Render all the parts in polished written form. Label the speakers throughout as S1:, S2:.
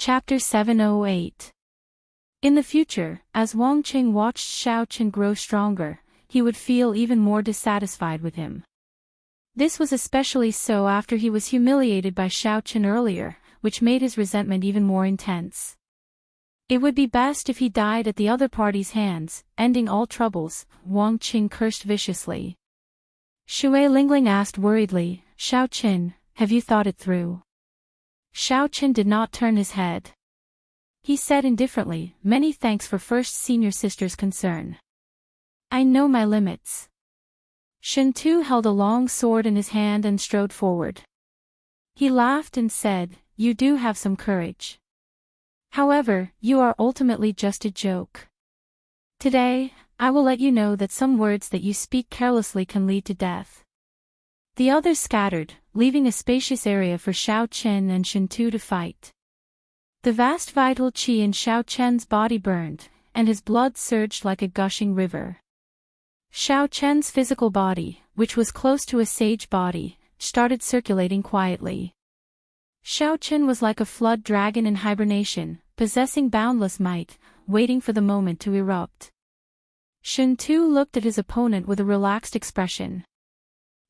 S1: Chapter 708. In the future, as Wang Qing watched Xiao Chen grow stronger, he would feel even more dissatisfied with him. This was especially so after he was humiliated by Xiao Chen earlier, which made his resentment even more intense. It would be best if he died at the other party's hands, ending all troubles, Wang Qing cursed viciously. Shui Lingling asked worriedly, Xiao Chen, have you thought it through? Xiao Chen did not turn his head. He said indifferently, many thanks for first senior sister's concern. I know my limits. Shen Tu held a long sword in his hand and strode forward. He laughed and said, you do have some courage. However, you are ultimately just a joke. Today, I will let you know that some words that you speak carelessly can lead to death. The others scattered, leaving a spacious area for Xiao Chen and Shen Tu to fight. The vast vital qi in Xiao Chen's body burned, and his blood surged like a gushing river. Xiao Chen's physical body, which was close to a sage body, started circulating quietly. Xiao Chen was like a flood dragon in hibernation, possessing boundless might, waiting for the moment to erupt. Shen Tu looked at his opponent with a relaxed expression.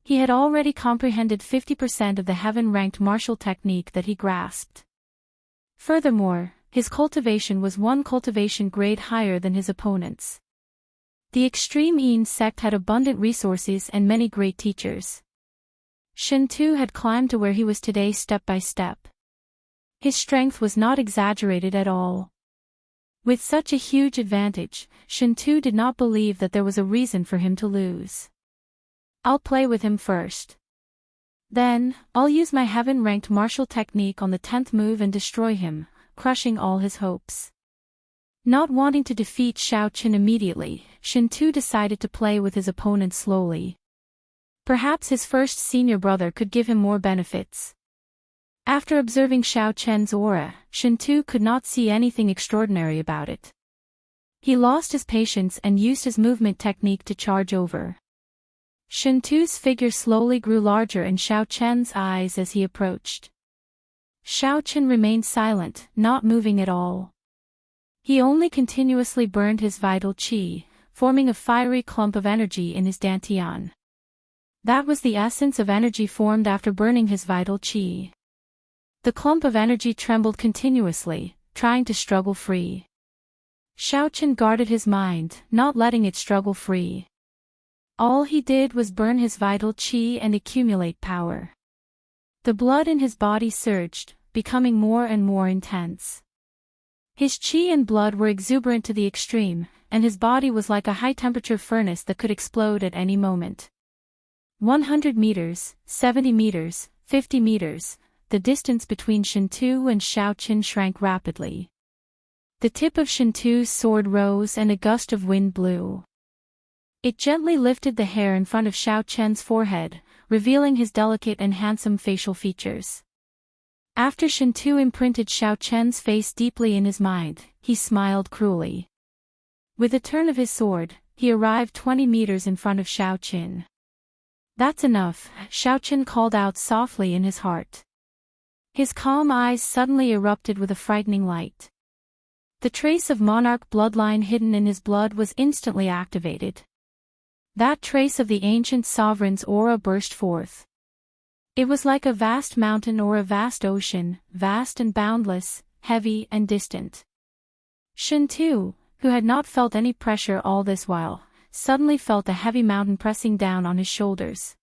S1: He had already comprehended 50% of the heaven-ranked martial technique that he grasped. Furthermore, his cultivation was one cultivation grade higher than his opponent's. The extreme Yin sect had abundant resources and many great teachers. Shen Tu had climbed to where he was today step by step. His strength was not exaggerated at all. With such a huge advantage, Shen Tu did not believe that there was a reason for him to lose. I'll play with him first. Then, I'll use my heaven-ranked martial technique on the 10th move and destroy him, crushing all his hopes. Not wanting to defeat Xiao Chen immediately, Shen Tu decided to play with his opponent slowly. Perhaps his first senior brother could give him more benefits. After observing Xiao Chen's aura, Shen Tu could not see anything extraordinary about it. He lost his patience and used his movement technique to charge over. Shen Tu's figure slowly grew larger in Xiao Chen's eyes as he approached. Xiao Chen remained silent, not moving at all. He only continuously burned his vital qi, forming a fiery clump of energy in his dantian. That was the essence of energy formed after burning his vital qi. The clump of energy trembled continuously, trying to struggle free. Xiao Chen guarded his mind, not letting it struggle free. All he did was burn his vital qi and accumulate power. The blood in his body surged, becoming more and more intense. His qi and blood were exuberant to the extreme, and his body was like a high-temperature furnace that could explode at any moment. 100 meters, 70 meters, 50 meters, the distance between Shen Tu and Xiao Chen shrank rapidly. The tip of Shen Tu's sword rose and a gust of wind blew. It gently lifted the hair in front of Xiao Chen's forehead, revealing his delicate and handsome facial features. After Shen Tu imprinted Xiao Chen's face deeply in his mind, he smiled cruelly. With a turn of his sword, he arrived 20 meters in front of Xiao Chen. That's enough, Xiao Chen called out softly in his heart. His calm eyes suddenly erupted with a frightening light. The trace of monarch bloodline hidden in his blood was instantly activated. That trace of the ancient sovereign's aura burst forth. It was like a vast mountain or a vast ocean, vast and boundless, heavy and distant. Shen Tu, who had not felt any pressure all this while, suddenly felt a heavy mountain pressing down on his shoulders.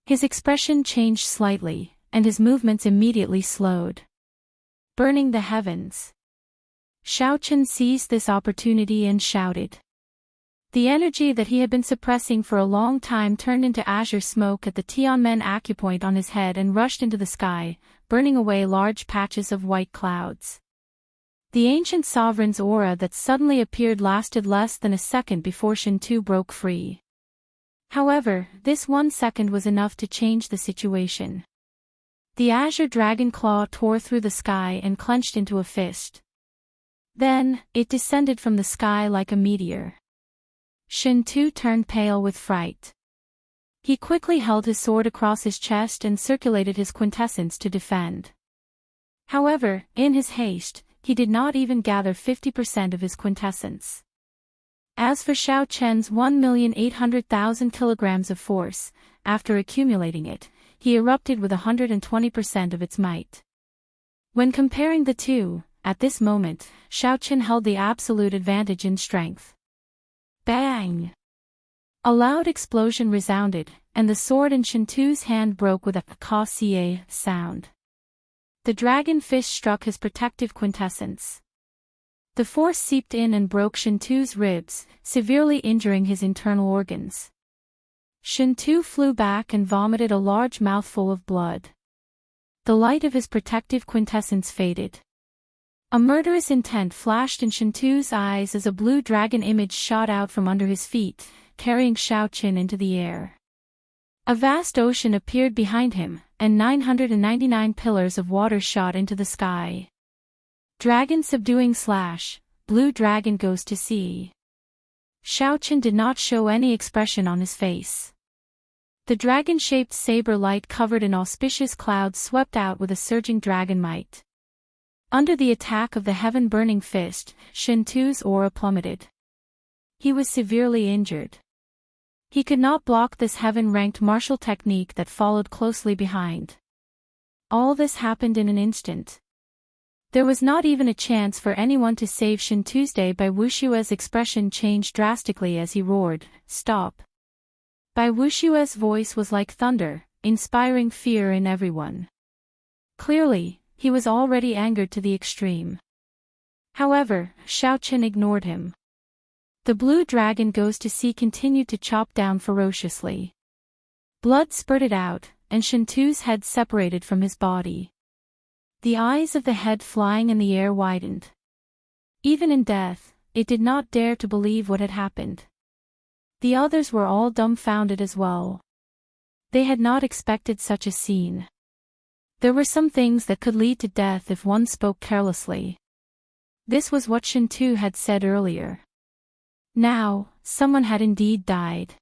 S1: His expression changed slightly, and his movements immediately slowed. Burning the heavens. Xiao Chen seized this opportunity and shouted. The energy that he had been suppressing for a long time turned into azure smoke at the Tianmen acupoint on his head and rushed into the sky, burning away large patches of white clouds. The ancient sovereign's aura that suddenly appeared lasted less than a second before Shen Tu broke free. However, this 1 second was enough to change the situation. The azure dragon claw tore through the sky and clenched into a fist. Then, it descended from the sky like a meteor. Shen Tu turned pale with fright. He quickly held his sword across his chest and circulated his quintessence to defend. However, in his haste, he did not even gather 50% of his quintessence. As for Xiao Chen's 1,800,000 kilograms of force, after accumulating it, he erupted with 120% of its might. When comparing the two, at this moment, Xiao Chen held the absolute advantage in strength. Bang! A loud explosion resounded, and the sword in Shintu's hand broke with a ka-cie sound. The dragon fish struck his protective quintessence. The force seeped in and broke Shintu's ribs, severely injuring his internal organs. Shintu flew back and vomited a large mouthful of blood. The light of his protective quintessence faded. A murderous intent flashed in Shintu's eyes as a blue dragon image shot out from under his feet, carrying Xiao Chen into the air. A vast ocean appeared behind him, and 999 pillars of water shot into the sky. Dragon subduing / blue dragon goes to sea. Xiao Chen did not show any expression on his face. The dragon-shaped saber light covered in auspicious clouds swept out with a surging dragon might. Under the attack of the heaven-burning fist, Shintu's aura plummeted. He was severely injured. He could not block this heaven-ranked martial technique that followed closely behind. All this happened in an instant. There was not even a chance for anyone to save Shin Tuesday. Bai Wushue's expression changed drastically as he roared, "Stop!" Bai Wushue's voice was like thunder, inspiring fear in everyone. Clearly, he was already angered to the extreme. However, Xiao Chen ignored him. The blue dragon goes to sea continued to chop down ferociously. Blood spurted out, and Shintu's head separated from his body. The eyes of the head flying in the air widened. Even in death, it did not dare to believe what had happened. The others were all dumbfounded as well. They had not expected such a scene. There were some things that could lead to death if one spoke carelessly. This was what Shintu had said earlier. Now, someone had indeed died.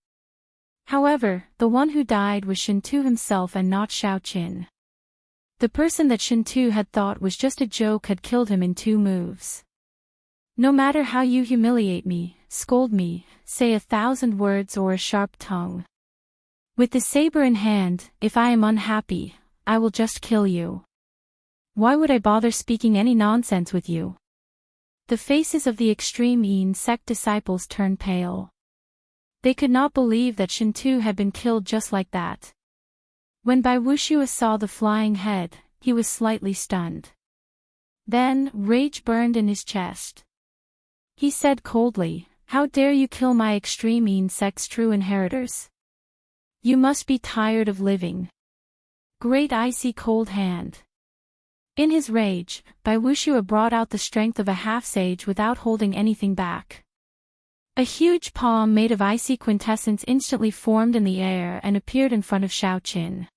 S1: However, the one who died was Shintu himself and not Xiao Qin. The person that Shintu had thought was just a joke had killed him in 2 moves. No matter how you humiliate me, scold me, say 1,000 words or a sharp tongue. With the saber in hand, if I am unhappy, I will just kill you. Why would I bother speaking any nonsense with you? The faces of the extreme Yin sect disciples turned pale. They could not believe that Shintu had been killed just like that. When Bai Wushue saw the flying head, he was slightly stunned. Then, rage burned in his chest. He said coldly, "How dare you kill my extreme Yin sect's true inheritors? You must be tired of living. Great icy cold hand." In his rage, Bai Wushue brought out the strength of a half-sage without holding anything back. A huge palm made of icy quintessence instantly formed in the air and appeared in front of Xiao Qin.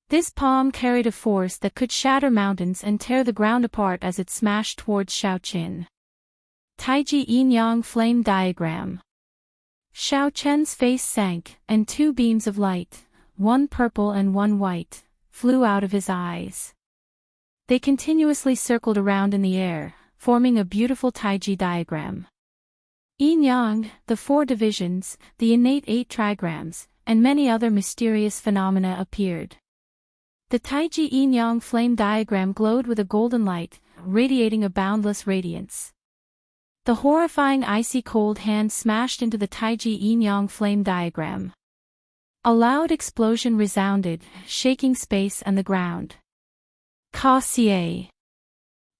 S1: This palm carried a force that could shatter mountains and tear the ground apart as it smashed towards Xiao Qin. Taiji Yin-Yang Flame Diagram. Xiao Chen's face sank, and 2 beams of light, one purple and one white, flew out of his eyes. They continuously circled around in the air, forming a beautiful Taiji diagram. Yin-Yang, the 4 divisions, the innate 8 trigrams, and many other mysterious phenomena appeared. The Taiji Yin-Yang flame diagram glowed with a golden light, radiating a boundless radiance. The horrifying icy cold hand smashed into the Taiji Yin-Yang flame diagram. A loud explosion resounded, shaking space and the ground. Ka-cie!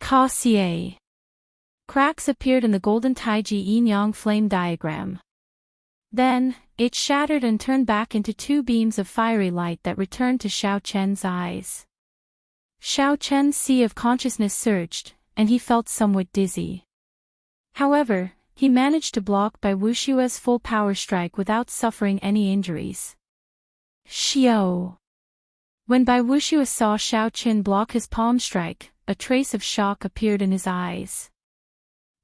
S1: Ka-cie! Cracks appeared in the golden Taiji Yin-Yang flame diagram. Then, it shattered and turned back into 2 beams of fiery light that returned to Xiao Chen's eyes. Xiao Chen's sea of consciousness surged, and he felt somewhat dizzy. However, he managed to block Bai Wushue's full power strike without suffering any injuries. Xiao! When Bai Wushue saw Xiao Qin block his palm strike, a trace of shock appeared in his eyes.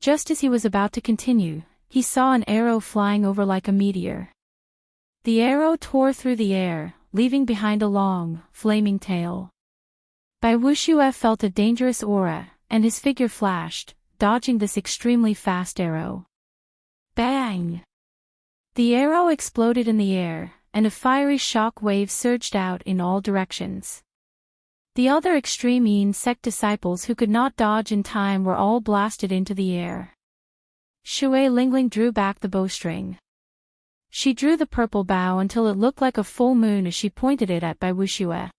S1: Just as he was about to continue, he saw an arrow flying over like a meteor. The arrow tore through the air, leaving behind a long, flaming tail. Bai Wuxue felt a dangerous aura, and his figure flashed, dodging this extremely fast arrow. Bang! The arrow exploded in the air, and a fiery shock wave surged out in all directions. The other extreme Yin sect disciples who could not dodge in time were all blasted into the air. Shui Lingling drew back the bowstring. She drew the purple bow until it looked like a full moon as she pointed it at Bai Wuxue.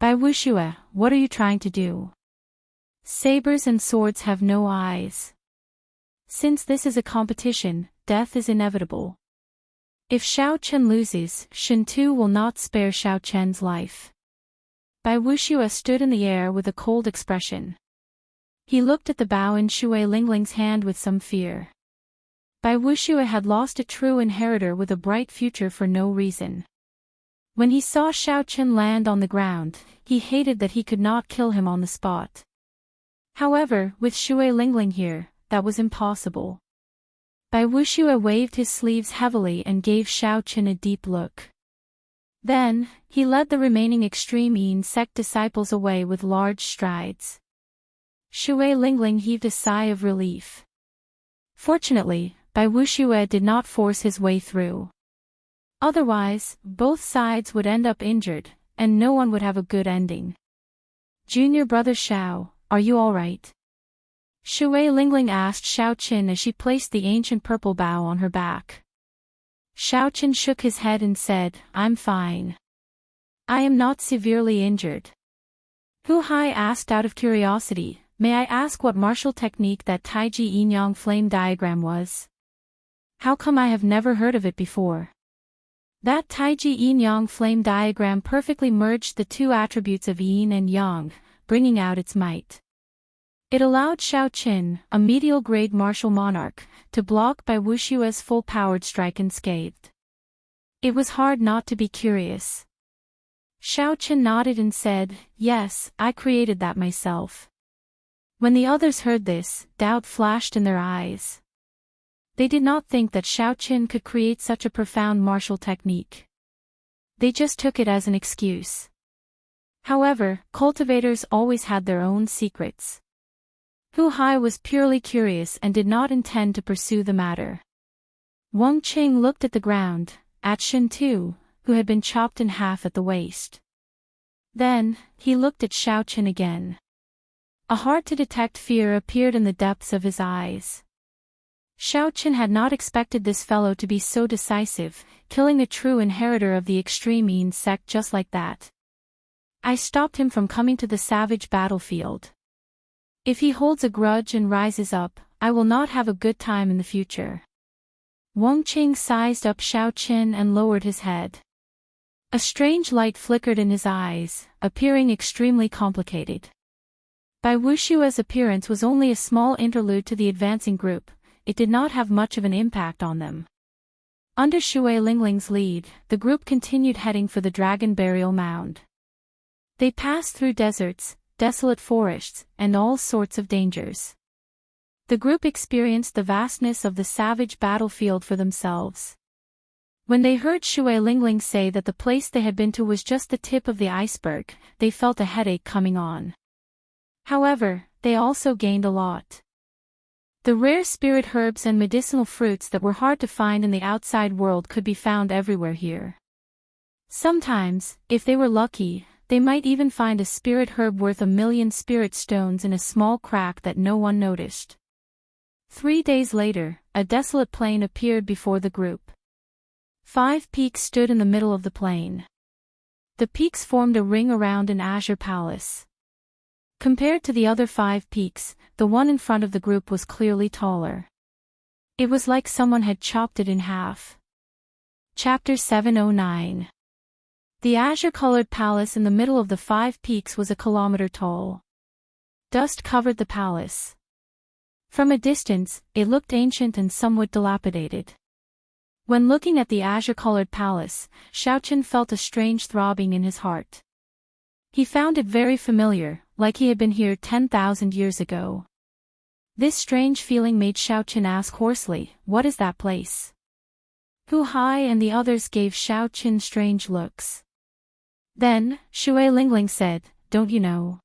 S1: Bai Wuxue, what are you trying to do? Sabers and swords have no eyes. Since this is a competition, death is inevitable. If Xiao Chen loses, Shen Tu will not spare Xiao Chen's life. Bai Wuxue stood in the air with a cold expression. He looked at the bow in Shui Lingling's hand with some fear. Bai Wuxue had lost a true inheritor with a bright future for no reason. When he saw Xiao Chen land on the ground, he hated that he could not kill him on the spot. However, with Shui Lingling here, that was impossible. Bai Wuxue waved his sleeves heavily and gave Xiao Chen a deep look. Then, he led the remaining extreme Yin sect disciples away with large strides. Shui Lingling heaved a sigh of relief. Fortunately, Bai Wuxue did not force his way through. Otherwise, both sides would end up injured, and no one would have a good ending. Junior brother Xiao, are you alright? Shui Lingling asked Xiao Chen as she placed the ancient purple bow on her back. Xiao Chen shook his head and said, I'm fine. I am not severely injured. Hu Hai asked out of curiosity, may I ask what martial technique that Taiji Yin-Yang flame diagram was? How come I have never heard of it before? That Taiji Yin-Yang flame diagram perfectly merged the two attributes of Yin and Yang, bringing out its might. It allowed Xiao Chen, a medial-grade martial monarch, to block Bai Wuxue's full-powered strike unscathed. It was hard not to be curious. Xiao Chen nodded and said, yes, I created that myself. When the others heard this, doubt flashed in their eyes. They did not think that Xiao Chen could create such a profound martial technique. They just took it as an excuse. However, cultivators always had their own secrets. Hu Hai was purely curious and did not intend to pursue the matter. Wang Qing looked at the ground, at Shen Tu, who had been chopped in half at the waist. Then, he looked at Xiao Chen again. A hard-to-detect fear appeared in the depths of his eyes. Xiao Chen had not expected this fellow to be so decisive, killing a true inheritor of the extreme Yin sect just like that. I stopped him from coming to the savage battlefield. If he holds a grudge and rises up, I will not have a good time in the future. Wang Qing sized up Xiao Chen and lowered his head. A strange light flickered in his eyes, appearing extremely complicated. Bai Wuxue's appearance was only a small interlude to the advancing group, it did not have much of an impact on them. Under Shui Lingling's lead, the group continued heading for the Dragon Burial Mound. They passed through deserts, desolate forests, and all sorts of dangers. The group experienced the vastness of the savage battlefield for themselves. When they heard Shui Lingling say that the place they had been to was just the tip of the iceberg, they felt a headache coming on. However, they also gained a lot. The rare spirit herbs and medicinal fruits that were hard to find in the outside world could be found everywhere here. Sometimes, if they were lucky, they might even find a spirit herb worth 1,000,000 spirit stones in a small crack that no one noticed. 3 days later, a desolate plain appeared before the group. 5 peaks stood in the middle of the plain. The peaks formed a ring around an azure palace. Compared to the other 5 peaks, the one in front of the group was clearly taller. It was like someone had chopped it in half. Chapter 709. The azure-colored palace in the middle of the 5 peaks was a kilometer tall. Dust covered the palace. From a distance, it looked ancient and somewhat dilapidated. When looking at the azure-colored palace, Xiao Chen felt a strange throbbing in his heart. He found it very familiar, like he had been here 10,000 years ago. This strange feeling made Xiao Chen ask hoarsely, "What is that place?" Hu Hai and the others gave Xiao Chen strange looks. Then, Shui Lingling said, don't you know?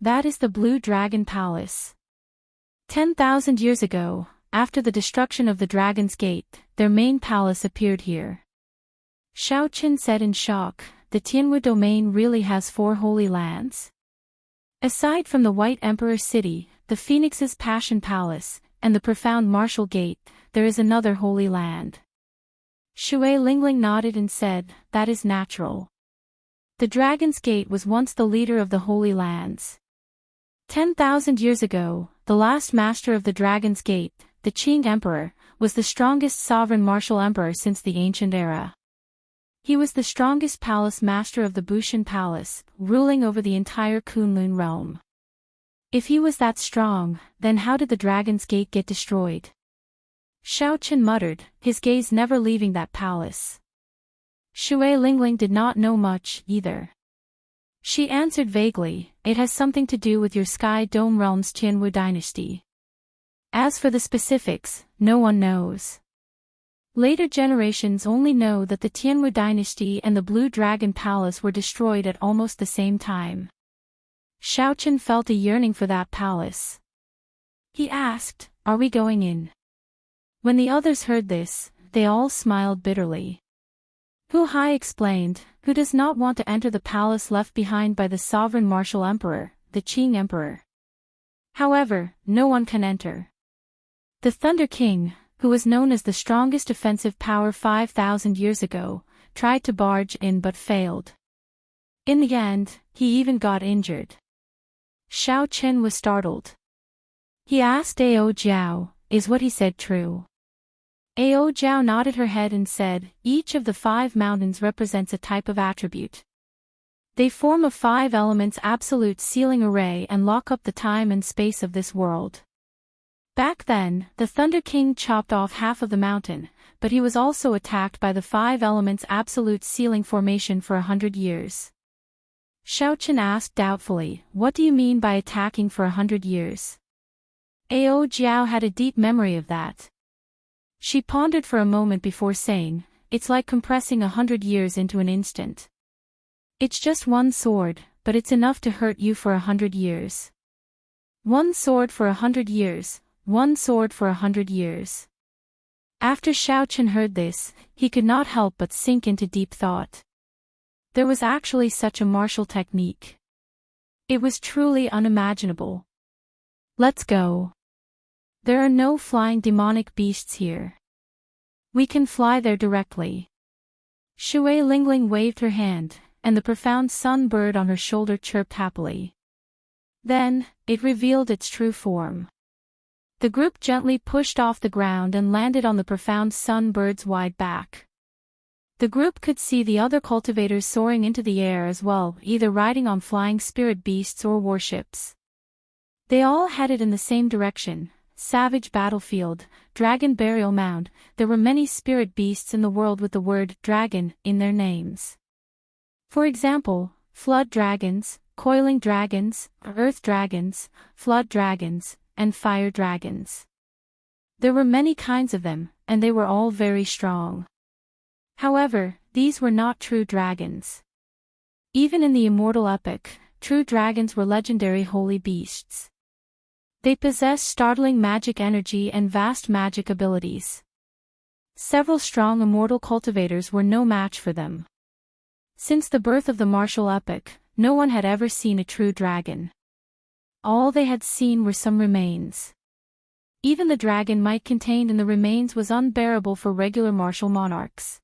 S1: That is the Blue Dragon Palace. 10,000 years ago, after the destruction of the Dragon's Gate, their main palace appeared here. Shao Qin said in shock, the Tianwu domain really has 4 holy lands? Aside from the White Emperor City, the Phoenix's Passion Palace, and the profound Martial Gate, there is another holy land. Shui Lingling nodded and said, that is natural. The Dragon's Gate was once the leader of the Holy Lands. 10,000 years ago, the last master of the Dragon's Gate, the Qing Emperor, was the strongest sovereign martial emperor since the ancient era. He was the strongest palace master of the Bushan Palace, ruling over the entire Kunlun realm. If he was that strong, then how did the Dragon's Gate get destroyed? Shao Qin muttered, his gaze never leaving that palace. Shui Lingling did not know much, either. She answered vaguely, it has something to do with your Sky Dome realm's Tianwu dynasty. As for the specifics, no one knows. Later generations only know that the Tianwu dynasty and the Blue Dragon Palace were destroyed at almost the same time. Shao Qin felt a yearning for that palace. He asked, are we going in? When the others heard this, they all smiled bitterly. Hu Hai explained, who does not want to enter the palace left behind by the sovereign martial emperor, the Qing Emperor? However, no one can enter. The Thunder King, who was known as the strongest offensive power 5,000 years ago, tried to barge in but failed. In the end, he even got injured. Shao Qin was startled. He asked Ao Jiao, is what he said true? Ao Jiao nodded her head and said, each of the 5 mountains represents a type of attribute. They form a 5 elements absolute sealing array and lock up the time and space of this world. Back then, the Thunder King chopped off half of the mountain, but he was also attacked by the 5 elements absolute sealing formation for 100 years. Shao Qin asked doubtfully, what do you mean by attacking for 100 years? Ao Jiao had a deep memory of that. She pondered for a moment before saying, it's like compressing 100 years into an instant. It's just one sword, but it's enough to hurt you for 100 years. One sword for 100 years, one sword for 100 years. After Shao Qin heard this, he could not help but sink into deep thought. There was actually such a martial technique. It was truly unimaginable. Let's go. There are no flying demonic beasts here. We can fly there directly. Shui Lingling waved her hand, and the profound sun bird on her shoulder chirped happily. Then, it revealed its true form. The group gently pushed off the ground and landed on the profound sun bird's wide back. The group could see the other cultivators soaring into the air as well, either riding on flying spirit beasts or warships. They all headed in the same direction. Savage Battlefield, Dragon Burial Mound. There were many spirit beasts in the world with the word dragon in their names. For example, flood dragons, coiling dragons, earth dragons, flood dragons, and fire dragons. There were many kinds of them, and they were all very strong. However, these were not true dragons. Even in the Immortal epic, true dragons were legendary holy beasts. They possessed startling magic energy and vast magic abilities. Several strong immortal cultivators were no match for them. Since the birth of the martial epic, no one had ever seen a true dragon. All they had seen were some remains. Even the dragon might contained in the remains was unbearable for regular martial monarchs.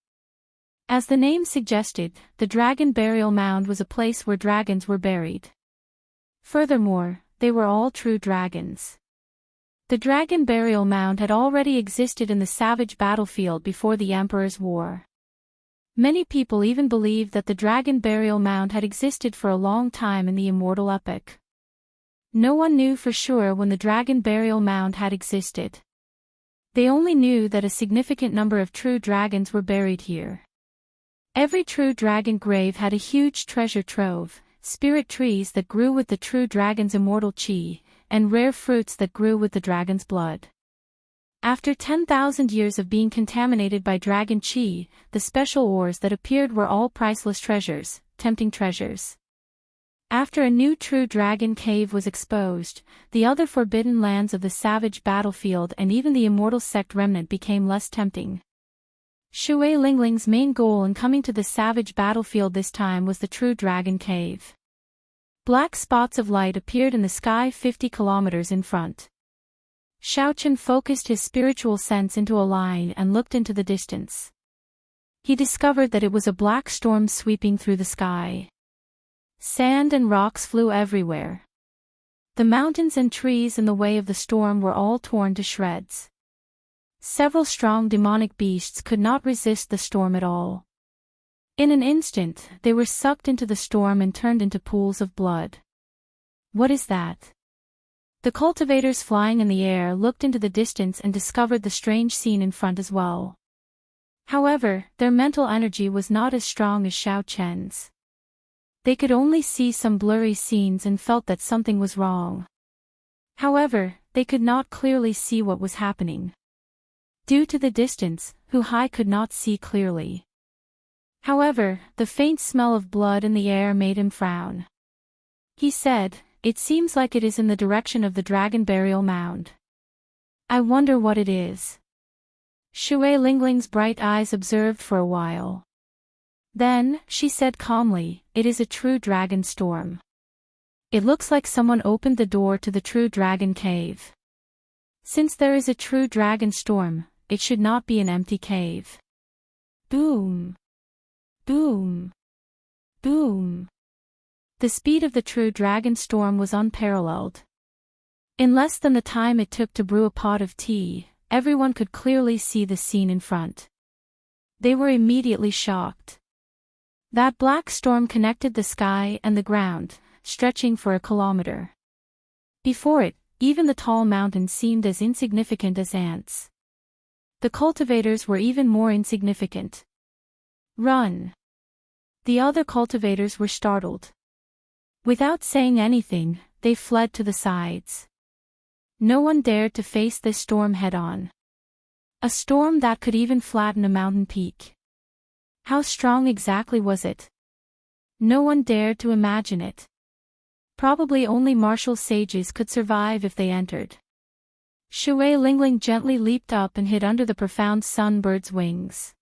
S1: As the name suggested, the Dragon Burial Mound was a place where dragons were buried. Furthermore, they were all true dragons. The Dragon Burial Mound had already existed in the savage battlefield before the Emperor's War. Many people even believed that the Dragon Burial Mound had existed for a long time in the Immortal epic. No one knew for sure when the Dragon Burial Mound had existed. They only knew that a significant number of true dragons were buried here. Every true dragon grave had a huge treasure trove, spirit trees that grew with the true dragon's immortal chi, and rare fruits that grew with the dragon's blood. After 10,000 years of being contaminated by dragon chi, the special ores that appeared were all priceless treasures, tempting treasures. After a new true dragon cave was exposed, the other forbidden lands of the savage battlefield and even the immortal sect remnant became less tempting. Shui Lingling's main goal in coming to the savage battlefield this time was the true dragon cave. Black spots of light appeared in the sky 50 kilometers in front. Xiaochen focused his spiritual sense into a line and looked into the distance. He discovered that it was a black storm sweeping through the sky. Sand and rocks flew everywhere. The mountains and trees in the way of the storm were all torn to shreds. Several strong demonic beasts could not resist the storm at all. In an instant, they were sucked into the storm and turned into pools of blood. What is that? The cultivators flying in the air looked into the distance and discovered the strange scene in front as well. However, their mental energy was not as strong as Xiaochen's. They could only see some blurry scenes and felt that something was wrong. However, they could not clearly see what was happening. Due to the distance, Hu Hai could not see clearly. However, the faint smell of blood in the air made him frown. He said, "It seems like it is in the direction of the dragon burial mound. I wonder what it is." Shui Lingling's bright eyes observed for a while. Then, she said calmly, "It is a true dragon storm. It looks like someone opened the door to the true dragon cave. Since there is a true dragon storm, it should not be an empty cave." Boom! Boom! Boom! The speed of the true dragon storm was unparalleled. In less than the time it took to brew a pot of tea, everyone could clearly see the scene in front. They were immediately shocked. That black storm connected the sky and the ground, stretching for a kilometer. Before it, even the tall mountains seemed as insignificant as ants. The cultivators were even more insignificant. "Run!" The other cultivators were startled. Without saying anything, they fled to the sides. No one dared to face this storm head-on. A storm that could even flatten a mountain peak. How strong exactly was it? No one dared to imagine it. Probably only martial sages could survive if they entered. Shui Lingling gently leaped up and hid under the profound sunbird's wings.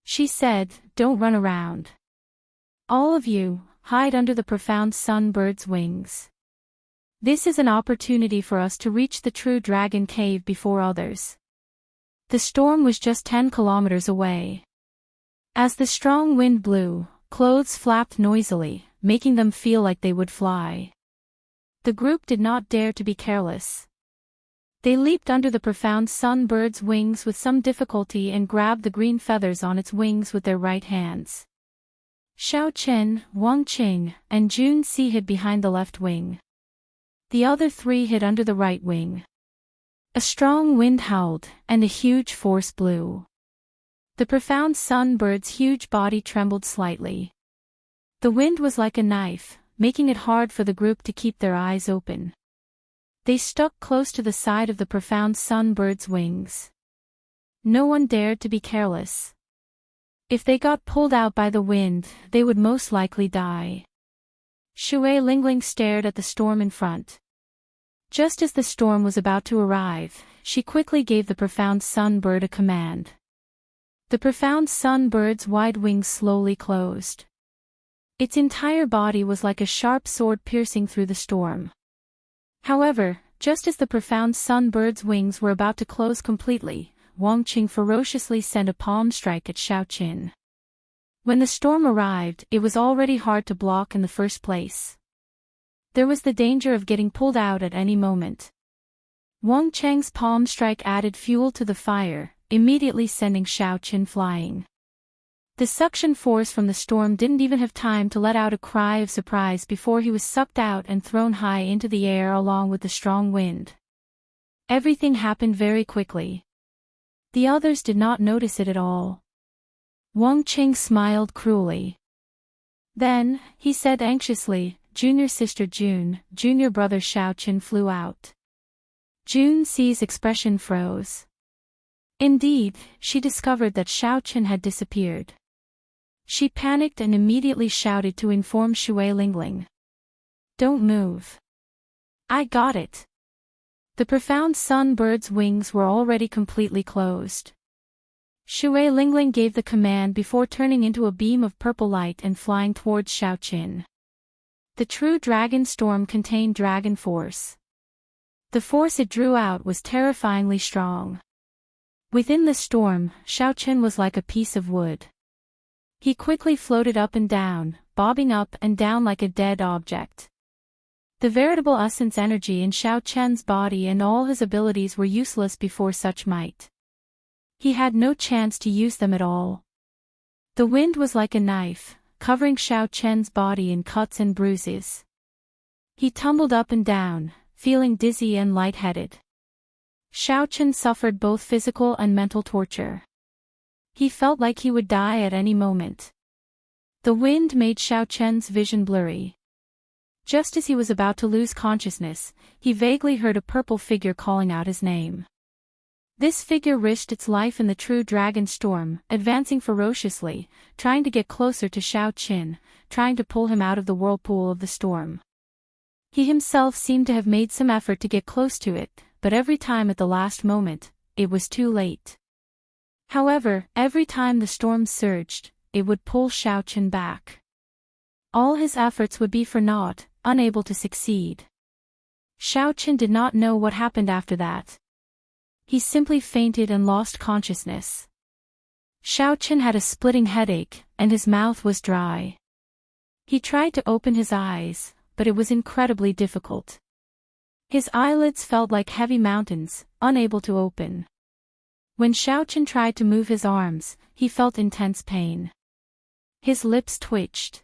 S1: She said, "Don't run around. All of you, hide under the profound sunbird's wings. This is an opportunity for us to reach the true dragon cave before others." The storm was just 10 kilometers away. As the strong wind blew, clothes flapped noisily, making them feel like they would fly. The group did not dare to be careless. They leaped under the profound sunbird's wings with some difficulty and grabbed the green feathers on its wings with their right hands. Xiao Chen, Wang Qing, and Jun Si hid behind the left wing. The other three hid under the right wing. A strong wind howled, and a huge force blew. The profound sunbird's huge body trembled slightly. The wind was like a knife, making it hard for the group to keep their eyes open. They stuck close to the side of the profound sunbird's wings. No one dared to be careless. If they got pulled out by the wind, they would most likely die. Shui Lingling stared at the storm in front. Just as the storm was about to arrive, she quickly gave the profound sunbird a command. The profound sunbird's wide wings slowly closed. Its entire body was like a sharp sword piercing through the storm. However, just as the profound sunbird's wings were about to close completely, Wang Qing ferociously sent a palm strike at Xiao Qin. When the storm arrived, it was already hard to block in the first place. There was the danger of getting pulled out at any moment. Wang Cheng's palm strike added fuel to the fire, immediately sending Xiao Qin flying. The suction force from the storm didn't even have time to let out a cry of surprise before he was sucked out and thrown high into the air along with the strong wind. Everything happened very quickly. The others did not notice it at all. Wang Qing smiled cruelly. Then, he said anxiously, "Junior sister June, junior brother Xiao Qin flew out." Jun Si's expression froze. Indeed, she discovered that Xiao Qin had disappeared. She panicked and immediately shouted to inform Shui Lingling. Don't move. I got it. The profound sun-bird's wings were already completely closed. Shui Lingling gave the command before turning into a beam of purple light and flying towards Xiaoqin. The true dragon storm contained dragon force. The force it drew out was terrifyingly strong. Within the storm, Xiaoqin was like a piece of wood. He quickly floated up and down, bobbing up and down like a dead object. The veritable essence energy in Xiaoqian's body and all his abilities were useless before such might. He had no chance to use them at all. The wind was like a knife, covering Xiaoqian's body in cuts and bruises. He tumbled up and down, feeling dizzy and lightheaded. Xiaoqian suffered both physical and mental torture. He felt like he would die at any moment. The wind made Xiaoqian's vision blurry. Just as he was about to lose consciousness, he vaguely heard a purple figure calling out his name. This figure risked its life in the true dragon storm, advancing ferociously, trying to get closer to Xiaoqin, trying to pull him out of the whirlpool of the storm. He himself seemed to have made some effort to get close to it, but every time at the last moment, it was too late. However, every time the storm surged, it would pull Xiaoqin back. All his efforts would be for naught, unable to succeed. Xiaoqin did not know what happened after that. He simply fainted and lost consciousness. Xiaoqin had a splitting headache, and his mouth was dry. He tried to open his eyes, but it was incredibly difficult. His eyelids felt like heavy mountains, unable to open. When Xiaoqin tried to move his arms, he felt intense pain. His lips twitched.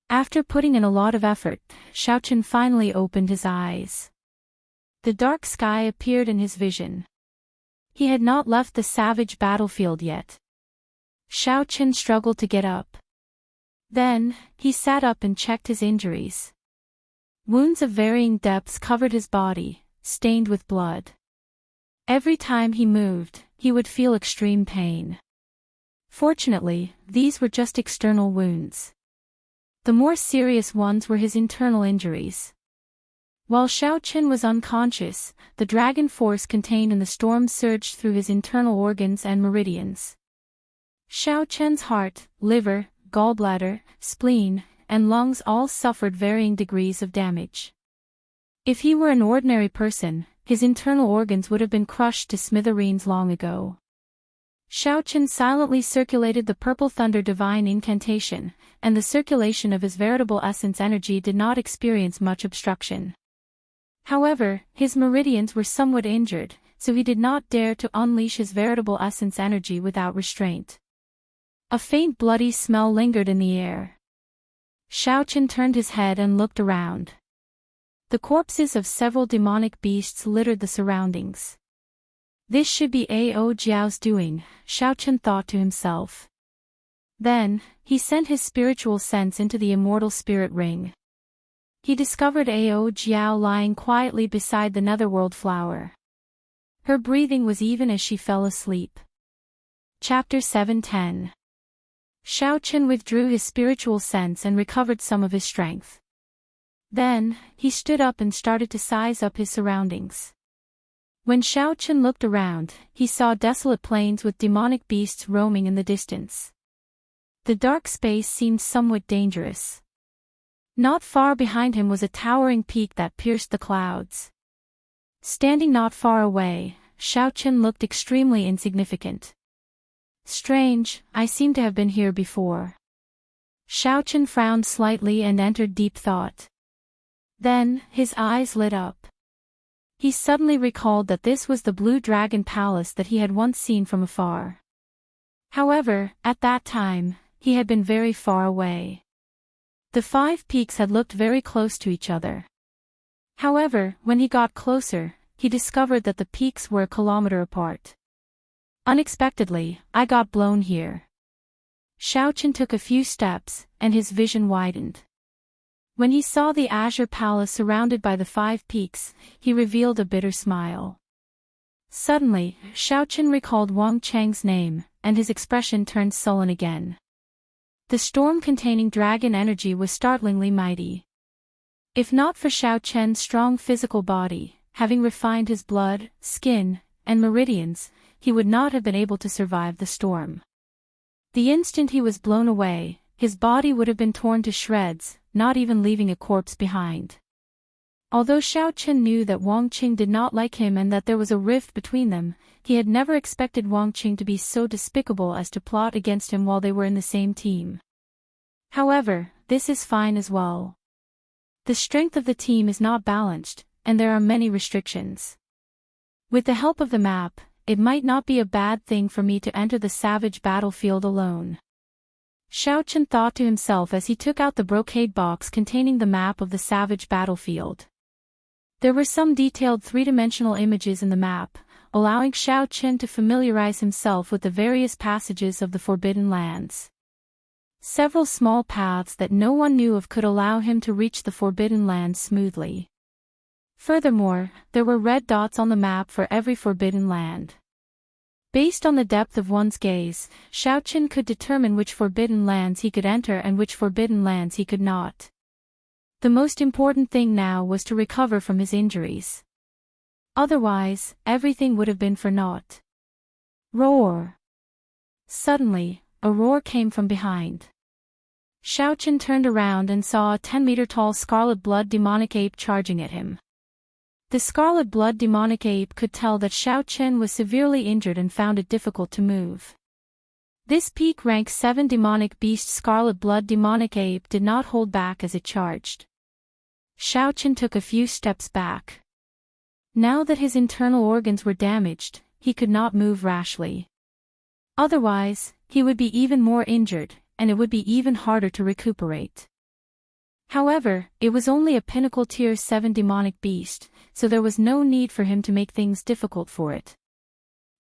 S1: After putting in a lot of effort, Xiaoqin finally opened his eyes. The dark sky appeared in his vision. He had not left the savage battlefield yet. Xiaoqin struggled to get up. Then, he sat up and checked his injuries. Wounds of varying depths covered his body, stained with blood. Every time he moved, he would feel extreme pain. Fortunately, these were just external wounds. The more serious ones were his internal injuries. While Xiaoqin was unconscious, the dragon force contained in the storm surged through his internal organs and meridians. Xiaoqian's heart, liver, gallbladder, spleen, and lungs all suffered varying degrees of damage. If he were an ordinary person, his internal organs would have been crushed to smithereens long ago. Xiaoqin silently circulated the purple thunder divine incantation, and the circulation of his veritable essence energy did not experience much obstruction. However, his meridians were somewhat injured, so he did not dare to unleash his veritable essence energy without restraint. A faint bloody smell lingered in the air. Xiaoqin turned his head and looked around. The corpses of several demonic beasts littered the surroundings. This should be Ao Jiao's doing, Xiaoqin thought to himself. Then, he sent his spiritual sense into the immortal spirit ring. He discovered Ao Jiao lying quietly beside the netherworld flower. Her breathing was even as she fell asleep. Chapter 710. Xiaoqin withdrew his spiritual sense and recovered some of his strength. Then, he stood up and started to size up his surroundings. When Xiaoqin looked around, he saw desolate plains with demonic beasts roaming in the distance. The dark space seemed somewhat dangerous. Not far behind him was a towering peak that pierced the clouds. Standing not far away, Xiaoqin looked extremely insignificant. Strange, I seem to have been here before. Xiaoqin frowned slightly and entered deep thought. Then, his eyes lit up. He suddenly recalled that this was the Blue Dragon Palace that he had once seen from afar. However, at that time, he had been very far away. The 5 peaks had looked very close to each other. However, when he got closer, he discovered that the peaks were a kilometer apart. Unexpectedly, I got blown here. Xiaoqin took a few steps, and his vision widened. When he saw the Azure Palace surrounded by the 5 peaks, he revealed a bitter smile. Suddenly, Xiaoqin recalled Wang Cheng's name, and his expression turned sullen again. The storm containing dragon energy was startlingly mighty. If not for Xiao Chen's strong physical body, having refined his blood, skin, and meridians, he would not have been able to survive the storm. The instant he was blown away, his body would have been torn to shreds, not even leaving a corpse behind. Although Xiao Chen knew that Wang Qing did not like him and that there was a rift between them, he had never expected Wang Qing to be so despicable as to plot against him while they were in the same team. However, this is fine as well. The strength of the team is not balanced, and there are many restrictions. With the help of the map, it might not be a bad thing for me to enter the savage battlefield alone. Xiao Chen thought to himself as he took out the brocade box containing the map of the savage battlefield. There were some detailed three-dimensional images in the map, allowing Xiao Chen to familiarize himself with the various passages of the Forbidden Lands. Several small paths that no one knew of could allow him to reach the Forbidden Lands smoothly. Furthermore, there were red dots on the map for every Forbidden Land. Based on the depth of one's gaze, Xiao Chen could determine which Forbidden Lands he could enter and which Forbidden Lands he could not. The most important thing now was to recover from his injuries. Otherwise, everything would have been for naught. Roar! Suddenly, a roar came from behind. Xiao Chen turned around and saw a 10-meter-tall scarlet blood demonic ape charging at him. The scarlet blood demonic ape could tell that Xiao Chen was severely injured and found it difficult to move. This peak rank 7 demonic beast scarlet blood demonic ape did not hold back as it charged. Xiao Chen took a few steps back. Now that his internal organs were damaged, he could not move rashly. Otherwise, he would be even more injured, and it would be even harder to recuperate. However, it was only a pinnacle tier 7 demonic beast, so there was no need for him to make things difficult for it.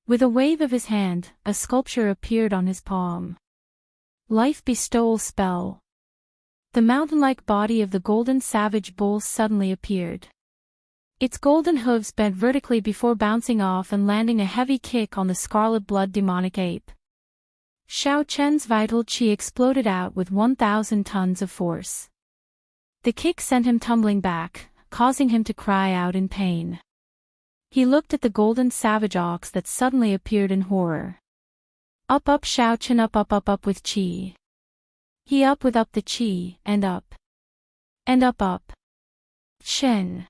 S1: With a wave of his hand, a sculpture appeared on his palm. Life Bestowal Spell. The mountain-like body of the golden savage bull suddenly appeared. Its golden hooves bent vertically before bouncing off and landing a heavy kick on the scarlet blood demonic ape. Xiao Chen's vital qi exploded out with 1,000 tons of force. The kick sent him tumbling back, causing him to cry out in pain. He looked at the golden savage ox that suddenly appeared in horror. Up Xiao Chen up with qi. He up with up the qi, and up. And up. Chen.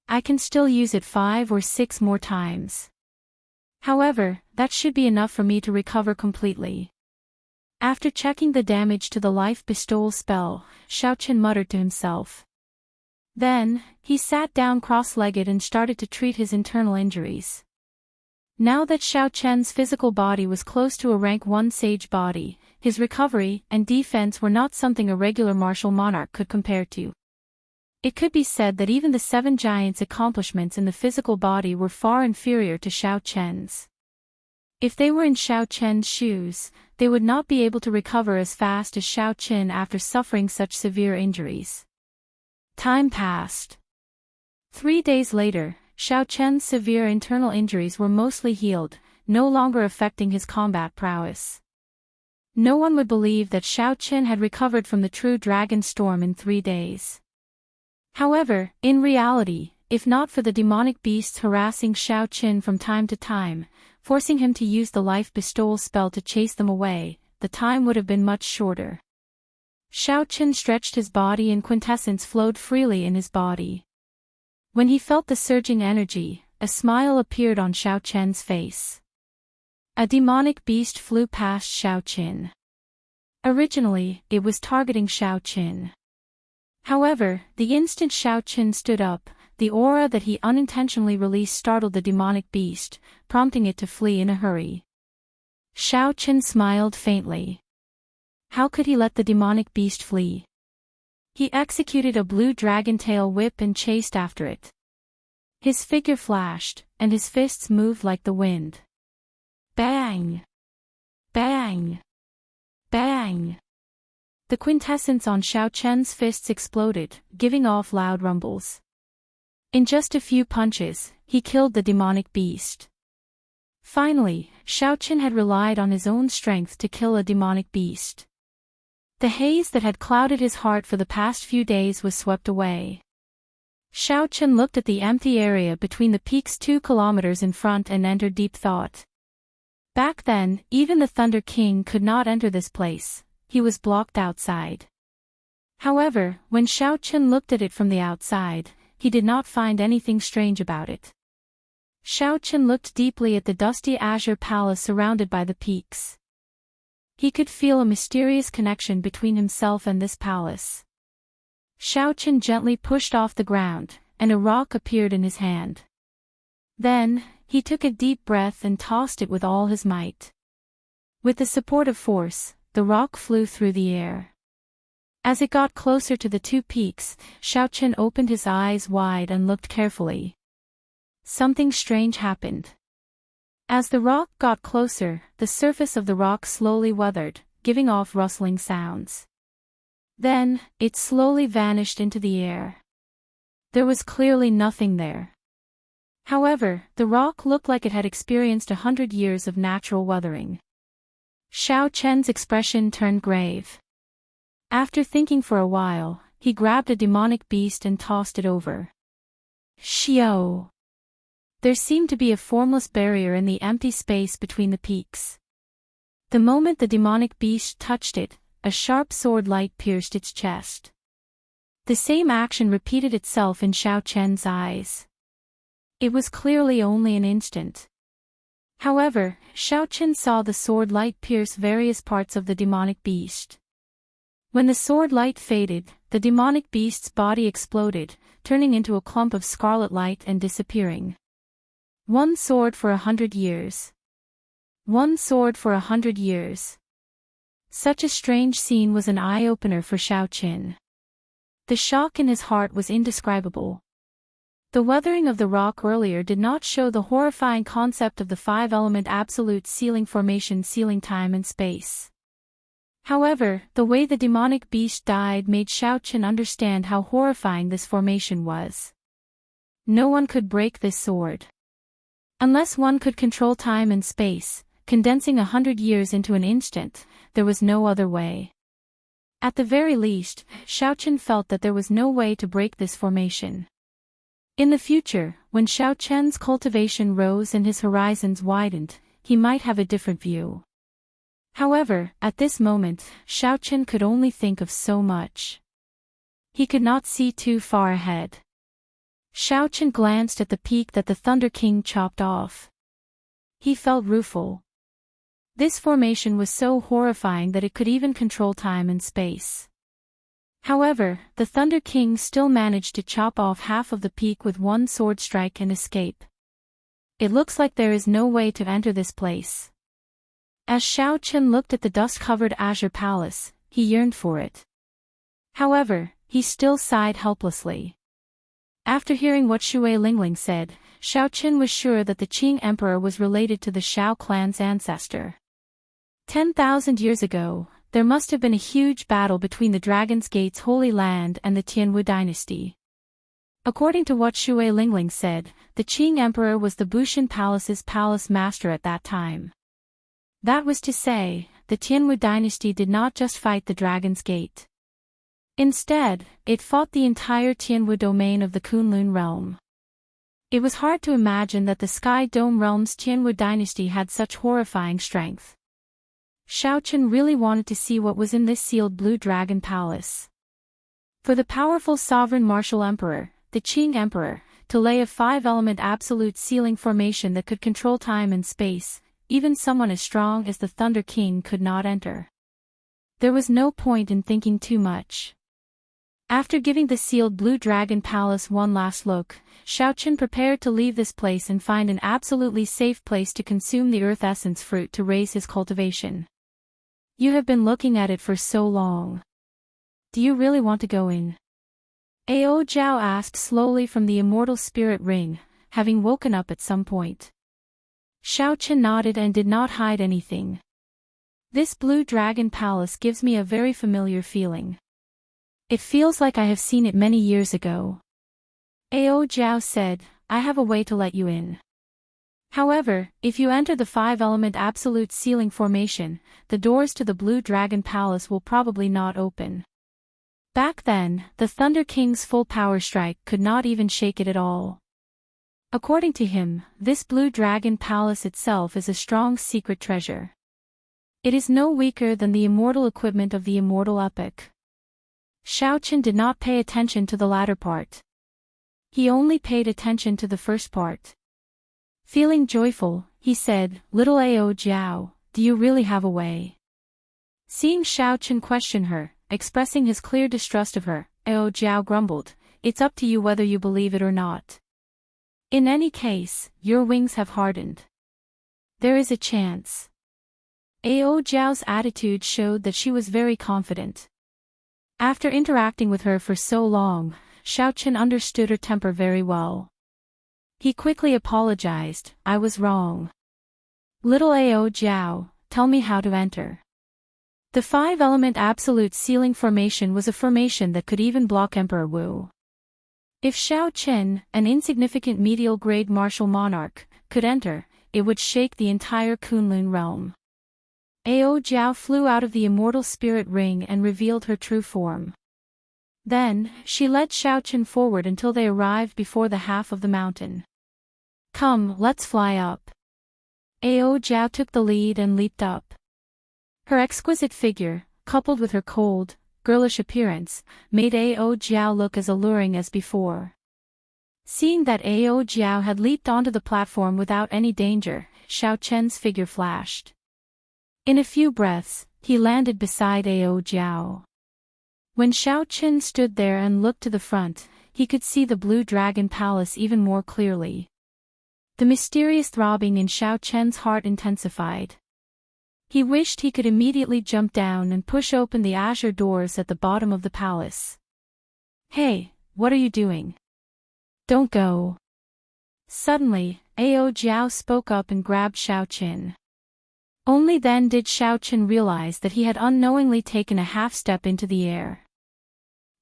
S1: I can still use it 5 or 6 more times. However, that should be enough for me to recover completely. After checking the damage to the life bestowal spell, Xiao Chen muttered to himself. Then, he sat down cross-legged and started to treat his internal injuries. Now that Xiao Chen's physical body was close to a rank 1 sage body, his recovery and defense were not something a regular martial monarch could compare to. It could be said that even the 7 giants' accomplishments in the physical body were far inferior to Xiao Chen's. If they were in Xiao Chen's shoes, they would not be able to recover as fast as Xiao Chen after suffering such severe injuries. Time passed. 3 days later, Xiao Chen's severe internal injuries were mostly healed, no longer affecting his combat prowess. No one would believe that Xiao Chen had recovered from the true dragon storm in 3 days. However, in reality, if not for the demonic beasts harassing Xiao Chen from time to time, forcing him to use the life bestowal spell to chase them away, the time would have been much shorter. Xiao Chen stretched his body and quintessence flowed freely in his body. When he felt the surging energy, a smile appeared on Xiao Chen's face. A demonic beast flew past Xiao Chen. Originally, it was targeting Xiao Chen. However, the instant Xiao Chen stood up, the aura that he unintentionally released startled the demonic beast, prompting it to flee in a hurry. Xiao Chen smiled faintly. How could he let the demonic beast flee? He executed a blue dragon tail whip and chased after it. His figure flashed, and his fists moved like the wind. Bang! Bang! Bang! The quintessence on Xiao Chen's fists exploded, giving off loud rumbles. In just a few punches, he killed the demonic beast. Finally, Xiao Chen had relied on his own strength to kill a demonic beast. The haze that had clouded his heart for the past few days was swept away. Xiao Chen looked at the empty area between the peaks 2 kilometers in front and entered deep thought. Back then, even the Thunder King could not enter this place, he was blocked outside. However, when Xiao Chen looked at it from the outside, he did not find anything strange about it. Xiao Chen looked deeply at the dusty azure palace surrounded by the peaks. He could feel a mysterious connection between himself and this palace. Xiao Chen gently pushed off the ground, and a rock appeared in his hand. Then, he took a deep breath and tossed it with all his might. With the support of force, the rock flew through the air. As it got closer to the 2 peaks, Xiao Chen opened his eyes wide and looked carefully. Something strange happened. As the rock got closer, the surface of the rock slowly weathered, giving off rustling sounds. Then, it slowly vanished into the air. There was clearly nothing there. However, the rock looked like it had experienced 100 years of natural weathering. Xiao Chen's expression turned grave. After thinking for a while, he grabbed a demonic beast and tossed it over. Xiao! There seemed to be a formless barrier in the empty space between the peaks. The moment the demonic beast touched it, a sharp sword light pierced its chest. The same action repeated itself in Xiao Chen's eyes. It was clearly only an instant. However, Xiao Chen saw the sword light pierce various parts of the demonic beast. When the sword light faded, the demonic beast's body exploded, turning into a clump of scarlet light and disappearing. 1 sword for 100 years. 1 sword for 100 years. Such a strange scene was an eye-opener for Xiao Chen. The shock in his heart was indescribable. The weathering of the rock earlier did not show the horrifying concept of the 5-element absolute sealing formation sealing time and space. However, the way the demonic beast died made Xiao Chen understand how horrifying this formation was. No one could break this sword. Unless one could control time and space, condensing 100 years into an instant, there was no other way. At the very least, Xiao Chen felt that there was no way to break this formation. In the future, when Xiao Chen's cultivation rose and his horizons widened, he might have a different view. However, at this moment, Xiao Chen could only think of so much. He could not see too far ahead. Xiao Chen glanced at the peak that the Thunder King chopped off. He felt rueful. This formation was so horrifying that it could even control time and space. However, the Thunder King still managed to chop off half of the peak with 1 sword strike and escape. It looks like there is no way to enter this place. As Xiao Chen looked at the dust-covered azure palace, he yearned for it. However, he still sighed helplessly. After hearing what Shui Lingling said, Xiao Chen was sure that the Qing Emperor was related to the Shao clan's ancestor. 10,000 years ago, there must have been a huge battle between the Dragon's Gate's Holy Land and the Tianwu dynasty. According to what Shui Lingling said, the Qing Emperor was the Bushan Palace's palace master at that time. That was to say, the Tianwu dynasty did not just fight the Dragon's Gate. Instead, it fought the entire Tianwu domain of the Kunlun realm. It was hard to imagine that the Sky Dome realm's Tianwu dynasty had such horrifying strength. Xiao Chen really wanted to see what was in this sealed blue dragon palace. For the powerful sovereign martial emperor, the Qing Emperor, to lay a 5-element absolute sealing formation that could control time and space, even someone as strong as the Thunder King could not enter. There was no point in thinking too much. After giving the sealed blue dragon palace one last look, Xiao Chen prepared to leave this place and find an absolutely safe place to consume the earth essence fruit to raise his cultivation. You have been looking at it for so long. Do you really want to go in? Ao Zhao asked slowly from the immortal spirit ring, having woken up at some point. Xiao Chen nodded and did not hide anything. This blue dragon palace gives me a very familiar feeling. It feels like I have seen it many years ago. Ao Zhao said, I have a way to let you in. However, if you enter the 5-element absolute ceiling formation, the doors to the Blue Dragon Palace will probably not open. Back then, the Thunder King's full power strike could not even shake it at all. According to him, this Blue Dragon Palace itself is a strong secret treasure. It is no weaker than the immortal equipment of the Immortal epic. Xiaochen did not pay attention to the latter part. He only paid attention to the first part. Feeling joyful, he said, "Little Ao Jiao, do you really have a way?" Seeing Xiaochen question her, expressing his clear distrust of her, Ao Jiao grumbled, "It's up to you whether you believe it or not. In any case, your wings have hardened. There is a chance." Ao Jiao's attitude showed that she was very confident. After interacting with her for so long, Xiaochen understood her temper very well. He quickly apologized, "I was wrong. Little Ao Jiao, tell me how to enter." The 5-element absolute ceiling formation was a formation that could even block Emperor Wu. If Xiaochen, an insignificant medial-grade martial monarch, could enter, it would shake the entire Kunlun realm. Ao Jiao flew out of the immortal spirit ring and revealed her true form. Then, she led Xiaochen forward until they arrived before the half of the mountain. "Come, let's fly up." Ao Jiao took the lead and leaped up. Her exquisite figure, coupled with her cold, girlish appearance, made Ao Jiao look as alluring as before. Seeing that Ao Jiao had leaped onto the platform without any danger, Xiaochen's figure flashed. In a few breaths, he landed beside Ao Jiao. When Xiaochen stood there and looked to the front, he could see the Blue Dragon Palace even more clearly. The mysterious throbbing in Xiaochen's heart intensified. He wished he could immediately jump down and push open the azure doors at the bottom of the palace. "Hey, what are you doing? Don't go." Suddenly, Ao Jiao spoke up and grabbed Xiaochen. Only then did Xiaochen realize that he had unknowingly taken a half-step into the air.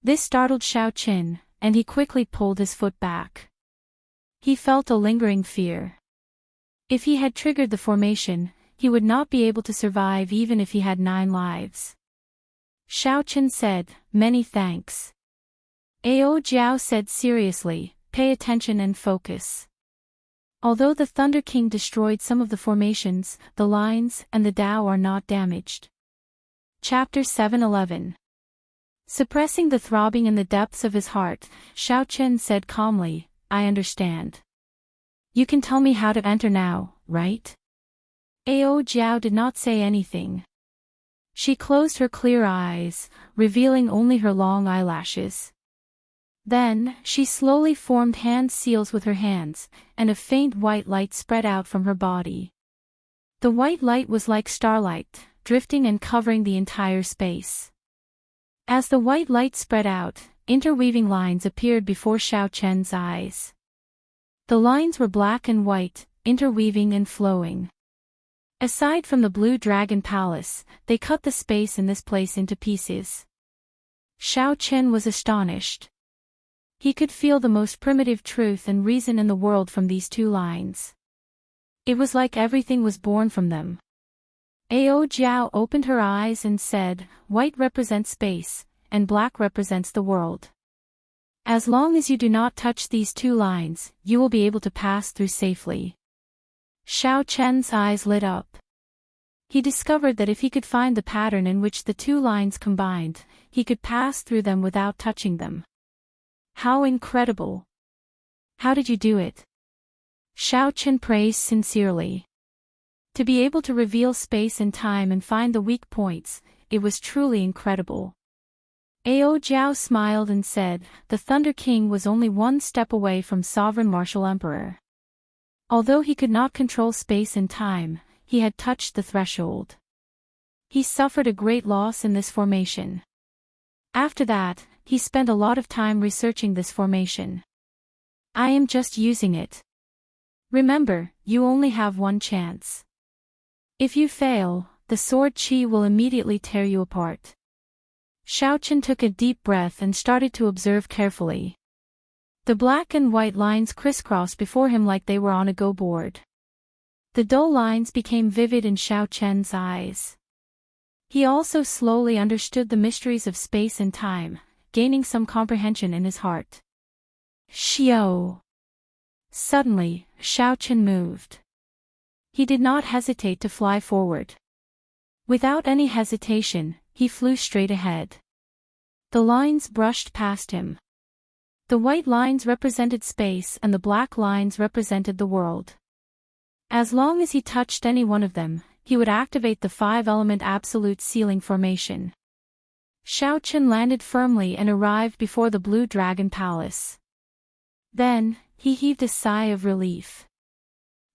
S1: This startled Xiaochen, and he quickly pulled his foot back. He felt a lingering fear. If he had triggered the formation, he would not be able to survive even if he had 9 lives. Xiaochen said, "Many thanks." Ao Jiao said seriously, "Pay attention and focus." Although the Thunder King destroyed some of the formations, the lines and the Tao are not damaged. Chapter 7:11. Suppressing the throbbing in the depths of his heart, Xiaochen said calmly, "I understand. You can tell me how to enter now, right?" Ao Jiao did not say anything. She closed her clear eyes, revealing only her long eyelashes. Then, she slowly formed hand seals with her hands, and a faint white light spread out from her body. The white light was like starlight, drifting and covering the entire space. As the white light spread out, interweaving lines appeared before Xiaochen's eyes. The lines were black and white, interweaving and flowing. Aside from the Blue Dragon Palace, they cut the space in this place into pieces. Xiaochen was astonished. He could feel the most primitive truth and reason in the world from these 2 lines. It was like everything was born from them. Ao Jiao opened her eyes and said, "White represents space, and black represents the world. As long as you do not touch these 2 lines, you will be able to pass through safely." Xiaochen's eyes lit up. He discovered that if he could find the pattern in which the 2 lines combined, he could pass through them without touching them. How incredible! How did you do it? Xiaochen praised sincerely. To be able to reveal space and time and find the weak points, it was truly incredible. Ao Jiao smiled and said, "The Thunder King was only 1 step away from Sovereign Martial Emperor. Although he could not control space and time, he had touched the threshold. He suffered a great loss in this formation. After that, he spent a lot of time researching this formation. I am just using it. Remember, you only have 1 chance. If you fail, the sword chi will immediately tear you apart." Xiaochen took a deep breath and started to observe carefully. The black and white lines crisscrossed before him like they were on a go board. The dull lines became vivid in Xiao Chen's eyes. He also slowly understood the mysteries of space and time, gaining some comprehension in his heart. Xiao! Suddenly, Xiao Chen moved. He did not hesitate to fly forward. Without any hesitation, he flew straight ahead. The lines brushed past him. The white lines represented space and the black lines represented the world. As long as he touched any one of them, he would activate the 5-element absolute ceiling formation. Xiao Chen landed firmly and arrived before the Blue Dragon Palace. Then, he heaved a sigh of relief.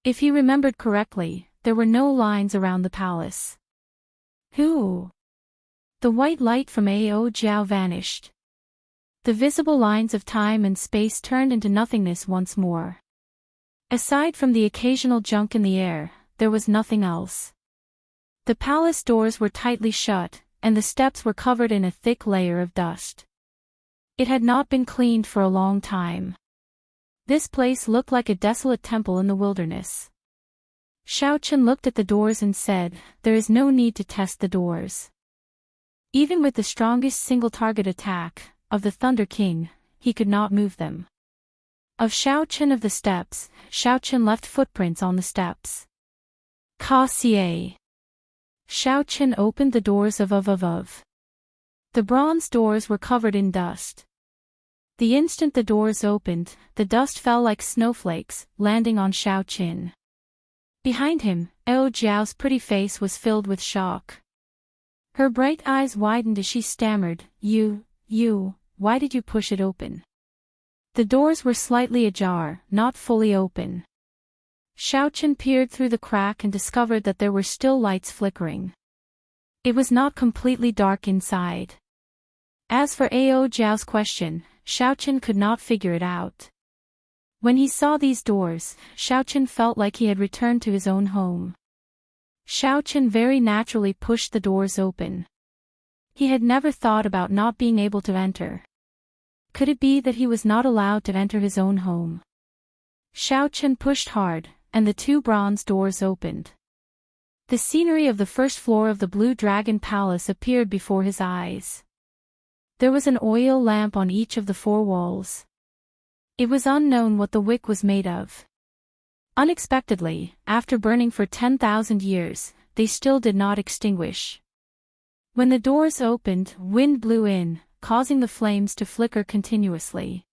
S1: If he remembered correctly, there were no lines around the palace. Who? The white light from Ao Jiao vanished. The visible lines of time and space turned into nothingness once more. Aside from the occasional junk in the air, there was nothing else. The palace doors were tightly shut, and the steps were covered in a thick layer of dust. It had not been cleaned for a long time. This place looked like a desolate temple in the wilderness. Xiao Chen looked at the doors and said, "There is no need to test the doors." Even with the strongest single-target attack of the Thunder King, he could not move them. Of Xiao Chen of the steps, Xiao Chen left footprints on the steps. Cassier. Xiao Chen opened the doors of. The bronze doors were covered in dust. The instant the doors opened, the dust fell like snowflakes, landing on Xiao Chen. Behind him, Ao Jiao's pretty face was filled with shock. Her bright eyes widened as she stammered, You, why did you push it open? The doors were slightly ajar, not fully open. Xiao Chen peered through the crack and discovered that there were still lights flickering. It was not completely dark inside. As for Ao Jiao's question, Xiao Chen could not figure it out. When he saw these doors, Xiao Chen felt like he had returned to his own home. Xiao Chen very naturally pushed the doors open. He had never thought about not being able to enter. Could it be that he was not allowed to enter his own home? Xiao Chen pushed hard, and the 2 bronze doors opened. The scenery of the first floor of the Blue Dragon Palace appeared before his eyes. There was an oil lamp on each of the 4 walls. It was unknown what the wick was made of. Unexpectedly, after burning for 10,000 years, they still did not extinguish. When the doors opened, wind blew in, causing the flames to flicker continuously.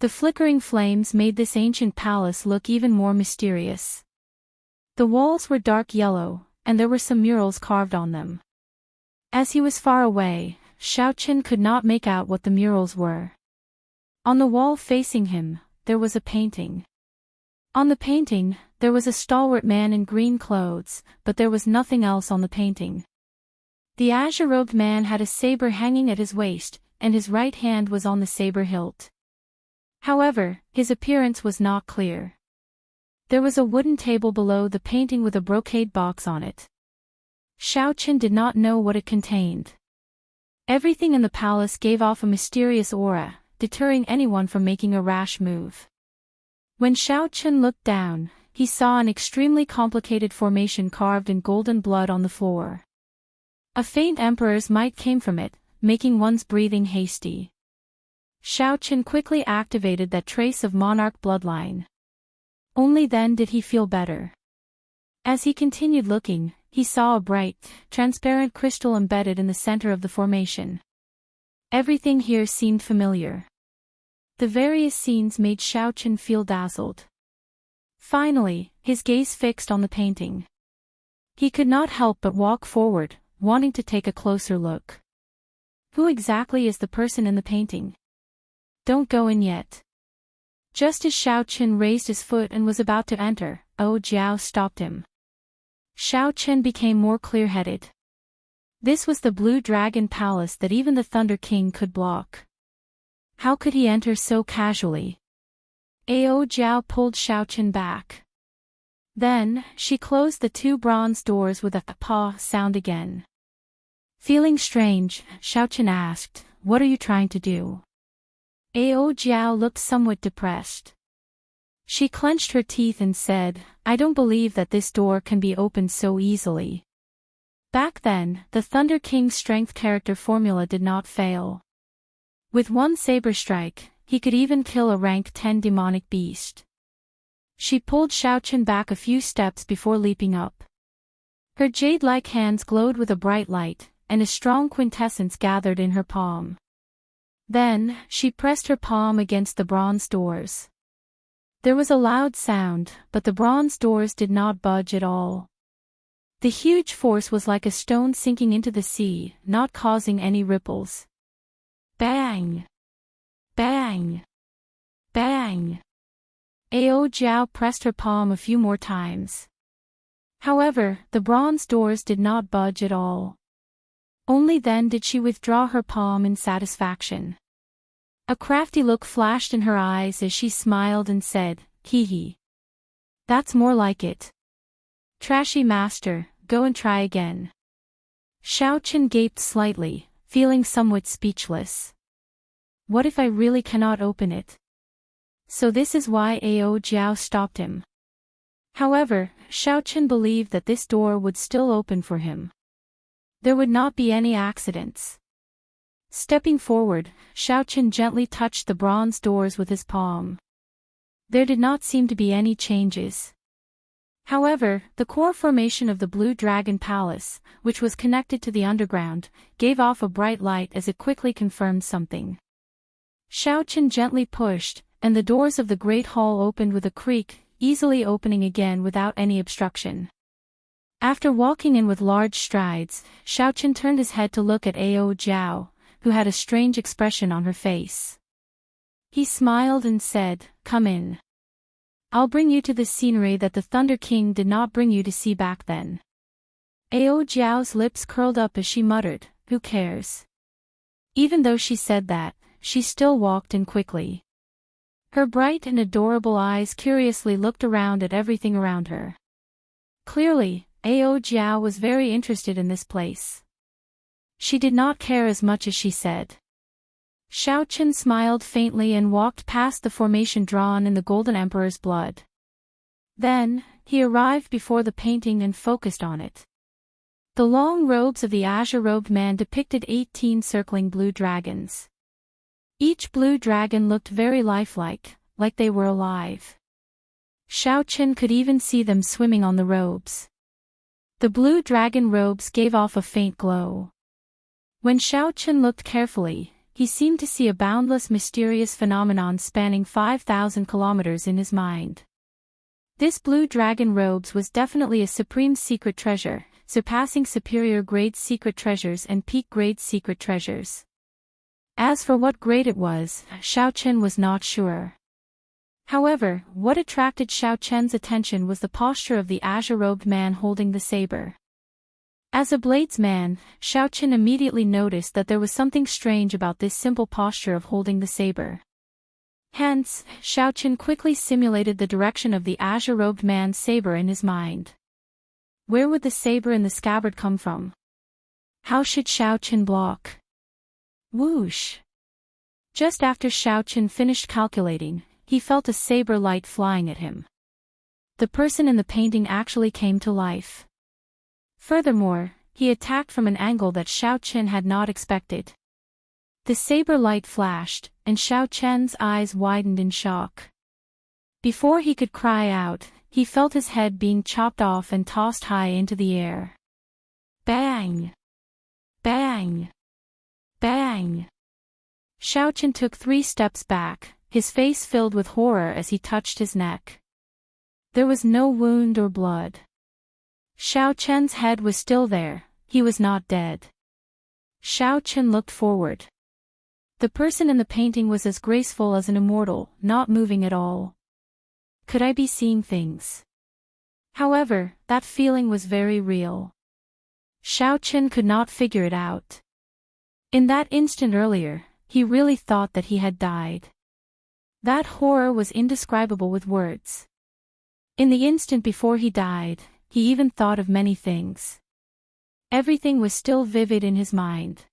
S1: The flickering flames made this ancient palace look even more mysterious. The walls were dark yellow, and there were some murals carved on them. As he was far away, Xiao Chen could not make out what the murals were. On the wall facing him, there was a painting. On the painting, there was a stalwart man in green clothes, but there was nothing else on the painting. The azure-robed man had a saber hanging at his waist, and his right hand was on the saber hilt. However, his appearance was not clear. There was a wooden table below the painting with a brocade box on it. Xiao Chen did not know what it contained. Everything in the palace gave off a mysterious aura, deterring anyone from making a rash move. When Xiao Chen looked down, he saw an extremely complicated formation carved in golden blood on the floor. A faint emperor's might came from it, making one's breathing hasty. Xiao Chen quickly activated that trace of monarch bloodline. Only then did he feel better. As he continued looking, he saw a bright, transparent crystal embedded in the center of the formation. Everything here seemed familiar. The various scenes made Xiao Chen feel dazzled. Finally, his gaze fixed on the painting. He could not help but walk forward, wanting to take a closer look. Who exactly is the person in the painting? Don't go in yet. Just as Xiao Chen raised his foot and was about to enter, Ao Jiao stopped him. Xiao Chen became more clear-headed. This was the Blue Dragon Palace that even the Thunder King could block. How could he enter so casually? Ao Jiao pulled Xiao Chen back. Then, she closed the 2 bronze doors with a paw sound again. Feeling strange, Xiao Chen asked, "What are you trying to do?" Ao Jiao looked somewhat depressed. She clenched her teeth and said, I don't believe that this door can be opened so easily. Back then, the Thunder King's strength character formula did not fail. With one saber strike, he could even kill a rank 10 demonic beast. She pulled Xiaochen back a few steps before leaping up. Her jade-like hands glowed with a bright light, and a strong quintessence gathered in her palm. Then, she pressed her palm against the bronze doors. There was a loud sound, but the bronze doors did not budge at all. The huge force was like a stone sinking into the sea, not causing any ripples. Bang! Bang! Bang! Ao Jiao pressed her palm a few more times. However, the bronze doors did not budge at all. Only then did she withdraw her palm in satisfaction. A crafty look flashed in her eyes as she smiled and said, "Hee. That's more like it. Trashy master, go and try again." Xiaochen gaped slightly, feeling somewhat speechless. What if I really cannot open it? So this is why Ao Jiao stopped him. However, Xiaochen believed that this door would still open for him. There would not be any accidents. Stepping forward, Xiaochen gently touched the bronze doors with his palm. There did not seem to be any changes. However, the core formation of the Blue Dragon Palace, which was connected to the underground, gave off a bright light as it quickly confirmed something. Xiaochen gently pushed, and the doors of the Great Hall opened with a creak, easily opening again without any obstruction. After walking in with large strides, Xiaochen turned his head to look at Ao Jiao, who had a strange expression on her face. He smiled and said, "Come in. I'll bring you to the scenery that the Thunder King did not bring you to see back then." Ao Jiao's lips curled up as she muttered, "Who cares?" Even though she said that, she still walked in quickly. Her bright and adorable eyes curiously looked around at everything around her. Clearly, Ao Jiao was very interested in this place. She did not care as much as she said. Xiaochen smiled faintly and walked past the formation drawn in the Golden Emperor's blood. Then, he arrived before the painting and focused on it. The long robes of the azure-robed man depicted 18 circling blue dragons. Each blue dragon looked very lifelike, like they were alive. Xiaochen could even see them swimming on the robes. The blue dragon robes gave off a faint glow. When Xiaochen looked carefully, he seemed to see a boundless mysterious phenomenon spanning 5,000 kilometers in his mind. This blue dragon robes was definitely a supreme secret treasure, surpassing superior grade secret treasures and peak grade secret treasures. As for what grade it was, Xiaochen was not sure. However, what attracted Xiaochen's attention was the posture of the azure-robed man holding the saber. As a bladesman, Xiaochen immediately noticed that there was something strange about this simple posture of holding the saber. Hence, Xiaochen quickly simulated the direction of the azure-robed man's saber in his mind. Where would the saber in the scabbard come from? How should Xiaochen block? Whoosh! Just after Xiaochen finished calculating, he felt a saber light flying at him. The person in the painting actually came to life. Furthermore, he attacked from an angle that Xiaochen had not expected. The saber light flashed, and Xiaochen's eyes widened in shock. Before he could cry out, he felt his head being chopped off and tossed high into the air. Bang! Bang! Bang! Xiaochen took 3 steps back, his face filled with horror as he touched his neck. There was no wound or blood. Xiaochen's head was still there, he was not dead. Xiaochen looked forward. The person in the painting was as graceful as an immortal, not moving at all. Could I be seeing things? However, that feeling was very real. Xiaochen could not figure it out. In that instant earlier, he really thought that he had died. That horror was indescribable with words. In the instant before he died, he even thought of many things. Everything was still vivid in his mind.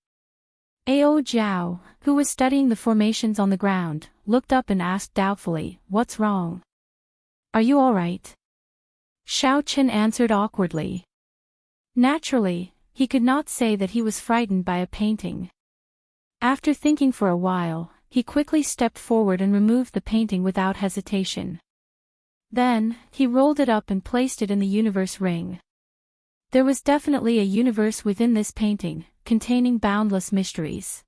S1: Ao Jiao, who was studying the formations on the ground, looked up and asked doubtfully, "What's wrong? Are you all right?" Xiao Qin answered awkwardly. Naturally, he could not say that he was frightened by a painting. After thinking for a while, he quickly stepped forward and removed the painting without hesitation. Then, he rolled it up and placed it in the universe ring. There was definitely a universe within this painting, containing boundless mysteries.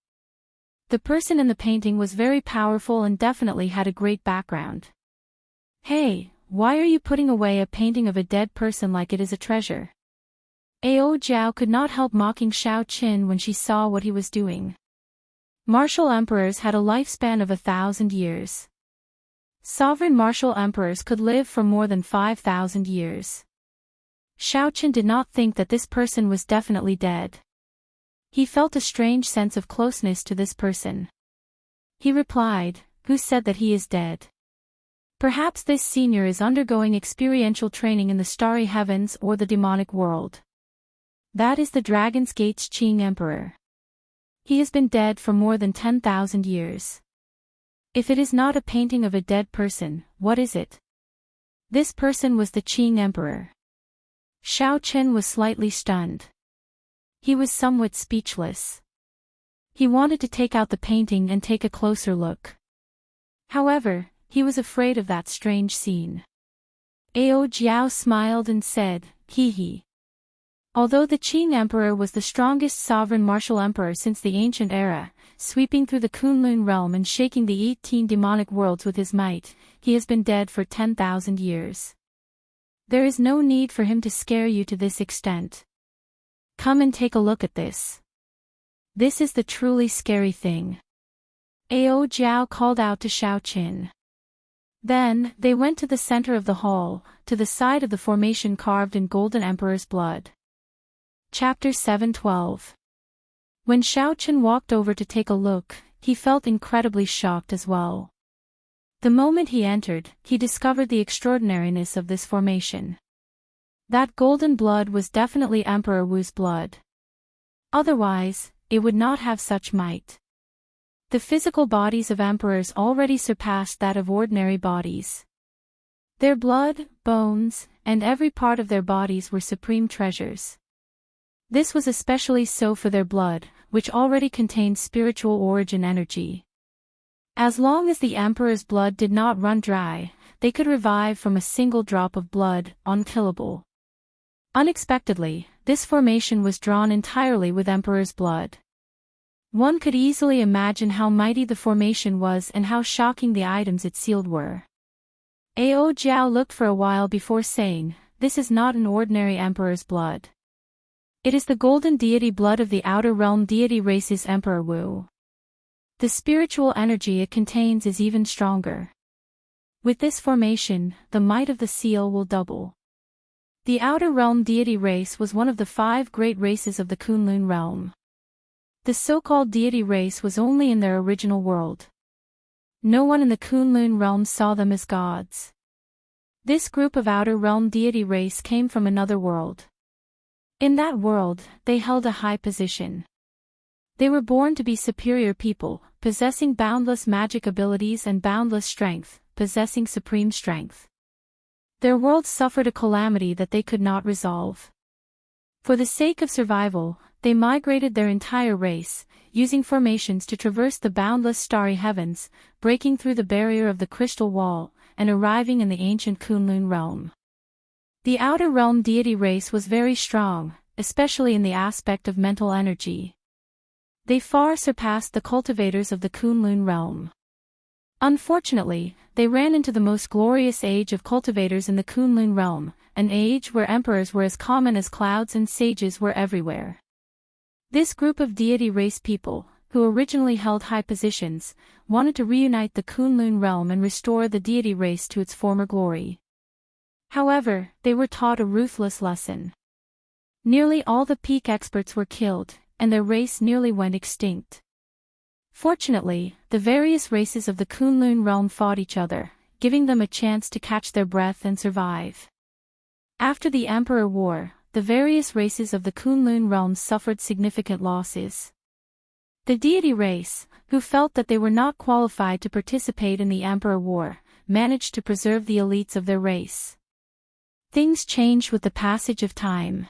S1: The person in the painting was very powerful and definitely had a great background. Hey, why are you putting away a painting of a dead person like it is a treasure? Ao Jiao could not help mocking Xiao Qin when she saw what he was doing. Martial emperors had a lifespan of 1,000 years. Sovereign martial emperors could live for more than 5,000 years. Xiao Qin did not think that this person was definitely dead. He felt a strange sense of closeness to this person. He replied, "Who said that he is dead? Perhaps this senior is undergoing experiential training in the starry heavens or the demonic world. That is the Dragon's Gate's Qing Emperor. He has been dead for more than 10,000 years. If it is not a painting of a dead person, what is it?" This person was the Qing Emperor. Xiao Qin was slightly stunned. He was somewhat speechless. He wanted to take out the painting and take a closer look. However, he was afraid of that strange scene. Ao Jiao smiled and said, "Hee hee." Although the Qing Emperor was the strongest sovereign martial emperor since the ancient era, sweeping through the Kunlun realm and shaking the 18 demonic worlds with his might, he has been dead for 10,000 years. There is no need for him to scare you to this extent. Come and take a look at this. This is the truly scary thing. Ao Jiao called out to Xiao Qin. Then, they went to the center of the hall, to the side of the formation carved in Golden Emperor's blood. Chapter 7:12. When Xiao Qin walked over to take a look, he felt incredibly shocked as well. The moment he entered, he discovered the extraordinariness of this formation. That golden blood was definitely Emperor Wu's blood. Otherwise, it would not have such might. The physical bodies of emperors already surpassed that of ordinary bodies. Their blood, bones, and every part of their bodies were supreme treasures. This was especially so for their blood, which already contained spiritual origin energy. As long as the emperor's blood did not run dry, they could revive from a single drop of blood, unkillable. Unexpectedly, this formation was drawn entirely with emperor's blood. One could easily imagine how mighty the formation was and how shocking the items it sealed were. Ao Jiao looked for a while before saying, "This is not an ordinary emperor's blood. It is the golden deity blood of the outer realm deity race's Emperor Wu. The spiritual energy it contains is even stronger. With this formation, the might of the seal will double." The outer realm deity race was one of the 5 great races of the Kunlun realm. The so-called deity race was only in their original world. No one in the Kunlun realm saw them as gods. This group of outer realm deity race came from another world. In that world, they held a high position. They were born to be superior people, possessing boundless magic abilities and boundless strength, possessing supreme strength. Their world suffered a calamity that they could not resolve. For the sake of survival, they migrated their entire race, using formations to traverse the boundless starry heavens, breaking through the barrier of the crystal wall, and arriving in the ancient Kunlun realm. The outer realm deity race was very strong, especially in the aspect of mental energy. They far surpassed the cultivators of the Kunlun realm. Unfortunately, they ran into the most glorious age of cultivators in the Kunlun realm, an age where emperors were as common as clouds and sages were everywhere. This group of deity race people, who originally held high positions, wanted to reunite the Kunlun realm and restore the deity race to its former glory. However, they were taught a ruthless lesson. Nearly all the peak experts were killed, and their race nearly went extinct. Fortunately, the various races of the Kunlun realm fought each other, giving them a chance to catch their breath and survive. After the Emperor War, the various races of the Kunlun realm suffered significant losses. The deity race, who felt that they were not qualified to participate in the Emperor War, managed to preserve the elites of their race. Things changed with the passage of time.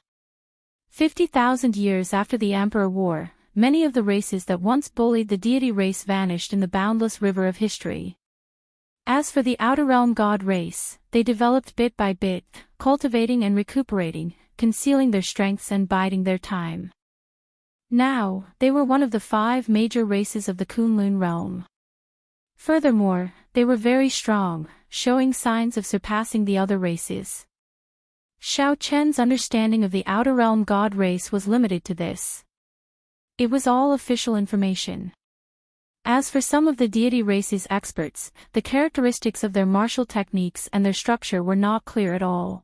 S1: 50,000 years after the Emperor War, many of the races that once bullied the deity race vanished in the boundless river of history. As for the Outer Realm God race, they developed bit by bit, cultivating and recuperating, concealing their strengths and biding their time. Now, they were one of the 5 major races of the Kunlun realm. Furthermore, they were very strong, showing signs of surpassing the other races. Xiao Chen's understanding of the Outer Realm God race was limited to this. It was all official information. As for some of the deity race's experts, the characteristics of their martial techniques and their structure were not clear at all.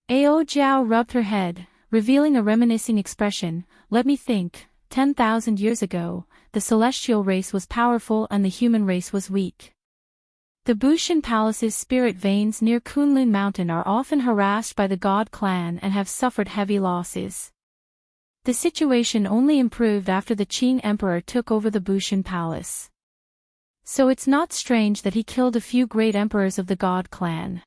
S1: Ao Jiao rubbed her head, revealing a reminiscing expression. Let me think, 10,000 years ago, the celestial race was powerful and the human race was weak. The Bushan Palace's spirit veins near Kunlun Mountain are often harassed by the God clan and have suffered heavy losses. The situation only improved after the Qing Emperor took over the Bushan Palace. So it's not strange that he killed a few great emperors of the God clan.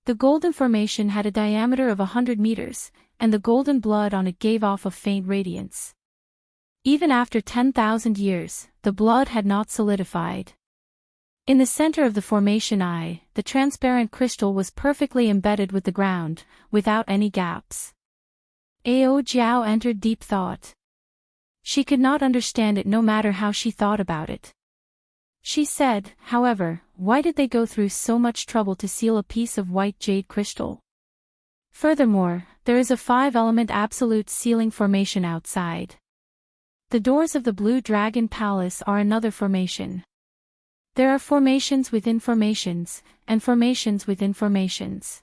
S1: The golden formation had a diameter of 100 meters, and the golden blood on it gave off a faint radiance. Even after 10,000 years, the blood had not solidified. In the center of the formation eye, the transparent crystal was perfectly embedded with the ground, without any gaps. Ao Jiao entered deep thought. She could not understand it no matter how she thought about it. She said, however, why did they go through so much trouble to seal a piece of white jade crystal? Furthermore, there is a 5-element absolute sealing formation outside. The doors of the Blue Dragon Palace are another formation. There are formations within formations, and formations within formations.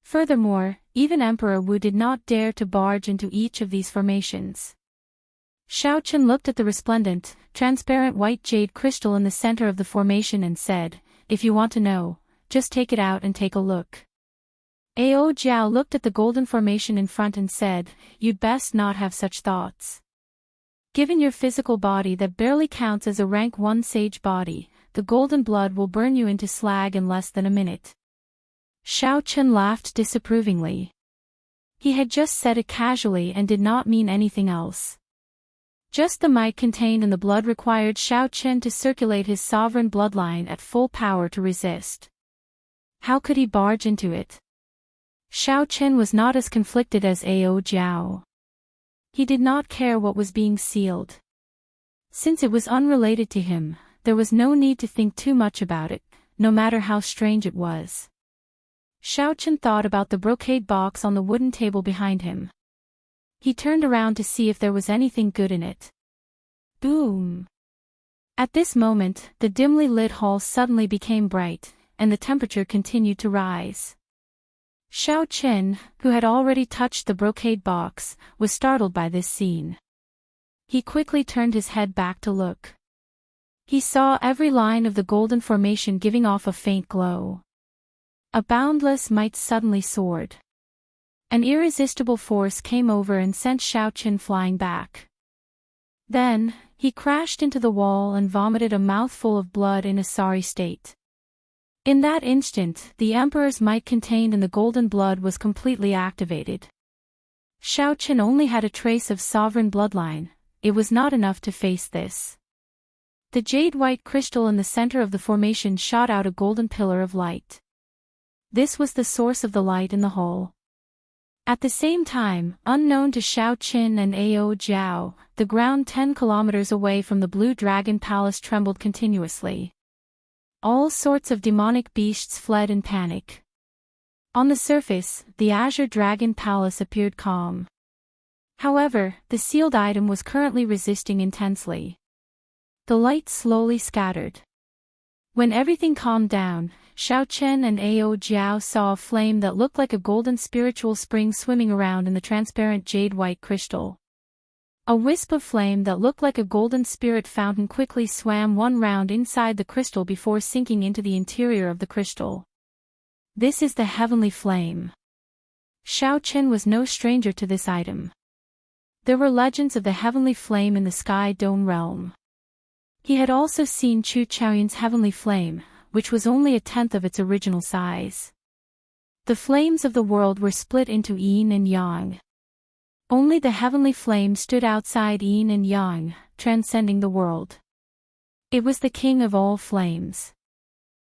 S1: Furthermore, even Emperor Wu did not dare to barge into each of these formations. Xiao Chen looked at the resplendent, transparent white jade crystal in the center of the formation and said, if you want to know, just take it out and take a look. Ao Jiao looked at the golden formation in front and said, you'd best not have such thoughts. Given your physical body that barely counts as a rank 1 sage body, the golden blood will burn you into slag in less than a minute. Xiao Chen laughed disapprovingly. He had just said it casually and did not mean anything else. Just the might contained in the blood required Xiao Chen to circulate his sovereign bloodline at full power to resist. How could he barge into it? Xiao Chen was not as conflicted as Ao Jiao. He did not care what was being sealed. Since it was unrelated to him, there was no need to think too much about it, no matter how strange it was. Xiao Chen thought about the brocade box on the wooden table behind him. He turned around to see if there was anything good in it. Boom! At this moment, the dimly lit hall suddenly became bright, and the temperature continued to rise. Xiao Chen, who had already touched the brocade box, was startled by this scene. He quickly turned his head back to look. He saw every line of the golden formation giving off a faint glow. A boundless might suddenly soared. An irresistible force came over and sent Xiao Chen flying back. Then, he crashed into the wall and vomited a mouthful of blood in a sorry state. In that instant, the Emperor's might contained in the golden blood was completely activated. Xiao Chen only had a trace of sovereign bloodline. It was not enough to face this. The jade-white crystal in the center of the formation shot out a golden pillar of light. This was the source of the light in the hall. At the same time, unknown to Xiao Chen and Ao Jiao, the ground 10 kilometers away from the Blue Dragon Palace trembled continuously. All sorts of demonic beasts fled in panic. On the surface, the Azure Dragon Palace appeared calm. However, the sealed item was currently resisting intensely. The light slowly scattered. When everything calmed down, Xiao Chen and Ao Jiao saw a flame that looked like a golden spiritual spring swimming around in the transparent jade-white crystal. A wisp of flame that looked like a golden spirit fountain quickly swam one round inside the crystal before sinking into the interior of the crystal. This is the heavenly flame. Xiao Chen was no stranger to this item. There were legends of the heavenly flame in the Sky Dome realm. He had also seen Chu Chaoyun's heavenly flame, which was only a tenth of its original size. The flames of the world were split into yin and yang. Only the heavenly flame stood outside yin and yang, transcending the world. It was the king of all flames.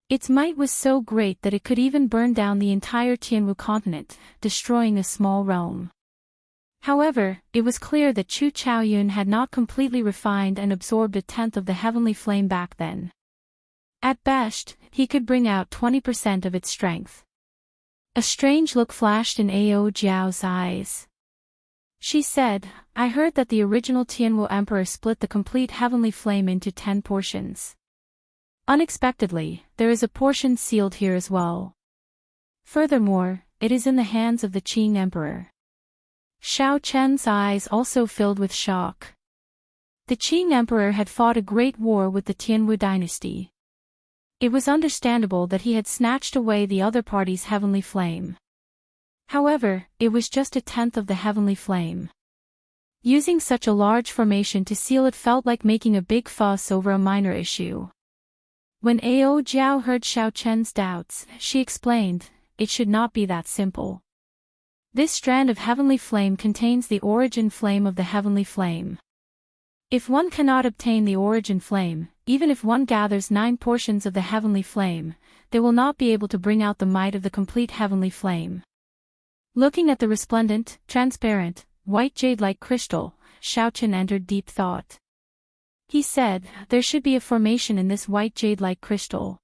S1: Its might was so great that it could even burn down the entire Tianwu continent, destroying a small realm. However, it was clear that Chu Chaoyun had not completely refined and absorbed a tenth of the heavenly flame back then. At best, he could bring out 20% of its strength. A strange look flashed in Ao Jiao's eyes. She said, I heard that the original Tianwu Emperor split the complete heavenly flame into 10 portions. Unexpectedly, there is a portion sealed here as well. Furthermore, it is in the hands of the Qing Emperor. Xiao Chen's eyes also filled with shock. The Qing Emperor had fought a great war with the Tianwu dynasty. It was understandable that he had snatched away the other party's heavenly flame. However, it was just a tenth of the heavenly flame. Using such a large formation to seal it felt like making a big fuss over a minor issue. When Ao Jiao heard Xiao Chen's doubts, she explained, it should not be that simple. This strand of heavenly flame contains the origin flame of the heavenly flame. If one cannot obtain the origin flame, even if one gathers 9 portions of the heavenly flame, they will not be able to bring out the might of the complete heavenly flame. Looking at the resplendent, transparent, white jade-like crystal, Xiao Chen entered deep thought. He said, there should be a formation in this white jade-like crystal.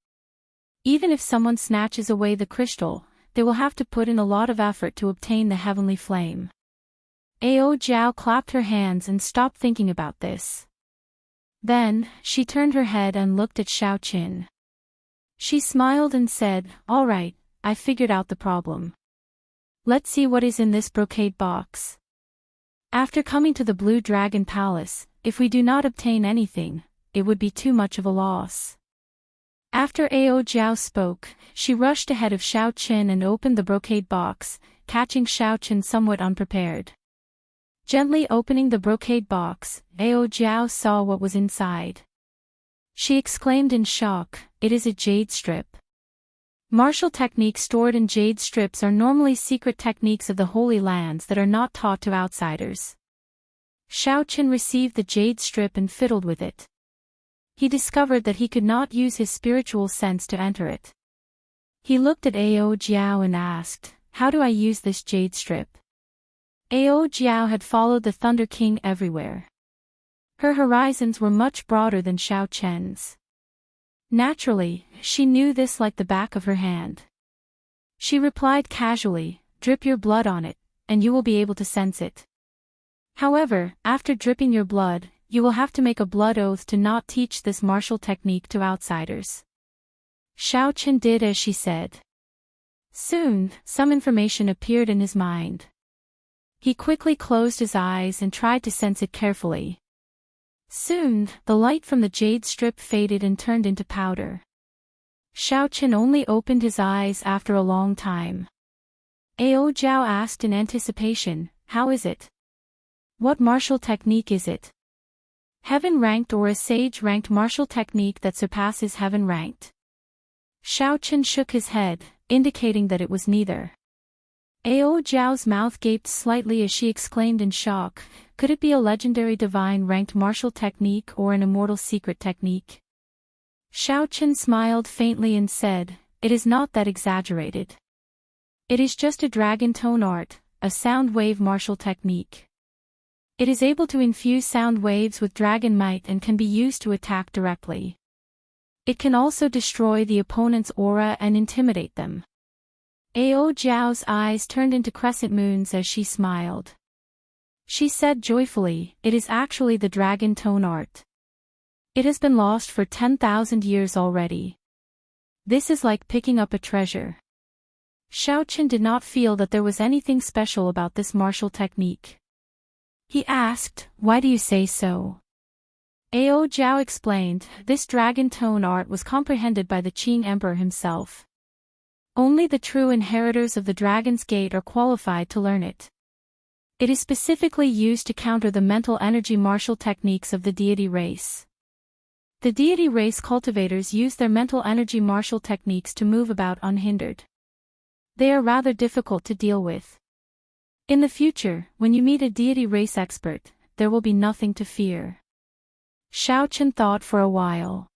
S1: Even if someone snatches away the crystal, they will have to put in a lot of effort to obtain the heavenly flame. Ao Jiao clapped her hands and stopped thinking about this. Then, she turned her head and looked at Xiao Qin. She smiled and said, all right, I figured out the problem. Let's see what is in this brocade box. After coming to the Blue Dragon Palace, if we do not obtain anything, it would be too much of a loss. After Ao Jiao spoke, she rushed ahead of Xiao Qin and opened the brocade box, catching Xiao Qin somewhat unprepared. Gently opening the brocade box, Ao Jiao saw what was inside. She exclaimed in shock, it is a jade strip. Martial techniques stored in jade strips are normally secret techniques of the Holy Lands that are not taught to outsiders. Xiao Qin received the jade strip and fiddled with it. He discovered that he could not use his spiritual sense to enter it. He looked at Ao Jiao and asked, how do I use this jade strip? Ao Jiao had followed the Thunder King everywhere. Her horizons were much broader than Xiao Chen's. Naturally, she knew this like the back of her hand. She replied casually, drip your blood on it, and you will be able to sense it. However, after dripping your blood, you will have to make a blood oath to not teach this martial technique to outsiders. Xiao Chen did as she said. Soon, some information appeared in his mind. He quickly closed his eyes and tried to sense it carefully. Soon, the light from the jade strip faded and turned into powder. Xiao Chen only opened his eyes after a long time. Ao Jiao asked in anticipation, how is it? What martial technique is it? Heaven-ranked or a sage-ranked martial technique that surpasses heaven-ranked? Xiao Chen shook his head, indicating that it was neither. Ao Jiao's mouth gaped slightly as she exclaimed in shock, could it be a legendary divine-ranked martial technique or an immortal secret technique? Xiao Chen smiled faintly and said, it is not that exaggerated. It is just a dragon tone art, a sound wave martial technique. It is able to infuse sound waves with dragon might and can be used to attack directly. It can also destroy the opponent's aura and intimidate them. Ao Jiao's eyes turned into crescent moons as she smiled. She said joyfully, it is actually the dragon tone art. It has been lost for 10,000 years already. This is like picking up a treasure. Xiao Chen did not feel that there was anything special about this martial technique. He asked, why do you say so? Ao Jiao explained, this dragon tone art was comprehended by the Qing Emperor himself. Only the true inheritors of the Dragon's Gate are qualified to learn it. It is specifically used to counter the mental energy martial techniques of the deity race. The deity race cultivators use their mental energy martial techniques to move about unhindered. They are rather difficult to deal with. In the future, when you meet a deity race expert, there will be nothing to fear. Xiao Chen thought for a while.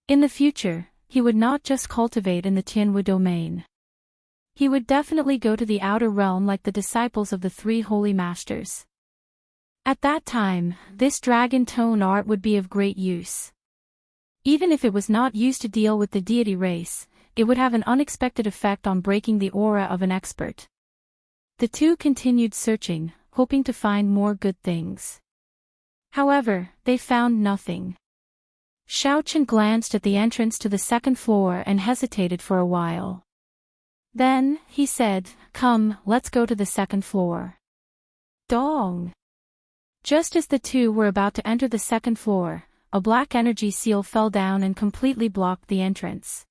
S1: In the future, he would not just cultivate in the Tianwu domain. He would definitely go to the outer realm like the disciples of the three holy masters. At that time, this dragon tone art would be of great use. Even if it was not used to deal with the deity race, it would have an unexpected effect on breaking the aura of an expert. The two continued searching, hoping to find more good things. However, they found nothing. Xiao Chen glanced at the entrance to the second floor and hesitated for a while. Then, he said, "Come, let's go to the second floor." Dong! Just as the two were about to enter the second floor, a black energy seal fell down and completely blocked the entrance.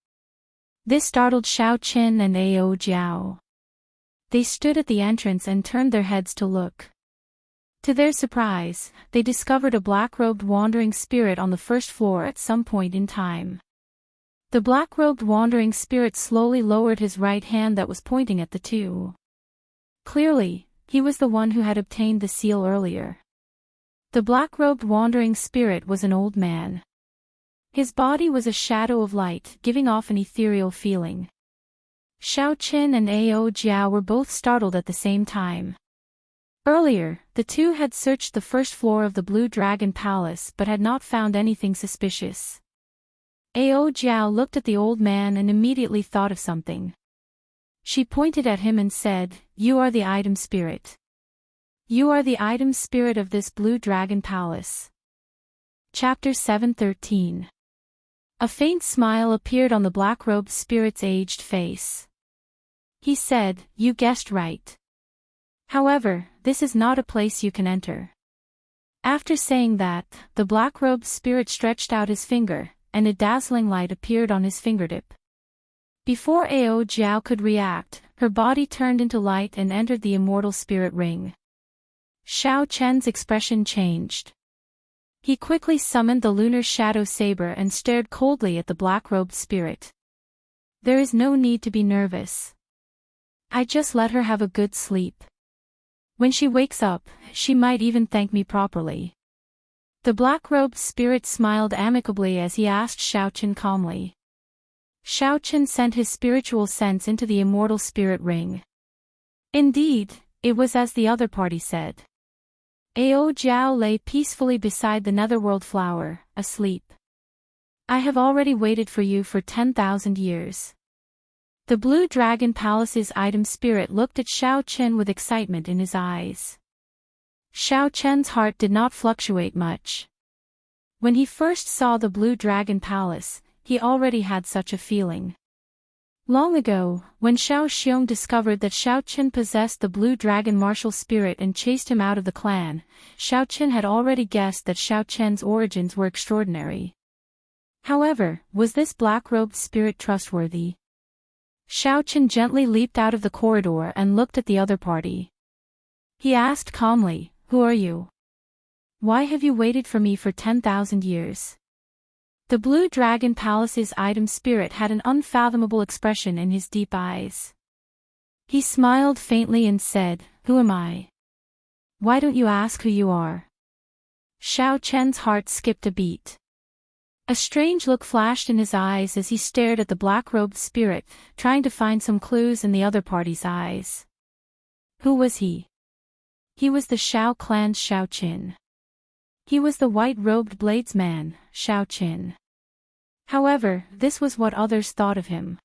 S1: This startled Xiao Chen and Ao Jiao. They stood at the entrance and turned their heads to look. To their surprise, they discovered a black-robed wandering spirit on the first floor at some point in time. The black-robed wandering spirit slowly lowered his right hand that was pointing at the two. Clearly, he was the one who had obtained the seal earlier. The black-robed wandering spirit was an old man. His body was a shadow of light, giving off an ethereal feeling. Xiao Chen and Ao Jiao were both startled at the same time. Earlier, the two had searched the first floor of the Blue Dragon Palace but had not found anything suspicious. Ao Jiao looked at the old man and immediately thought of something. She pointed at him and said, "You are the item spirit. You are the item spirit of this Blue Dragon Palace." Chapter 713. A faint smile appeared on the black-robed spirit's aged face. He said, "You guessed right. However, this is not a place you can enter." After saying that, the black-robed spirit stretched out his finger, and a dazzling light appeared on his fingertip. Before Ao Jiao could react, her body turned into light and entered the Immortal Spirit Ring. Xiao Chen's expression changed. He quickly summoned the lunar shadow saber and stared coldly at the black-robed spirit. "There is no need to be nervous. I just let her have a good sleep. When she wakes up, she might even thank me properly." The black-robed spirit smiled amicably as he asked Xiao Chen calmly. Xiao Chen sent his spiritual sense into the Immortal Spirit Ring. Indeed, it was as the other party said. Ao Jiao lay peacefully beside the Netherworld flower, asleep. "I have already waited for you for 10,000 years. The Blue Dragon Palace's item spirit looked at Xiao Chen with excitement in his eyes. Xiao Chen's heart did not fluctuate much. When he first saw the Blue Dragon Palace, he already had such a feeling. Long ago, when Xiao Xiong discovered that Xiao Chen possessed the Blue Dragon martial spirit and chased him out of the clan, Xiao Chen had already guessed that Xiao Chen's origins were extraordinary. However, was this black-robed spirit trustworthy? Xiao Chen gently leaped out of the corridor and looked at the other party. He asked calmly, "Who are you? Why have you waited for me for 10,000 years?" The Blue Dragon Palace's item spirit had an unfathomable expression in his deep eyes. He smiled faintly and said, "Who am I? Why don't you ask who you are?" Xiao Chen's heart skipped a beat. A strange look flashed in his eyes as he stared at the black-robed spirit, trying to find some clues in the other party's eyes. Who was he? He was the Xiao clan's Xiao Qin. He was the white-robed bladesman, Xiao Qin. However, this was what others thought of him.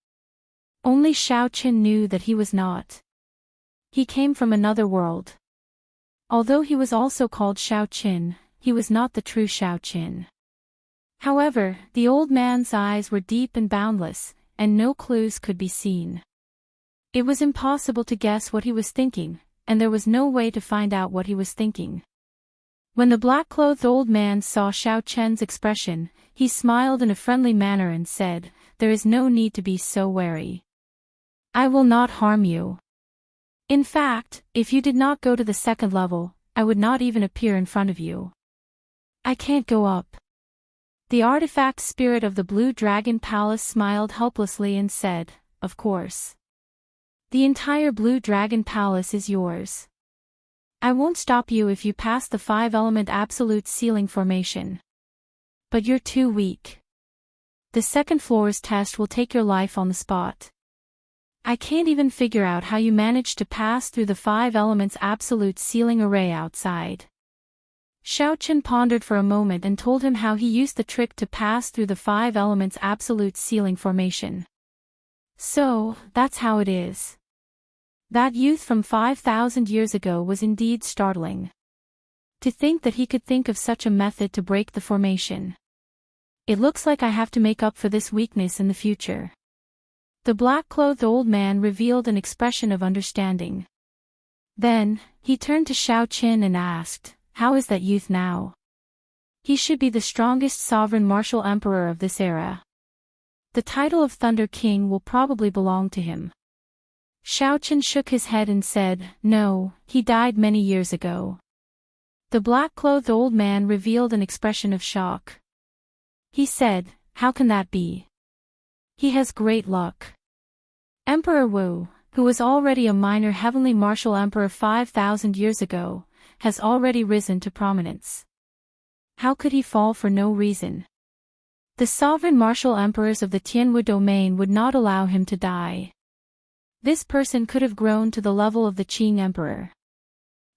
S1: Only Xiao Qin knew that he was not. He came from another world. Although he was also called Xiao Qin, he was not the true Xiao Qin. However, the old man's eyes were deep and boundless, and no clues could be seen. It was impossible to guess what he was thinking, and there was no way to find out what he was thinking. When the black-clothed old man saw Xiao Chen's expression, he smiled in a friendly manner and said, "There is no need to be so wary. I will not harm you. In fact, if you did not go to the second level, I would not even appear in front of you. I can't go up." The artifact spirit of the Blue Dragon Palace smiled helplessly and said, "Of course." The entire Blue Dragon Palace is yours. I won't stop you if you pass the 5-element absolute ceiling formation. But you're too weak. The second floor's test will take your life on the spot. I can't even figure out how you managed to pass through the 5 elements absolute ceiling array outside. Xiaochen pondered for a moment and told him how he used the trick to pass through the 5 elements absolute ceiling formation. So, that's how it is. That youth from 5,000 years ago was indeed startling. To think that he could think of such a method to break the formation. It looks like I have to make up for this weakness in the future. The black-clothed old man revealed an expression of understanding. Then, he turned to Xiaochen and asked, "How is that youth now?" "He should be the strongest sovereign martial emperor of this era. The title of Thunder King will probably belong to him." Xiaochen shook his head and said, "No, he died many years ago." The black-clothed old man revealed an expression of shock. He said, "How can that be? He has great luck." Emperor Wu, who was already a minor heavenly martial emperor 5,000 years ago, has already risen to prominence. How could he fall for no reason? The sovereign martial emperors of the Tianwu domain would not allow him to die. This person could have grown to the level of the Qing emperor.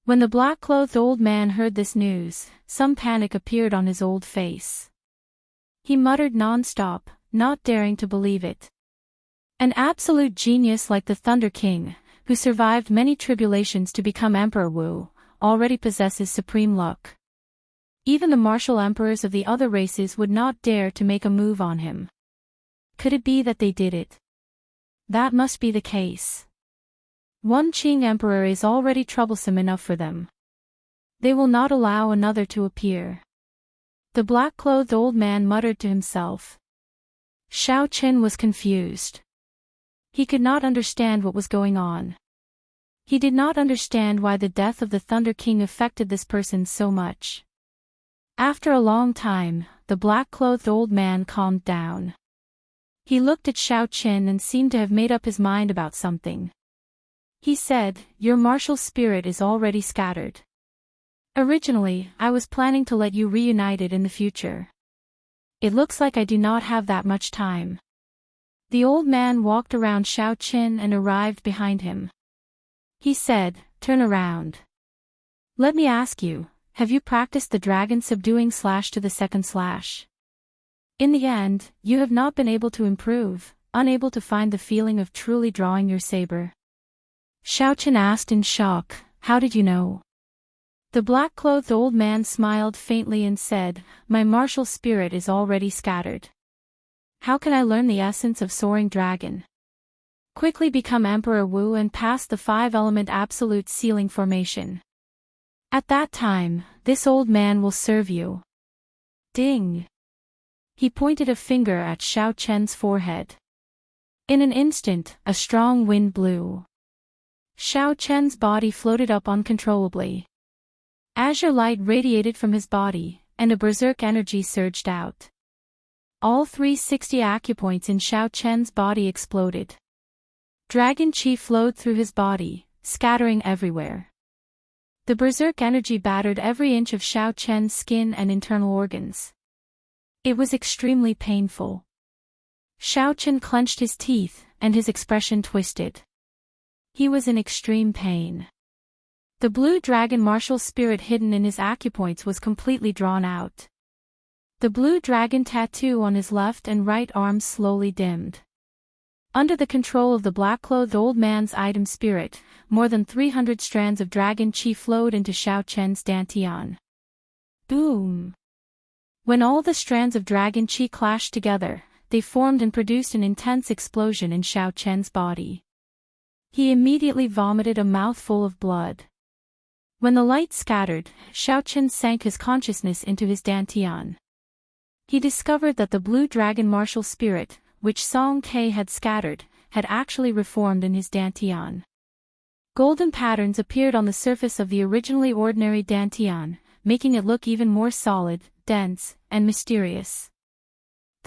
S1: When the black-clothed old man heard this news, some panic appeared on his old face. He muttered non-stop, not daring to believe it. An absolute genius like the Thunder King, who survived many tribulations to become Emperor Wu, already possesses supreme luck. Even the martial emperors of the other races would not dare to make a move on him. Could it be that they did it? That must be the case. One Qing emperor is already troublesome enough for them. They will not allow another to appear. The black-clothed old man muttered to himself. Xiaochen was confused. He could not understand what was going on. He did not understand why the death of the Thunder King affected this person so much. After a long time, the black-clothed old man calmed down. He looked at Xiaochen and seemed to have made up his mind about something. He said, "Your martial spirit is already scattered. Originally, I was planning to let you reunite it in the future. It looks like I do not have that much time." The old man walked around Xiaochen and arrived behind him. He said, "Turn around. Let me ask you, have you practiced the dragon subduing slash to the second slash? In the end, you have not been able to improve, unable to find the feeling of truly drawing your saber?" Xiaochen asked in shock, "How did you know?" The black-clothed old man smiled faintly and said, "My martial spirit is already scattered. How can I learn the essence of soaring dragon? Quickly become Emperor Wu and pass the 5-element absolute ceiling formation. At that time, this old man will serve you." Ding! He pointed a finger at Xiaochen's forehead. In an instant, a strong wind blew. Xiaochen's body floated up uncontrollably. Azure light radiated from his body, and a berserk energy surged out. All 360 acupoints in Xiaochen's body exploded. Dragon chi flowed through his body, scattering everywhere. The berserk energy battered every inch of Xiaochen's skin and internal organs. It was extremely painful. Xiaochen clenched his teeth, and his expression twisted. He was in extreme pain. The blue dragon martial spirit hidden in his acupoints was completely drawn out. The blue dragon tattoo on his left and right arms slowly dimmed. Under the control of the black-clothed old man's item spirit, more than 300 strands of dragon chi flowed into Xiaochen's dantian. Boom! When all the strands of dragon chi clashed together, they formed and produced an intense explosion in Xiaochen's body. He immediately vomited a mouthful of blood. When the light scattered, Xiaochen sank his consciousness into his dantian. He discovered that the blue dragon martial spirit, which Song Ke had scattered, had actually reformed in his dantian. Golden patterns appeared on the surface of the originally ordinary dantian, making it look even more solid, dense, and mysterious.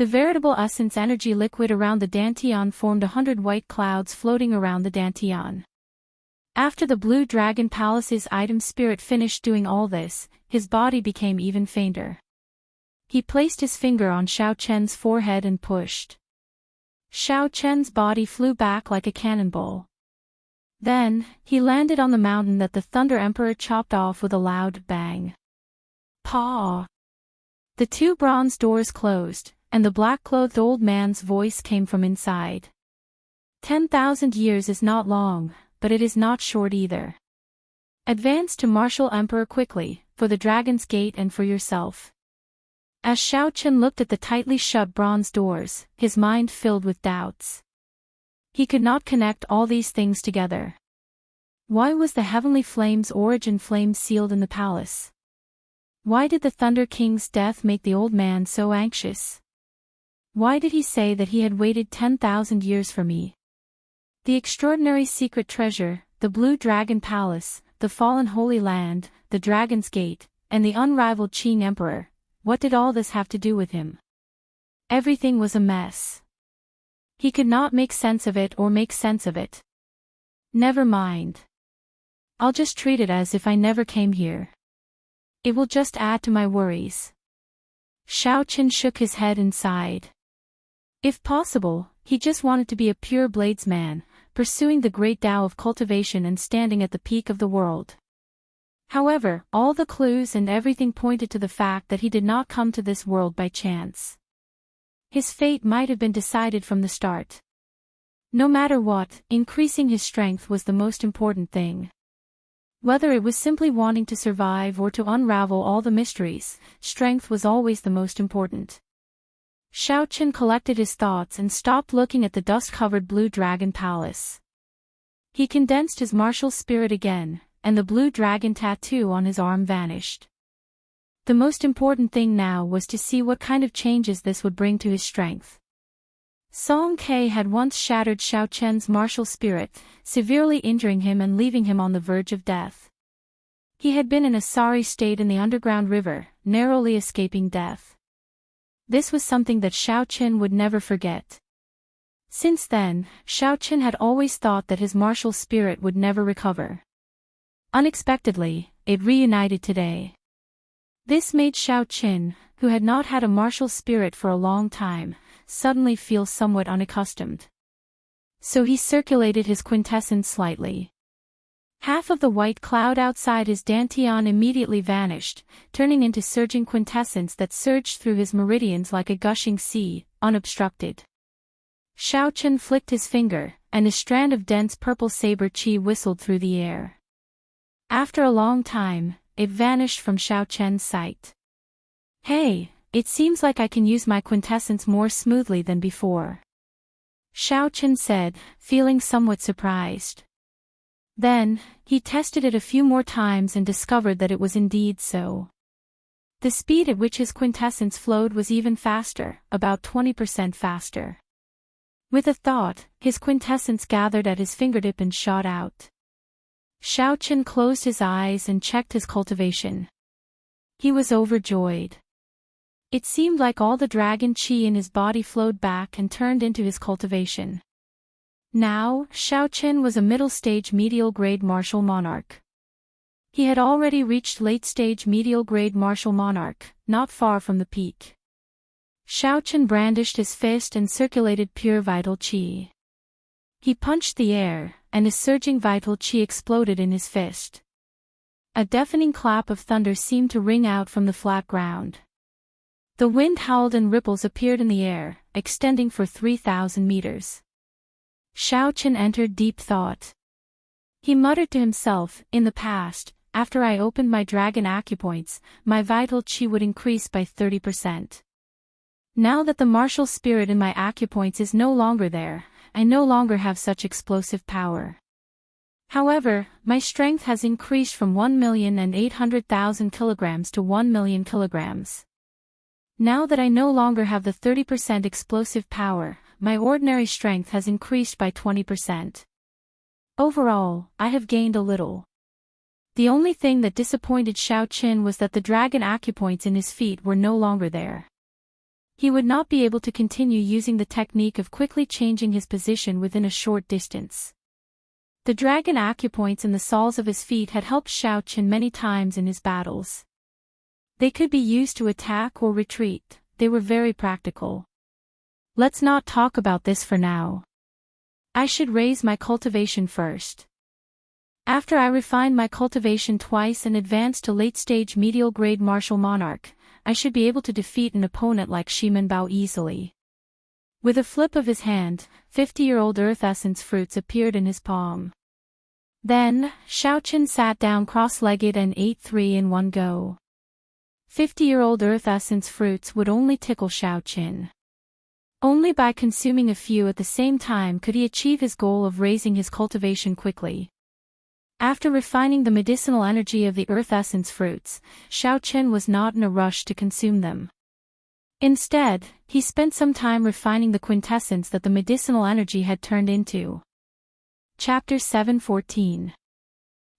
S1: The veritable essence energy liquid around the Dantian formed 100 white clouds floating around the Dantian. After the Blue Dragon Palace's item spirit finished doing all this, his body became even fainter. He placed his finger on Xiao Chen's forehead and pushed. Xiao Chen's body flew back like a cannonball. Then, he landed on the mountain that the Thunder Emperor chopped off with a loud bang. Paw! The two bronze doors closed, and the black-clothed old man's voice came from inside. 10,000 years is not long, but it is not short either. Advance to Martial Emperor quickly, for the Dragon's Gate and for yourself. As Xiao Chen looked at the tightly shut bronze doors, his mind filled with doubts. He could not connect all these things together. Why was the Heavenly Flame's origin flame sealed in the palace? Why did the Thunder King's death make the old man so anxious? Why did he say that he had waited 10,000 years for me? The extraordinary secret treasure, the Blue Dragon Palace, the fallen Holy Land, the Dragon's Gate, and the unrivaled Qing Emperor, what did all this have to do with him? Everything was a mess. He could not make sense of it or make sense of it. Never mind. I'll just treat it as if I never came here. It will just add to my worries. Xiao Chen shook his head and sighed. If possible, he just wanted to be a pure bladesman, pursuing the great Tao of cultivation and standing at the peak of the world. However, all the clues and everything pointed to the fact that he did not come to this world by chance. His fate might have been decided from the start. No matter what, increasing his strength was the most important thing. Whether it was simply wanting to survive or to unravel all the mysteries, strength was always the most important. Xiao Chen collected his thoughts and stopped looking at the dust-covered Blue Dragon Palace. He condensed his martial spirit again, and the blue dragon tattoo on his arm vanished. The most important thing now was to see what kind of changes this would bring to his strength. Song Ke had once shattered Xiao Chen's martial spirit, severely injuring him and leaving him on the verge of death. He had been in a sorry state in the underground river, narrowly escaping death. This was something that Xiao Chen would never forget. Since then, Xiao Chen had always thought that his martial spirit would never recover. Unexpectedly, it reunited today. This made Xiao Chen, who had not had a martial spirit for a long time, suddenly feel somewhat unaccustomed. So he circulated his quintessence slightly. Half of the white cloud outside his dantian immediately vanished, turning into surging quintessence that surged through his meridians like a gushing sea, unobstructed. Xiao Chen flicked his finger, and a strand of dense purple saber chi whistled through the air. After a long time, it vanished from Xiao Chen's sight. Hey, it seems like I can use my quintessence more smoothly than before. Xiao Chen said, feeling somewhat surprised. Then, he tested it a few more times and discovered that it was indeed so. The speed at which his quintessence flowed was even faster, about 20% faster. With a thought, his quintessence gathered at his fingertip and shot out. Xiao Chen closed his eyes and checked his cultivation. He was overjoyed. It seemed like all the dragon qi in his body flowed back and turned into his cultivation. Now, Xiao Chen was a middle-stage medial-grade martial monarch. He had already reached late-stage medial-grade martial monarch, not far from the peak. Xiao Chen brandished his fist and circulated pure vital qi. He punched the air, and a surging vital qi exploded in his fist. A deafening clap of thunder seemed to ring out from the flat ground. The wind howled and ripples appeared in the air, extending for 3,000 meters. Xiao Chen entered deep thought. He muttered to himself, in the past, after I opened my dragon acupoints, my vital qi would increase by 30%. Now that the martial spirit in my acupoints is no longer there, I no longer have such explosive power. However, my strength has increased from 1,800,000 kilograms to 1 million kilograms. Now that I no longer have the 30% explosive power, my ordinary strength has increased by 20%. Overall, I have gained a little. The only thing that disappointed Xiao Chen was that the dragon acupoints in his feet were no longer there. He would not be able to continue using the technique of quickly changing his position within a short distance. The dragon acupoints in the soles of his feet had helped Xiao Qin many times in his battles. They could be used to attack or retreat, they were very practical. Let's not talk about this for now. I should raise my cultivation first. After I refine my cultivation twice and advance to late-stage medial-grade martial monarch, I should be able to defeat an opponent like Shimen Bao easily. With a flip of his hand, 50-year-old earth essence fruits appeared in his palm. Then, Xiao Qin sat down cross-legged and ate 3 in one go. 50-year-old earth essence fruits would only tickle Xiao Qin. Only by consuming a few at the same time could he achieve his goal of raising his cultivation quickly. After refining the medicinal energy of the earth essence fruits, Xiao Qin was not in a rush to consume them. Instead, he spent some time refining the quintessence that the medicinal energy had turned into. Chapter 7:14.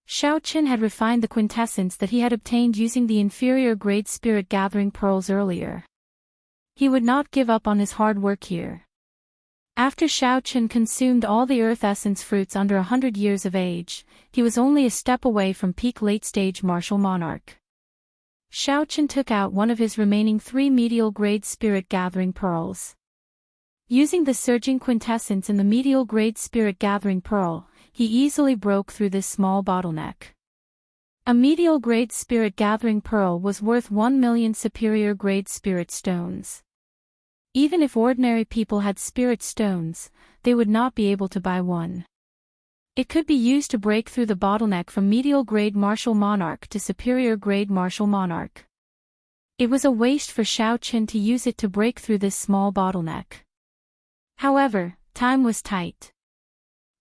S1: Xiao Qin had refined the quintessence that he had obtained using the inferior grade spirit gathering pearls earlier. He would not give up on his hard work here. After Xiao Qin consumed all the earth essence fruits under 100 years of age, he was only a step away from peak late-stage martial monarch. Xiao Qin took out one of his remaining 3 medial-grade spirit-gathering pearls. Using the surging quintessence in the medial-grade spirit-gathering pearl, he easily broke through this small bottleneck. A medial-grade spirit-gathering pearl was worth 1 million superior-grade spirit stones. Even if ordinary people had spirit stones, they would not be able to buy one. It could be used to break through the bottleneck from medial-grade martial monarch to superior-grade martial monarch. It was a waste for Xiao Qin to use it to break through this small bottleneck. However, time was tight.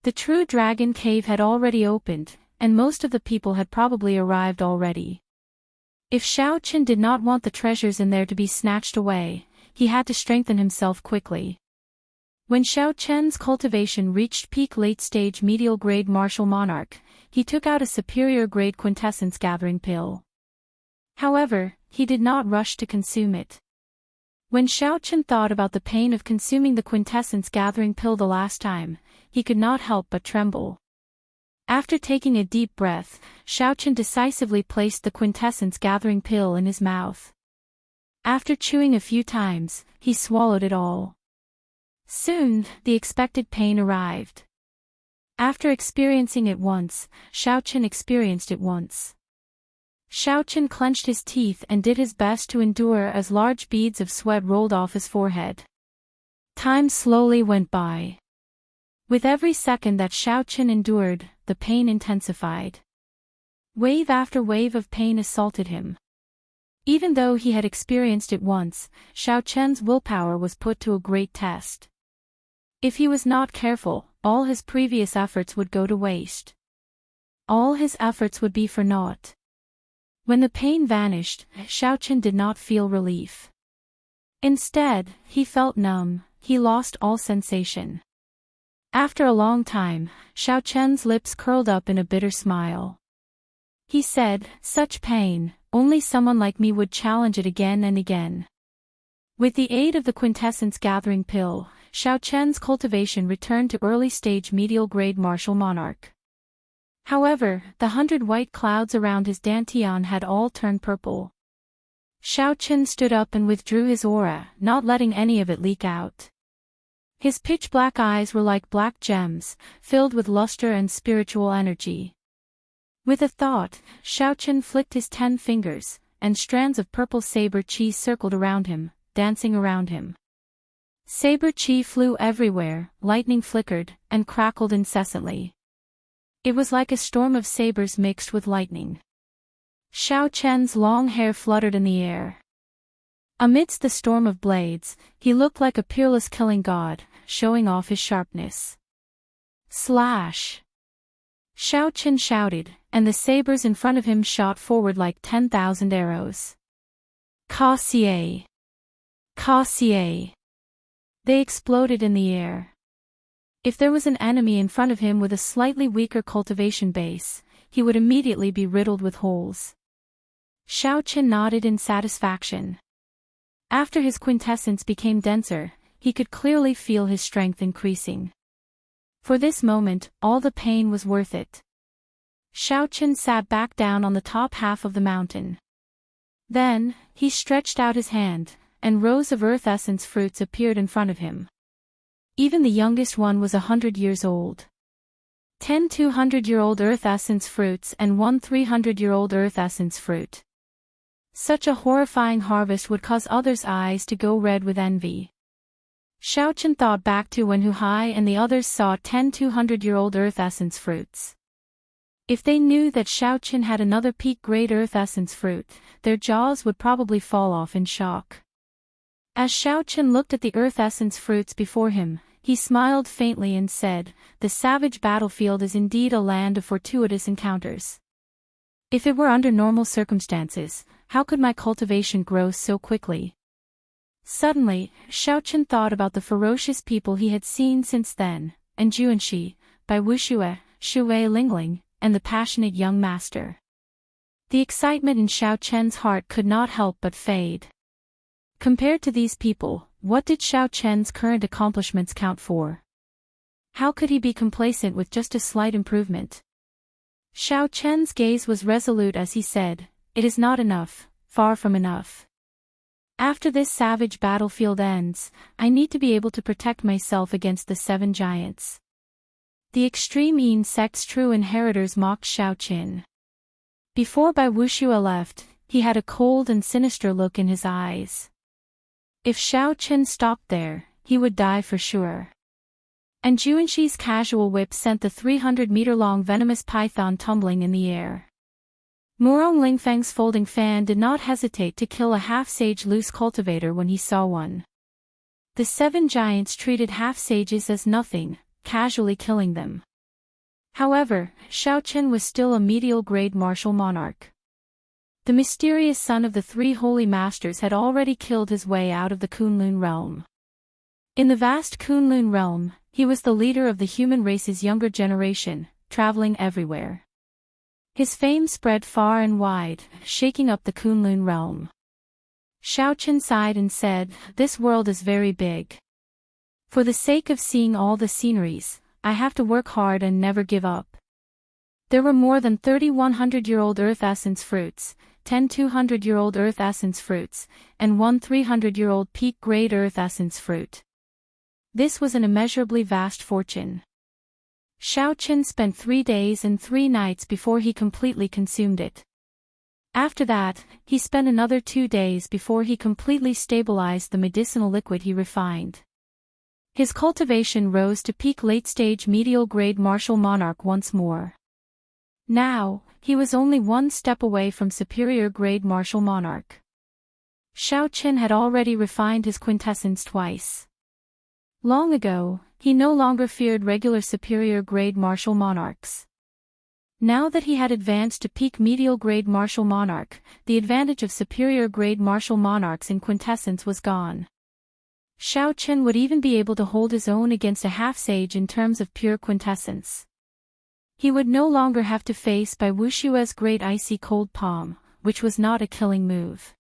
S1: The true dragon cave had already opened, and most of the people had probably arrived already. If Xiao Qin did not want the treasures in there to be snatched away, he had to strengthen himself quickly. When Xiao Qin's cultivation reached peak late-stage medial-grade martial monarch, he took out a superior-grade quintessence gathering pill. However, he did not rush to consume it. When Xiao Qin thought about the pain of consuming the quintessence gathering pill the last time, he could not help but tremble. After taking a deep breath, Xiao Qin decisively placed the quintessence gathering pill in his mouth. After chewing a few times, he swallowed it all. Soon, the expected pain arrived. After experiencing it once, Xiao Qin experienced it once. Xiao Qin clenched his teeth and did his best to endure as large beads of sweat rolled off his forehead. Time slowly went by. With every second that Xiao Qin endured, the pain intensified. Wave after wave of pain assaulted him. Even though he had experienced it once, Xiao Qin's willpower was put to a great test. If he was not careful, all his previous efforts would go to waste. All his efforts would be for naught. When the pain vanished, Xiao Qin did not feel relief. Instead, he felt numb, he lost all sensation. After a long time, Xiao Qin's lips curled up in a bitter smile. He said, "Such pain, only someone like me would challenge it again and again." With the aid of the quintessence gathering pill, Xiao Qin's cultivation returned to early-stage medial-grade martial monarch. However, the 100 white clouds around his dantian had all turned purple. Xiao Qin stood up and withdrew his aura, not letting any of it leak out. His pitch-black eyes were like black gems, filled with luster and spiritual energy. With a thought, Xiao Qin flicked his 10 fingers, and strands of purple saber chi circled around him, dancing around him. Saber chi flew everywhere, lightning flickered, and crackled incessantly. It was like a storm of sabers mixed with lightning. Xiao Qin's long hair fluttered in the air. Amidst the storm of blades, he looked like a peerless killing god, showing off his sharpness. Slash! Xiao Qin shouted, and the sabers in front of him shot forward like 10,000 arrows. Cassier! Cassier! They exploded in the air. If there was an enemy in front of him with a slightly weaker cultivation base, he would immediately be riddled with holes. Xiao Qin nodded in satisfaction. After his quintessence became denser, he could clearly feel his strength increasing. For this moment, all the pain was worth it. Xiaochen sat back down on the top half of the mountain. Then, he stretched out his hand, and rows of earth essence fruits appeared in front of him. Even the youngest one was 100 years old. 10 200-year-old earth essence fruits and 1 300-year-old earth essence fruit. Such a horrifying harvest would cause others' eyes to go red with envy. Xiaochen thought back to when Hu Hai and the others saw 10 200-year-old earth essence fruits. If they knew that Xiaochen had another peak-grade earth essence fruit, their jaws would probably fall off in shock. As Xiaochen looked at the earth essence fruits before him, he smiled faintly and said, "The savage battlefield is indeed a land of fortuitous encounters. If it were under normal circumstances, how could my cultivation grow so quickly?" Suddenly, Xiaochen thought about the ferocious people he had seen since then, and Juanxi, Bai Wuxue, Shui Lingling, and the passionate young master. The excitement in Xiaochen's heart could not help but fade. Compared to these people, what did Xiaochen's current accomplishments count for? How could he be complacent with just a slight improvement? Xiaochen's gaze was resolute as he said, "It is not enough, far from enough. After this savage battlefield ends, I need to be able to protect myself against the 7 giants." The extreme Yin sect's true inheritors mocked Xiaochen. Before Bai Wuxue left, he had a cold and sinister look in his eyes. If Xiaochen stopped there, he would die for sure. And Juanxi's casual whip sent the 300-meter-long venomous python tumbling in the air. Murong Lingfeng's folding fan did not hesitate to kill a half-sage loose cultivator when he saw one. The 7 giants treated half-sages as nothing, casually killing them. However, Xiaochen was still a medial-grade martial monarch. The mysterious son of the 3 holy masters had already killed his way out of the Kunlun realm. In the vast Kunlun realm, he was the leader of the human race's younger generation, traveling everywhere. His fame spread far and wide, shaking up the Kunlun realm. Xiaochen sighed and said, "This world is very big. For the sake of seeing all the sceneries, I have to work hard and never give up." There were more than 30 100-year-old earth essence fruits, 10 200-year-old earth essence fruits, and 1 300-year-old peak-grade earth essence fruit. This was an immeasurably vast fortune. Xiaochen spent 3 days and 3 nights before he completely consumed it. After that, he spent another 2 days before he completely stabilized the medicinal liquid he refined. His cultivation rose to peak late-stage medial-grade martial monarch once more. Now, he was only 1 step away from superior-grade martial monarch. Xiaochen had already refined his quintessence twice. Long ago, he no longer feared regular superior-grade martial monarchs. Now that he had advanced to peak medial-grade martial monarch, the advantage of superior-grade martial monarchs in quintessence was gone. Xiaochen would even be able to hold his own against a half-sage in terms of pure quintessence. He would no longer have to face Bai Wuxue's great icy cold palm, which was not a killing move.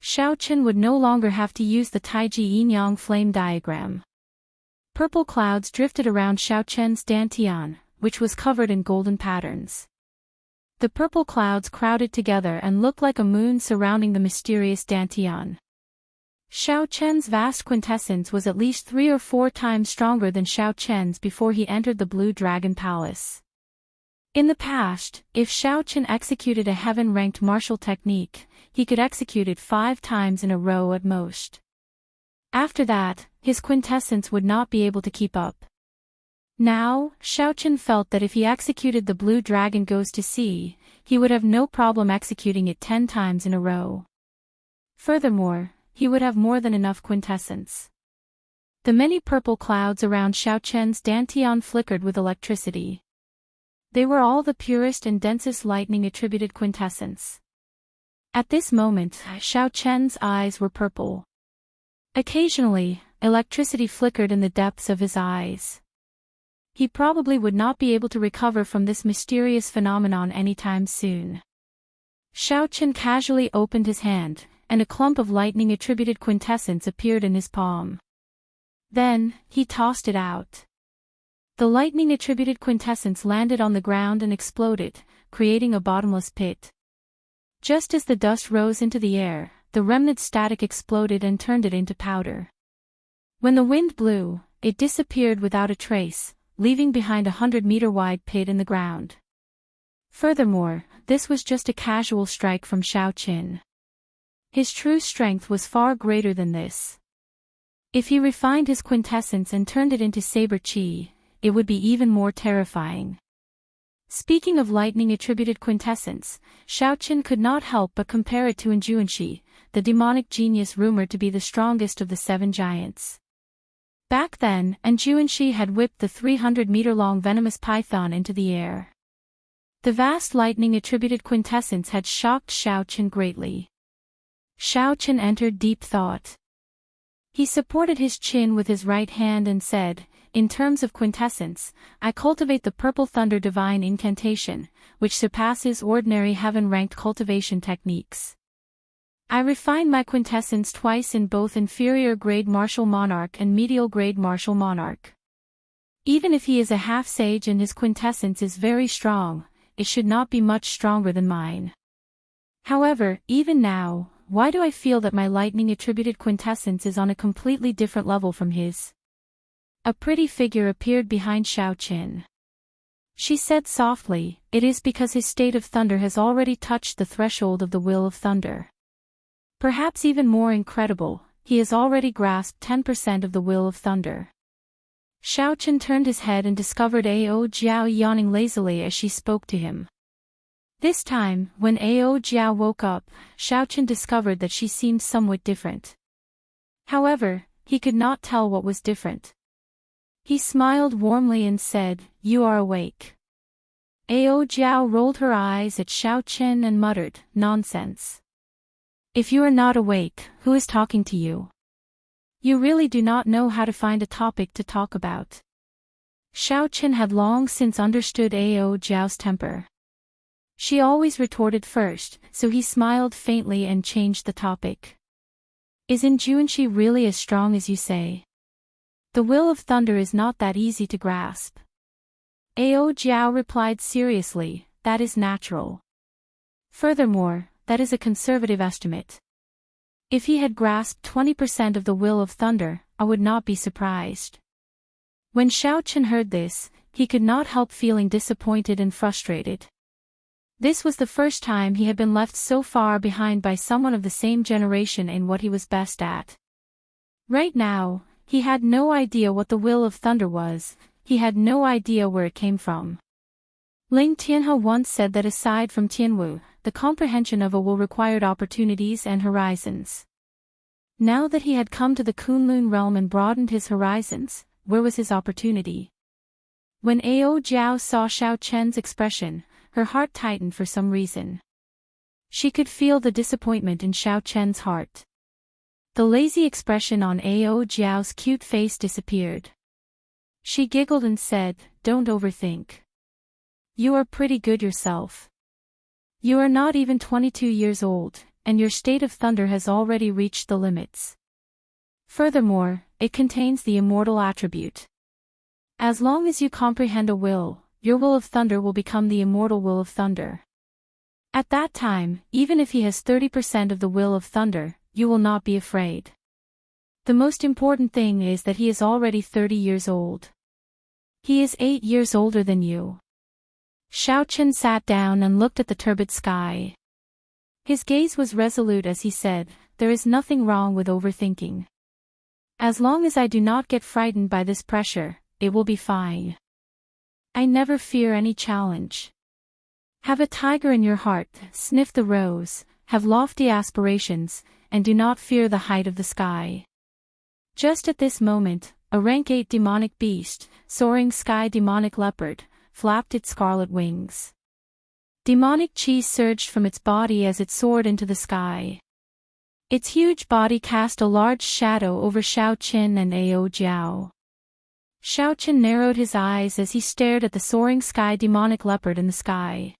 S1: Xiaochen would no longer have to use the Taiji Yin-Yang flame diagram. Purple clouds drifted around Xiaochen's dantian, which was covered in golden patterns. The purple clouds crowded together and looked like a moon surrounding the mysterious dantian. Xiaochen's vast quintessence was at least 3 or 4 times stronger than Xiaochen's before he entered the Blue Dragon Palace. In the past, if Xiaochen executed a heaven-ranked martial technique, he could execute it 5 times in a row at most. After that, his quintessence would not be able to keep up. Now, Xiaochen felt that if he executed the Blue Dragon Goes to Sea, he would have no problem executing it 10 times in a row. Furthermore, he would have more than enough quintessence. The many purple clouds around Xiaochen's dantian flickered with electricity. They were all the purest and densest lightning-attributed quintessence. At this moment, Xiaochen's eyes were purple. Occasionally, electricity flickered in the depths of his eyes. He probably would not be able to recover from this mysterious phenomenon anytime soon. Xiaochen casually opened his hand, and a clump of lightning-attributed quintessence appeared in his palm. Then, he tossed it out. The lightning-attributed quintessence landed on the ground and exploded, creating a bottomless pit. Just as the dust rose into the air, the remnant static exploded and turned it into powder. When the wind blew, it disappeared without a trace, leaving behind a 100-meter-wide pit in the ground. Furthermore, this was just a casual strike from Xiao Qin. His true strength was far greater than this. If he refined his quintessence and turned it into saber chi, it would be even more terrifying. Speaking of lightning-attributed quintessence, Xiao Qin could not help but compare it to Enjuanshi, the demonic genius rumored to be the strongest of the 7 giants. Back then, Enjuanshi had whipped the 300-meter-long venomous python into the air. The vast lightning-attributed quintessence had shocked Xiao Qin greatly. Xiao Qin entered deep thought. He supported his chin with his right hand and said, "In terms of quintessence, I cultivate the Purple Thunder Divine Incantation, which surpasses ordinary heaven-ranked cultivation techniques. I refine my quintessence twice in both inferior-grade Martial Monarch and medial-grade Martial Monarch. Even if he is a half-sage and his quintessence is very strong, it should not be much stronger than mine. However, even now, why do I feel that my lightning-attributed quintessence is on a completely different level from his?" A pretty figure appeared behind Xiao Qin. She said softly, "It is because his state of thunder has already touched the threshold of the will of thunder. Perhaps even more incredible, he has already grasped 10% of the will of thunder." Xiao Qin turned his head and discovered Ao Jiao yawning lazily as she spoke to him. This time, when Ao Jiao woke up, Xiao Qin discovered that she seemed somewhat different. However, he could not tell what was different. He smiled warmly and said, "You are awake." Ao Jiao rolled her eyes at Xiao Qin and muttered, "Nonsense. If you are not awake, who is talking to you? You really do not know how to find a topic to talk about." Xiao Qin had long since understood Ao Jiao's temper. She always retorted first, so he smiled faintly and changed the topic. "Is Enjuanshi really as strong as you say? The will of thunder is not that easy to grasp." Ao Jiao replied seriously, "That is natural. Furthermore, that is a conservative estimate. If he had grasped 20% of the will of thunder, I would not be surprised." When Xiao Qin heard this, he could not help feeling disappointed and frustrated. This was the first time he had been left so far behind by someone of the same generation in what he was best at. Right now, he had no idea what the will of thunder was, he had no idea where it came from. Ling Tianhe once said that aside from Tianwu, the comprehension of a will required opportunities and horizons. Now that he had come to the Kunlun realm and broadened his horizons, where was his opportunity? When Ao Jiao saw Xiao Qin's expression, her heart tightened for some reason. She could feel the disappointment in Xiao Qin's heart. The lazy expression on Ao Jiao's cute face disappeared. She giggled and said, "Don't overthink. You are pretty good yourself. You are not even 22 years old, and your state of thunder has already reached the limits. Furthermore, it contains the immortal attribute. As long as you comprehend a will, your will of thunder will become the immortal will of thunder. At that time, even if he has 30% of the will of thunder, you will not be afraid. The most important thing is that he is already 30 years old. He is 8 years older than you." Xiao Qin sat down and looked at the turbid sky. His gaze was resolute as he said, "There is nothing wrong with overthinking. As long as I do not get frightened by this pressure, it will be fine. I never fear any challenge. Have a tiger in your heart, sniff the rose, have lofty aspirations, and do not fear the height of the sky." Just at this moment, a rank 8 demonic beast, soaring sky demonic leopard, flapped its scarlet wings. Demonic chi surged from its body as it soared into the sky. Its huge body cast a large shadow over Xiao Qin and Ao Jiao. Xiao Qin narrowed his eyes as he stared at the soaring sky demonic leopard in the sky.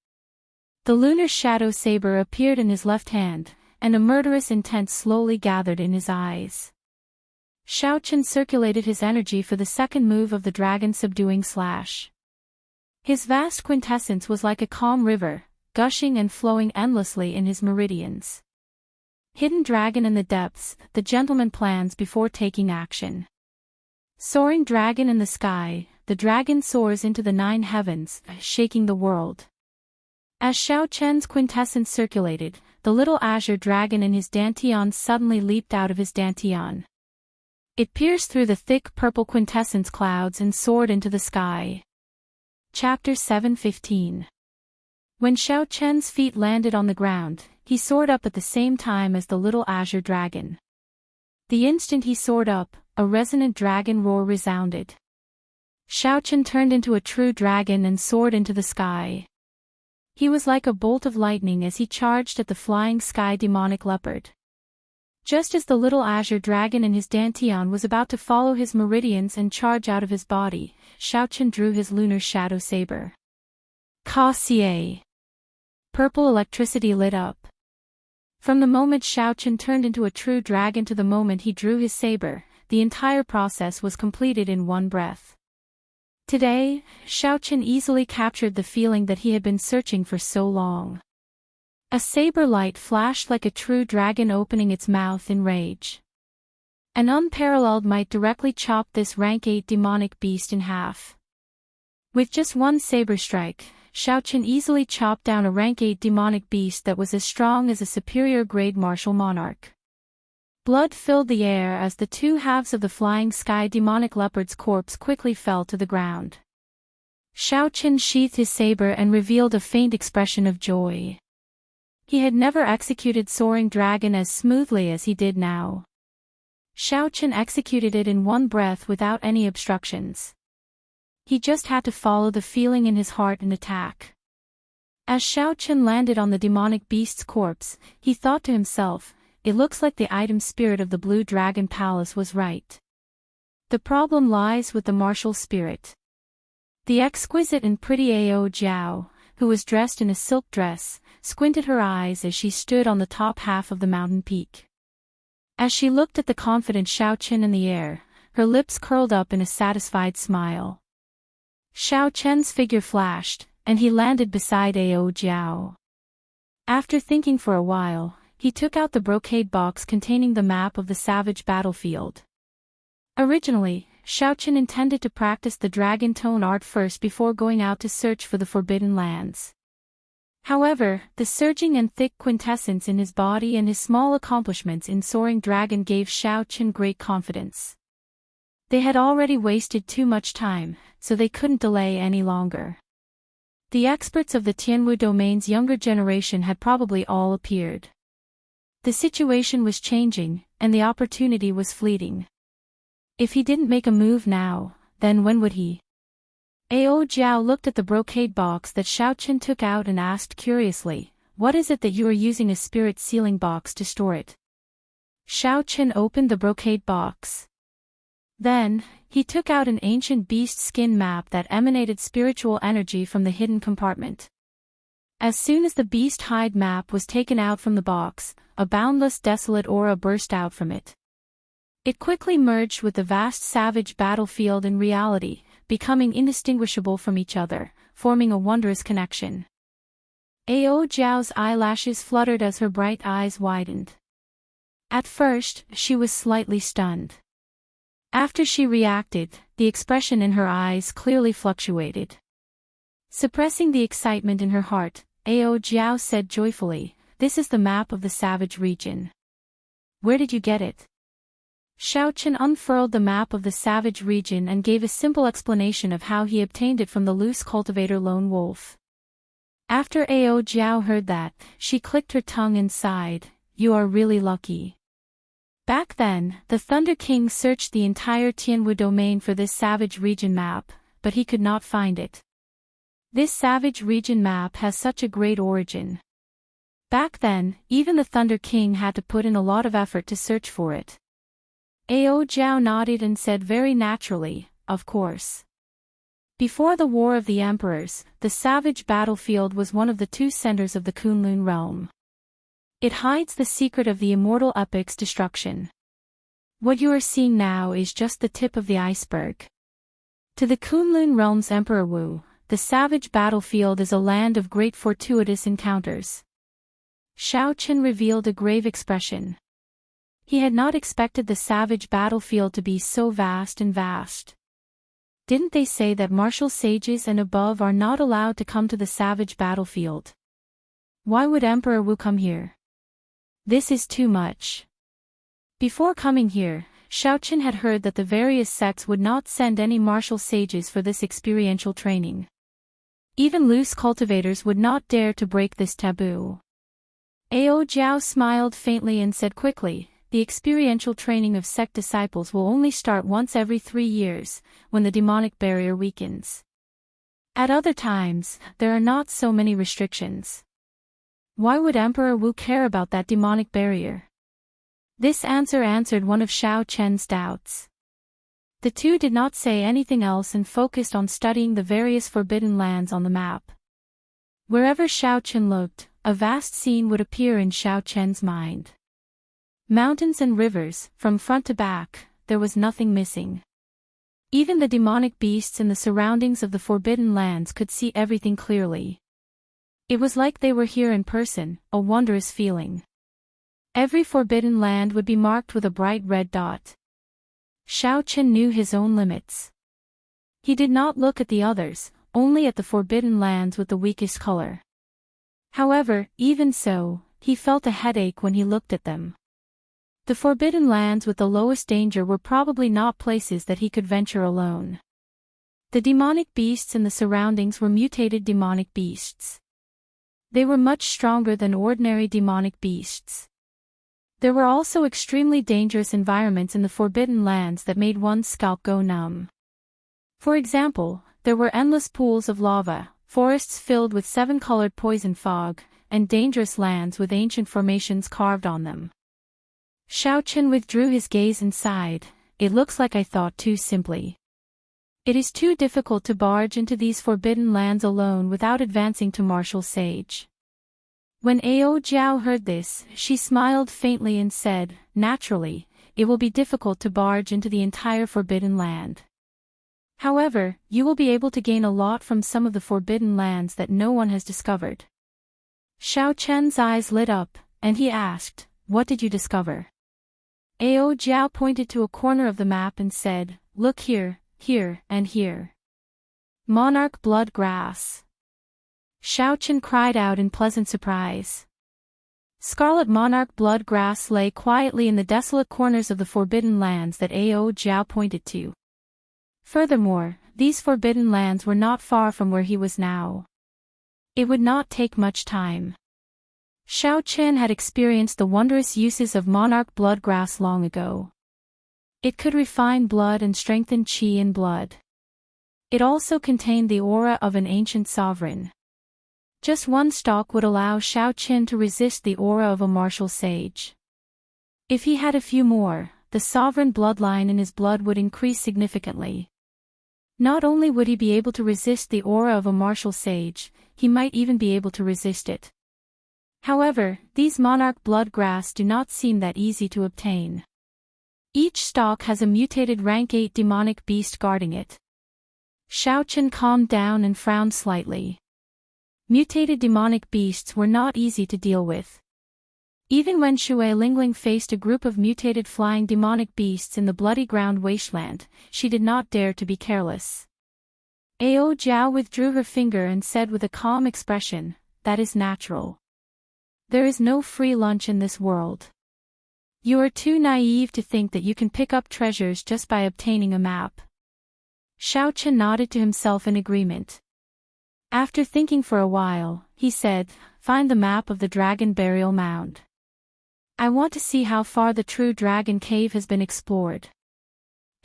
S1: The lunar shadow saber appeared in his left hand, and a murderous intent slowly gathered in his eyes. Shao Chen circulated his energy for the second move of the dragon subduing slash. His vast quintessence was like a calm river, gushing and flowing endlessly in his meridians. Hidden dragon in the depths, the gentleman plans before taking action. Soaring dragon in the sky, the dragon soars into the 9 heavens, shaking the world. As Shao Chen's quintessence circulated, the little azure dragon in his dantian suddenly leaped out of his dantian. It pierced through the thick purple quintessence clouds and soared into the sky. Chapter 7:15. When Shao Chen's feet landed on the ground, he soared up at the same time as the little azure dragon. The instant he soared up, a resonant dragon roar resounded. Shao Chen turned into a true dragon and soared into the sky. He was like a bolt of lightning as he charged at the flying sky demonic leopard. Just as the little azure dragon in his dantian was about to follow his meridians and charge out of his body, Shao Chen drew his lunar shadow saber. Ka-cie. Purple electricity lit up. From the moment Shao Chen turned into a true dragon to the moment he drew his saber, the entire process was completed in one breath. Today, Shao Chen easily captured the feeling that he had been searching for so long. A saber light flashed like a true dragon opening its mouth in rage. An unparalleled might directly chopped this rank 8 demonic beast in half. With just one saber strike, Shao Chen easily chopped down a rank 8 demonic beast that was as strong as a superior grade martial monarch. Blood filled the air as the 2 halves of the flying sky demonic leopard's corpse quickly fell to the ground. Shao Chen sheathed his saber and revealed a faint expression of joy. He had never executed Soaring Dragon as smoothly as he did now. Shao Chen executed it in one breath without any obstructions. He just had to follow the feeling in his heart and attack. As Shao Chen landed on the demonic beast's corpse, he thought to himself, "It looks like the item spirit of the Blue Dragon Palace was right. The problem lies with the martial spirit." The exquisite and pretty Ao Jiao, who was dressed in a silk dress, squinted her eyes as she stood on the top half of the mountain peak. As she looked at the confident Shao Chen in the air, her lips curled up in a satisfied smile. Shao Chen's figure flashed, and he landed beside Ao Jiao. After thinking for a while, he took out the brocade box containing the map of the savage battlefield. Originally, Shao Chen intended to practice the dragon tone art first before going out to search for the Forbidden Lands. However, the surging and thick quintessence in his body and his small accomplishments in Soaring Dragon gave Shao Chen great confidence. They had already wasted too much time, so they couldn't delay any longer. The experts of the Tianwu domain's younger generation had probably all appeared. The situation was changing, and the opportunity was fleeting. If he didn't make a move now, then when would he? Ao Jiao looked at the brocade box that Shao Chen took out and asked curiously, "What is it that you are using a spirit sealing box to store it?" Shao Chen opened the brocade box. Then, he took out an ancient beast skin map that emanated spiritual energy from the hidden compartment. As soon as the beast hide map was taken out from the box, a boundless desolate aura burst out from it. It quickly merged with the vast savage battlefield in reality, becoming indistinguishable from each other, forming a wondrous connection. Ao Jiao's eyelashes fluttered as her bright eyes widened. At first, she was slightly stunned. After she reacted, the expression in her eyes clearly fluctuated. Suppressing the excitement in her heart, Ao Jiao said joyfully, "This is the map of the savage region. Where did you get it?" Shao Chen unfurled the map of the savage region and gave a simple explanation of how he obtained it from the loose cultivator Lone Wolf. After Ao Jiao heard that, she clicked her tongue and sighed, "You are really lucky." Back then, the Thunder King searched the entire Tianwu domain for this savage region map, but he could not find it. This savage region map has such a great origin. Back then, even the Thunder King had to put in a lot of effort to search for it. Ao Jiao nodded and said very naturally, "Of course." Before the War of the Emperors, the savage battlefield was one of the 2 centers of the Kunlun realm. It hides the secret of the immortal epic's destruction. What you are seeing now is just the tip of the iceberg. To the Kunlun realm's Emperor Wu, the savage battlefield is a land of great fortuitous encounters. Shao Chen revealed a grave expression. He had not expected the savage battlefield to be so vast and vast. Didn't they say that martial sages and above are not allowed to come to the savage battlefield? Why would Emperor Wu come here? This is too much. Before coming here, Shao Chen had heard that the various sects would not send any martial sages for this experiential training. Even loose cultivators would not dare to break this taboo. Ao Jiao smiled faintly and said quickly, the experiential training of sect disciples will only start once every 3 years, when the demonic barrier weakens. At other times, there are not so many restrictions. Why would Emperor Wu care about that demonic barrier? This answer answered one of Shao Chen's doubts. The two did not say anything else and focused on studying the various forbidden lands on the map. Wherever Shao Chen looked, a vast scene would appear in Shao Chen's mind. Mountains and rivers, from front to back, there was nothing missing. Even the demonic beasts in the surroundings of the forbidden lands could see everything clearly. It was like they were here in person, a wondrous feeling. Every forbidden land would be marked with a bright red dot. Shao Chen knew his own limits. He did not look at the others, only at the forbidden lands with the weakest color. However, even so, he felt a headache when he looked at them. The forbidden lands with the lowest danger were probably not places that he could venture alone. The demonic beasts in the surroundings were mutated demonic beasts. They were much stronger than ordinary demonic beasts. There were also extremely dangerous environments in the forbidden lands that made one's scalp go numb. For example, there were endless pools of lava, forests filled with 7-colored poison fog, and dangerous lands with ancient formations carved on them. Shao Chen withdrew his gaze and sighed. It looks like I thought too simply. It is too difficult to barge into these forbidden lands alone without advancing to martial sage. When Ao Jiao heard this, she smiled faintly and said, naturally, it will be difficult to barge into the entire forbidden land. However, you will be able to gain a lot from some of the forbidden lands that no one has discovered. Shao Chen's eyes lit up, and he asked, what did you discover? Ao Jiao pointed to a corner of the map and said, look here, here, and here. Monarch blood grass. Shao Chen cried out in pleasant surprise. Scarlet monarch blood grass lay quietly in the desolate corners of the forbidden lands that Ao Jiao pointed to. Furthermore, these forbidden lands were not far from where he was now. It would not take much time. Shao Chen had experienced the wondrous uses of monarch blood grass long ago. It could refine blood and strengthen qi in blood. It also contained the aura of an ancient sovereign. Just one stalk would allow Shao Chen to resist the aura of a martial sage. If he had a few more, the sovereign bloodline in his blood would increase significantly. Not only would he be able to resist the aura of a martial sage, he might even be able to resist it. However, these monarch blood grass do not seem that easy to obtain. Each stalk has a mutated rank 8 demonic beast guarding it. Shao Chen calmed down and frowned slightly. Mutated demonic beasts were not easy to deal with. Even when Shui Lingling faced a group of mutated flying demonic beasts in the bloody ground wasteland, she did not dare to be careless. Ao Jiao withdrew her finger and said with a calm expression, that is natural. There is no free lunch in this world. You are too naive to think that you can pick up treasures just by obtaining a map. Shao Chen nodded to himself in agreement. After thinking for a while, he said, find the map of the dragon burial mound. I want to see how far the true dragon cave has been explored.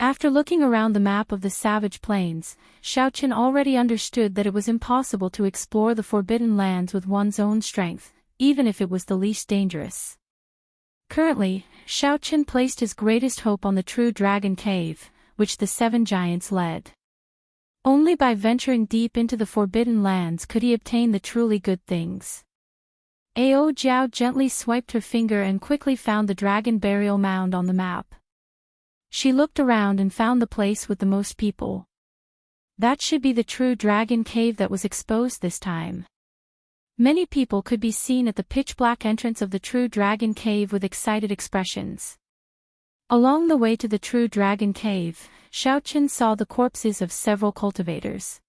S1: After looking around the map of the savage plains, Shao Chen already understood that it was impossible to explore the forbidden lands with one's own strength, even if it was the least dangerous. Currently, Shao Chen placed his greatest hope on the true dragon cave, which the 7 giants led. Only by venturing deep into the forbidden lands could he obtain the truly good things. Ao Jiao gently swiped her finger and quickly found the dragon burial mound on the map. She looked around and found the place with the most people. That should be the true dragon cave that was exposed this time. Many people could be seen at the pitch-black entrance of the true dragon cave with excited expressions. Along the way to the true dragon cave, Xiaochen saw the corpses of several cultivators.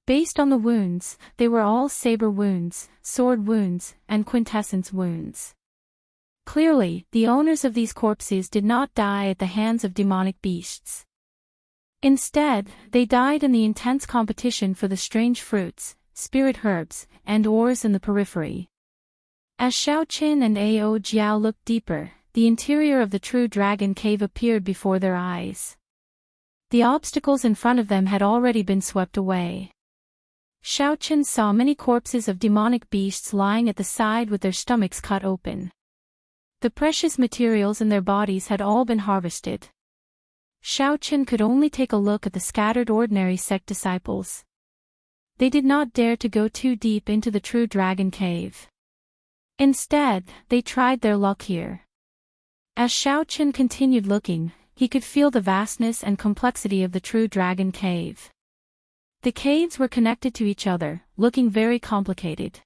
S1: Based on the wounds, they were all saber wounds, sword wounds, and quintessence wounds. Clearly, the owners of these corpses did not die at the hands of demonic beasts. Instead, they died in the intense competition for the strange fruits, spirit herbs, and ores in the periphery. As Xiaochen and Ao Jiao looked deeper, the interior of the true dragon cave appeared before their eyes. The obstacles in front of them had already been swept away. Xiaochen saw many corpses of demonic beasts lying at the side with their stomachs cut open. The precious materials in their bodies had all been harvested. Xiaochen could only take a look at the scattered ordinary sect disciples. They did not dare to go too deep into the true dragon cave. Instead, they tried their luck here. As Xiaochen continued looking, he could feel the vastness and complexity of the true dragon cave. The caves were connected to each other, looking very complicated.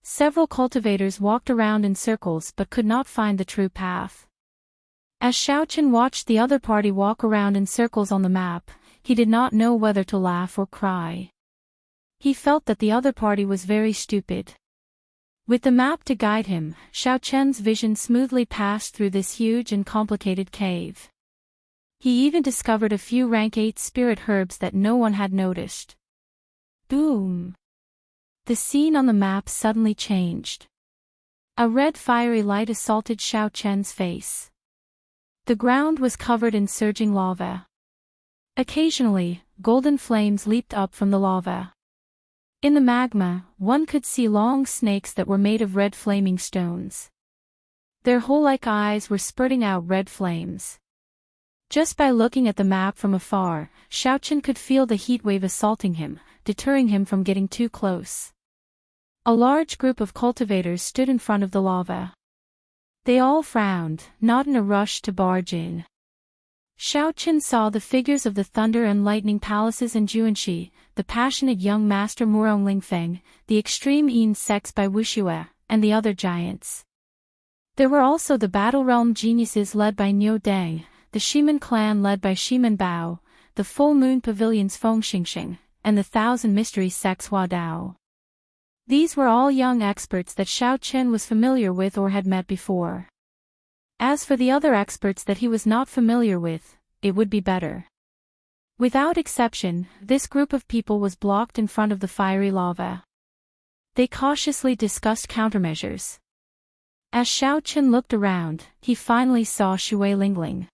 S1: Several cultivators walked around in circles but could not find the true path. As Xiaochen watched the other party walk around in circles on the map, he did not know whether to laugh or cry. He felt that the other party was very stupid. With the map to guide him, Xiaochen's vision smoothly passed through this huge and complicated cave. He even discovered a few rank 8 spirit herbs that no one had noticed. Boom! The scene on the map suddenly changed. A red fiery light assaulted Xiaochen's face. The ground was covered in surging lava. Occasionally, golden flames leaped up from the lava. In the magma, one could see long snakes that were made of red flaming stones. Their hole-like eyes were spurting out red flames. Just by looking at the map from afar, Xiaochen could feel the heat wave assaulting him, deterring him from getting too close. A large group of cultivators stood in front of the lava. They all frowned, not in a rush to barge in. Xiaochen saw the figures of the Thunder and Lightning Palaces and Juanxi, the passionate young master Murong Lingfeng, the extreme Yin sects by Wuxue, and the other giants. There were also the Battle Realm geniuses led by Niu Deng, the Shiman clan led by Shiman Bao, the Full Moon Pavilion's Feng Xingxing, and the Thousand Mysteries sects Hua Dao. These were all young experts that Xiaochen was familiar with or had met before. As for the other experts that he was not familiar with, it would be better. Without exception, this group of people was blocked in front of the fiery lava. They cautiously discussed countermeasures. As Xiaochen looked around, he finally saw Shui Lingling.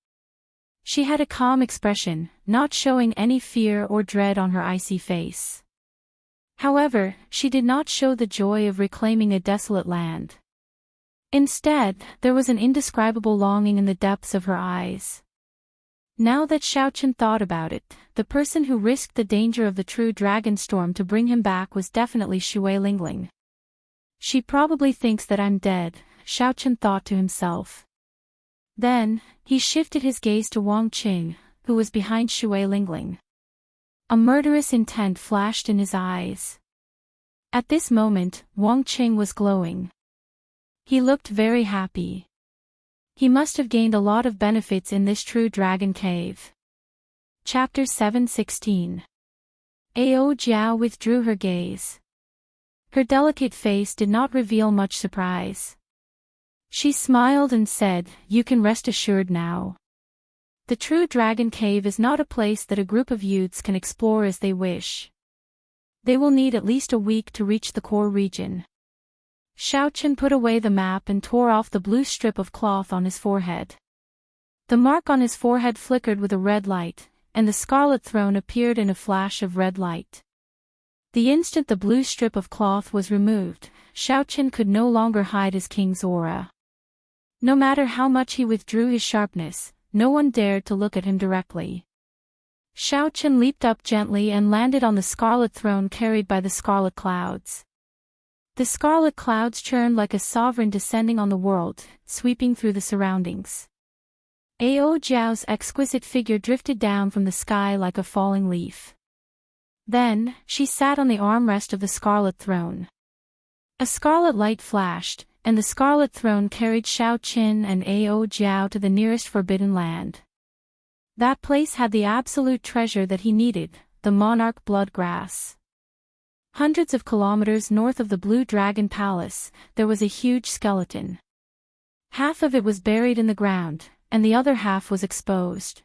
S1: She had a calm expression, not showing any fear or dread on her icy face. However, she did not show the joy of reclaiming a desolate land. Instead, there was an indescribable longing in the depths of her eyes. Now that Xiaochen thought about it, the person who risked the danger of the true dragon storm to bring him back was definitely Shui Lingling. She probably thinks that I'm dead, Xiaochen thought to himself. Then, he shifted his gaze to Wang Qing, who was behind Shui Lingling. A murderous intent flashed in his eyes. At this moment, Wang Qing was glowing. He looked very happy. He must have gained a lot of benefits in this true dragon cave. Chapter 7:16. Ao Jiao withdrew her gaze. Her delicate face did not reveal much surprise. She smiled and said, "You can rest assured now. The true dragon cave is not a place that a group of youths can explore as they wish. They will need at least a week to reach the core region." Xiaochen put away the map and tore off the blue strip of cloth on his forehead. The mark on his forehead flickered with a red light, and the scarlet throne appeared in a flash of red light. The instant the blue strip of cloth was removed, Xiaochen could no longer hide his king's aura. No matter how much he withdrew his sharpness, no one dared to look at him directly. Xiaochen leaped up gently and landed on the scarlet throne carried by the scarlet clouds. The scarlet clouds churned like a sovereign descending on the world, sweeping through the surroundings. Ao Jiao's exquisite figure drifted down from the sky like a falling leaf. Then, she sat on the armrest of the scarlet throne. A scarlet light flashed, and the scarlet throne carried Xiao Qin and Ao Jiao to the nearest forbidden land. That place had the absolute treasure that he needed, the monarch blood grass. Hundreds of kilometers north of the Blue Dragon Palace, there was a huge skeleton. Half of it was buried in the ground, and the other half was exposed.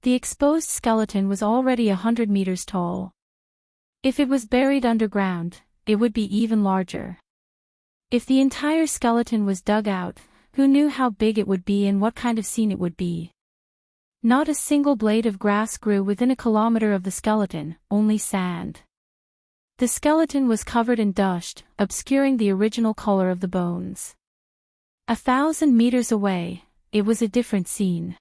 S1: The exposed skeleton was already 100 meters tall. If it was buried underground, it would be even larger. If the entire skeleton was dug out, who knew how big it would be and what kind of scene it would be? Not a single blade of grass grew within a kilometer of the skeleton, only sand. The skeleton was covered in dust, obscuring the original color of the bones. 1,000 meters away, it was a different scene.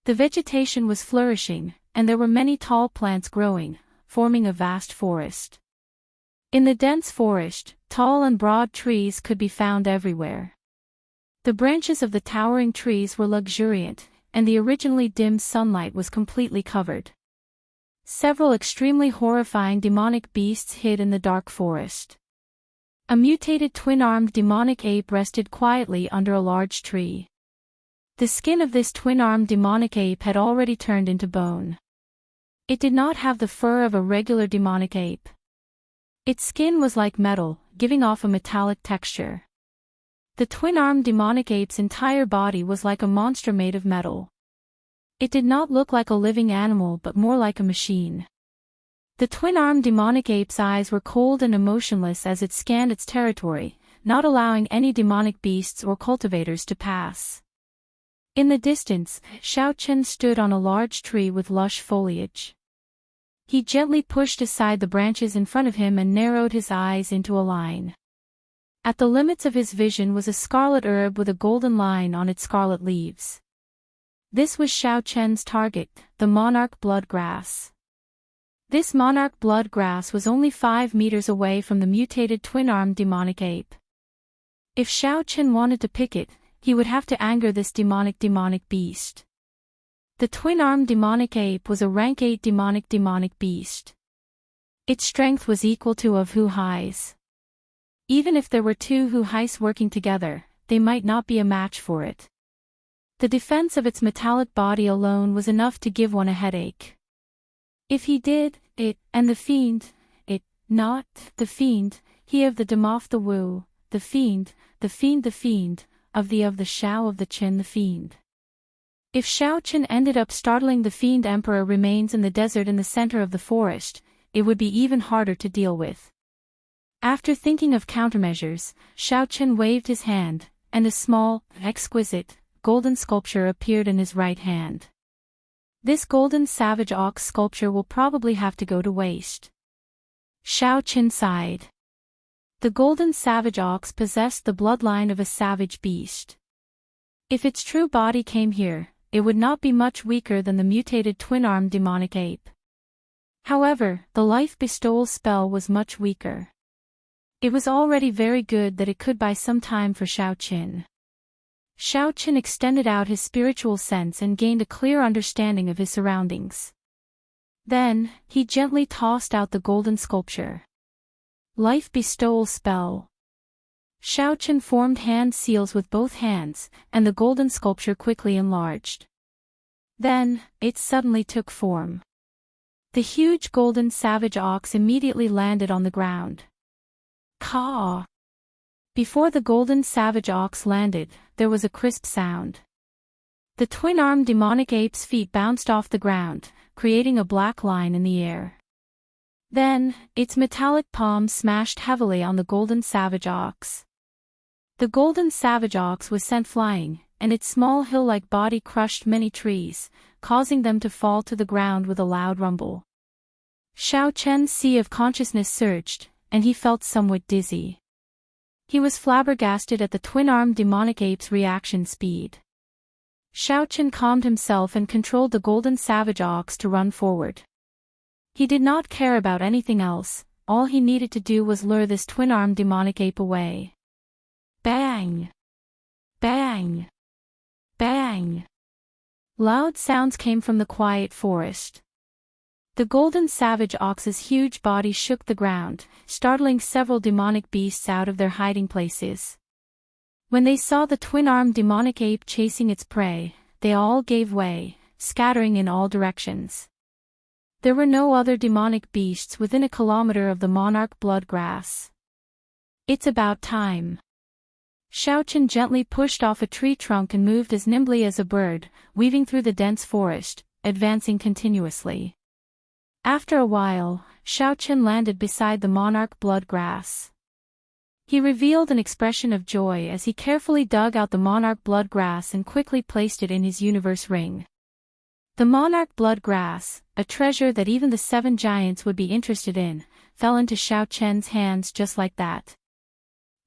S1: The vegetation was flourishing, and there were many tall plants growing, forming a vast forest. In the dense forest, tall and broad trees could be found everywhere. The branches of the towering trees were luxuriant, and the originally dim sunlight was completely covered. Several extremely horrifying demonic beasts hid in the dark forest. A mutated twin-armed demonic ape rested quietly under a large tree. The skin of this twin-armed demonic ape had already turned into bone. It did not have the fur of a regular demonic ape. Its skin was like metal, giving off a metallic texture. The twin-armed demonic ape's entire body was like a monster made of metal. It did not look like a living animal but more like a machine. The twin-armed demonic ape's eyes were cold and emotionless as it scanned its territory, not allowing any demonic beasts or cultivators to pass. In the distance, Xiao Chen stood on a large tree with lush foliage. He gently pushed aside the branches in front of him and narrowed his eyes into a line. At the limits of his vision was a scarlet herb with a golden line on its scarlet leaves. This was Xiao Chen's target, the monarch blood grass. This monarch blood grass was only 5 meters away from the mutated twin-armed demonic ape. If Xiao Chen wanted to pick it, he would have to anger this demonic beast. The twin-armed demonic ape was a rank 8 demonic beast. Its strength was equal to of Hu Hai's. Even if there were 2 Hu Hai's working together, they might not be a match for it. The defense of its metallic body alone was enough to give one a headache. If he did, and the fiend, not the fiend, he of the Demoth the Wu, the fiend, of the Xiao of the Qin the fiend. If Xiao Qin ended up startling the fiend emperor remains in the desert in the center of the forest, it would be even harder to deal with. After thinking of countermeasures, Xiao Qin waved his hand, and a small, exquisite, golden sculpture appeared in his right hand. This golden savage ox sculpture will probably have to go to waste. Xiao Qin sighed. The golden savage ox possessed the bloodline of a savage beast. If its true body came here, it would not be much weaker than the mutated twin-armed demonic ape. However, the life bestowal spell was much weaker. It was already very good that it could buy some time for Xiao Qin. Xiao Qin extended out his spiritual sense and gained a clear understanding of his surroundings. Then, he gently tossed out the golden sculpture. Life bestowal spell. Xiao Qin formed hand seals with both hands, and the golden sculpture quickly enlarged. Then, it suddenly took form. The huge golden savage ox immediately landed on the ground. Caw! Before the golden savage ox landed, there was a crisp sound. The twin-armed demonic ape's feet bounced off the ground, creating a black line in the air. Then, its metallic palms smashed heavily on the golden savage ox. The golden savage ox was sent flying, and its small hill-like body crushed many trees, causing them to fall to the ground with a loud rumble. Xiao Chen's sea of consciousness surged, and he felt somewhat dizzy. He was flabbergasted at the twin-armed demonic ape's reaction speed. Xiao Chen calmed himself and controlled the golden savage ox to run forward. He did not care about anything else, all he needed to do was lure this twin-armed demonic ape away. Bang! Bang! Bang! Loud sounds came from the quiet forest. The golden savage ox's huge body shook the ground, startling several demonic beasts out of their hiding places. When they saw the twin-armed demonic ape chasing its prey, they all gave way, scattering in all directions. There were no other demonic beasts within a kilometer of the monarch bloodgrass. It's about time. Xiaochen gently pushed off a tree trunk and moved as nimbly as a bird, weaving through the dense forest, advancing continuously. After a while, Xiaochen landed beside the monarch bloodgrass. He revealed an expression of joy as he carefully dug out the monarch bloodgrass and quickly placed it in his universe ring. The monarch bloodgrass, a treasure that even the 7 giants would be interested in, fell into Xiaochen's hands just like that.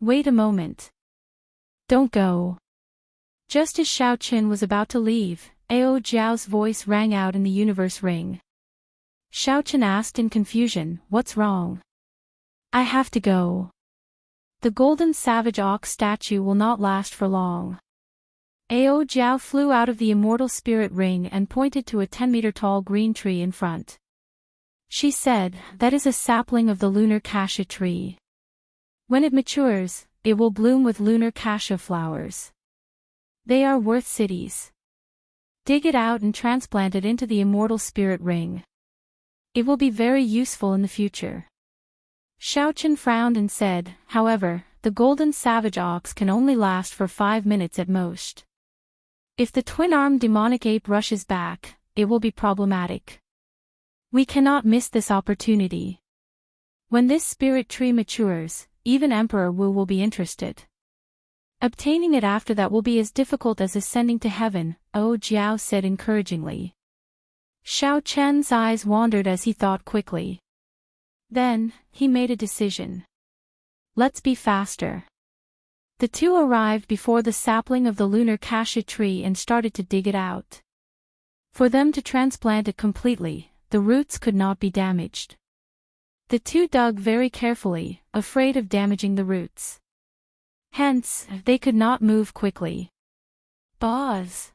S1: Wait a moment. Don't go. Just as Xiaochen was about to leave, Ao Jiao's voice rang out in the universe ring. Xiaochen asked in confusion, "What's wrong?" "I have to go. The golden savage ox statue will not last for long." Ao Jiao flew out of the immortal spirit ring and pointed to a 10-meter-tall green tree in front. She said, "That is a sapling of the lunar cassia tree. When it matures, it will bloom with lunar cassia flowers. They are worth cities. Dig it out and transplant it into the immortal spirit ring. It will be very useful in the future." Xiaochen frowned and said, "However, the golden savage ox can only last for 5 minutes at most. If the twin-armed demonic ape rushes back, it will be problematic. We cannot miss this opportunity. When this spirit tree matures, even Emperor Wu will be interested. Obtaining it after that will be as difficult as ascending to heaven," Ao Jiao said encouragingly. Xiao Chen's eyes wandered as he thought quickly. Then, he made a decision. "Let's be faster." The two arrived before the sapling of the lunar cassia tree and started to dig it out. For them to transplant it completely, the roots could not be damaged. The two dug very carefully, afraid of damaging the roots. Hence, they could not move quickly. Buzz!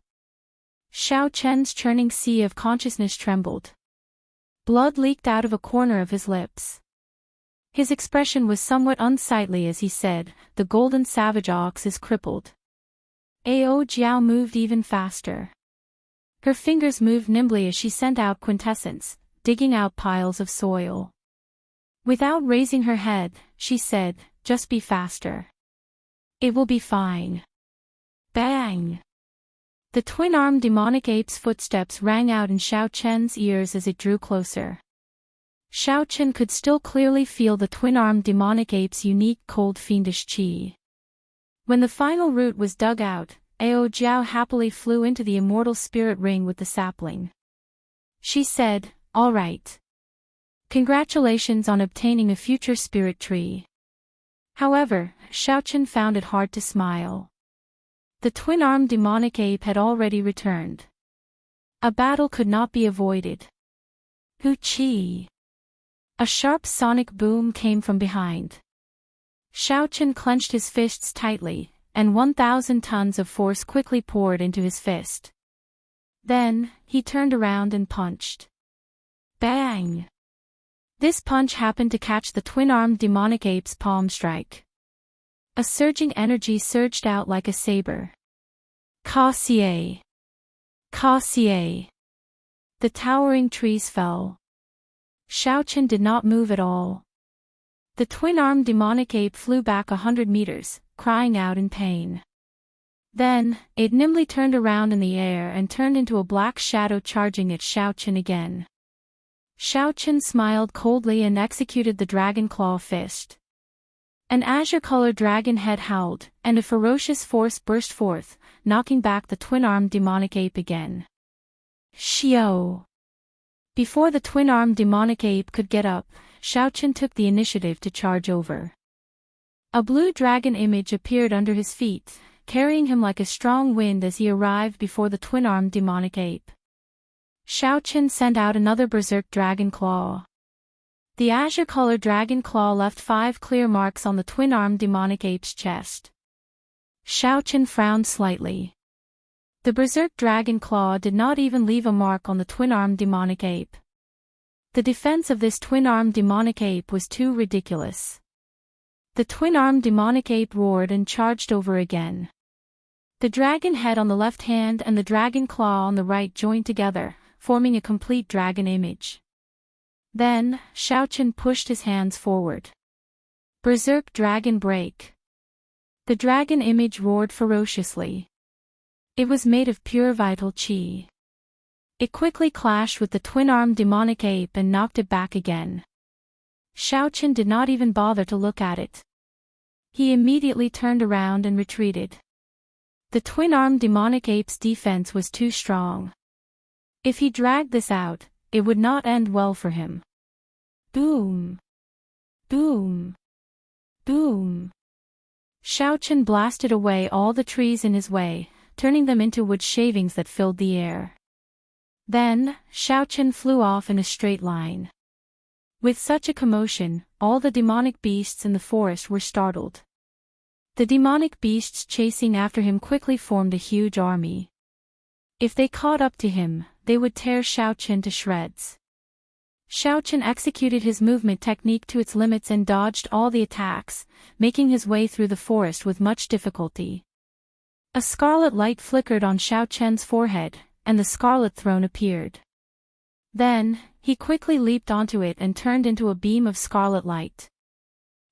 S1: Xiaochen's churning sea of consciousness trembled. Blood leaked out of a corner of his lips. His expression was somewhat unsightly as he said, "The golden savage ox is crippled." Ao Jiao moved even faster. Her fingers moved nimbly as she sent out quintessence, digging out piles of soil. Without raising her head, she said, "Just be faster. It will be fine." Bang! The twin-armed demonic ape's footsteps rang out in Xiaochen's ears as it drew closer. Xiaochen could still clearly feel the twin-armed demonic ape's unique cold fiendish qi. When the final root was dug out, Ao Jiao happily flew into the immortal spirit ring with the sapling. She said, "All right. Congratulations on obtaining a future spirit tree." However, Xiaochen found it hard to smile. The twin-armed demonic ape had already returned. A battle could not be avoided. Hoo-chee! A sharp sonic boom came from behind. Xiaochen clenched his fists tightly, and 1,000 tons of force quickly poured into his fist. Then, he turned around and punched. Bang! This punch happened to catch the twin-armed demonic ape's palm strike. A surging energy surged out like a saber. Cassier! Cassier! The towering trees fell. Xiaochen did not move at all. The twin-armed demonic ape flew back 100 meters, crying out in pain. Then, it nimbly turned around in the air and turned into a black shadow charging at Xiaochen again. Xiaochen smiled coldly and executed the dragon claw fist. An azure-colored dragon head howled, and a ferocious force burst forth, knocking back the twin-armed demonic ape again. Xiao! Before the twin-armed demonic ape could get up, Xiaochen took the initiative to charge over. A blue dragon image appeared under his feet, carrying him like a strong wind as he arrived before the twin-armed demonic ape. Xiaochen sent out another berserk dragon claw. The azure-colored dragon claw left 5 clear marks on the twin-armed demonic ape's chest. Xiaochen frowned slightly. The berserk dragon claw did not even leave a mark on the twin-armed demonic ape. The defense of this twin-armed demonic ape was too ridiculous. The twin-armed demonic ape roared and charged over again. The dragon head on the left hand and the dragon claw on the right joined together, forming a complete dragon image. Then, Xiaochen pushed his hands forward. Berserk dragon break. The dragon image roared ferociously. It was made of pure vital qi. It quickly clashed with the twin-armed demonic ape and knocked it back again. Xiaochen did not even bother to look at it. He immediately turned around and retreated. The twin-armed demonic ape's defense was too strong. If he dragged this out, it would not end well for him. Boom! Boom! Boom! Xiaochen blasted away all the trees in his way, turning them into wood shavings that filled the air. Then, Xiaochen flew off in a straight line. With such a commotion, all the demonic beasts in the forest were startled. The demonic beasts chasing after him quickly formed a huge army. If they caught up to him, they would tear Xiaochen to shreds. Xiaochen executed his movement technique to its limits and dodged all the attacks, making his way through the forest with much difficulty. A scarlet light flickered on Xiaochen's forehead, and the scarlet throne appeared. Then, he quickly leaped onto it and turned into a beam of scarlet light.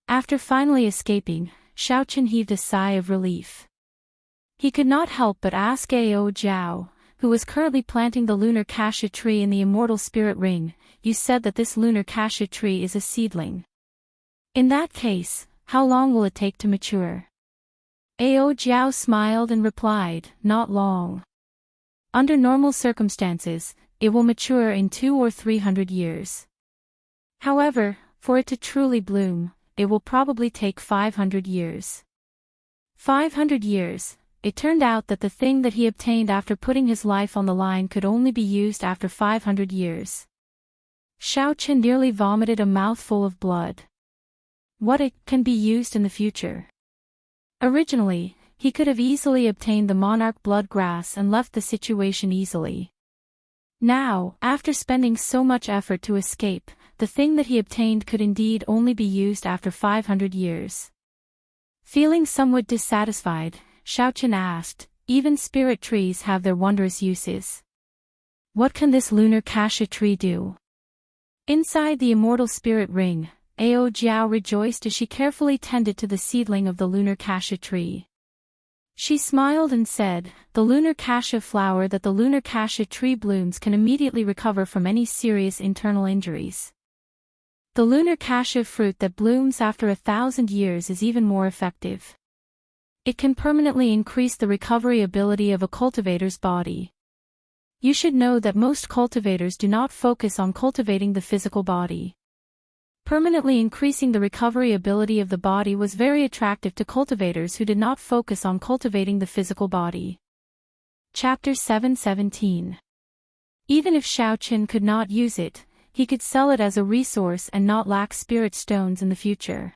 S1: After finally escaping, Xiaochen heaved a sigh of relief. He could not help but ask Ao Jiao, who was currently planting the lunar cassia tree in the immortal spirit ring, "You said that this lunar cassia tree is a seedling. In that case, how long will it take to mature?" Ao Jiao smiled and replied, "Not long. Under normal circumstances, it will mature in 200 or 300 years. However, for it to truly bloom, it will probably take 500 years. 500 years. It turned out that the thing that he obtained after putting his life on the line could only be used after 500 years. Xiaochen nearly vomited a mouthful of blood. What it can be used in the future. Originally, he could have easily obtained the monarch blood grass and left the situation easily. Now, after spending so much effort to escape, the thing that he obtained could indeed only be used after 500 years. Feeling somewhat dissatisfied, Xiaochen asked, "Even spirit trees have their wondrous uses. What can this lunar cassia tree do?" Inside the immortal spirit ring, Ao Jiao rejoiced as she carefully tended to the seedling of the lunar cassia tree. She smiled and said, "The lunar cassia flower that the lunar cassia tree blooms can immediately recover from any serious internal injuries. The lunar cassia fruit that blooms after 1,000 years is even more effective. It can permanently increase the recovery ability of a cultivator's body. You should know that most cultivators do not focus on cultivating the physical body. Permanently increasing the recovery ability of the body was very attractive to cultivators who did not focus on cultivating the physical body." Chapter 717. Even if Xiaochen could not use it, he could sell it as a resource and not lack spirit stones in the future.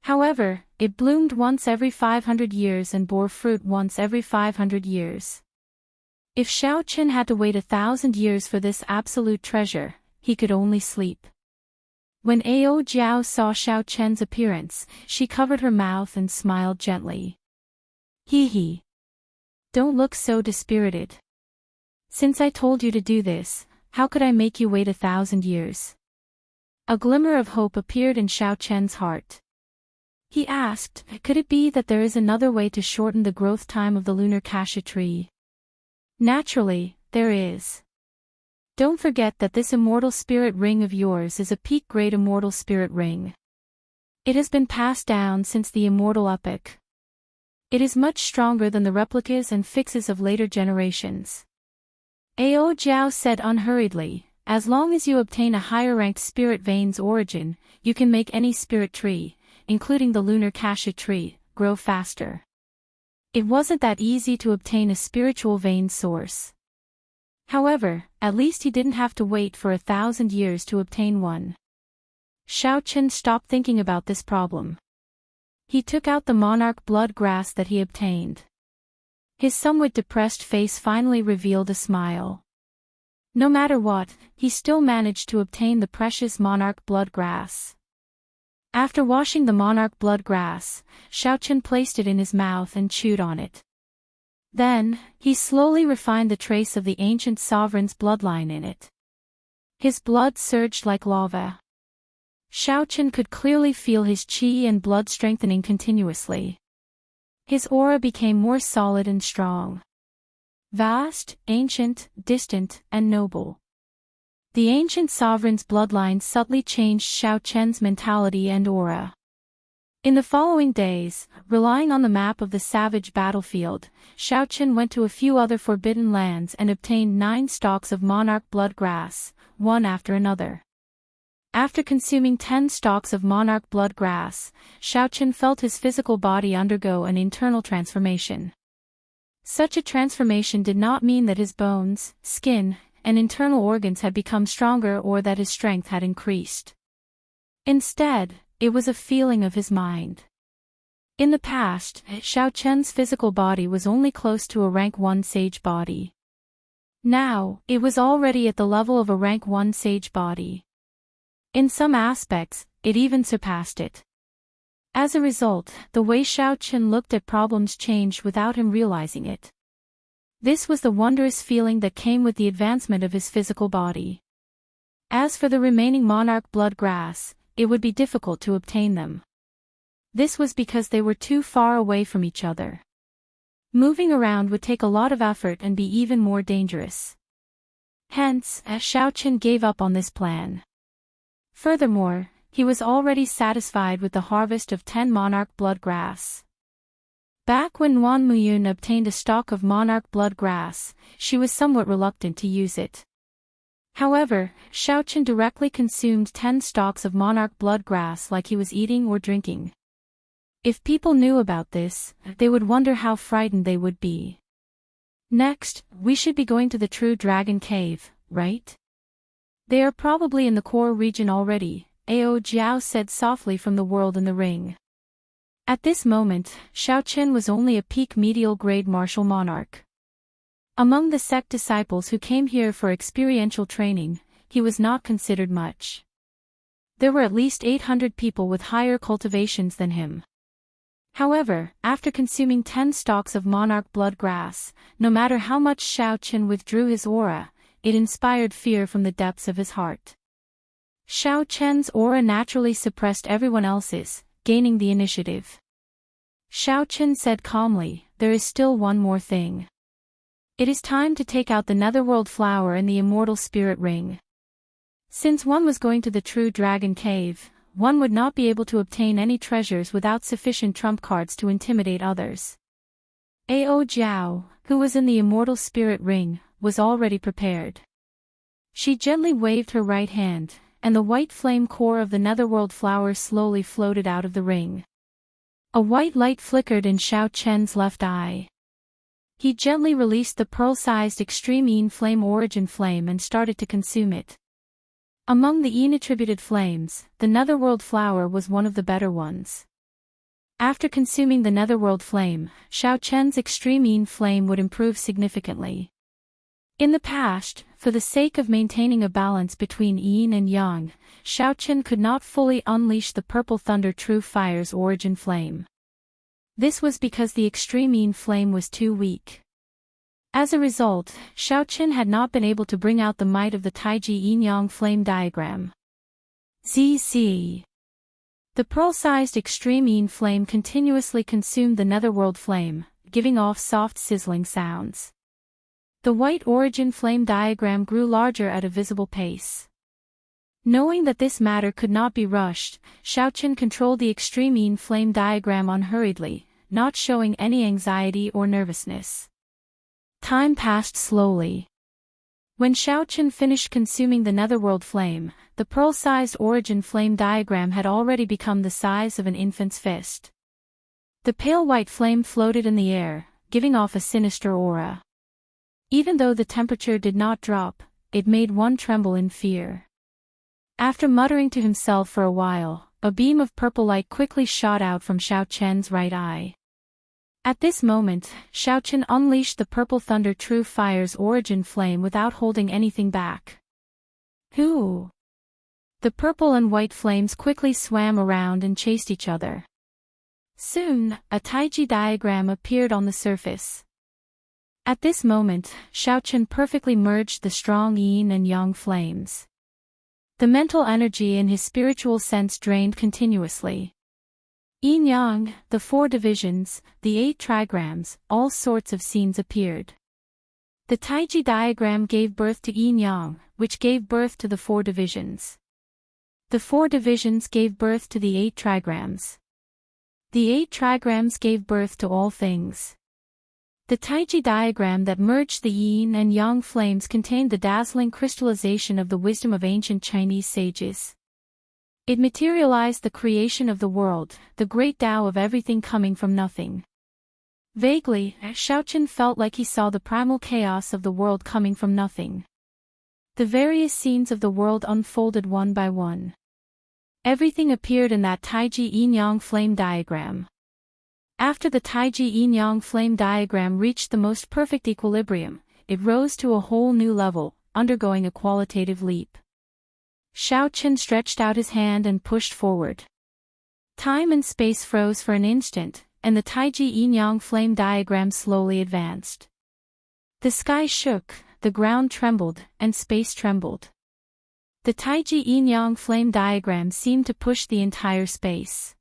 S1: However, it bloomed once every 500 years and bore fruit once every 500 years. If Xiaochen had to wait 1,000 years for this absolute treasure, he could only sleep. When Ao Jiao saw Xiaochen's appearance, she covered her mouth and smiled gently. "Hee hee. Don't look so dispirited. Since I told you to do this, how could I make you wait 1,000 years?" A glimmer of hope appeared in Xiaochen's heart. He asked, "Could it be that there is another way to shorten the growth time of the lunar cassia tree?" "Naturally, there is. Don't forget that this immortal spirit ring of yours is a peak-grade immortal spirit ring. It has been passed down since the immortal epoch. It is much stronger than the replicas and fixes of later generations." Ao Jiao said unhurriedly, "As long as you obtain a higher-ranked spirit vein's origin, you can make any spirit tree, including the lunar cassia tree, grow faster. It wasn't that easy to obtain a spiritual vein source. However, at least he didn't have to wait for 1,000 years to obtain one. Xiao Chen stopped thinking about this problem. He took out the monarch blood grass that he obtained. His somewhat depressed face finally revealed a smile. No matter what, he still managed to obtain the precious monarch blood grass. After washing the monarch blood grass, Xiao Chen placed it in his mouth and chewed on it. Then, he slowly refined the trace of the ancient sovereign's bloodline in it. His blood surged like lava. Xiao Chen could clearly feel his qi and blood strengthening continuously. His aura became more solid and strong. Vast, ancient, distant, and noble. The ancient sovereign's bloodline subtly changed Xiao Chen's mentality and aura. In the following days, relying on the map of the savage battlefield, Xiao Chen went to a few other forbidden lands and obtained 9 stalks of monarch blood grass, one after another. After consuming 10 stalks of monarch blood grass, Xiao Chen felt his physical body undergo an internal transformation. Such a transformation did not mean that his bones, skin, and internal organs had become stronger or that his strength had increased. Instead, it was a feeling of his mind. In the past, Xiao Chen's physical body was only close to a rank 1 sage body. Now, it was already at the level of a rank 1 sage body. In some aspects, it even surpassed it. As a result, the way Xiao Chen looked at problems changed without him realizing it. This was the wondrous feeling that came with the advancement of his physical body. As for the remaining monarch blood grass, it would be difficult to obtain them. This was because they were too far away from each other. Moving around would take a lot of effort and be even more dangerous. Hence, Xiao Chen gave up on this plan. Furthermore, he was already satisfied with the harvest of 10 monarch blood grass. Back when Wan Muyun obtained a stalk of monarch blood grass, she was somewhat reluctant to use it. However, Xiao Chen directly consumed 10 stalks of monarch blood grass like he was eating or drinking. If people knew about this, they would wonder how frightened they would be. Next, we should be going to the True Dragon Cave, right? They are probably in the core region already, Ao Jiao said softly from the world in the ring. At this moment, Xiao Chen was only a peak medial grade martial monarch. Among the sect disciples who came here for experiential training, he was not considered much. There were at least 800 people with higher cultivations than him. However, after consuming 10 stalks of monarch blood grass, no matter how much Xiao Chen withdrew his aura, it inspired fear from the depths of his heart. Xiao Chen's aura naturally suppressed everyone else's, gaining the initiative. Xiao Chen said calmly, "There is still one more thing. It is time to take out the Netherworld flower and the Immortal Spirit Ring." Since one was going to the True Dragon Cave, one would not be able to obtain any treasures without sufficient trump cards to intimidate others. Ao Jiao, who was in the Immortal Spirit Ring, was already prepared. She gently waved her right hand, and the white flame core of the Netherworld flower slowly floated out of the ring. A white light flickered in Xiao Chen's left eye. He gently released the pearl-sized extreme Yin flame origin flame and started to consume it. Among the Yin-attributed flames, the Netherworld flower was one of the better ones. After consuming the Netherworld flame, Xiao Chen's extreme Yin flame would improve significantly. In the past, for the sake of maintaining a balance between Yin and Yang, Xiao Chen could not fully unleash the Purple Thunder True Fire's origin flame. This was because the extreme Yin flame was too weak. As a result, Xiao Chen had not been able to bring out the might of the Taiji Yin-Yang flame diagram. ZZ. The pearl-sized extreme Yin flame continuously consumed the Netherworld flame, giving off soft sizzling sounds. The white origin flame diagram grew larger at a visible pace. Knowing that this matter could not be rushed, Xiao Chen controlled the extreme Yin flame diagram unhurriedly, not showing any anxiety or nervousness. Time passed slowly. When Xiao Chen finished consuming the Netherworld flame, the pearl-sized origin flame diagram had already become the size of an infant's fist. The pale white flame floated in the air, giving off a sinister aura. Even though the temperature did not drop, it made one tremble in fear. After muttering to himself for a while, a beam of purple light quickly shot out from Xiao Chen's right eye. At this moment, Xiao Chen unleashed the purple thunder true fire's origin flame without holding anything back. Hoo! The purple and white flames quickly swam around and chased each other. Soon, a Taiji diagram appeared on the surface. At this moment, Xiao Chen perfectly merged the strong yin and yang flames. The mental energy in his spiritual sense drained continuously. Yin-yang, the 4 divisions, the 8 trigrams, all sorts of scenes appeared. The Taiji diagram gave birth to yin-yang, which gave birth to the 4 divisions. The 4 divisions gave birth to the 8 trigrams. The 8 trigrams gave birth to all things. The Taiji diagram that merged the yin and yang flames contained the dazzling crystallization of the wisdom of ancient Chinese sages. It materialized the creation of the world, the great Tao of everything coming from nothing. Vaguely, Xiao Chen felt like he saw the primal chaos of the world coming from nothing. The various scenes of the world unfolded one by one. Everything appeared in that Taiji yin-yang flame diagram. After the Taiji yin-yang flame diagram reached the most perfect equilibrium, it rose to a whole new level, undergoing a qualitative leap. Xiao Chen stretched out his hand and pushed forward. Time and space froze for an instant, and the Taiji yin-yang flame diagram slowly advanced. The sky shook, the ground trembled, and space trembled. The Taiji yin-yang flame diagram seemed to push the entire space.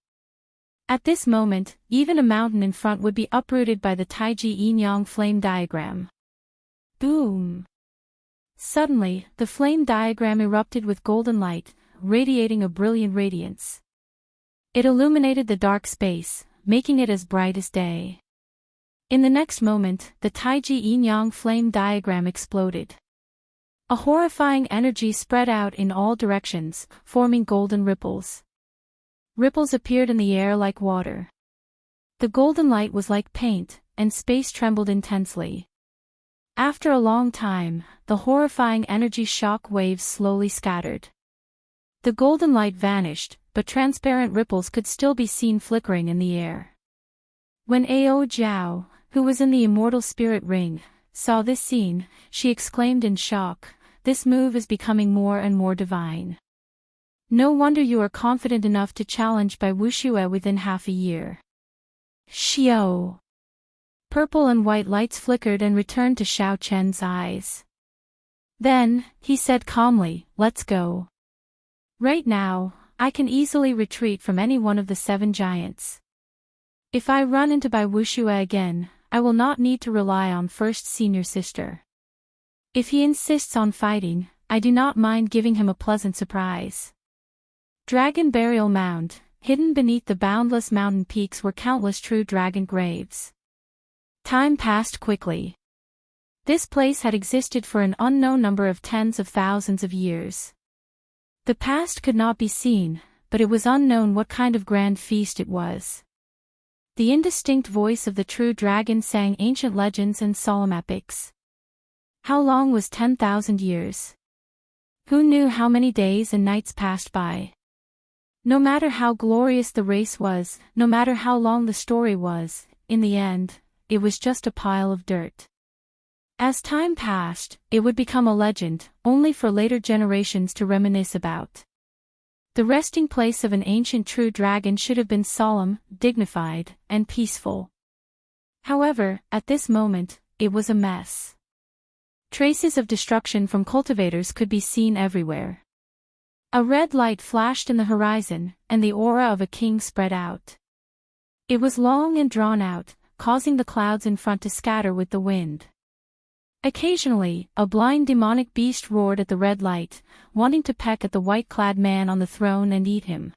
S1: At this moment, even a mountain in front would be uprooted by the Taiji yin-yang flame diagram. Boom! Suddenly, the flame diagram erupted with golden light, radiating a brilliant radiance. It illuminated the dark space, making it as bright as day. In the next moment, the Taiji yin-yang flame diagram exploded. A horrifying energy spread out in all directions, forming golden ripples. Ripples appeared in the air like water. The golden light was like paint, and space trembled intensely. After a long time, the horrifying energy shock waves slowly scattered. The golden light vanished, but transparent ripples could still be seen flickering in the air. When Ao Jiao, who was in the Immortal Spirit Ring, saw this scene, she exclaimed in shock, "This move is becoming more and more divine. No wonder you are confident enough to challenge Bai Wuxue within half a year." Xiao! Purple and white lights flickered and returned to Xiao Chen's eyes. Then, he said calmly, "Let's go. Right now, I can easily retreat from any one of the 7 giants. If I run into Bai Wuxue again, I will not need to rely on first senior sister. If he insists on fighting, I do not mind giving him a pleasant surprise." Dragon Burial Mound. Hidden beneath the boundless mountain peaks were countless true dragon graves. Time passed quickly. This place had existed for an unknown number of tens of thousands of years. The past could not be seen, but it was unknown what kind of grand feast it was. The indistinct voice of the true dragon sang ancient legends and solemn epics. How long was 10,000 years? Who knew how many days and nights passed by? No matter how glorious the race was, no matter how long the story was, in the end, it was just a pile of dirt. As time passed, it would become a legend, only for later generations to reminisce about. The resting place of an ancient true dragon should have been solemn, dignified, and peaceful. However, at this moment, it was a mess. Traces of destruction from cultivators could be seen everywhere. A red light flashed in the horizon, and the aura of a king spread out. It was long and drawn out, causing the clouds in front to scatter with the wind. Occasionally, a blind demonic beast roared at the red light, wanting to peck at the white-clad man on the throne and eat him.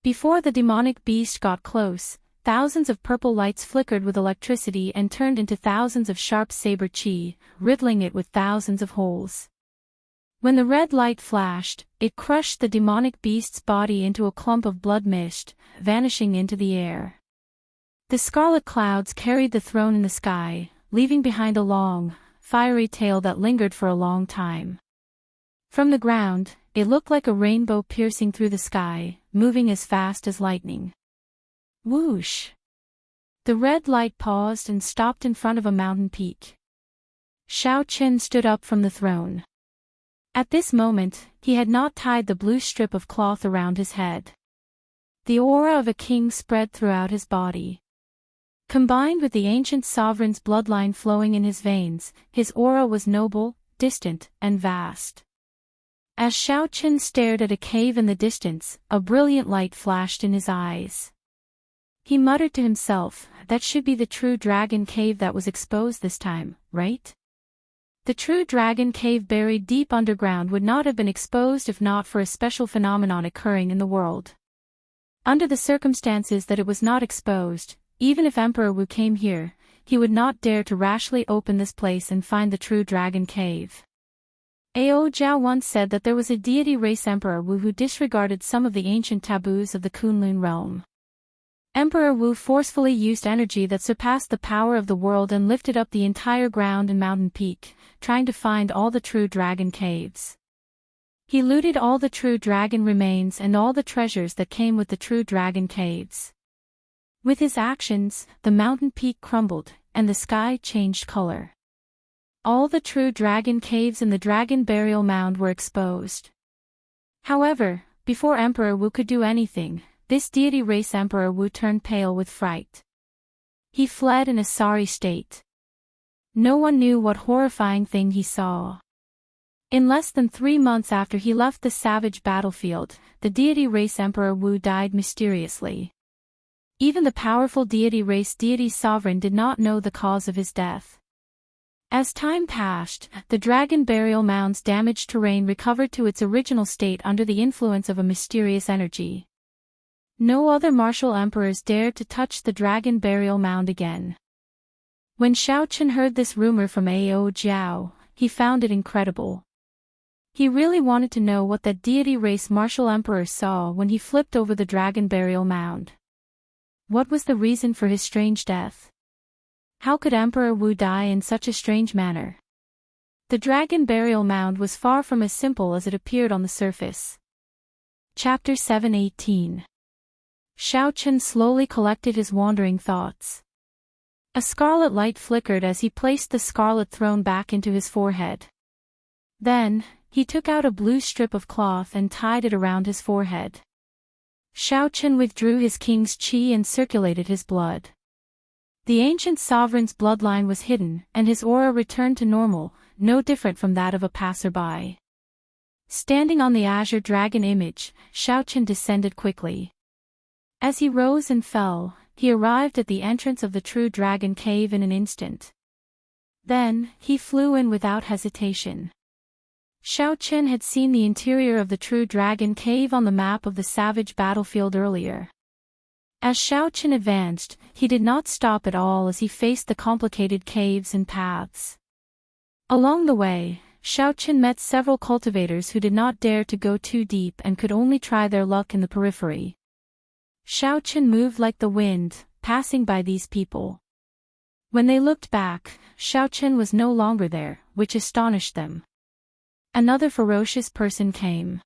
S1: Before the demonic beast got close, thousands of purple lights flickered with electricity and turned into thousands of sharp saber chi, riddling it with thousands of holes. When the red light flashed, it crushed the demonic beast's body into a clump of blood mist, vanishing into the air. The scarlet clouds carried the throne in the sky, leaving behind a long, fiery tail that lingered for a long time. From the ground, it looked like a rainbow piercing through the sky, moving as fast as lightning. Whoosh! The red light paused and stopped in front of a mountain peak. Shao Chen stood up from the throne. At this moment, he had not tied the blue strip of cloth around his head. The aura of a king spread throughout his body. Combined with the ancient sovereign's bloodline flowing in his veins, his aura was noble, distant, and vast. As Shao Chen stared at a cave in the distance, a brilliant light flashed in his eyes. He muttered to himself, that should be the true dragon cave that was exposed this time, right? The true dragon cave buried deep underground would not have been exposed if not for a special phenomenon occurring in the world. Under the circumstances that it was not exposed, even if Emperor Wu came here, he would not dare to rashly open this place and find the true dragon cave. Ao Jiao once said that there was a deity race Emperor Wu who disregarded some of the ancient taboos of the Kunlun realm. Emperor Wu forcefully used energy that surpassed the power of the world and lifted up the entire ground and mountain peak, trying to find all the true dragon caves. He looted all the true dragon remains and all the treasures that came with the true dragon caves. With his actions, the mountain peak crumbled, and the sky changed color. All the true dragon caves in the dragon burial mound were exposed. However, before Emperor Wu could do anything, this deity race Emperor Wu turned pale with fright. He fled in a sorry state. No one knew what horrifying thing he saw. In less than 3 months after he left the savage battlefield, the deity race Emperor Wu died mysteriously. Even the powerful deity race deity sovereign did not know the cause of his death. As time passed, the dragon burial mound's damaged terrain recovered to its original state under the influence of a mysterious energy. No other martial emperors dared to touch the dragon burial mound again. When Shao Chen heard this rumor from Ao Jiao, he found it incredible. He really wanted to know what that deity race martial emperor saw when he flipped over the dragon burial mound. What was the reason for his strange death? How could Emperor Wu die in such a strange manner? The dragon burial mound was far from as simple as it appeared on the surface. Chapter 7:18. Shao Chen slowly collected his wandering thoughts. A scarlet light flickered as he placed the scarlet throne back into his forehead. Then, he took out a blue strip of cloth and tied it around his forehead. Shao Chen withdrew his king's qi and circulated his blood. The ancient sovereign's bloodline was hidden, and his aura returned to normal, no different from that of a passerby. Standing on the azure dragon image, Shao Chen descended quickly. As he rose and fell, he arrived at the entrance of the true dragon cave in an instant. Then, he flew in without hesitation. Shao Chen had seen the interior of the true dragon cave on the map of the savage battlefield earlier. As Shao Chen advanced, he did not stop at all as he faced the complicated caves and paths. Along the way, Shao Chen met several cultivators who did not dare to go too deep and could only try their luck in the periphery. Shao Chen moved like the wind, passing by these people. When they looked back, Shao Chen was no longer there, which astonished them. Another ferocious person came.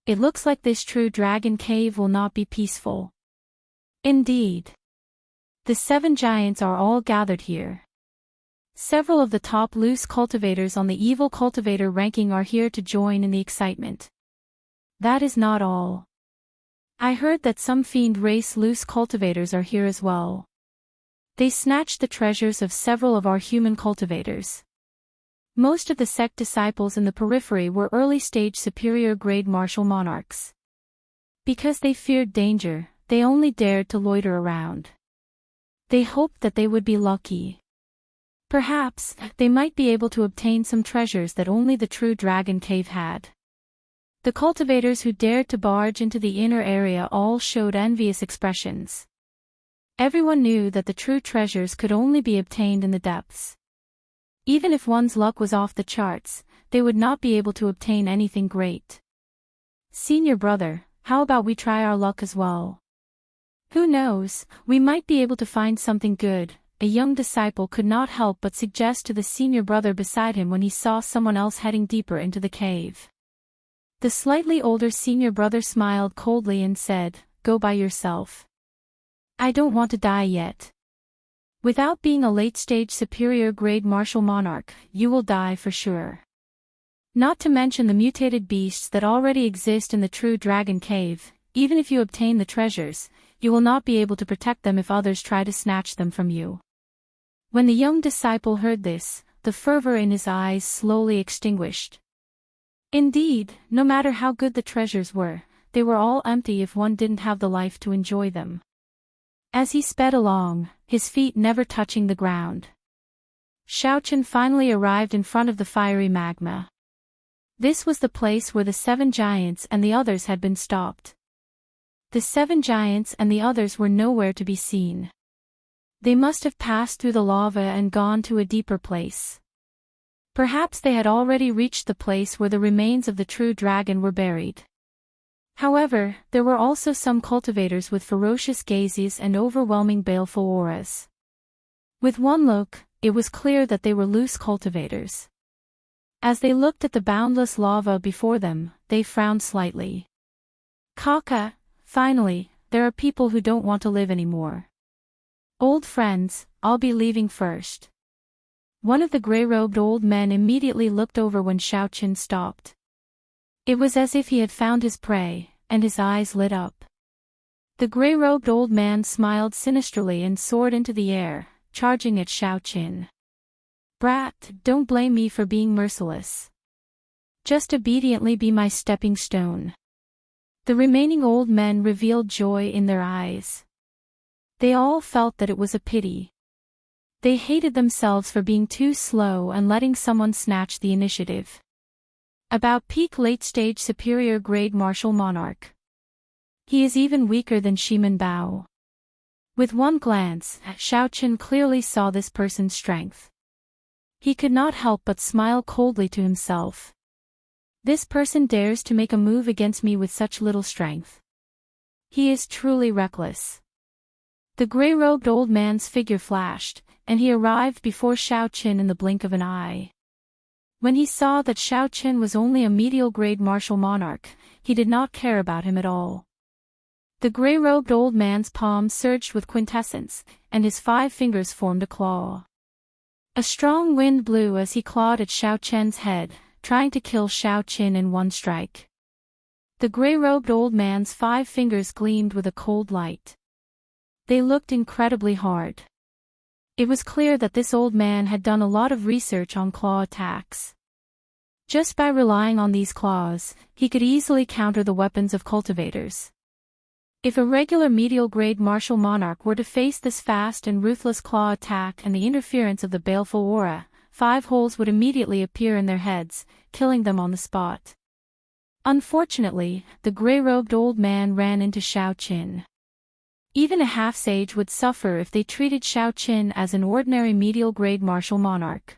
S1: It looks like this true dragon cave will not be peaceful. Indeed. The 7 giants are all gathered here. Several of the top loose cultivators on the evil cultivator ranking are here to join in the excitement. That is not all. I heard that some fiend race loose cultivators are here as well. They snatched the treasures of several of our human cultivators. Most of the sect disciples in the periphery were early-stage superior-grade martial monarchs. Because they feared danger, they only dared to loiter around. They hoped that they would be lucky. Perhaps, they might be able to obtain some treasures that only the true dragon cave had. The cultivators who dared to barge into the inner area all showed envious expressions. Everyone knew that the true treasures could only be obtained in the depths. Even if one's luck was off the charts, they would not be able to obtain anything great. Senior brother, how about we try our luck as well? Who knows, we might be able to find something good, a young disciple could not help but suggest to the senior brother beside him when he saw someone else heading deeper into the cave. The slightly older senior brother smiled coldly and said, "Go by yourself. I don't want to die yet. Without being a late-stage superior-grade martial monarch, you will die for sure. Not to mention the mutated beasts that already exist in the true dragon cave. Even if you obtain the treasures, you will not be able to protect them if others try to snatch them from you." When the young disciple heard this, the fervor in his eyes slowly extinguished. Indeed, no matter how good the treasures were, they were all empty if one didn't have the life to enjoy them. As he sped along, his feet never touching the ground, Xiaochen finally arrived in front of the fiery magma. This was the place where the 7 giants and the others had been stopped. The 7 giants and the others were nowhere to be seen. They must have passed through the lava and gone to a deeper place. Perhaps they had already reached the place where the remains of the true dragon were buried. However, there were also some cultivators with ferocious gazes and overwhelming baleful auras. With one look, it was clear that they were loose cultivators. As they looked at the boundless lava before them, they frowned slightly. "Kaka, finally, there are people who don't want to live anymore. Old friends, I'll be leaving first." One of the gray-robed old men immediately looked over when Xiaochen stopped. It was as if he had found his prey, and his eyes lit up. The gray-robed old man smiled sinisterly and soared into the air, charging at Xiaochen. "Brat, don't blame me for being merciless. Just obediently be my stepping stone." The remaining old men revealed joy in their eyes. They all felt that it was a pity. They hated themselves for being too slow and letting someone snatch the initiative. About peak late-stage superior-grade martial monarch. He is even weaker than Shiman Bao. With one glance, Xiaochen clearly saw this person's strength. He could not help but smile coldly to himself. This person dares to make a move against me with such little strength. He is truly reckless. The gray-robed old man's figure flashed, and he arrived before Xiaochen in the blink of an eye. When he saw that Xiaochen was only a medial-grade martial monarch, he did not care about him at all. The gray-robed old man's palm surged with quintessence, and his 5 fingers formed a claw. A strong wind blew as he clawed at Xiaochen's head, trying to kill Xiaochen in one strike. The gray-robed old man's 5 fingers gleamed with a cold light. They looked incredibly hard. It was clear that this old man had done a lot of research on claw attacks. Just by relying on these claws, he could easily counter the weapons of cultivators. If a regular medial-grade martial monarch were to face this fast and ruthless claw attack and the interference of the baleful aura, 5 holes would immediately appear in their heads, killing them on the spot. Unfortunately, the gray-robed old man ran into Xiaochen. Even a half-sage would suffer if they treated Xiaochen as an ordinary medial-grade martial monarch.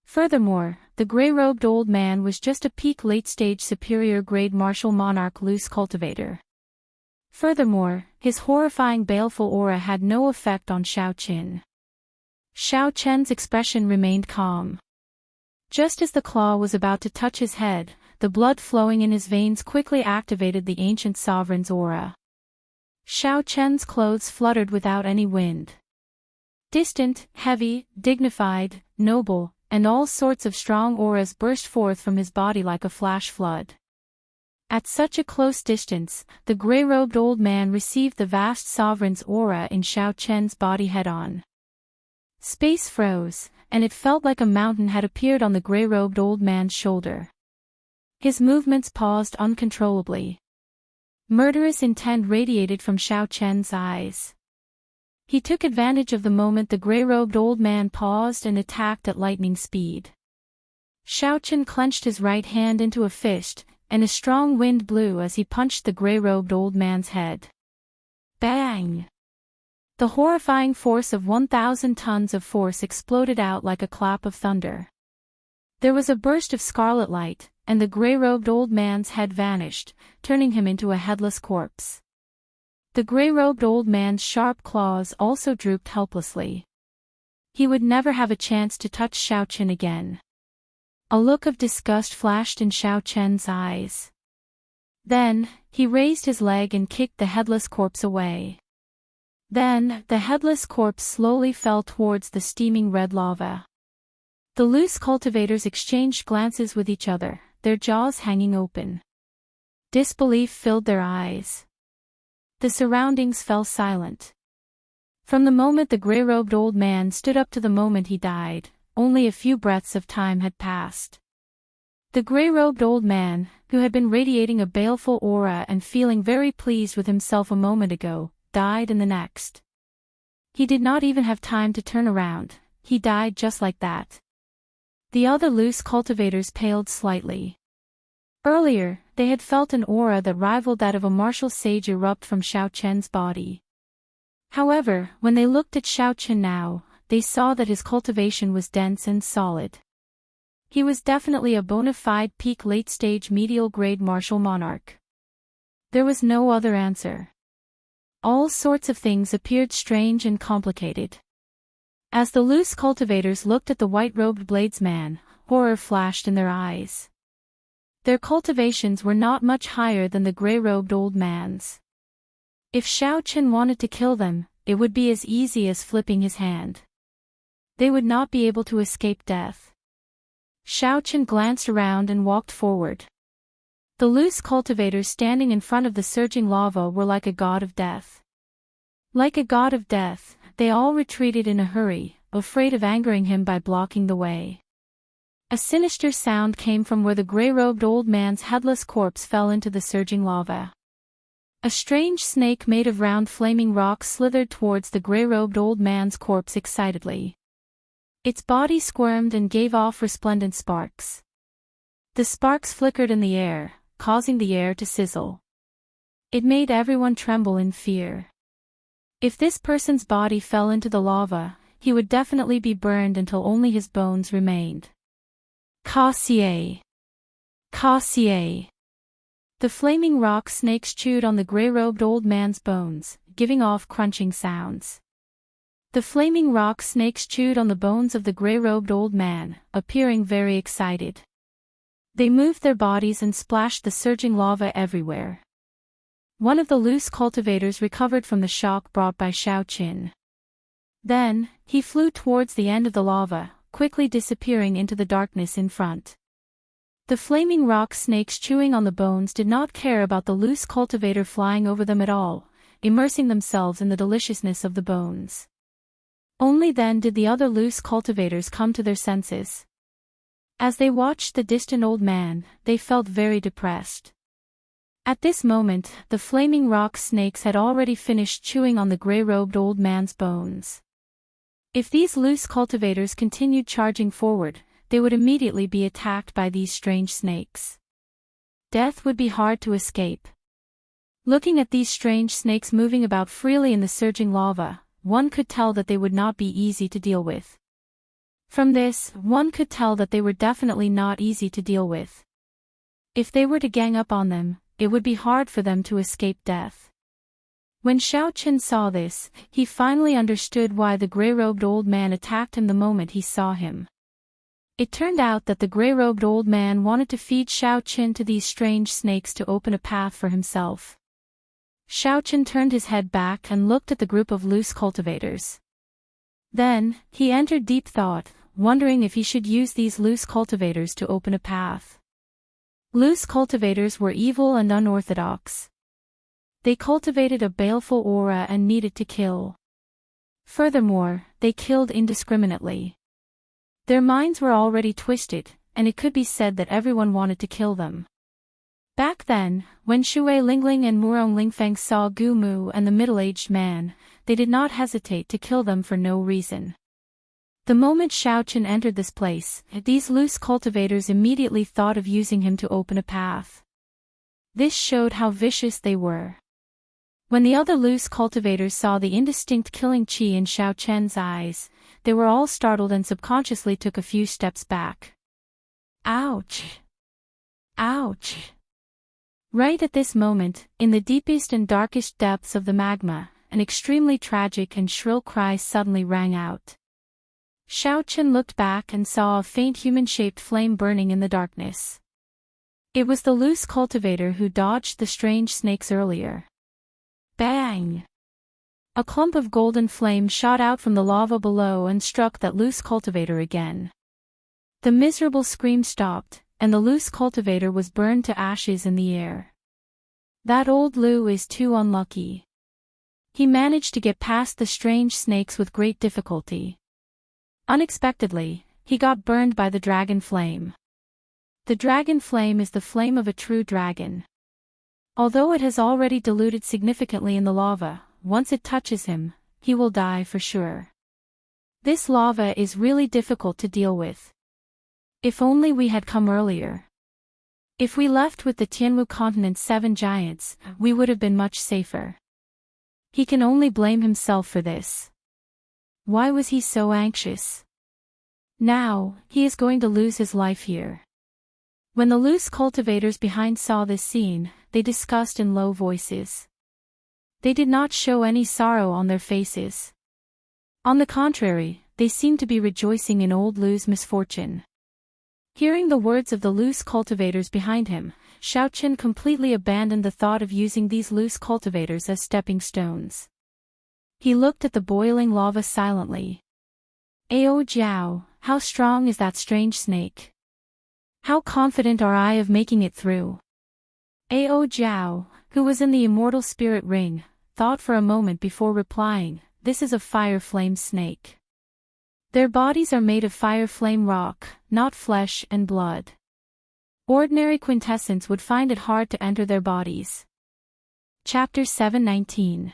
S1: Furthermore, the gray-robed old man was just a peak late-stage superior-grade martial monarch loose cultivator. Furthermore, his horrifying baleful aura had no effect on Xiaochen. Xiaochen's expression remained calm. Just as the claw was about to touch his head, the blood flowing in his veins quickly activated the ancient sovereign's aura. Xiaochen's clothes fluttered without any wind. Distant, heavy, dignified, noble, and all sorts of strong auras burst forth from his body like a flash flood. At such a close distance, the gray-robed old man received the vast sovereign's aura in Xiaochen's body head-on. Space froze, and it felt like a mountain had appeared on the gray-robed old man's shoulder. His movements paused uncontrollably. Murderous intent radiated from Xiaochen's eyes. He took advantage of the moment the gray-robed old man paused and attacked at lightning speed. Xiaochen clenched his right hand into a fist, and a strong wind blew as he punched the gray-robed old man's head. Bang! The horrifying force of 1,000 tons of force exploded out like a clap of thunder. There was a burst of scarlet light, and the gray-robed old man's head vanished, turning him into a headless corpse. The gray-robed old man's sharp claws also drooped helplessly. He would never have a chance to touch Xiaochen again. A look of disgust flashed in Xiao Chen's eyes. Then, he raised his leg and kicked the headless corpse away. Then, the headless corpse slowly fell towards the steaming red lava. The loose cultivators exchanged glances with each other, their jaws hanging open. Disbelief filled their eyes. The surroundings fell silent. From the moment the gray-robed old man stood up to the moment he died, only a few breaths of time had passed. The gray-robed old man, who had been radiating a baleful aura and feeling very pleased with himself a moment ago, died in the next. He did not even have time to turn around, he died just like that. The other loose cultivators paled slightly. Earlier, they had felt an aura that rivaled that of a martial sage erupt from Xiao Chen's body. However, when they looked at Xiao Chen now, they saw that his cultivation was dense and solid. He was definitely a bona fide peak late-stage medial-grade martial monarch. There was no other answer. All sorts of things appeared strange and complicated. As the loose cultivators looked at the white-robed bladesman, horror flashed in their eyes. Their cultivations were not much higher than the gray-robed old man's. If Xiao Chen wanted to kill them, it would be as easy as flipping his hand. They would not be able to escape death. Xiao Chen glanced around and walked forward. The loose cultivators standing in front of the surging lava were like a god of death. Like a god of death, they all retreated in a hurry, afraid of angering him by blocking the way. A sinister sound came from where the gray-robed old man's headless corpse fell into the surging lava. A strange snake made of round flaming rocks slithered towards the gray-robed old man's corpse excitedly. Its body squirmed and gave off resplendent sparks. The sparks flickered in the air, causing the air to sizzle. It made everyone tremble in fear. If this person's body fell into the lava, he would definitely be burned until only his bones remained. Cassier! Cassier! The flaming rock snakes chewed on the gray-robed old man's bones, giving off crunching sounds. The flaming rock snakes chewed on the bones of the gray-robed old man, appearing very excited. They moved their bodies and splashed the surging lava everywhere. One of the loose cultivators recovered from the shock brought by Xiao Chen. Then, he flew towards the end of the lava, quickly disappearing into the darkness in front. The flaming rock snakes chewing on the bones did not care about the loose cultivator flying over them at all, immersing themselves in the deliciousness of the bones. Only then did the other loose cultivators come to their senses. As they watched the distant old man, they felt very depressed. At this moment, the flaming rock snakes had already finished chewing on the gray-robed old man's bones. If these loose cultivators continued charging forward, they would immediately be attacked by these strange snakes. Death would be hard to escape. Looking at these strange snakes moving about freely in the surging lava, one could tell that they would not be easy to deal with. From this, one could tell that they were definitely not easy to deal with. If they were to gang up on them, it would be hard for them to escape death. When Xiao Chen saw this, he finally understood why the gray-robed old man attacked him the moment he saw him. It turned out that the gray-robed old man wanted to feed Xiao Chen to these strange snakes to open a path for himself. Xiao Chen turned his head back and looked at the group of loose cultivators. Then, he entered deep thought, wondering if he should use these loose cultivators to open a path. Loose cultivators were evil and unorthodox. They cultivated a baleful aura and needed to kill. Furthermore, they killed indiscriminately. Their minds were already twisted, and it could be said that everyone wanted to kill them. Back then, when Shui Lingling and Murong Lingfeng saw Gu Mu and the middle-aged man, they did not hesitate to kill them for no reason. The moment Xiao Chen entered this place, these loose cultivators immediately thought of using him to open a path. This showed how vicious they were. When the other loose cultivators saw the indistinct killing chi in Xiao Chen's eyes, they were all startled and subconsciously took a few steps back. Ouch! Ouch! Right at this moment, in the deepest and darkest depths of the magma, an extremely tragic and shrill cry suddenly rang out. Xiao Chen looked back and saw a faint human-shaped flame burning in the darkness. It was the loose cultivator who dodged the strange snakes earlier. Bang! A clump of golden flame shot out from the lava below and struck that loose cultivator again. The miserable scream stopped, and the loose cultivator was burned to ashes in the air. That old Lu is too unlucky. He managed to get past the strange snakes with great difficulty. Unexpectedly, he got burned by the dragon flame. The dragon flame is the flame of a true dragon. Although it has already diluted significantly in the lava, once it touches him, he will die for sure. This lava is really difficult to deal with. If only we had come earlier. If we left with the Tianwu continent's 7 giants, we would have been much safer. He can only blame himself for this. Why was he so anxious? Now, he is going to lose his life here. When the loose cultivators behind saw this scene, they discussed in low voices. They did not show any sorrow on their faces. On the contrary, they seemed to be rejoicing in old Lu's misfortune. Hearing the words of the loose cultivators behind him, Xiao Chen completely abandoned the thought of using these loose cultivators as stepping stones. He looked at the boiling lava silently. Ao Jiao, how strong is that strange snake? How confident are I of making it through? Ao Jiao, who was in the immortal spirit ring, thought for a moment before replying, "This is a fire flame snake. Their bodies are made of fire flame rock, not flesh and blood. Ordinary quintessence would find it hard to enter their bodies." Chapter 719.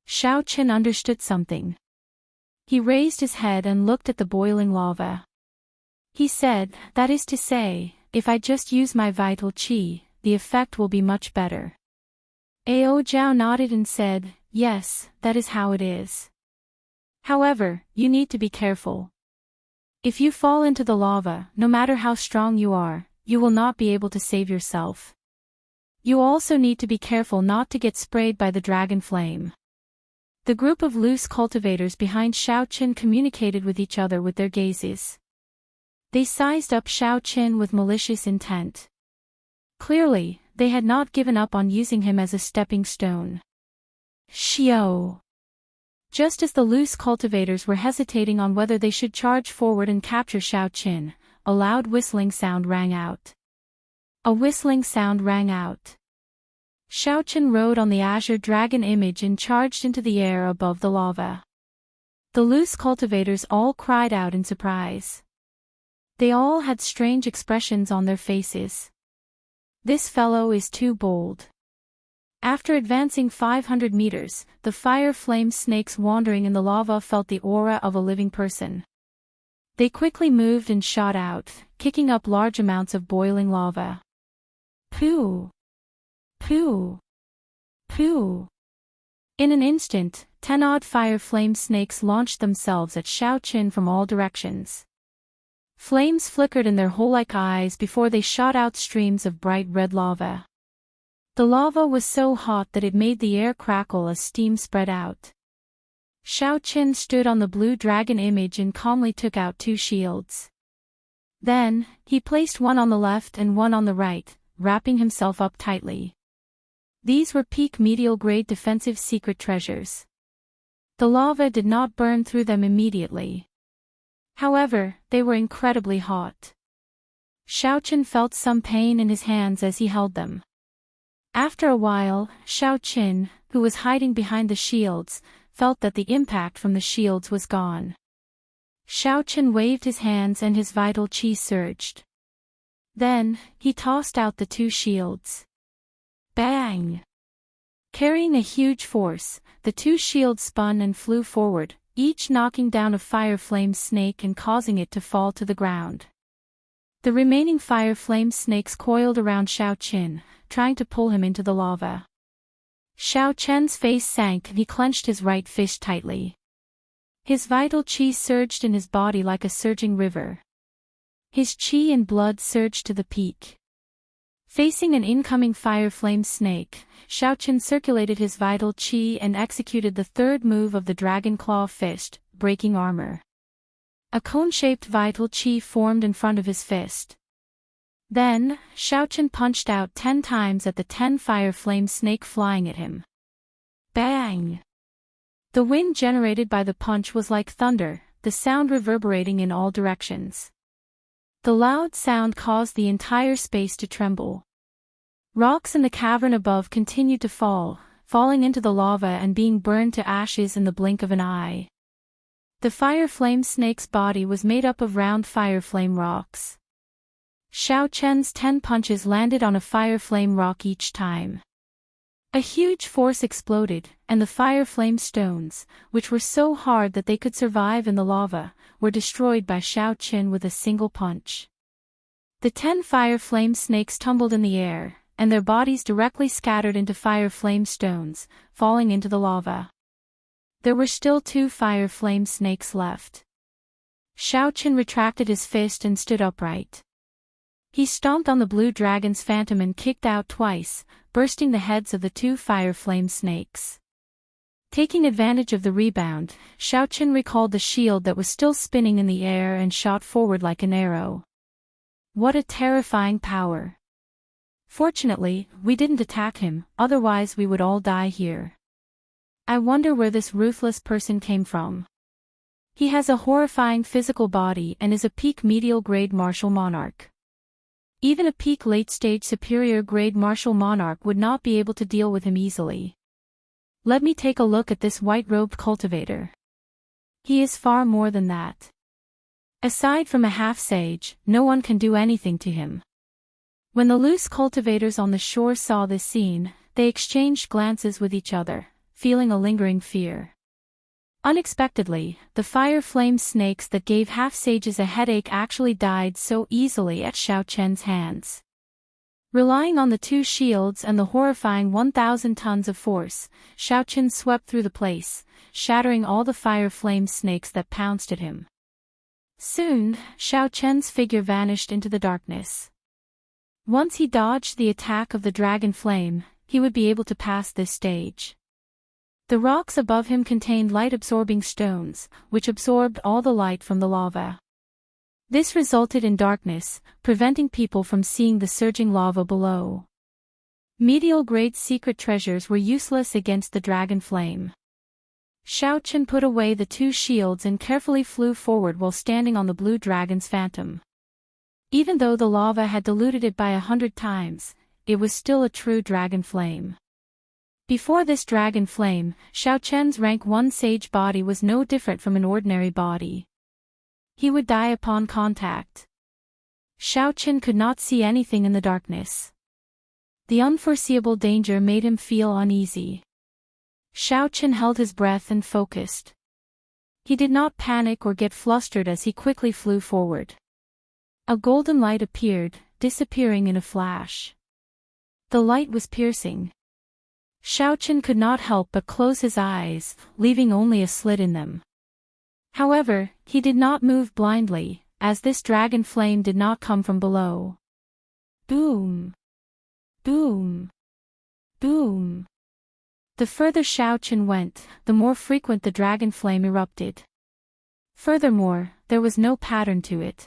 S1: Xiao Chen understood something. He raised his head and looked at the boiling lava. He said, "That is to say, if I just use my vital qi, the effect will be much better." Ao Jiao nodded and said, "Yes, that is how it is. However, you need to be careful. If you fall into the lava, no matter how strong you are, you will not be able to save yourself. You also need to be careful not to get sprayed by the dragon flame." The group of loose cultivators behind Xiao Chen communicated with each other with their gazes. They sized up Xiao Chen with malicious intent. Clearly, they had not given up on using him as a stepping stone. Xiao! Just as the loose cultivators were hesitating on whether they should charge forward and capture Xiao Chen, a loud whistling sound rang out. A whistling sound rang out. Xiao Chen rode on the azure dragon image and charged into the air above the lava. The loose cultivators all cried out in surprise. They all had strange expressions on their faces. This fellow is too bold. After advancing 500 meters, the fire flame snakes wandering in the lava felt the aura of a living person. They quickly moved and shot out, kicking up large amounts of boiling lava. Pooh! Pooh! Pooh! In an instant, 10 odd fire flame snakes launched themselves at Xiao Chen from all directions. Flames flickered in their hole-like eyes before they shot out streams of bright red lava. The lava was so hot that it made the air crackle as steam spread out. Xiao Chen stood on the blue dragon image and calmly took out 2 shields. Then, he placed one on the left and one on the right, wrapping himself up tightly. These were peak medial-grade defensive secret treasures. The lava did not burn through them immediately. However, they were incredibly hot. Xiao Chen felt some pain in his hands as he held them. After a while, Xiao Chen, who was hiding behind the shields, felt that the impact from the shields was gone. Xiao Chen waved his hands and his vital qi surged. Then, he tossed out the 2 shields. Bang! Carrying a huge force, the 2 shields spun and flew forward, each knocking down a fire flame snake and causing it to fall to the ground. The remaining fire flame snakes coiled around Xiao Chen, trying to pull him into the lava. Xiao Chen's face sank and he clenched his right fist tightly. His vital qi surged in his body like a surging river. His qi and blood surged to the peak. Facing an incoming fire flame snake, Xiao Chen circulated his vital qi and executed the 3rd move of the Dragon Claw Fist, breaking armor. A cone-shaped vital chi formed in front of his fist. Then, Xiaochen punched out 10 times at the 10 fire flame snake flying at him. Bang! The wind generated by the punch was like thunder, the sound reverberating in all directions. The loud sound caused the entire space to tremble. Rocks in the cavern above continued to fall, falling into the lava and being burned to ashes in the blink of an eye. The fire flame snake's body was made up of round fire flame rocks. Xiaochen's 10 punches landed on a fire flame rock each time. A huge force exploded, and the fire flame stones, which were so hard that they could survive in the lava, were destroyed by Xiaochen with a single punch. The 10 fire flame snakes tumbled in the air, and their bodies directly scattered into fire flame stones, falling into the lava. There were still 2 fire flame snakes left. Xiaochen retracted his fist and stood upright. He stomped on the blue dragon's phantom and kicked out twice, bursting the heads of the 2 fire flame snakes. Taking advantage of the rebound, Xiaochen recalled the shield that was still spinning in the air and shot forward like an arrow. What a terrifying power! Fortunately, we didn't attack him, otherwise we would all die here. I wonder where this ruthless person came from. He has a horrifying physical body and is a peak medial grade martial monarch. Even a peak late-stage superior grade martial monarch would not be able to deal with him easily. Let me take a look at this white-robed cultivator. He is far more than that. Aside from a half-sage, no one can do anything to him. When the loose cultivators on the shore saw this scene, they exchanged glances with each other, feeling a lingering fear. Unexpectedly, the fire flame snakes that gave half-sages a headache actually died so easily at Xiaochen's hands. Relying on the 2 shields and the horrifying 1,000 tons of force, Xiaochen swept through the place, shattering all the fire flame snakes that pounced at him. Soon, Xiaochen's figure vanished into the darkness. Once he dodged the attack of the dragon flame, he would be able to pass this stage. The rocks above him contained light-absorbing stones, which absorbed all the light from the lava. This resulted in darkness, preventing people from seeing the surging lava below. Medial-grade secret treasures were useless against the dragon flame. Xiaochen put away the 2 shields and carefully flew forward while standing on the blue dragon's phantom. Even though the lava had diluted it by 100 times, it was still a true dragon flame. Before this dragon flame, Xiaochen's rank 1 sage body was no different from an ordinary body. He would die upon contact. Xiaochen could not see anything in the darkness. The unforeseeable danger made him feel uneasy. Xiaochen held his breath and focused. He did not panic or get flustered as he quickly flew forward. A golden light appeared, disappearing in a flash. The light was piercing. Xiaochen could not help but close his eyes, leaving only a slit in them. However, he did not move blindly, as this dragon flame did not come from below. Boom! Boom! Boom! The further Xiaochen went, the more frequent the dragon flame erupted. Furthermore, there was no pattern to it.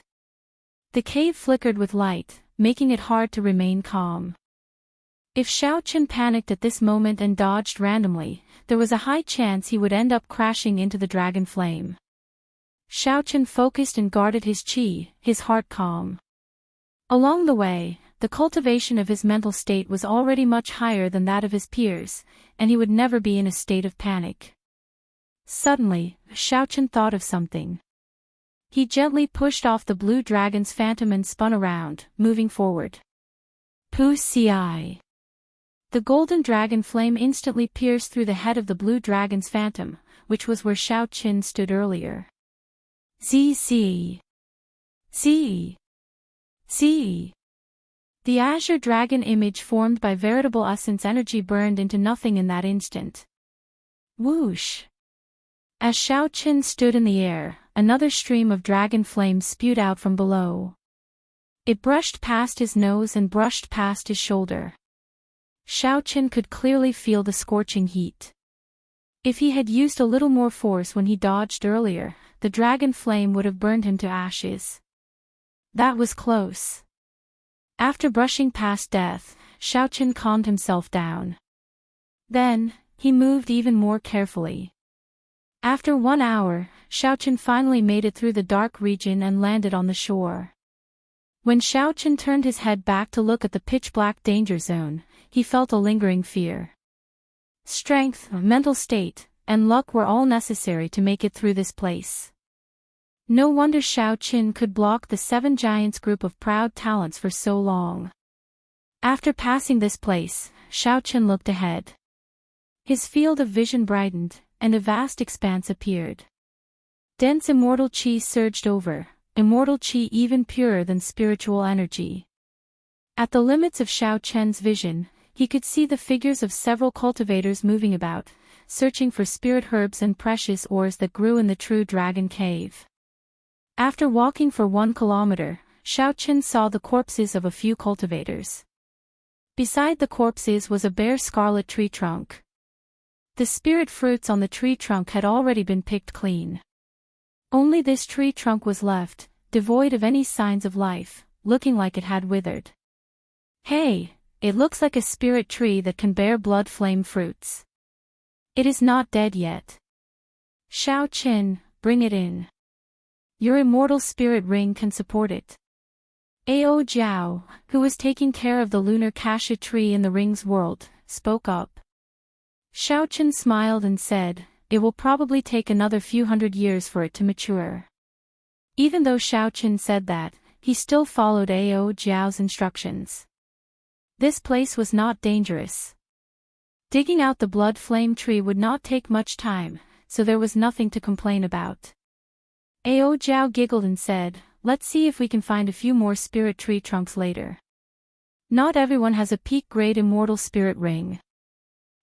S1: The cave flickered with light, making it hard to remain calm. If Xiaochen panicked at this moment and dodged randomly, there was a high chance he would end up crashing into the dragon flame. Xiaochen focused and guarded his qi, his heart calm. Along the way, the cultivation of his mental state was already much higher than that of his peers, and he would never be in a state of panic. Suddenly, Xiaochen thought of something. He gently pushed off the blue dragon's phantom and spun around, moving forward. Pu Ci. The golden dragon flame instantly pierced through the head of the blue dragon's phantom, which was where Xiaochen stood earlier. ZZ. Z. Z. The azure dragon image formed by veritable essence energy burned into nothing in that instant. Whoosh! As Xiaochen stood in the air, another stream of dragon flame spewed out from below. It brushed past his nose and brushed past his shoulder. Xiaochen could clearly feel the scorching heat. If he had used a little more force when he dodged earlier, the dragon flame would have burned him to ashes. That was close. After brushing past death, Xiaochen calmed himself down. Then, he moved even more carefully. After 1 hour, Xiaochen finally made it through the dark region and landed on the shore. When Xiaochen turned his head back to look at the pitch-black danger zone, he felt a lingering fear. Strength, mental state, and luck were all necessary to make it through this place. No wonder Xiaochen could block the 7 giants group of proud talents for so long. After passing this place, Xiaochen looked ahead. His field of vision brightened, and a vast expanse appeared. Dense immortal qi surged over, immortal qi even purer than spiritual energy. At the limits of Xiaochen's vision, he could see the figures of several cultivators moving about, searching for spirit herbs and precious ores that grew in the true dragon cave. After walking for 1 kilometer, Xiaochen saw the corpses of a few cultivators. Beside the corpses was a bare scarlet tree trunk. The spirit fruits on the tree trunk had already been picked clean. Only this tree trunk was left, devoid of any signs of life, looking like it had withered. Hey, it looks like a spirit tree that can bear blood flame fruits. It is not dead yet. Xiaochen, bring it in. Your immortal spirit ring can support it. Ao Jiao, who was taking care of the lunar cassia tree in the ring's world, spoke up. Xiaochen smiled and said, it will probably take another few hundred years for it to mature. Even though Xiaochen said that, he still followed Ao Jiao's instructions. This place was not dangerous. Digging out the blood flame tree would not take much time, so there was nothing to complain about. Ao Jiao giggled and said, let's see if we can find a few more spirit tree trunks later. Not everyone has a peak-grade immortal spirit ring.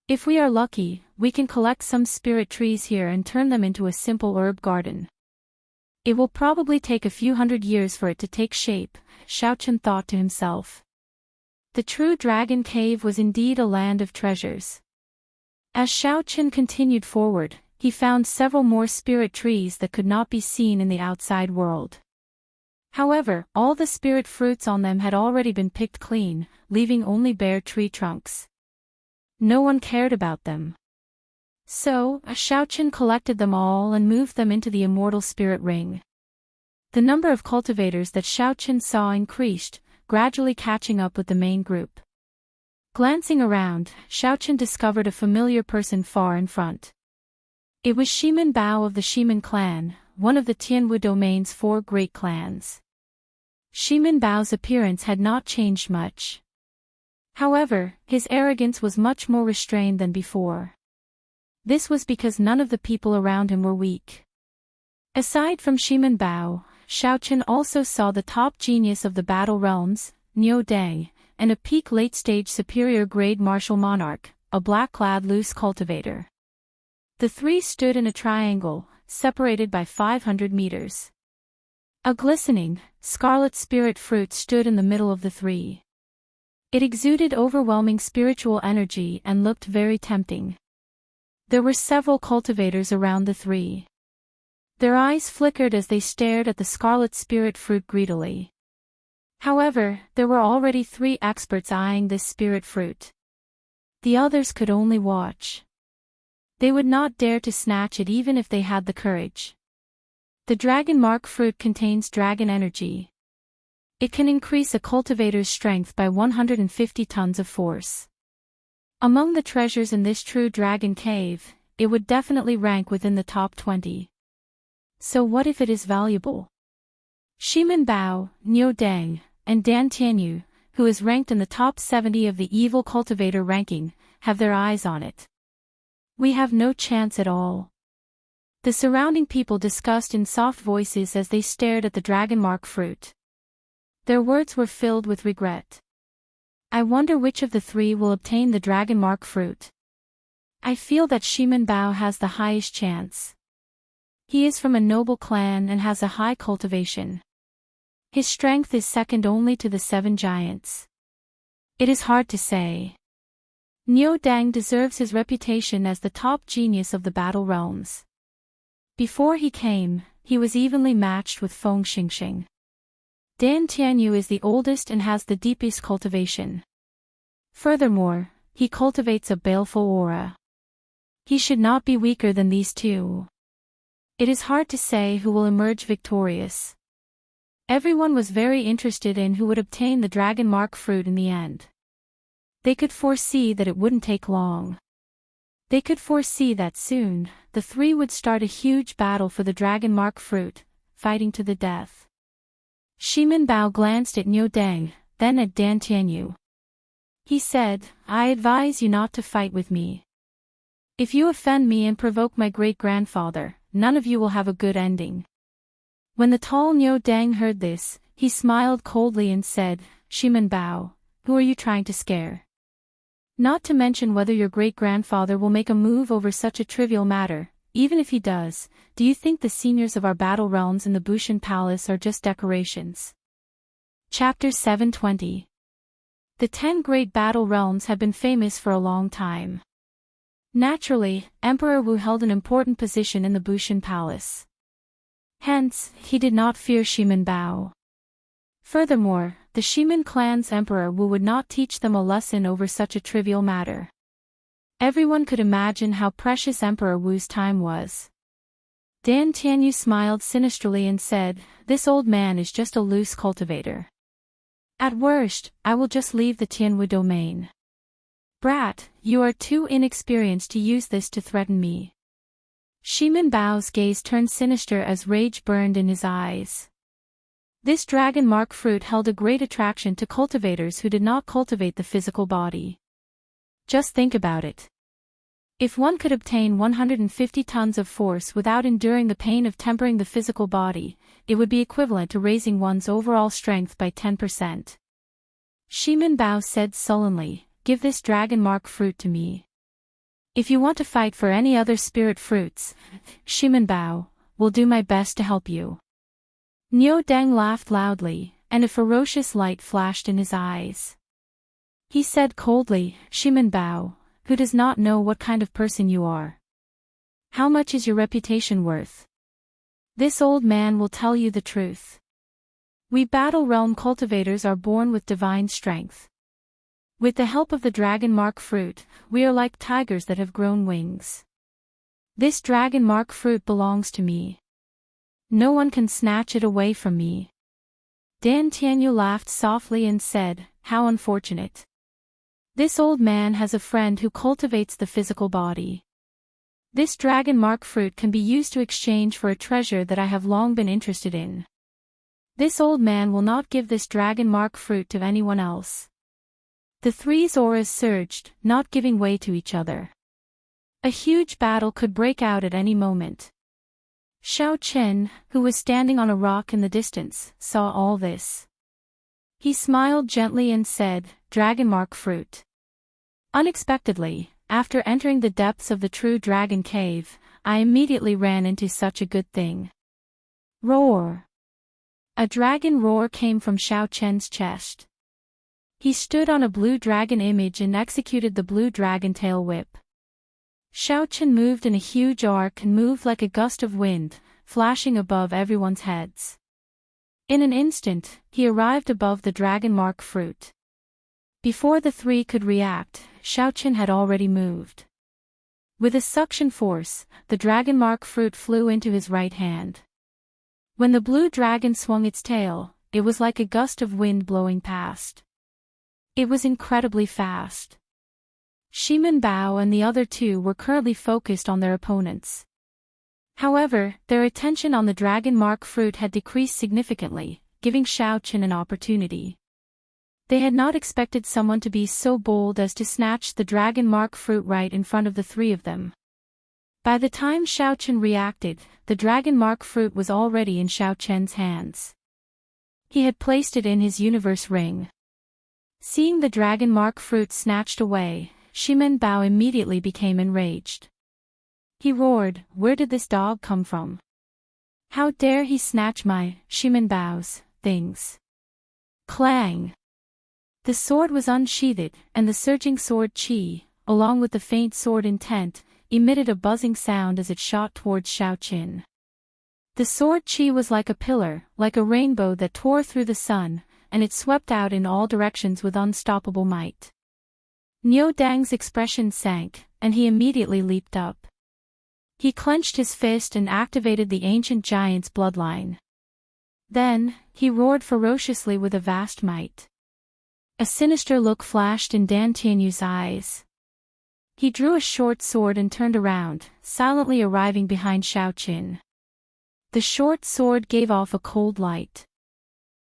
S1: If we are lucky, we can collect some spirit trees here and turn them into a simple herb garden. It will probably take a few hundred years for it to take shape, Xiaochen thought to himself. The true dragon cave was indeed a land of treasures. As Xiaochen continued forward, he found several more spirit trees that could not be seen in the outside world. However, all the spirit fruits on them had already been picked clean, leaving only bare tree trunks. No one cared about them. So, Xiaochen collected them all and moved them into the immortal spirit ring. The number of cultivators that Xiaochen saw increased, gradually catching up with the main group. Glancing around, Xiaochen discovered a familiar person far in front. It was Shimin Bao of the Shimin clan, one of the Tianwu domain's 4 great clans. Shimin Bao's appearance had not changed much. However, his arrogance was much more restrained than before. This was because none of the people around him were weak. Aside from Shimin Bao, Xiaochen also saw the top genius of the battle realms, Niu Deng, and a peak late-stage superior-grade martial monarch, a black-clad loose cultivator. The 3 stood in a triangle, separated by 500 meters. A glistening, scarlet spirit fruit stood in the middle of the 3. It exuded overwhelming spiritual energy and looked very tempting. There were several cultivators around the 3. Their eyes flickered as they stared at the scarlet spirit fruit greedily. However, there were already 3 experts eyeing this spirit fruit. The others could only watch. They would not dare to snatch it even if they had the courage. The dragon mark fruit contains dragon energy. It can increase a cultivator's strength by 150 tons of force. Among the treasures in this true dragon cave, it would definitely rank within the top 20. So what if it is valuable? Shimin Bao, Niu Deng, and Dan Tianyu, who is ranked in the top 70 of the evil cultivator ranking, have their eyes on it. We have no chance at all. The surrounding people discussed in soft voices as they stared at the dragon mark fruit. Their words were filled with regret. I wonder which of the 3 will obtain the dragon mark fruit. I feel that Shimin Bao has the highest chance. He is from a noble clan and has a high cultivation. His strength is second only to the 7 giants. It is hard to say. Niu Deng deserves his reputation as the top genius of the battle realms. Before he came, he was evenly matched with Feng Xingxing. Dan Tianyu is the oldest and has the deepest cultivation. Furthermore, he cultivates a baleful aura. He should not be weaker than these two. It is hard to say who will emerge victorious. Everyone was very interested in who would obtain the Dragon Mark fruit in the end. They could foresee that it wouldn't take long. They could foresee that soon, the three would start a huge battle for the Dragon Mark fruit, fighting to the death. Shimin Bao glanced at Niu Deng, then at Dan Tianyu. He said, I advise you not to fight with me. If you offend me and provoke my great-grandfather, none of you will have a good ending. When the tall Niu Deng heard this, he smiled coldly and said, Shimin Bao, who are you trying to scare? Not to mention whether your great-grandfather will make a move over such a trivial matter. Even if he does, do you think the seniors of our battle realms in the Bushan Palace are just decorations? Chapter 720. The 10 great battle realms have been famous for a long time. Naturally, Emperor Wu held an important position in the Bushan Palace. Hence, he did not fear Shimin Bao. Furthermore, the Shimin clan's Emperor Wu would not teach them a lesson over such a trivial matter. Everyone could imagine how precious Emperor Wu's time was. Dan Tianyu smiled sinisterly and said, this old man is just a loose cultivator. At worst, I will just leave the Tianwu domain. Brat, you are too inexperienced to use this to threaten me. Shimin Bao's gaze turned sinister as rage burned in his eyes. This Dragon Mark fruit held a great attraction to cultivators who did not cultivate the physical body. Just think about it. If one could obtain 150 tons of force without enduring the pain of tempering the physical body, it would be equivalent to raising one's overall strength by 10%. Shimin Bao said sullenly, give this Dragon Mark fruit to me. If you want to fight for any other spirit fruits, Shimin Bao, will do my best to help you. Niu Deng laughed loudly, and a ferocious light flashed in his eyes. He said coldly, Shimin Bao, who does not know what kind of person you are? How much is your reputation worth? This old man will tell you the truth. We Battle Realm cultivators are born with divine strength. With the help of the Dragon Mark fruit, we are like tigers that have grown wings. This Dragon Mark fruit belongs to me. No one can snatch it away from me. Dan Tianyu laughed softly and said, how unfortunate. This old man has a friend who cultivates the physical body. This Dragon Mark fruit can be used to exchange for a treasure that I have long been interested in. This old man will not give this Dragon Mark fruit to anyone else. The three's auras surged, not giving way to each other. A huge battle could break out at any moment. Xiao Chen, who was standing on a rock in the distance, saw all this. He smiled gently and said, Dragon Mark fruit. Unexpectedly, after entering the depths of the true dragon cave, I immediately ran into such a good thing. Roar! A dragon roar came from Xiao Chen's chest. He stood on a blue dragon image and executed the blue dragon tail whip. Xiao Chen moved in a huge arc and moved like a gust of wind, flashing above everyone's heads. In an instant, he arrived above the Dragon Mark fruit. Before the three could react, Xiao Chen had already moved. With a suction force, the Dragon Mark fruit flew into his right hand. When the blue dragon swung its tail, it was like a gust of wind blowing past. It was incredibly fast. Shimin Bao and the other two were currently focused on their opponents. However, their attention on the Dragon Mark fruit had decreased significantly, giving Xiao Chen an opportunity. They had not expected someone to be so bold as to snatch the Dragon Mark fruit right in front of the three of them. By the time Xiao Chen reacted, the Dragon Mark fruit was already in Xiao Chen's hands. He had placed it in his universe ring. Seeing the Dragon Mark fruit snatched away, Shimin Bao immediately became enraged. He roared, where did this dog come from? How dare he snatch my, Shimin Bao's, things? Clang! The sword was unsheathed, and the surging sword qi, along with the faint sword intent, emitted a buzzing sound as it shot towards Xiao Chen. The sword chi was like a pillar, like a rainbow that tore through the sun, and it swept out in all directions with unstoppable might. Niu Dang's expression sank, and he immediately leaped up. He clenched his fist and activated the ancient giant's bloodline. Then, he roared ferociously with a vast might. A sinister look flashed in Dan Tianyu's eyes. He drew a short sword and turned around, silently arriving behind Xiaoqin. The short sword gave off a cold light.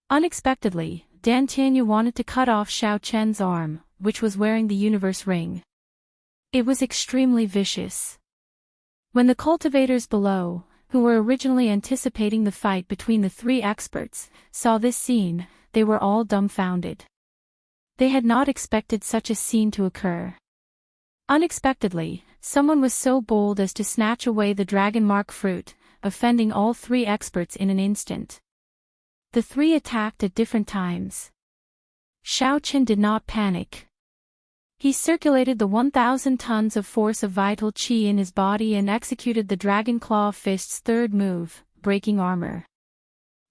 S1: Unexpectedly, Dan Tianyu wanted to cut off Xiaoqian's arm, which was wearing the universe ring. It was extremely vicious. When the cultivators below, who were originally anticipating the fight between the three experts, saw this scene, they were all dumbfounded. They had not expected such a scene to occur. Unexpectedly, someone was so bold as to snatch away the dragon mark fruit, offending all three experts in an instant. The three attacked at different times. Xiaoqin did not panic. He circulated the 1,000 tons of force of vital qi in his body and executed the Dragon Claw Fist's third move, breaking armor.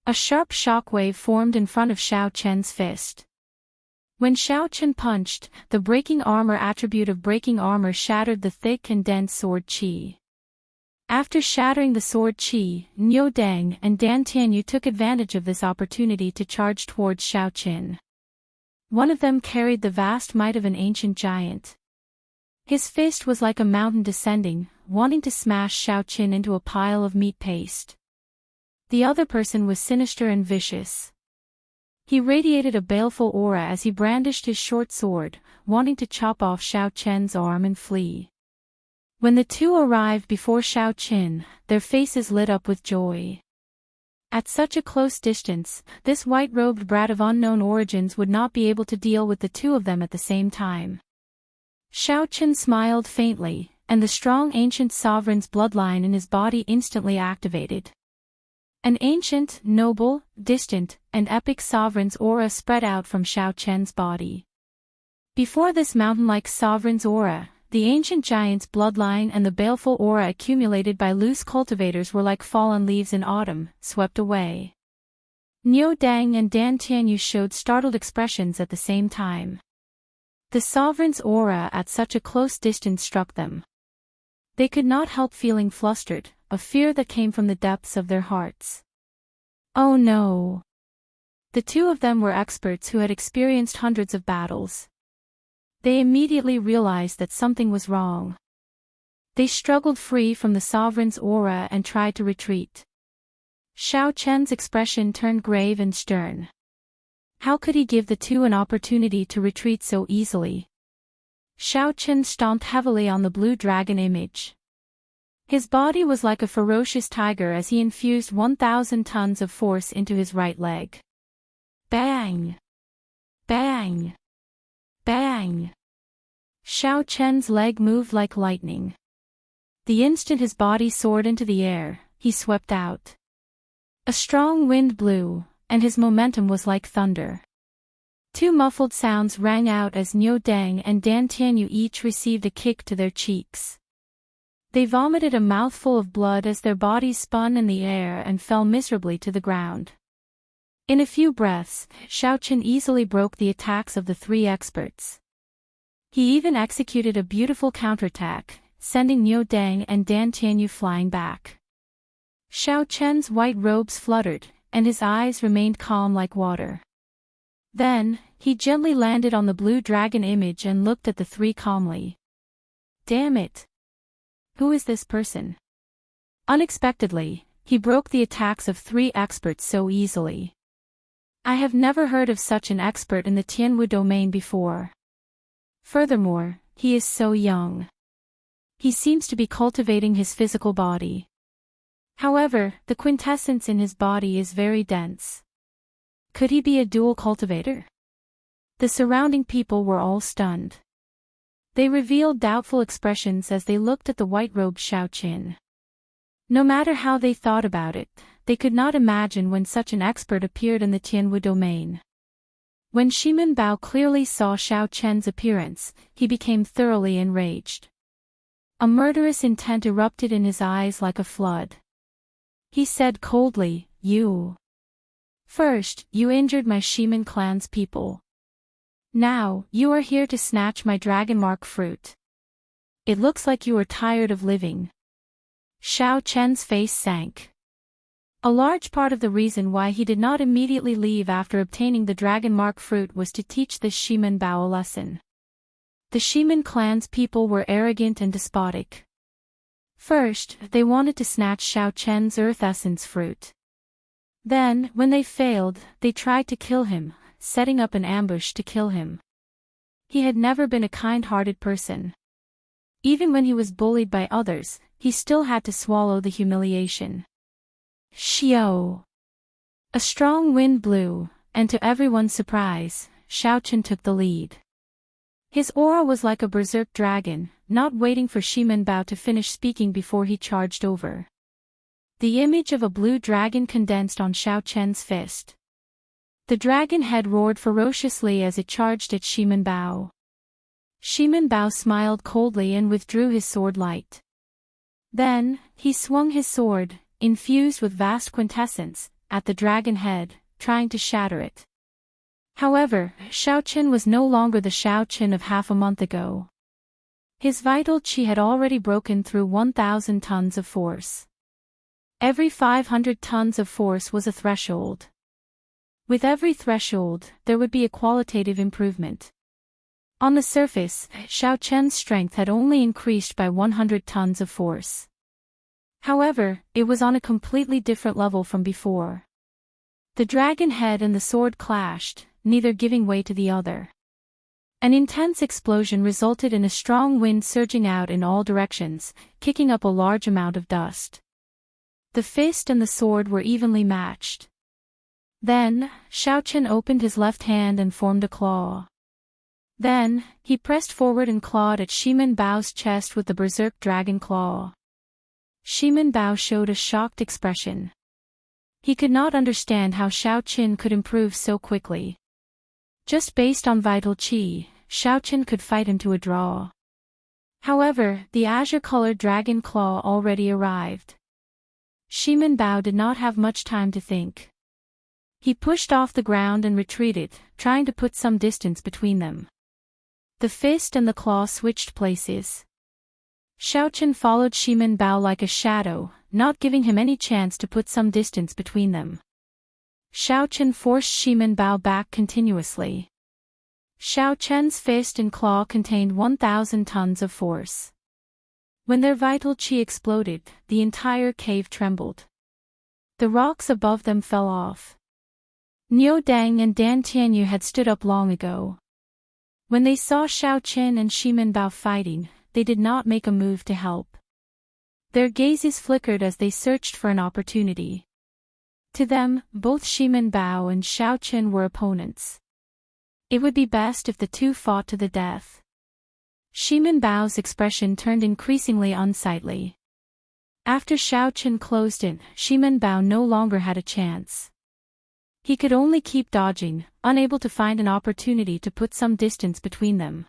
S1: A sharp shockwave formed in front of Xiaoqian's fist. When Xiaoqin punched, the breaking armor attribute of breaking armor shattered the thick and dense sword qi. After shattering the sword qi, Niu Dang and Dan Tianyu took advantage of this opportunity to charge towards Xiaoqin. One of them carried the vast might of an ancient giant. His fist was like a mountain descending, wanting to smash Xiaoqin into a pile of meat paste. The other person was sinister and vicious. He radiated a baleful aura as he brandished his short sword, wanting to chop off Xiaoqian's arm and flee. When the two arrived before Xiaoqin, their faces lit up with joy. At such a close distance, this white-robed brat of unknown origins would not be able to deal with the two of them at the same time. Xiaoqin smiled faintly, and the strong ancient sovereign's bloodline in his body instantly activated. An ancient, noble, distant, and epic sovereign's aura spread out from Xiaoqian's body. Before this mountain-like sovereign's aura, the ancient giant's bloodline and the baleful aura accumulated by loose cultivators were like fallen leaves in autumn, swept away. Niu Dang and Dan Tianyu showed startled expressions at the same time. The sovereign's aura at such a close distance struck them. They could not help feeling flustered, a fear that came from the depths of their hearts. Oh no! The two of them were experts who had experienced hundreds of battles. They immediately realized that something was wrong. They struggled free from the sovereign's aura and tried to retreat. Xiaoqian's expression turned grave and stern. How could he give the two an opportunity to retreat so easily? Xiaoqian stomped heavily on the blue dragon image. His body was like a ferocious tiger as he infused 1,000 tons of force into his right leg. Bang! Bang! Bang! Xiaoqian's leg moved like lightning. The instant his body soared into the air, he swept out. A strong wind blew, and his momentum was like thunder. Two muffled sounds rang out as Niu Dang and Dan Tianyu each received a kick to their cheeks. They vomited a mouthful of blood as their bodies spun in the air and fell miserably to the ground. In a few breaths, Xiaoqin easily broke the attacks of the three experts. He even executed a beautiful counterattack, sending Niu Dang and Dan Tianyu flying back. Xiaoqian's white robes fluttered, and his eyes remained calm like water. Then, he gently landed on the blue dragon image and looked at the three calmly. Damn it! Who is this person? Unexpectedly, he broke the attacks of three experts so easily. I have never heard of such an expert in the Tianwu domain before. Furthermore, he is so young. He seems to be cultivating his physical body. However, the quintessence in his body is very dense. Could he be a dual cultivator? The surrounding people were all stunned. They revealed doubtful expressions as they looked at the white-robed Xiaoqin. No matter how they thought about it, they could not imagine when such an expert appeared in the Tianwu domain. When Shimin Bao clearly saw Xiaoqian's appearance, he became thoroughly enraged. A murderous intent erupted in his eyes like a flood. He said coldly, you. First, you injured my Shiman clan's people. Now, you are here to snatch my dragon mark fruit. It looks like you are tired of living. Xiao Chen's face sank. A large part of the reason why he did not immediately leave after obtaining the dragon mark fruit was to teach this Shiman Bao a lesson. The Shiman clan's people were arrogant and despotic. First, they wanted to snatch Xiao Chen's earth essence fruit. Then, when they failed, they tried to kill him, setting up an ambush to kill him. He had never been a kind-hearted person. Even when he was bullied by others, he still had to swallow the humiliation. Xiao! A strong wind blew, and to everyone's surprise, Xiao Chen took the lead. His aura was like a berserk dragon, not waiting for Shiman Bao to finish speaking before he charged over. The image of a blue dragon condensed on Xiao Chen's fist. The dragon head roared ferociously as it charged at Shiman Bao. Shiman Bao smiled coldly and withdrew his sword light. Then, he swung his sword, infused with vast quintessence, at the dragon head, trying to shatter it. However, Xiao Chen was no longer the Xiao Chen of half a month ago. His vital qi had already broken through 1,000 tons of force. Every 500 tons of force was a threshold. With every threshold, there would be a qualitative improvement. On the surface, Xiao Chen's strength had only increased by 100 tons of force. However, it was on a completely different level from before. The dragon head and the sword clashed, neither giving way to the other. An intense explosion resulted in a strong wind surging out in all directions, kicking up a large amount of dust. The fist and the sword were evenly matched. Then, Xiao Chen opened his left hand and formed a claw. Then, he pressed forward and clawed at Shiman Bao's chest with the berserk dragon claw. Shiman Bao showed a shocked expression. He could not understand how Xiao Chen could improve so quickly. Just based on vital qi, Xiao Chen could fight him to a draw. However, the azure-colored dragon claw already arrived. Shiman Bao did not have much time to think. He pushed off the ground and retreated, trying to put some distance between them. The fist and the claw switched places. Xiao Chen followed Shiman Bao like a shadow, not giving him any chance to put some distance between them. Xiao Chen forced Shiman Bao back continuously. Xiao Chen's fist and claw contained 1,000 tons of force. When their vital qi exploded, the entire cave trembled. The rocks above them fell off. Niu Dang and Dan Tianyu had stood up long ago. When they saw Xiao Chen and Shiman Bao fighting, they did not make a move to help. Their gazes flickered as they searched for an opportunity. To them, both Shiman Bao and Xiao Chen were opponents. It would be best if the two fought to the death. Shiman Bao's expression turned increasingly unsightly. After Xiao Chen closed in, Shiman Bao no longer had a chance. He could only keep dodging, unable to find an opportunity to put some distance between them.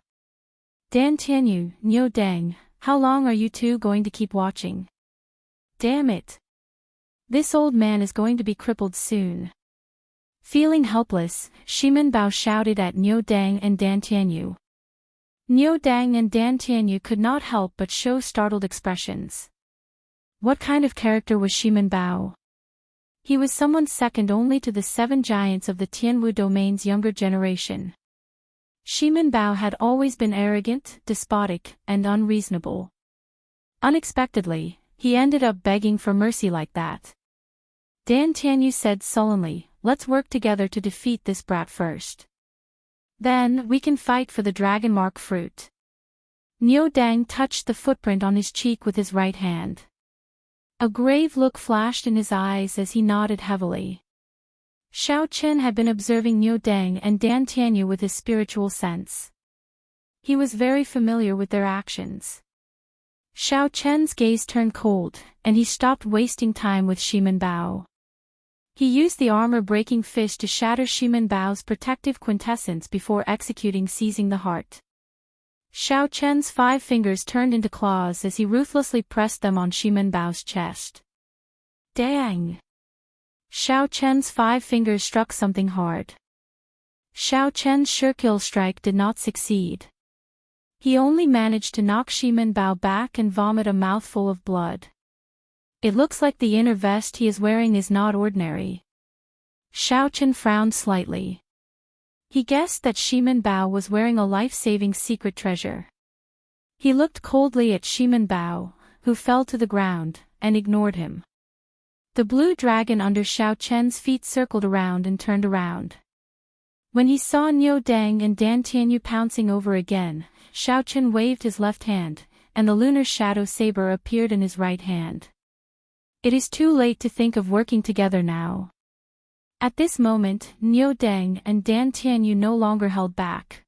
S1: Dan Tianyu, Niu Dang, how long are you two going to keep watching? Damn it! This old man is going to be crippled soon. Feeling helpless, Shiman Bao shouted at Niu Dang and Dan Tianyu. Niu Dang and Dan Tianyu could not help but show startled expressions. What kind of character was Shiman Bao? He was someone second only to the 7 giants of the Tianwu domain's younger generation. Shiman Bao had always been arrogant, despotic, and unreasonable. Unexpectedly, he ended up begging for mercy like that. Dan Tianyu said sullenly, "Let's work together to defeat this brat first. Then, we can fight for the dragon mark fruit." Niu Dang touched the footprint on his cheek with his right hand. A grave look flashed in his eyes as he nodded heavily. Xiao Chen had been observing Niu Dang and Dan Tianyu with his spiritual sense. He was very familiar with their actions. Xiao Chen's gaze turned cold, and he stopped wasting time with Shiman Bao. He used the armor-breaking fish to shatter Shiman Bao's protective quintessence before executing seizing the heart. Xiao Chen's 5 fingers turned into claws as he ruthlessly pressed them on Shiman Bao's chest. Dang! Xiao Chen's 5 fingers struck something hard. Xiao Chen's sure-kill strike did not succeed. He only managed to knock Shimin Bao back and vomit a mouthful of blood. It looks like the inner vest he is wearing is not ordinary. Xiao Chen frowned slightly. He guessed that Shimin Bao was wearing a life-saving secret treasure. He looked coldly at Shimin Bao, who fell to the ground, and ignored him. The blue dragon under Xiao Chen's feet circled around and turned around. When he saw Niu Dang and Dan Tianyu pouncing over again, Xiao Chen waved his left hand, and the lunar shadow saber appeared in his right hand. It is too late to think of working together now. At this moment, Niu Dang and Dan Tianyu no longer held back.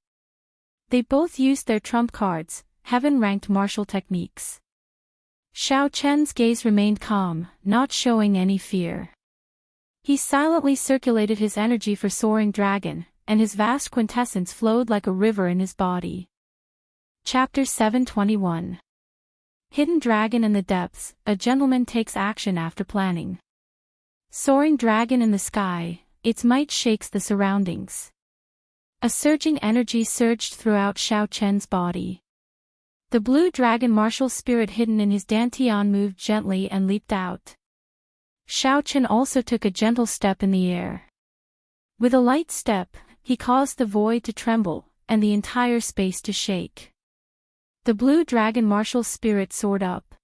S1: They both used their trump cards, heaven-ranked martial techniques. Xiao Chen's gaze remained calm, not showing any fear. He silently circulated his energy for Soaring Dragon, and his vast quintessence flowed like a river in his body. Chapter 721. Hidden Dragon in the Depths, a gentleman takes action after planning. Soaring dragon in the sky, its might shakes the surroundings. A surging energy surged throughout Xiao Chen's body. The blue dragon martial spirit hidden in his dantian moved gently and leaped out. Xiao Chen also took a gentle step in the air. With a light step, he caused the void to tremble, and the entire space to shake. The blue dragon martial spirit soared up.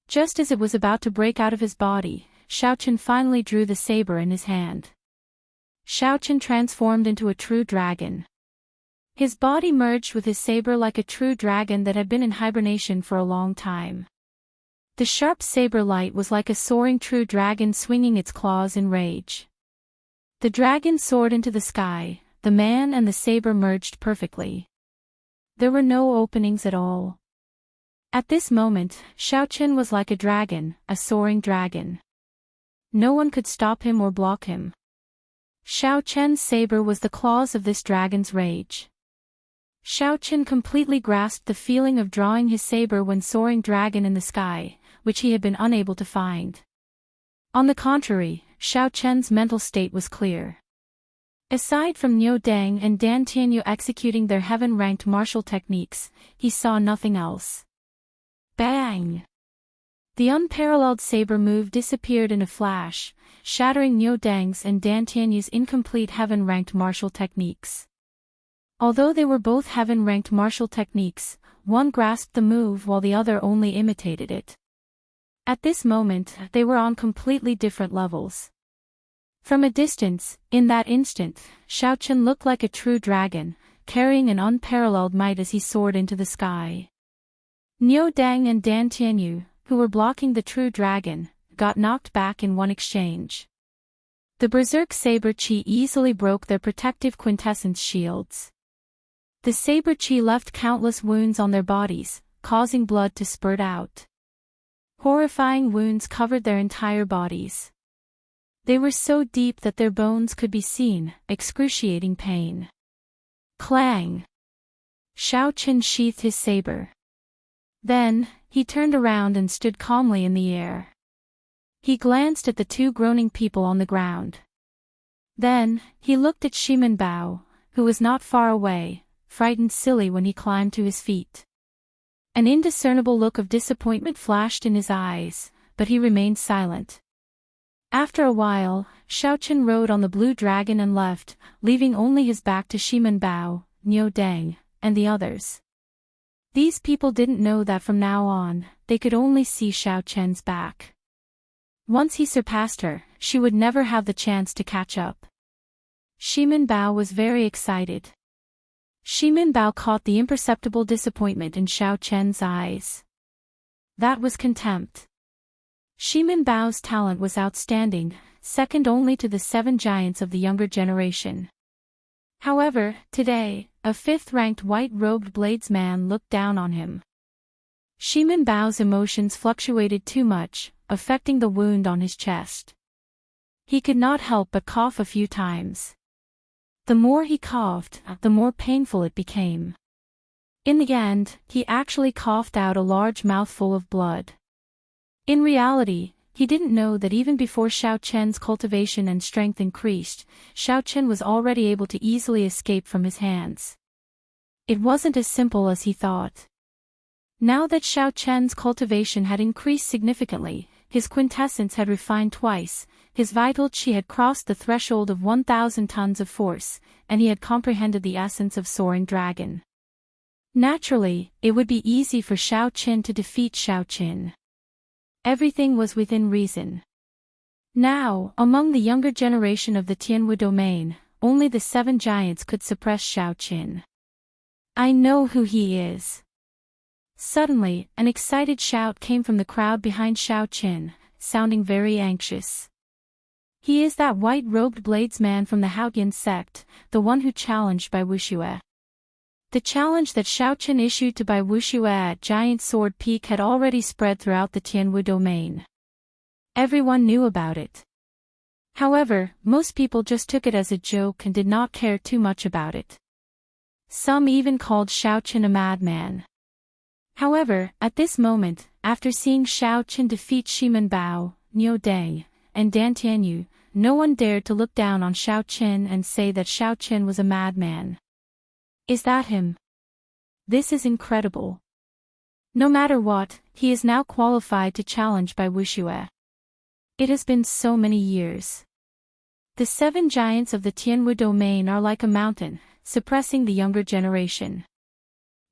S1: Just as it was about to break out of his body, Xiao Chen finally drew the saber in his hand. Xiao Chen transformed into a true dragon. His body merged with his saber like a true dragon that had been in hibernation for a long time. The sharp saber light was like a soaring true dragon swinging its claws in rage. The dragon soared into the sky, the man and the saber merged perfectly. There were no openings at all. At this moment, Xiao Chen was like a dragon, a soaring dragon. No one could stop him or block him. Xiao Chen's saber was the claws of this dragon's rage. Xiao Chen completely grasped the feeling of drawing his saber when soaring dragon in the sky, which he had been unable to find. On the contrary, Xiao Chen's mental state was clear. Aside from Niu Dang and Dan Tianyu executing their heaven-ranked martial techniques, he saw nothing else. Bang! The unparalleled saber move disappeared in a flash, shattering Niu Dang's and Dan Tianyu's incomplete heaven-ranked martial techniques. Although they were both heaven-ranked martial techniques, one grasped the move while the other only imitated it. At this moment, they were on completely different levels. From a distance, in that instant, Xiao Chen looked like a true dragon, carrying an unparalleled might as he soared into the sky. Niu Dang and Dan Tianyu, who were blocking the true dragon, got knocked back in one exchange. The berserk saber chi easily broke their protective quintessence shields. The saber chi left countless wounds on their bodies, causing blood to spurt out. Horrifying wounds covered their entire bodies. They were so deep that their bones could be seen, excruciating pain. Clang! Xiao Chen sheathed his saber. Then, he turned around and stood calmly in the air. He glanced at the two groaning people on the ground. Then, he looked at Shimin Bao, who was not far away, frightened silly when he climbed to his feet. An indiscernible look of disappointment flashed in his eyes, but he remained silent. After a while, Xiao Chen rode on the blue dragon and left, leaving only his back to Shimin Bao, Niu Dang, and the others. These people didn't know that from now on, they could only see Xiao Chen's back. Once he surpassed her, she would never have the chance to catch up. Shimin Bao was very excited. Shimin Bao caught the imperceptible disappointment in Xiao Chen's eyes. That was contempt. Shimin Bao's talent was outstanding, second only to the 7 giants of the younger generation. However, today, a 5th-ranked white-robed bladesman looked down on him. Shimin Bao's emotions fluctuated too much, affecting the wound on his chest. He could not help but cough a few times. The more he coughed, the more painful it became. In the end, he actually coughed out a large mouthful of blood. In reality, he didn't know that even before Xiao Chen's cultivation and strength increased, Xiao Chen was already able to easily escape from his hands. It wasn't as simple as he thought. Now that Xiao Chen's cultivation had increased significantly, his quintessence had refined twice, his vital qi had crossed the threshold of 1,000 tons of force, and he had comprehended the essence of Soaring Dragon. Naturally, it would be easy for Xiao Qin to defeat Xiao Qin. Everything was within reason. Now, among the younger generation of the Tianwu domain, only the 7 giants could suppress Xiao Qin. I know who he is. Suddenly, an excited shout came from the crowd behind Xiao Qin, sounding very anxious. He is that white-robed bladesman from the Haotian sect, the one who challenged Bai Wuxue. The challenge that Xiao Qin issued to Bai Wuxue at Giant Sword Peak had already spread throughout the Tianwu domain. Everyone knew about it. However, most people just took it as a joke and did not care too much about it. Some even called Xiao Qin a madman. However, at this moment, after seeing Xiao Qin defeat Shimen Bao, Niu Deng, and Dan Tianyu, no one dared to look down on Xiao Qin and say that Xiao Qin was a madman. Is that him? This is incredible. No matter what, he is now qualified to challenge Bai Wuxue. It has been so many years. The 7 giants of the Tianwu domain are like a mountain, suppressing the younger generation.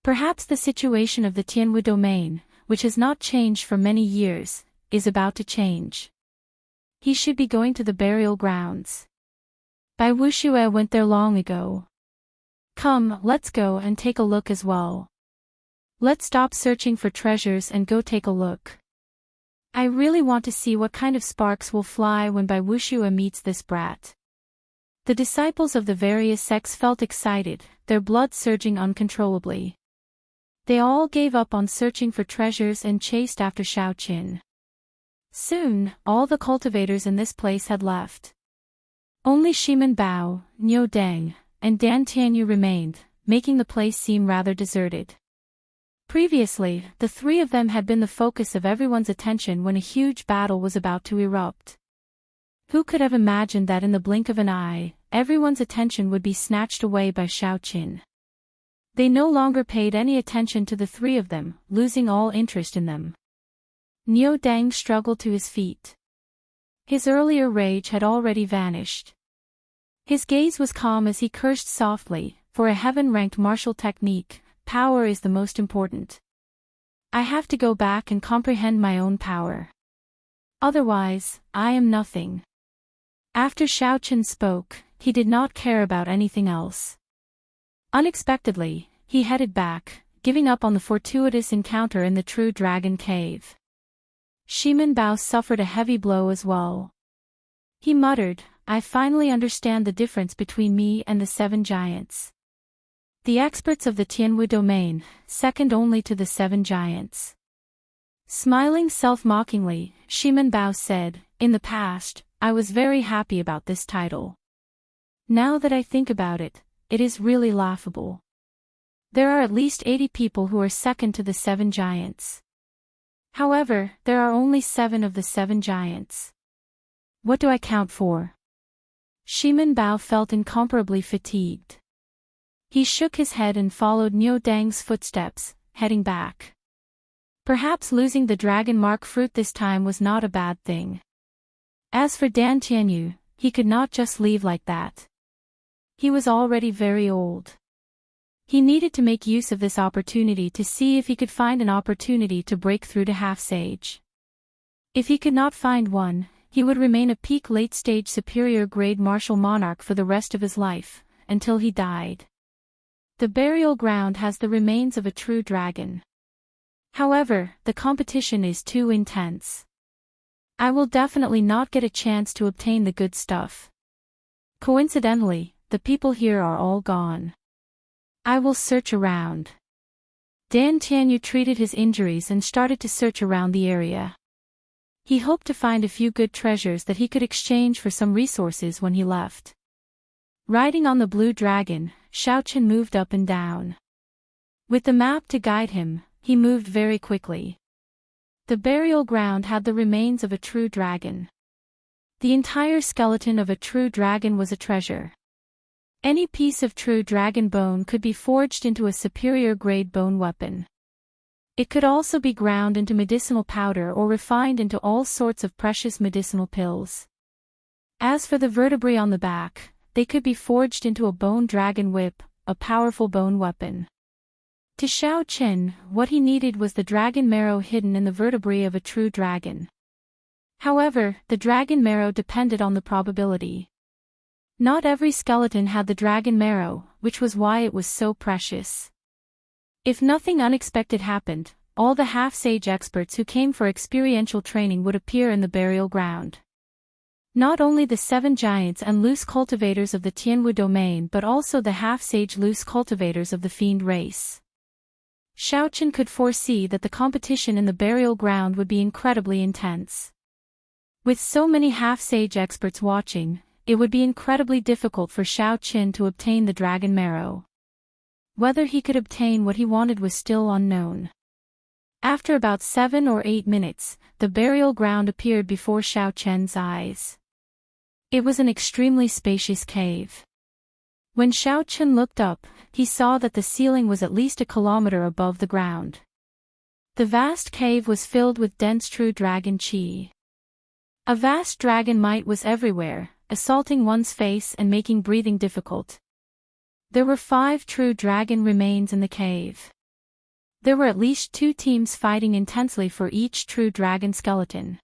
S1: Perhaps the situation of the Tianwu domain, which has not changed for many years, is about to change. He should be going to the burial grounds. Bai Wuxue went there long ago. Come, let's go and take a look as well. Let's stop searching for treasures and go take a look. I really want to see what kind of sparks will fly when Bai Wuxue meets this brat. The disciples of the various sects felt excited, their blood surging uncontrollably. They all gave up on searching for treasures and chased after Xiao Qin. Soon, all the cultivators in this place had left. Only Shimen Bao, Niu Deng, and Dan Tianyu remained, making the place seem rather deserted. Previously, the 3 of them had been the focus of everyone's attention when a huge battle was about to erupt. Who could have imagined that in the blink of an eye, everyone's attention would be snatched away by Xiao Qin? They no longer paid any attention to the 3 of them, losing all interest in them. Niu Deng struggled to his feet. His earlier rage had already vanished. His gaze was calm as he cursed softly, for a heaven-ranked martial technique, power is the most important. I have to go back and comprehend my own power. Otherwise, I am nothing. After Xiao Qin spoke, he did not care about anything else. Unexpectedly, he headed back, giving up on the fortuitous encounter in the True Dragon Cave. Shimen Bao suffered a heavy blow as well. He muttered, I finally understand the difference between me and the 7 giants. The experts of the Tianwu domain, second only to the 7 giants. Smiling self-mockingly, Shimen Bao said, in the past, I was very happy about this title. Now that I think about it, it is really laughable. There are at least 80 people who are second to the 7 giants. However, there are only 7 of the 7 giants. What do I count for? Shimen Bao felt incomparably fatigued. He shook his head and followed Niu Deng's footsteps, heading back. Perhaps losing the dragon mark fruit this time was not a bad thing. As for Dan Tianyu, he could not just leave like that. He was already very old. He needed to make use of this opportunity to see if he could find an opportunity to break through to half-sage. If he could not find one, he would remain a peak late-stage superior-grade martial monarch for the rest of his life, until he died. The burial ground has the remains of a true dragon. However, the competition is too intense. I will definitely not get a chance to obtain the good stuff. Coincidentally, the people here are all gone. I will search around. Dan Tianyu treated his injuries and started to search around the area. He hoped to find a few good treasures that he could exchange for some resources when he left. Riding on the blue dragon, Xiao Qin moved up and down. With the map to guide him, he moved very quickly. The burial ground had the remains of a true dragon. The entire skeleton of a true dragon was a treasure. Any piece of true dragon bone could be forged into a superior grade bone weapon. It could also be ground into medicinal powder or refined into all sorts of precious medicinal pills. As for the vertebrae on the back, they could be forged into a bone dragon whip, a powerful bone weapon. To Xiao Qin, what he needed was the dragon marrow hidden in the vertebrae of a true dragon. However, the dragon marrow depended on the probability. Not every skeleton had the dragon marrow, which was why it was so precious. If nothing unexpected happened, all the half-sage experts who came for experiential training would appear in the burial ground. Not only the 7 giants and loose cultivators of the Tianwu domain but also the half-sage loose cultivators of the fiend race. Xiao Qin could foresee that the competition in the burial ground would be incredibly intense. With so many half-sage experts watching, it would be incredibly difficult for Xiao Qin to obtain the dragon marrow. Whether he could obtain what he wanted was still unknown. After about 7 or 8 minutes, the burial ground appeared before Xiao Qin's eyes. It was an extremely spacious cave. When Xiao Qin looked up, he saw that the ceiling was at least a kilometer above the ground. The vast cave was filled with dense true dragon qi. A vast dragon might was everywhere, assaulting one's face and making breathing difficult. There were 5 true dragon remains in the cave. There were at least 2 teams fighting intensely for each true dragon skeleton.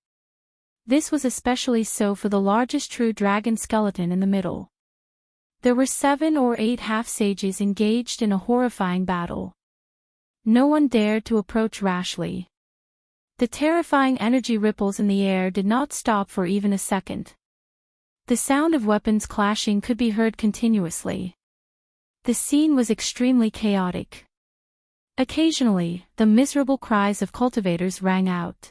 S1: This was especially so for the largest true dragon skeleton in the middle. There were 7 or 8 half-sages engaged in a horrifying battle. No one dared to approach rashly. The terrifying energy ripples in the air did not stop for even a second. The sound of weapons clashing could be heard continuously. The scene was extremely chaotic. Occasionally, the miserable cries of cultivators rang out.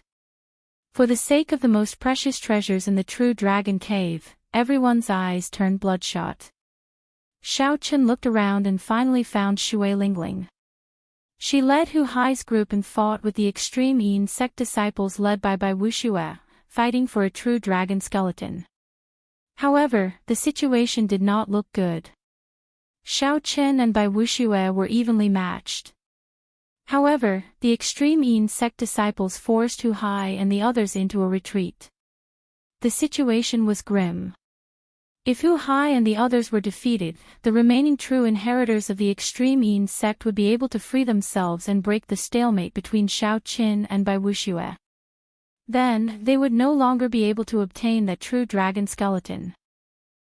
S1: For the sake of the most precious treasures in the true dragon cave, everyone's eyes turned bloodshot. Xiao Qin looked around and finally found Shui Lingling. She led Hu Hai's group and fought with the extreme Yin sect disciples led by Bai Wuxue, fighting for a true dragon skeleton. However, the situation did not look good. Xiao Qin and Bai Wuxue were evenly matched. However, the extreme Yin sect disciples forced Hu Hai and the others into a retreat. The situation was grim. If Hu Hai and the others were defeated, the remaining true inheritors of the extreme Yin sect would be able to free themselves and break the stalemate between Xiao Qin and Bai Wuxue. Then, they would no longer be able to obtain that true dragon skeleton.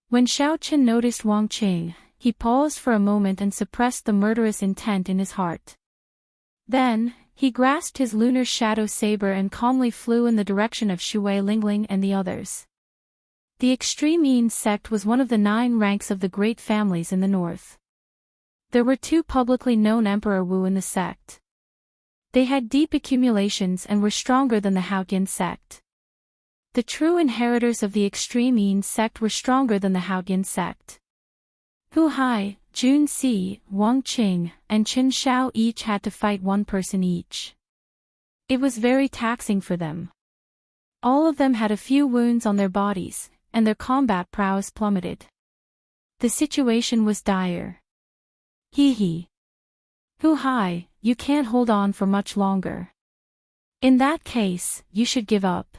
S1: When Xiao Qin noticed Wang Qing, he paused for a moment and suppressed the murderous intent in his heart. Then, he grasped his lunar shadow saber and calmly flew in the direction of Shui Lingling and the others. The extreme Yin sect was one of the 9 ranks of the great families in the north. There were 2 publicly known Emperor Wu in the sect. They had deep accumulations and were stronger than the Haotian sect. The true inheritors of the extreme Yin sect were stronger than the Haotian sect. Hu Hai, Jun Si, Wang Qing, and Qin Shao each had to fight 1 person each. It was very taxing for them. All of them had a few wounds on their bodies, and their combat prowess plummeted. The situation was dire. Hee. Hu Hai, you can't hold on for much longer. In that case, you should give up.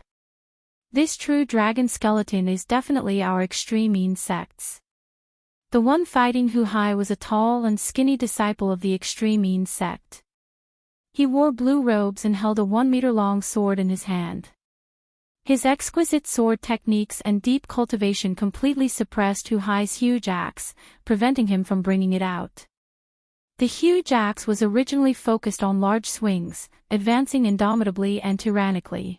S1: This true dragon skeleton is definitely our extreme Yin sects. The one fighting Hu Hai was a tall and skinny disciple of the extreme Yin sect. He wore blue robes and held a 1-meter-long sword in his hand. His exquisite sword techniques and deep cultivation completely suppressed Hu Hai's huge axe, preventing him from bringing it out. The huge axe was originally focused on large swings, advancing indomitably and tyrannically.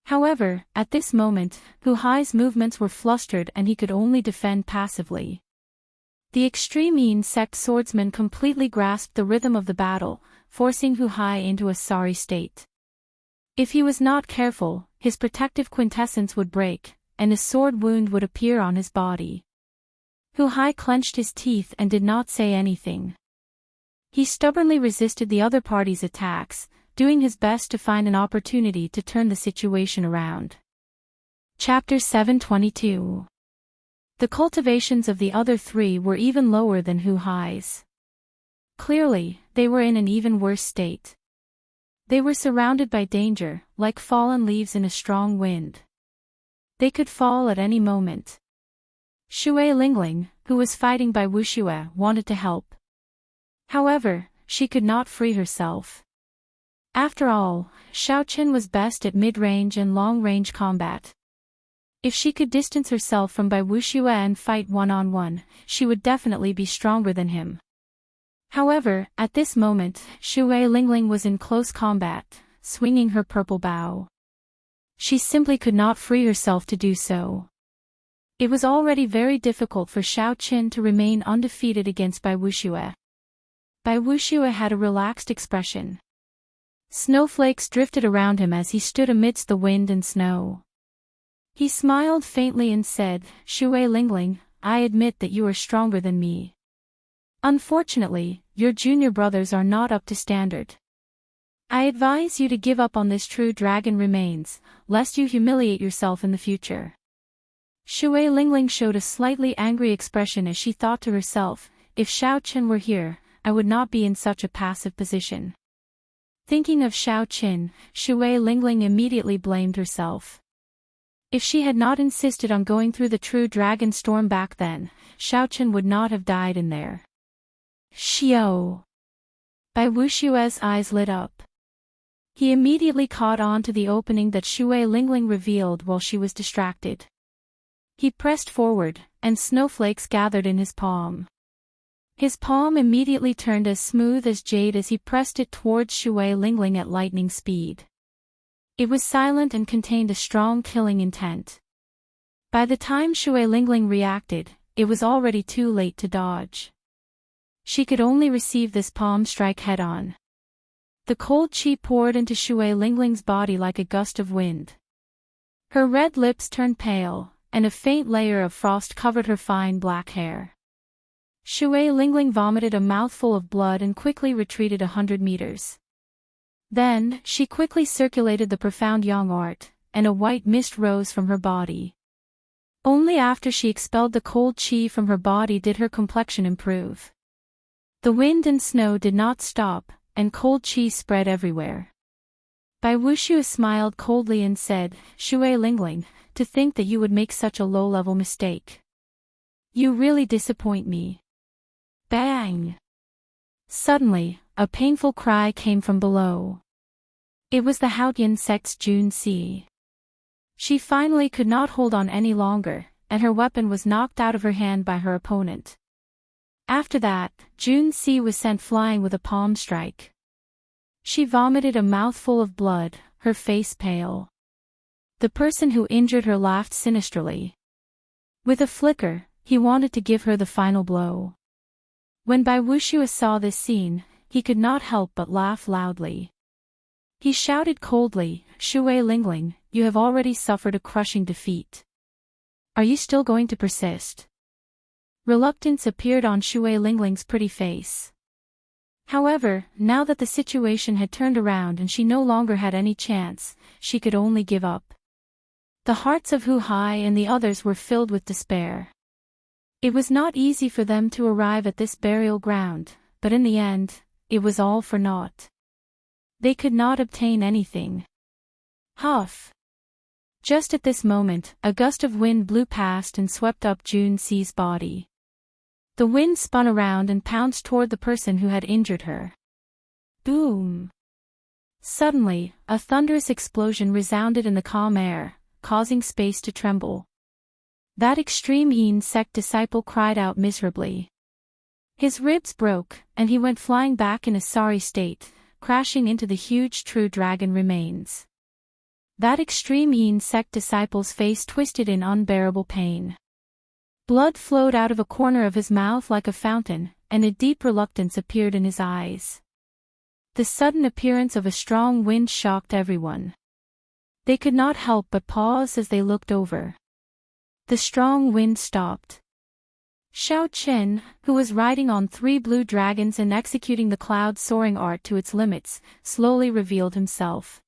S1: However, at this moment, Hu Hai's movements were flustered and he could only defend passively. The extreme Yin sect swordsman completely grasped the rhythm of the battle, forcing Hu Hai into a sorry state. If he was not careful, his protective quintessence would break, and a sword wound would appear on his body. Hu Hai clenched his teeth and did not say anything. He stubbornly resisted the other party's attacks, doing his best to find an opportunity to turn the situation around. Chapter 722. The cultivations of the other three were even lower than Hu Hai's. Clearly, they were in an even worse state. They were surrounded by danger, like fallen leaves in a strong wind. They could fall at any moment. Shui Lingling, who was fighting by Wuxue, wanted to help. However, she could not free herself. After all, Xiaoqin was best at mid-range and long-range combat. If she could distance herself from Bai Wuxue and fight one-on-one, she would definitely be stronger than him. However, at this moment, Shui Lingling was in close combat, swinging her purple bow. She simply could not free herself to do so. It was already very difficult for Xiaoqin to remain undefeated against Bai Wuxue. Bai Wuxue had a relaxed expression. Snowflakes drifted around him as he stood amidst the wind and snow. He smiled faintly and said, "Shui Lingling, I admit that you are stronger than me. Unfortunately, your junior brothers are not up to standard. I advise you to give up on this true dragon remains, lest you humiliate yourself in the future." Shui Lingling showed a slightly angry expression as she thought to herself, if Xiaoqin were here, I would not be in such a passive position. Thinking of Xiaoqin, Shui Lingling immediately blamed herself. If she had not insisted on going through the true dragon storm back then, Xiaoqin would not have died in there. Xiao! Bai Wuxue's eyes lit up. He immediately caught on to the opening that Shui Lingling revealed while she was distracted. He pressed forward, and snowflakes gathered in his palm. His palm immediately turned as smooth as jade as he pressed it towards Shui Lingling at lightning speed. It was silent and contained a strong killing intent. By the time Shui Lingling reacted, it was already too late to dodge. She could only receive this palm strike head-on. The cold chi poured into Shui Lingling's body like a gust of wind. Her red lips turned pale, and a faint layer of frost covered her fine black hair. Shui Lingling vomited a mouthful of blood and quickly retreated 100 meters. Then, she quickly circulated the profound yang art, and a white mist rose from her body. Only after she expelled the cold chi from her body did her complexion improve. The wind and snow did not stop, and cold chi spread everywhere. Bai Wuxue smiled coldly and said, "Shui Lingling, to think that you would make such a low-level mistake. You really disappoint me." Bang! Suddenly, a painful cry came from below. It was the Haotian sect's Jun Si. She finally could not hold on any longer, and her weapon was knocked out of her hand by her opponent. After that, Jun Si was sent flying with a palm strike. She vomited a mouthful of blood, her face pale. The person who injured her laughed sinisterly. With a flicker, he wanted to give her the final blow. When Bai Wuxue saw this scene, he could not help but laugh loudly. He shouted coldly, "Shui Lingling, you have already suffered a crushing defeat. Are you still going to persist?" Reluctance appeared on Shui Lingling's pretty face. However, now that the situation had turned around and she no longer had any chance, she could only give up. The hearts of Hu Hai and the others were filled with despair. It was not easy for them to arrive at this burial ground, but in the end, it was all for naught. They could not obtain anything. Huff! Just at this moment, a gust of wind blew past and swept up Jun Si's body. The wind spun around and pounced toward the person who had injured her. Boom! Suddenly, a thunderous explosion resounded in the calm air, causing space to tremble. That extreme Yin sect disciple cried out miserably. His ribs broke, and he went flying back in a sorry state, crashing into the huge true dragon remains. That extreme Yin sect disciple's face twisted in unbearable pain. Blood flowed out of a corner of his mouth like a fountain, and a deep reluctance appeared in his eyes. The sudden appearance of a strong wind shocked everyone. They could not help but pause as they looked over. The strong wind stopped. Xiao Qin, who was riding on 3 blue dragons and executing the cloud-soaring art to its limits, slowly revealed himself.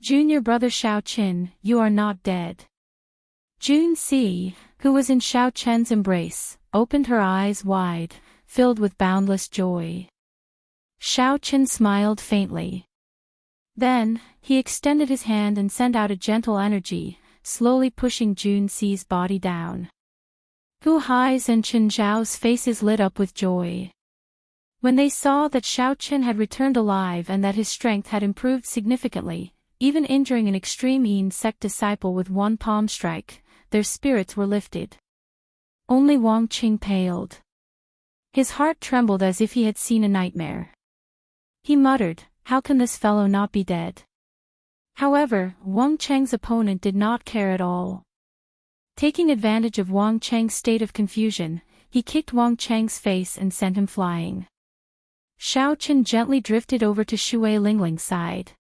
S1: Junior brother Xiao Qin, you are not dead. Jun Si, who was in Xiao Chen's embrace, opened her eyes wide, filled with boundless joy. Xiao Qin smiled faintly. Then, he extended his hand and sent out a gentle energy, slowly pushing Jun Si's body down. Hu Hai's and Chen Zhao's faces lit up with joy. When they saw that Xiao Qin had returned alive and that his strength had improved significantly, even injuring an extreme Yin sect disciple with one palm strike, their spirits were lifted. Only Wang Qing paled. His heart trembled as if he had seen a nightmare. He muttered, "How can this fellow not be dead?" However, Wang Cheng's opponent did not care at all. Taking advantage of Wang Cheng's state of confusion, he kicked Wang Cheng's face and sent him flying. Xiao Qin gently drifted over to Shui Lingling's side.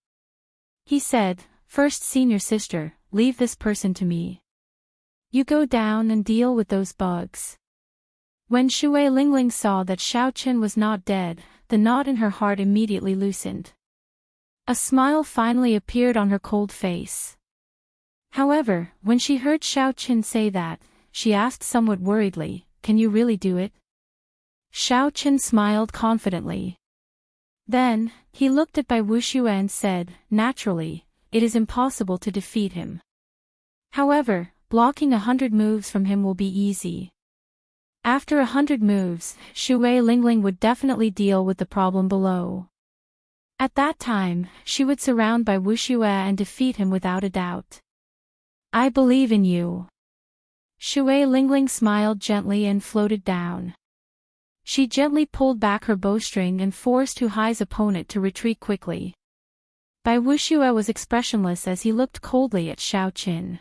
S1: He said, "First senior sister, leave this person to me. You go down and deal with those bugs." When Shui Lingling saw that Xiao Qin was not dead, the knot in her heart immediately loosened. A smile finally appeared on her cold face. However, when she heard Xiao Qin say that, she asked somewhat worriedly, "Can you really do it?" Xiao Qin smiled confidently. Then, he looked at Bai Wuxue and said, "Naturally, it is impossible to defeat him. However, blocking 100 moves from him will be easy." After 100 moves, Shui Lingling would definitely deal with the problem below. At that time, she would surround Bai Wuxue and defeat him without a doubt. "I believe in you." Shui Lingling smiled gently and floated down. She gently pulled back her bowstring and forced Hu Hai's opponent to retreat quickly. Bai Wuxue was expressionless as he looked coldly at Xiao Qin.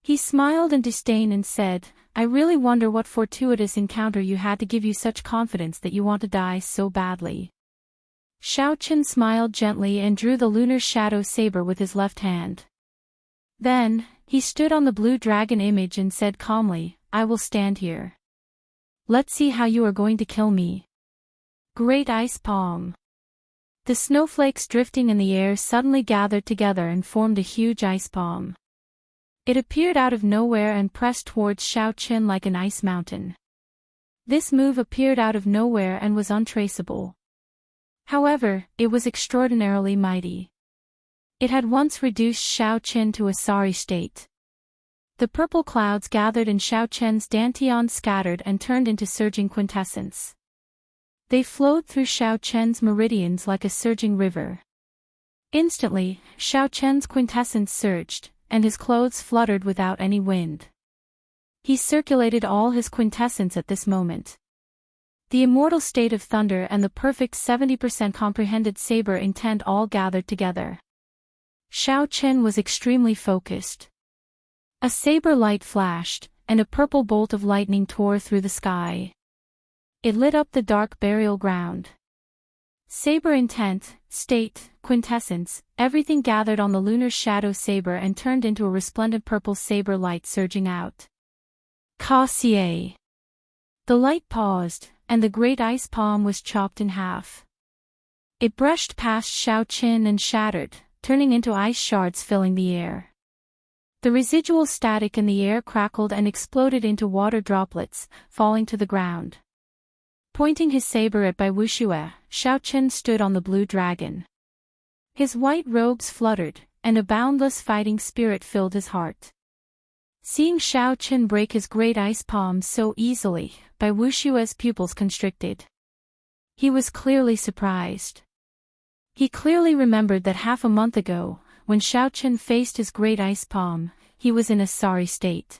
S1: He smiled in disdain and said, "I really wonder what fortuitous encounter you had to give you such confidence that you want to die so badly." Xiao Qin smiled gently and drew the lunar shadow saber with his left hand. Then, he stood on the blue dragon image and said calmly, "I will stand here. Let's see how you are going to kill me." Great Ice Palm. The snowflakes drifting in the air suddenly gathered together and formed a huge ice palm. It appeared out of nowhere and pressed towards Xiao Qin like an ice mountain. This move appeared out of nowhere and was untraceable. However, it was extraordinarily mighty. It had once reduced Xiao Qin to a sorry state. The purple clouds gathered in Xiao Qin's dantian scattered and turned into surging quintessence. They flowed through Xiao Qin's meridians like a surging river. Instantly, Xiao Qin's quintessence surged, and his clothes fluttered without any wind. He circulated all his quintessence at this moment. The immortal state of thunder and the perfect 70% comprehended saber intent all gathered together. Xiao Qin was extremely focused. A saber light flashed, and a purple bolt of lightning tore through the sky. It lit up the dark burial ground. Saber intent, state, quintessence, everything gathered on the lunar shadow saber and turned into a resplendent purple saber light surging out. Ka-Xie. The light paused, and the great ice palm was chopped in half. It brushed past Xiao Qin and shattered, turning into ice shards filling the air. The residual static in the air crackled and exploded into water droplets, falling to the ground. Pointing his saber at Bai Wuxue, Xiao Qin stood on the blue dragon. His white robes fluttered, and a boundless fighting spirit filled his heart. Seeing Xiao Qin break his great ice palm so easily, Bai Wuxue's pupils constricted. He was clearly surprised. He clearly remembered that half a month ago, when Xiao Qin faced his great ice palm, he was in a sorry state.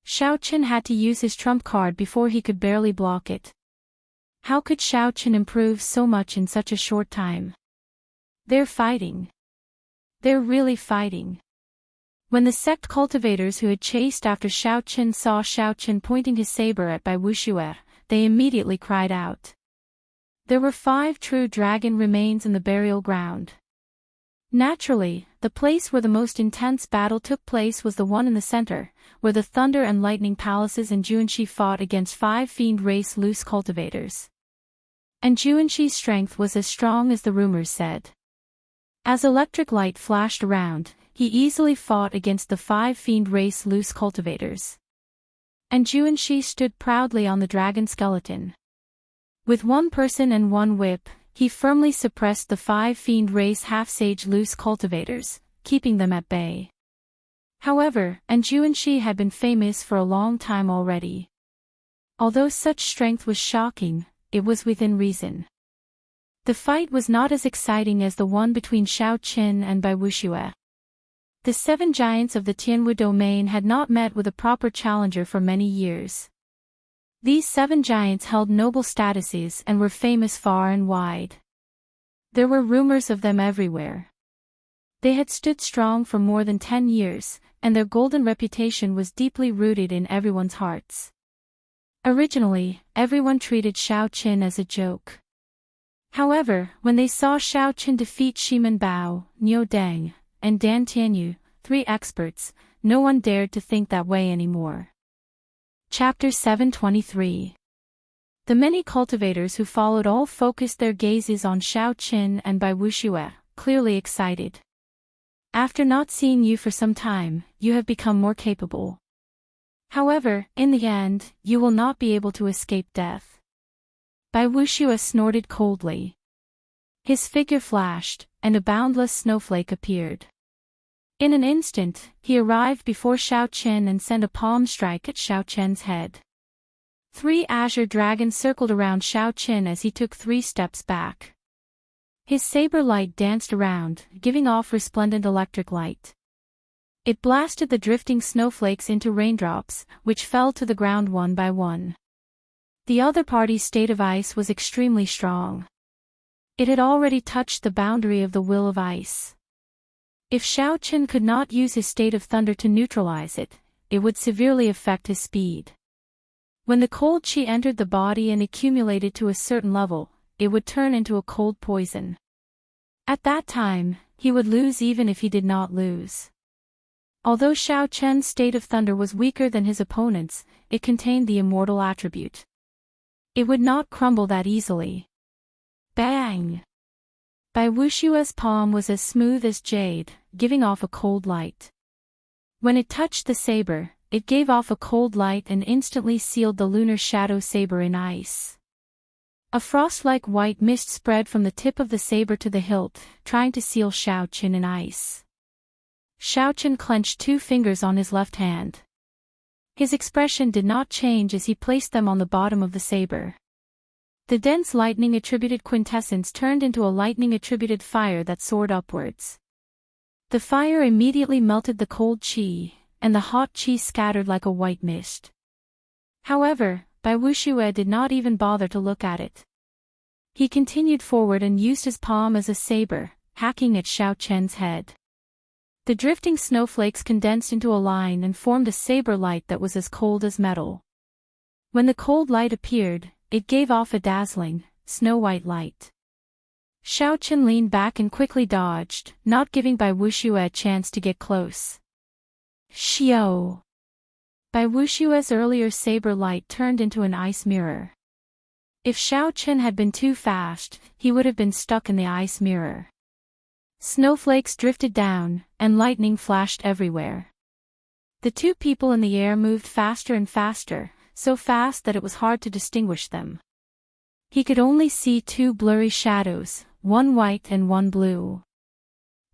S1: Xiao Qin had to use his trump card before he could barely block it. How could Xiao Qin improve so much in such a short time? They're fighting. They're really fighting. When the sect cultivators who had chased after Xiao Qin saw Xiao Qin pointing his saber at Bai Wuxue, they immediately cried out. There were 5 true dragon remains in the burial ground. Naturally, the place where the most intense battle took place was the one in the center, where the Thunder and Lightning Palaces and Juanshi fought against 5 fiend race loose cultivators. And Juanshi's strength was as strong as the rumors said. As electric light flashed around, he easily fought against the 5 fiend race loose cultivators. And Juanshi stood proudly on the dragon skeleton. With 1 person and 1 whip, he firmly suppressed the 5 fiend race half-sage loose cultivators, keeping them at bay. However, Juanshi had been famous for a long time already. Although such strength was shocking, it was within reason. The fight was not as exciting as the one between Shao Qin and Bai Wuxue. The 7 giants of the Tianwu domain had not met with a proper challenger for many years. These 7 giants held noble statuses and were famous far and wide. There were rumors of them everywhere. They had stood strong for more than 10 years, and their golden reputation was deeply rooted in everyone's hearts. Originally, everyone treated Shao Qin as a joke. However, when they saw Shao Qin defeat Shimen Bao, Niu Deng, and Dan Tianyu, 3 experts, no one dared to think that way anymore. Chapter 723. The many cultivators who followed all focused their gazes on Shao Qin and Bai Wuxue, clearly excited. After not seeing you for some time, you have become more capable. However, in the end, you will not be able to escape death. Bai Wuxue snorted coldly. His figure flashed, and a boundless snowflake appeared. In an instant, he arrived before Shao Qin and sent a palm strike at Shao Qin's head. 3 azure dragons circled around Shao Qin as he took 3 steps back. His saber light danced around, giving off resplendent electric light. It blasted the drifting snowflakes into raindrops, which fell to the ground one by one. The other party's state of ice was extremely strong. It had already touched the boundary of the will of ice. If Shao Qin could not use his state of thunder to neutralize it, it would severely affect his speed. When the cold qi entered the body and accumulated to a certain level, it would turn into a cold poison. At that time, he would lose even if he did not lose. Although Shao Qin's state of thunder was weaker than his opponent's, it contained the immortal attribute. It would not crumble that easily. Bang! Bai Wuxue's palm was as smooth as jade, giving off a cold light. When it touched the saber, it gave off a cold light and instantly sealed the lunar shadow saber in ice. A frost-like white mist spread from the tip of the saber to the hilt, trying to seal Shao Qin in ice. Shao Qin clenched 2 fingers on his left hand. His expression did not change as he placed them on the bottom of the saber. The dense lightning-attributed quintessence turned into a lightning-attributed fire that soared upwards. The fire immediately melted the cold qi, and the hot qi scattered like a white mist. However, Bai Wuxue did not even bother to look at it. He continued forward and used his palm as a saber, hacking at Shao Qin's head. The drifting snowflakes condensed into a line and formed a saber light that was as cold as metal. When the cold light appeared, it gave off a dazzling, snow-white light. Shao Qin leaned back and quickly dodged, not giving Bai Wuxue a chance to get close. Xiao! Bai Wuxue's earlier saber light turned into an ice mirror. If Shao Qin had been too fast, he would have been stuck in the ice mirror. Snowflakes drifted down, and lightning flashed everywhere. The 2 people in the air moved faster and faster, so fast that it was hard to distinguish them. He could only see 2 blurry shadows, one white and one blue.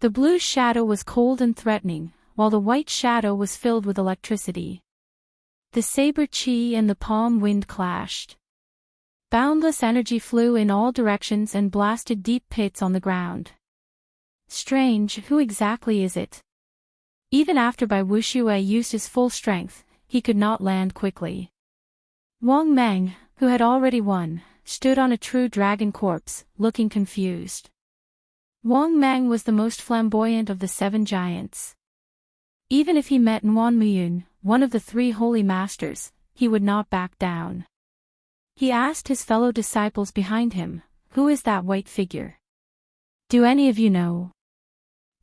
S1: The blue shadow was cold and threatening, while the white shadow was filled with electricity. The saber qi and the palm wind clashed. Boundless energy flew in all directions and blasted deep pits on the ground. Strange, who exactly is it? Even after Bai Wuxue used his full strength, he could not land quickly. Wang Meng, who had already won, stood on a true dragon corpse, looking confused. Wang Meng was the most flamboyant of the 7 giants. Even if he met Nguyen Muyun, one of the 3 holy masters, he would not back down. He asked his fellow disciples behind him, "Who is that white figure? Do any of you know?"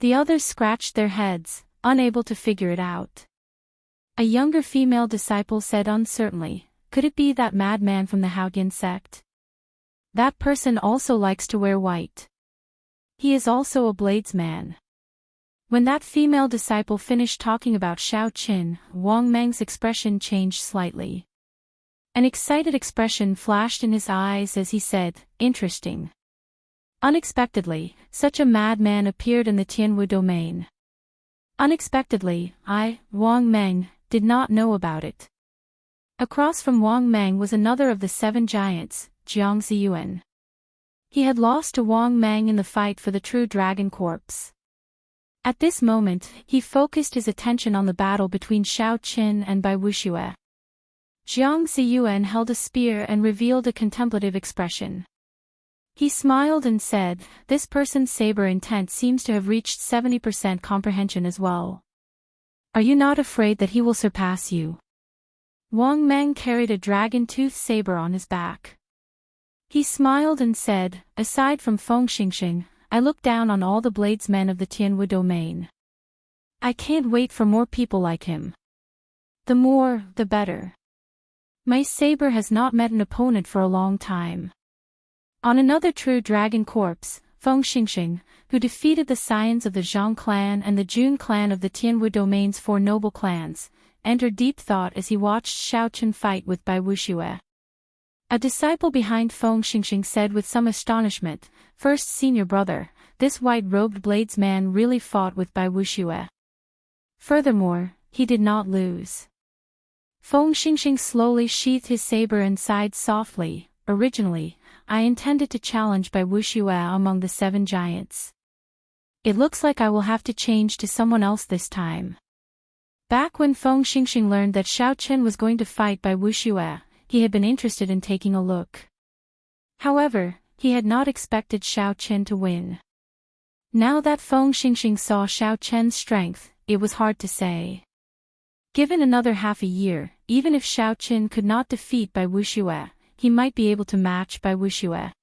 S1: The others scratched their heads, unable to figure it out. A younger female disciple said uncertainly, "Could it be that madman from the Haotian sect? That person also likes to wear white. He is also a bladesman." When that female disciple finished talking about Xiao Qin, Wang Meng's expression changed slightly. An excited expression flashed in his eyes as he said, "Interesting." Unexpectedly, such a madman appeared in the Tianwu domain. Unexpectedly, Wang Meng, did not know about it. Across from Wang Meng was another of the 7 giants, Jiang Ziyuan. He had lost to Wang Meng in the fight for the true dragon corpse. At this moment, he focused his attention on the battle between Xiao Qin and Bai Wuxue. Jiang Ziyuan held a spear and revealed a contemplative expression. He smiled and said, "This person's saber intent seems to have reached 70% comprehension as well. Are you not afraid that he will surpass you?" Wang Meng carried a dragon-toothed saber on his back. He smiled and said, "Aside from Feng Xingxing, I look down on all the bladesmen of the Tianwu domain. I can't wait for more people like him. The more, the better. My saber has not met an opponent for a long time." On another true dragon corpse, Feng Xingxing, who defeated the scions of the Zhang clan and the Jun clan of the Tianwu domain's 4 noble clans, entered deep thought as he watched Xiao Qin fight with Bai Wuxue. A disciple behind Feng Xingxing said with some astonishment, "First senior brother, this white-robed bladesman really fought with Bai Wuxue. Furthermore, he did not lose." Feng Xingxing slowly sheathed his saber and sighed softly, "Originally, I intended to challenge Bai Wuxue among the 7 giants. It looks like I will have to change to someone else this time." Back when Feng Xingxing learned that Xiao Qin was going to fight Bai Wuxue, he had been interested in taking a look. However, he had not expected Xiao Qin to win. Now that Feng Xingxing saw Xiao Qin's strength, it was hard to say. Given another half a year, even if Xiao Qin could not defeat Bai Wuxue, he might be able to match Bai Wuxue.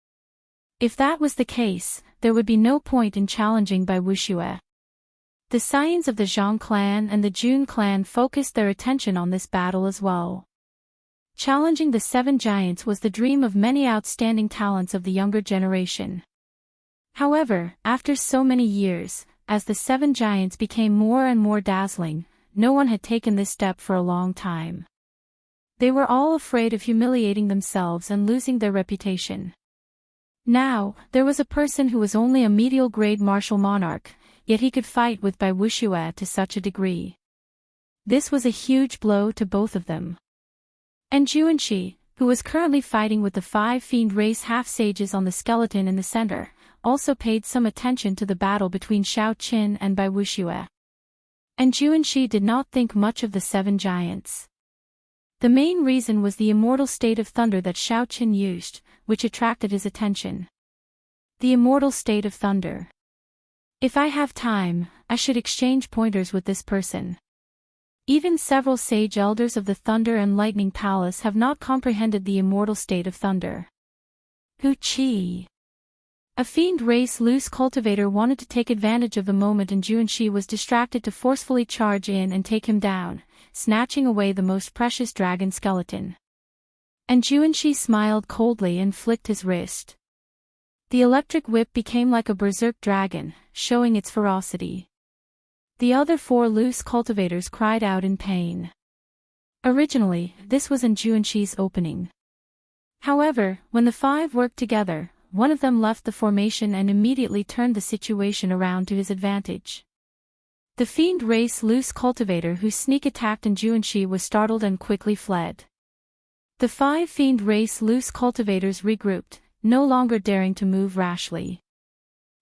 S1: If that was the case, there would be no point in challenging Bai Wuxue. The scions of the Zhang clan and the Jun clan focused their attention on this battle as well. Challenging the 7 giants was the dream of many outstanding talents of the younger generation. However, after so many years, as the 7 giants became more and more dazzling, no one had taken this step for a long time. They were all afraid of humiliating themselves and losing their reputation. Now, there was a person who was only a medial-grade martial monarch, yet he could fight with Bai Wuxue to such a degree. This was a huge blow to both of them. And Juanxi, who was currently fighting with the 5 fiend race half-sages on the skeleton in the center, also paid some attention to the battle between Xiao Qin and Bai Wuxue. And Juanxi did not think much of the 7 giants. The main reason was the immortal state of thunder that Xiao Qin used, which attracted his attention. The immortal state of thunder. If I have time, I should exchange pointers with this person. Even several sage elders of the Thunder and Lightning Palace have not comprehended the immortal state of thunder. Hu Qi. A fiend race loose cultivator wanted to take advantage of the moment and Juanxi was distracted to forcefully charge in and take him down, snatching away the most precious dragon skeleton. And Juanxi smiled coldly and flicked his wrist. The electric whip became like a berserk dragon, showing its ferocity. The other 4 loose cultivators cried out in pain. Originally, this was in Juanxi's opening. However, when the 5 worked together, one of them left the formation and immediately turned the situation around to his advantage. The fiend race loose cultivator who sneak attacked in Juanxi was startled and quickly fled. The 5 fiend race loose cultivators regrouped, no longer daring to move rashly.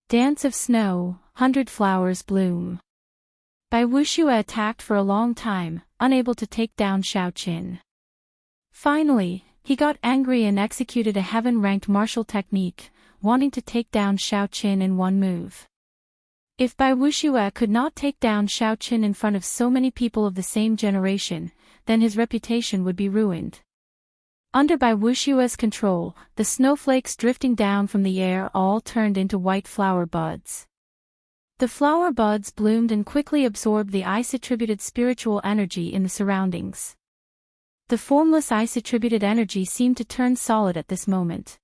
S1: Dance of snow, 100 flowers bloom. Bai Wuxue attacked for a long time, unable to take down Xiao Qin. Finally, he got angry and executed a heaven-ranked martial technique, wanting to take down Xiao Qin in one move. If Bai Wuxue could not take down Xiao Qin in front of so many people of the same generation, then his reputation would be ruined. Under Bai Wuxue's control, the snowflakes drifting down from the air all turned into white flower buds. The flower buds bloomed and quickly absorbed the ice-attributed spiritual energy in the surroundings. The formless ice-attributed energy seemed to turn solid at this moment.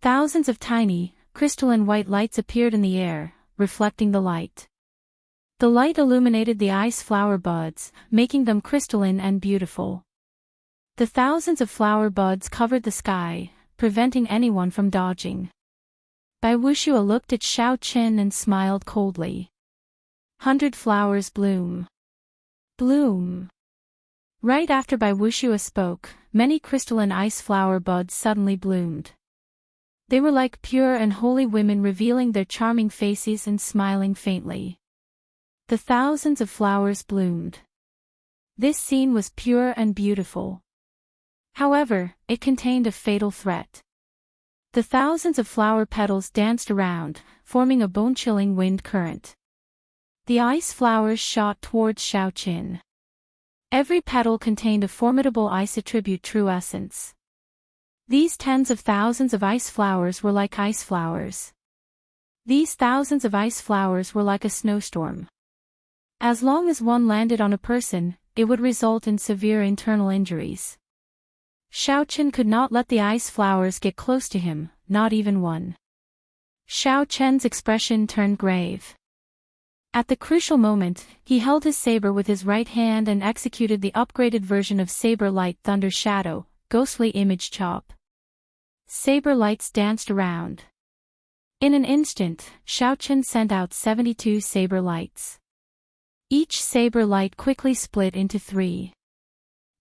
S1: Thousands of tiny, crystalline white lights appeared in the air, reflecting the light. The light illuminated the ice flower buds, making them crystalline and beautiful. The thousands of flower buds covered the sky, preventing anyone from dodging. Bai Wushue looked at Xiao Qin and smiled coldly. 100 flowers bloom. Bloom. Right after Bai Wushue spoke, many crystalline ice flower buds suddenly bloomed. They were like pure and holy women revealing their charming faces and smiling faintly. The thousands of flowers bloomed. This scene was pure and beautiful. However, it contained a fatal threat. The thousands of flower petals danced around, forming a bone-chilling wind current. The ice flowers shot towards Xiao Qin. Every petal contained a formidable ice attribute true essence. These tens of thousands of ice flowers were like ice flowers. These thousands of ice flowers were like a snowstorm. As long as one landed on a person, it would result in severe internal injuries. Xiao Qin could not let the ice flowers get close to him, not even one. Xiao Qin's expression turned grave. At the crucial moment, he held his saber with his right hand and executed the upgraded version of Saber Light Thunder Shadow, Ghostly Image Chop. Saber lights danced around. In an instant, Xiao Qin sent out 72 saber lights. Each saber light quickly split into 3.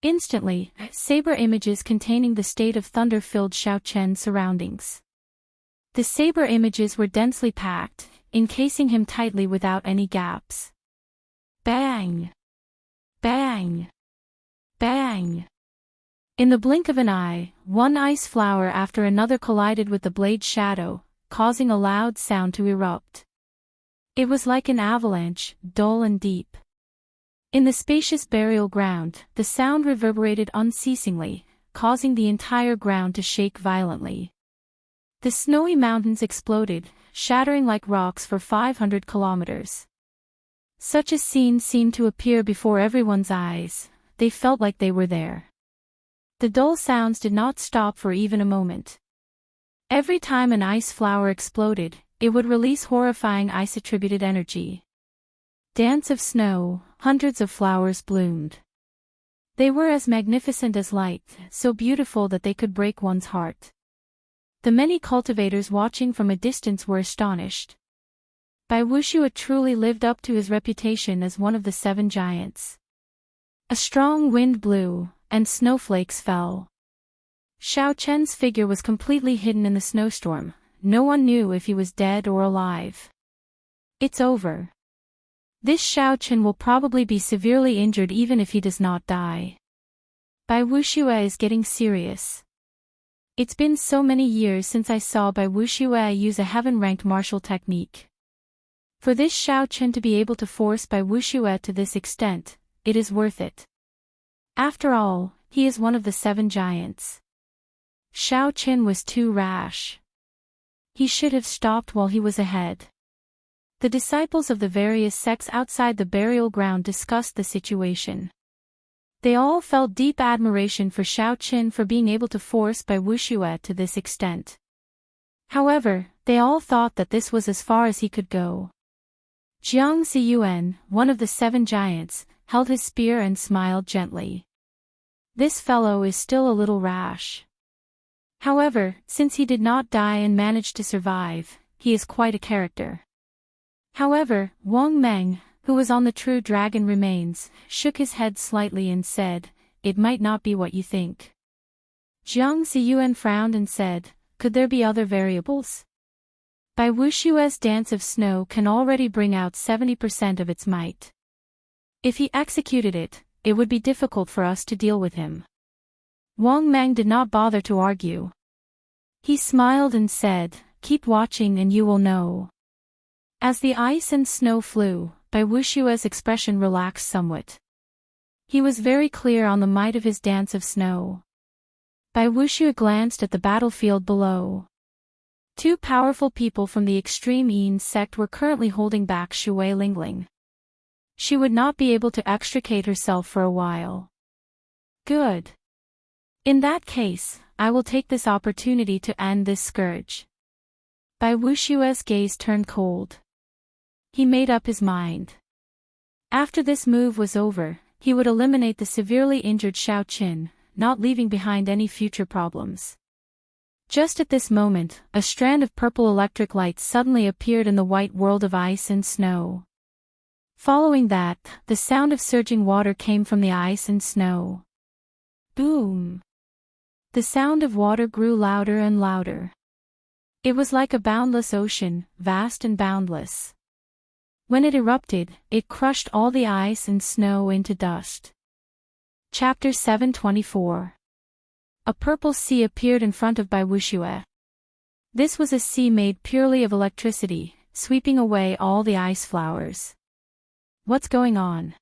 S1: Instantly, saber images containing the state of thunder filled Xiao Qin's surroundings. The saber images were densely packed, encasing him tightly without any gaps. Bang! Bang! Bang! In the blink of an eye, one ice flower after another collided with the blade shadow, causing a loud sound to erupt. It was like an avalanche, dull and deep. In the spacious burial ground, the sound reverberated unceasingly, causing the entire ground to shake violently. The snowy mountains exploded, shattering like rocks for 500 kilometers. Such a scene seemed to appear before everyone's eyes. They felt like they were there. The dull sounds did not stop for even a moment. Every time an ice flower exploded, it would release horrifying ice-attributed energy. Dance of snow, hundreds of flowers bloomed. They were as magnificent as light, so beautiful that they could break one's heart. The many cultivators watching from a distance were astonished. Bai Wushue truly lived up to his reputation as one of the 7 giants. A strong wind blew, and snowflakes fell. Xiao Qin's figure was completely hidden in the snowstorm. No one knew if he was dead or alive. It's over. This Xiao Qin will probably be severely injured even if he does not die. Bai Wushue is getting serious. It's been so many years since I saw Bai Wushue use a heaven-ranked martial technique. For this Xiao Qin to be able to force Bai Wushue to this extent, it is worth it. After all, he is one of the 7 giants. Xiao Qin was too rash. He should have stopped while he was ahead. The disciples of the various sects outside the burial ground discussed the situation. They all felt deep admiration for Xiao Qin for being able to force Bai Wushue to this extent. However, they all thought that this was as far as he could go. Jiang Ziyuan, one of the 7 giants, held his spear and smiled gently. This fellow is still a little rash. However, since he did not die and managed to survive, he is quite a character. However, Wang Meng, who was on the true dragon remains, shook his head slightly and said, "It might not be what you think." Jiang Ziyuan frowned and said, "Could there be other variables?" Bai Wushue's dance of snow can already bring out 70% of its might. If he executed it, it would be difficult for us to deal with him. Wang Meng did not bother to argue. He smiled and said, "Keep watching and you will know." As the ice and snow flew, Bai Wushue's expression relaxed somewhat. He was very clear on the might of his dance of snow. Bai Wushue glanced at the battlefield below. Two powerful people from the extreme Yin sect were currently holding back Shui Lingling. She would not be able to extricate herself for a while. Good. In that case, I will take this opportunity to end this scourge. Bai Wushue's gaze turned cold. He made up his mind. After this move was over, he would eliminate the severely injured Xiao Qin, not leaving behind any future problems. Just at this moment, a strand of purple electric light suddenly appeared in the white world of ice and snow. Following that, the sound of surging water came from the ice and snow. Boom! The sound of water grew louder and louder. It was like a boundless ocean, vast and boundless. When it erupted, it crushed all the ice and snow into dust. Chapter 724. A purple sea appeared in front of Bai Wushue. This was a sea made purely of electricity, sweeping away all the ice flowers. What's going on?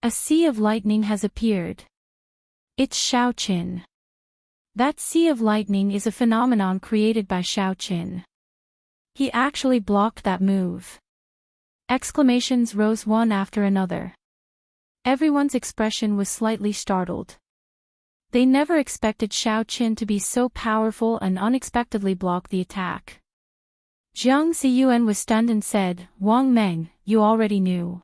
S1: A sea of lightning has appeared. It's Xiao Qin. That sea of lightning is a phenomenon created by Xiao Qin. He actually blocked that move. Exclamations rose one after another. Everyone's expression was slightly startled. They never expected Xiao Qin to be so powerful and unexpectedly block the attack. Jiang Ziyuan was stunned and said, "Wang Meng, you already knew."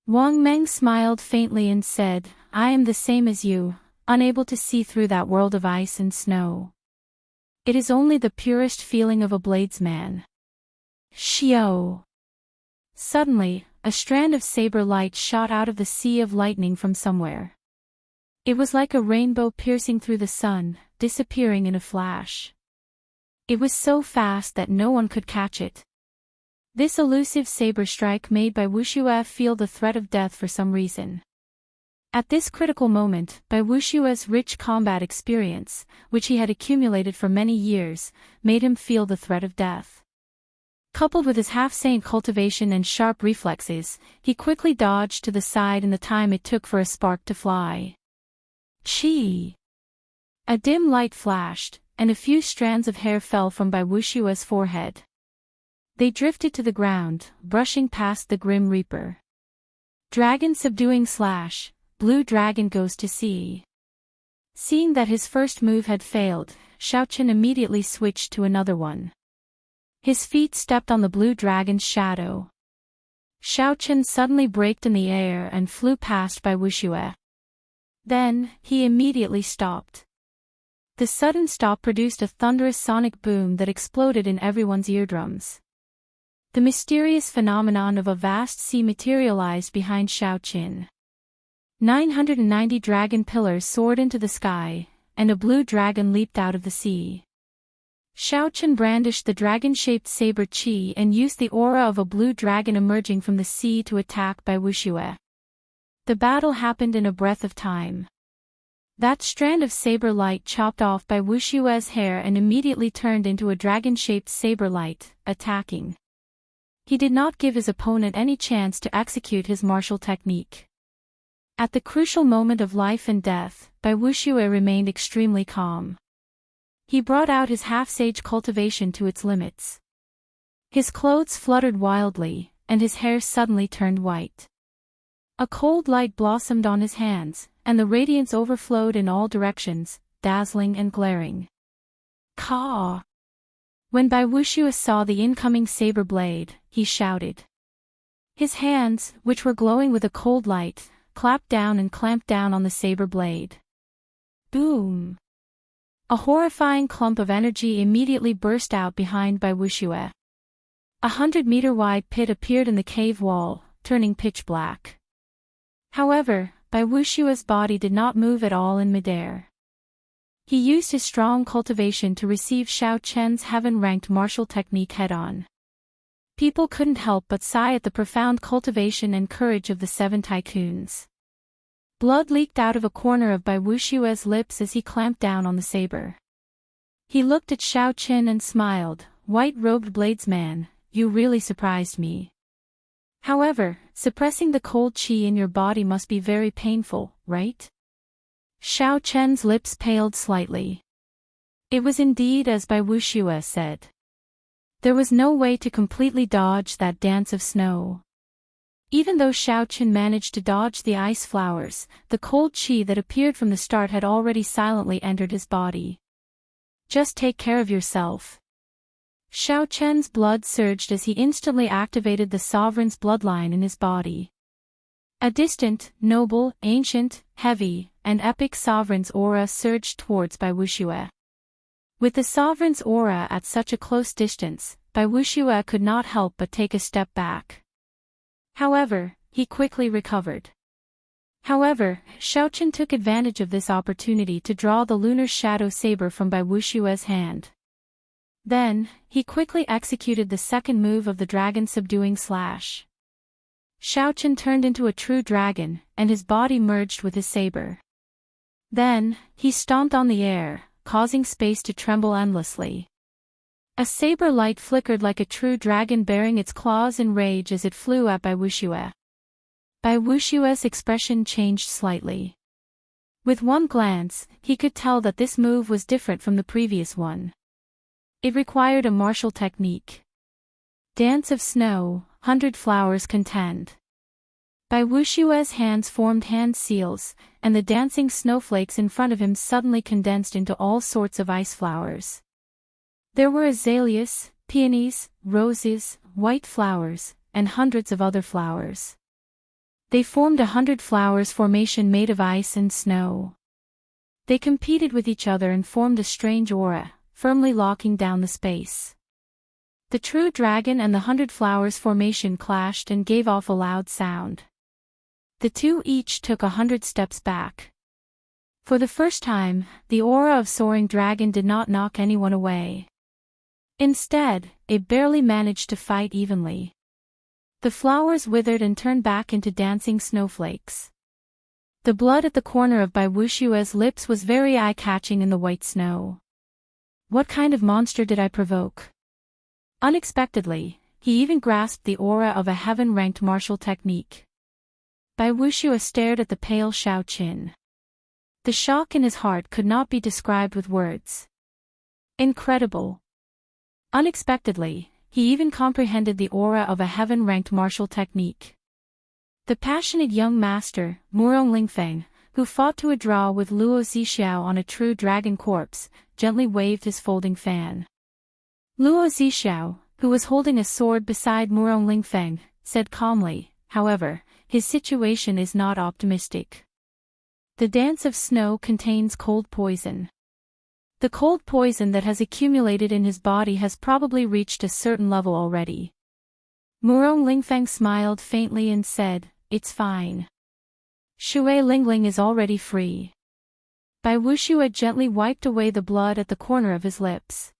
S1: Wang Meng smiled faintly and said, "I am the same as you, unable to see through that world of ice and snow. It is only the purest feeling of a bladesman." Xiao. Suddenly, a strand of saber light shot out of the sea of lightning from somewhere. It was like a rainbow piercing through the sun, disappearing in a flash. It was so fast that no one could catch it. This elusive saber strike made Bai Wushue feel the threat of death for some reason. At this critical moment, Bai Wushue's rich combat experience, which he had accumulated for many years, made him feel the threat of death. Coupled with his half-saint cultivation and sharp reflexes, he quickly dodged to the side in the time it took for a spark to fly. Chi! A dim light flashed, and a few strands of hair fell from Bai Wushue's forehead. They drifted to the ground, brushing past the Grim Reaper. Dragon subduing slash, blue dragon goes to sea. Seeing that his first move had failed, Xiao Qin immediately switched to another one. His feet stepped on the blue dragon's shadow. Xiao Qin suddenly braked in the air and flew past Bai Wushue. Then, he immediately stopped. The sudden stop produced a thunderous sonic boom that exploded in everyone's eardrums. The mysterious phenomenon of a vast sea materialized behind Xiao Qin. 990 dragon pillars soared into the sky, and a blue dragon leaped out of the sea. Xiao Qin brandished the dragon-shaped saber Qi and used the aura of a blue dragon emerging from the sea to attack Bai Wushue. The battle happened in a breath of time. That strand of saber light chopped off Bai Wushue's hair and immediately turned into a dragon-shaped saber light, attacking. He did not give his opponent any chance to execute his martial technique. At the crucial moment of life and death, Bai Wushue remained extremely calm. He brought out his half-sage cultivation to its limits. His clothes fluttered wildly, and his hair suddenly turned white. A cold light blossomed on his hands, and the radiance overflowed in all directions, dazzling and glaring. Caw! When Bai Wushue saw the incoming saber blade, he shouted. His hands, which were glowing with a cold light, clapped down and clamped down on the saber blade. Boom! A horrifying clump of energy immediately burst out behind Bai Wushue. 100-meter-wide pit appeared in the cave wall, turning pitch black. However, Bai Wushue's body did not move at all in midair. He used his strong cultivation to receive Xiao Qin's heaven-ranked martial technique head-on. People couldn't help but sigh at the profound cultivation and courage of the 7 tycoons. Blood leaked out of a corner of Bai Wushue's lips as he clamped down on the saber. He looked at Xiao Qin and smiled, "White-robed bladesman, you really surprised me. However, suppressing the cold qi in your body must be very painful, right?" Xiao Qin's lips paled slightly. It was indeed as Bai Wushue said. There was no way to completely dodge that dance of snow. Even though Xiao Qin managed to dodge the ice flowers, the cold chi that appeared from the start had already silently entered his body. Just take care of yourself. Xiao Chen's blood surged as he instantly activated the sovereign's bloodline in his body. A distant, noble, ancient, heavy, and epic sovereign's aura surged towards Bai Wuxue. With the sovereign's aura at such a close distance, Bai Wuxue could not help but take a step back. However, he quickly recovered. However, Xiao Qin took advantage of this opportunity to draw the lunar shadow saber from Bai Wuxue's hand. Then, he quickly executed the second move of the dragon subduing slash. Xiao Qin turned into a true dragon, and his body merged with his saber. Then, he stomped on the air, causing space to tremble endlessly. A saber light flickered like a true dragon baring its claws in rage as it flew at Bai Wuxue. Bai Wuxue's expression changed slightly. With one glance, he could tell that this move was different from the previous one. It required a martial technique. Dance of snow, 100 flowers contend. Bai Wuxue's hands formed hand seals, and the dancing snowflakes in front of him suddenly condensed into all sorts of ice flowers. There were azaleas, peonies, roses, white flowers, and hundreds of other flowers. They formed 100 flowers formation made of ice and snow. They competed with each other and formed a strange aura, firmly locking down the space. The true dragon and the 100 flowers formation clashed and gave off a loud sound. The two each took 100 steps back. For the first time, the aura of soaring dragon did not knock anyone away. Instead, it barely managed to fight evenly. The flowers withered and turned back into dancing snowflakes. The blood at the corner of Bai Wuxue's lips was very eye-catching in the white snow. What kind of monster did I provoke? Unexpectedly, he even grasped the aura of a heaven-ranked martial technique. Bai Wuxue stared at the pale Xiao Qin. The shock in his heart could not be described with words. Incredible. Unexpectedly, he even comprehended the aura of a heaven-ranked martial technique. The passionate young master, Murong Lingfeng, who fought to a draw with Luo Zixiao on a true dragon corpse, gently waved his folding fan. Luo Zixiao, who was holding a sword beside Murong Lingfeng, said calmly, however, his situation is not optimistic. The dance of snow contains cold poison. The cold poison that has accumulated in his body has probably reached a certain level already. Murong Lingfeng smiled faintly and said, "It's fine. Shui Lingling is already free." Bai Wuxue gently wiped away the blood at the corner of his lips.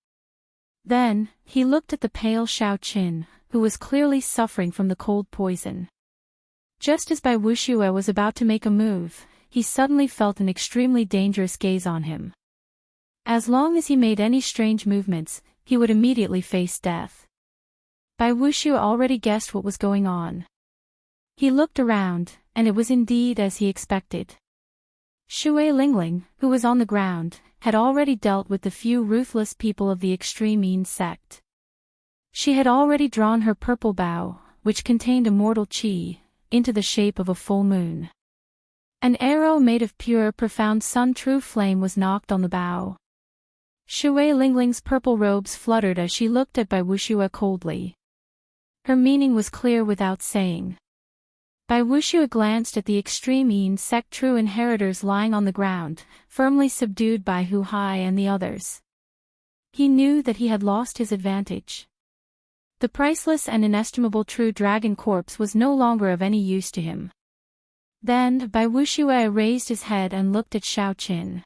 S1: Then, he looked at the pale Xiao Qin, who was clearly suffering from the cold poison. Just as Bai Wuxue was about to make a move, he suddenly felt an extremely dangerous gaze on him. As long as he made any strange movements, he would immediately face death. Bai Wuxue already guessed what was going on. He looked around, and it was indeed as he expected. Shui Lingling, who was on the ground, had already dealt with the few ruthless people of the extreme Yin sect. She had already drawn her purple bow, which contained immortal qi, into the shape of a full moon. An arrow made of pure profound sun true flame was knocked on the bow. Shui Lingling's purple robes fluttered as she looked at Bai Wuxue coldly. Her meaning was clear without saying. Bai Wuxue glanced at the extreme Yin sect true inheritors lying on the ground, firmly subdued by Hu Hai and the others. He knew that he had lost his advantage. The priceless and inestimable true dragon corpse was no longer of any use to him. Then Bai Wuxue raised his head and looked at Xiao Qin.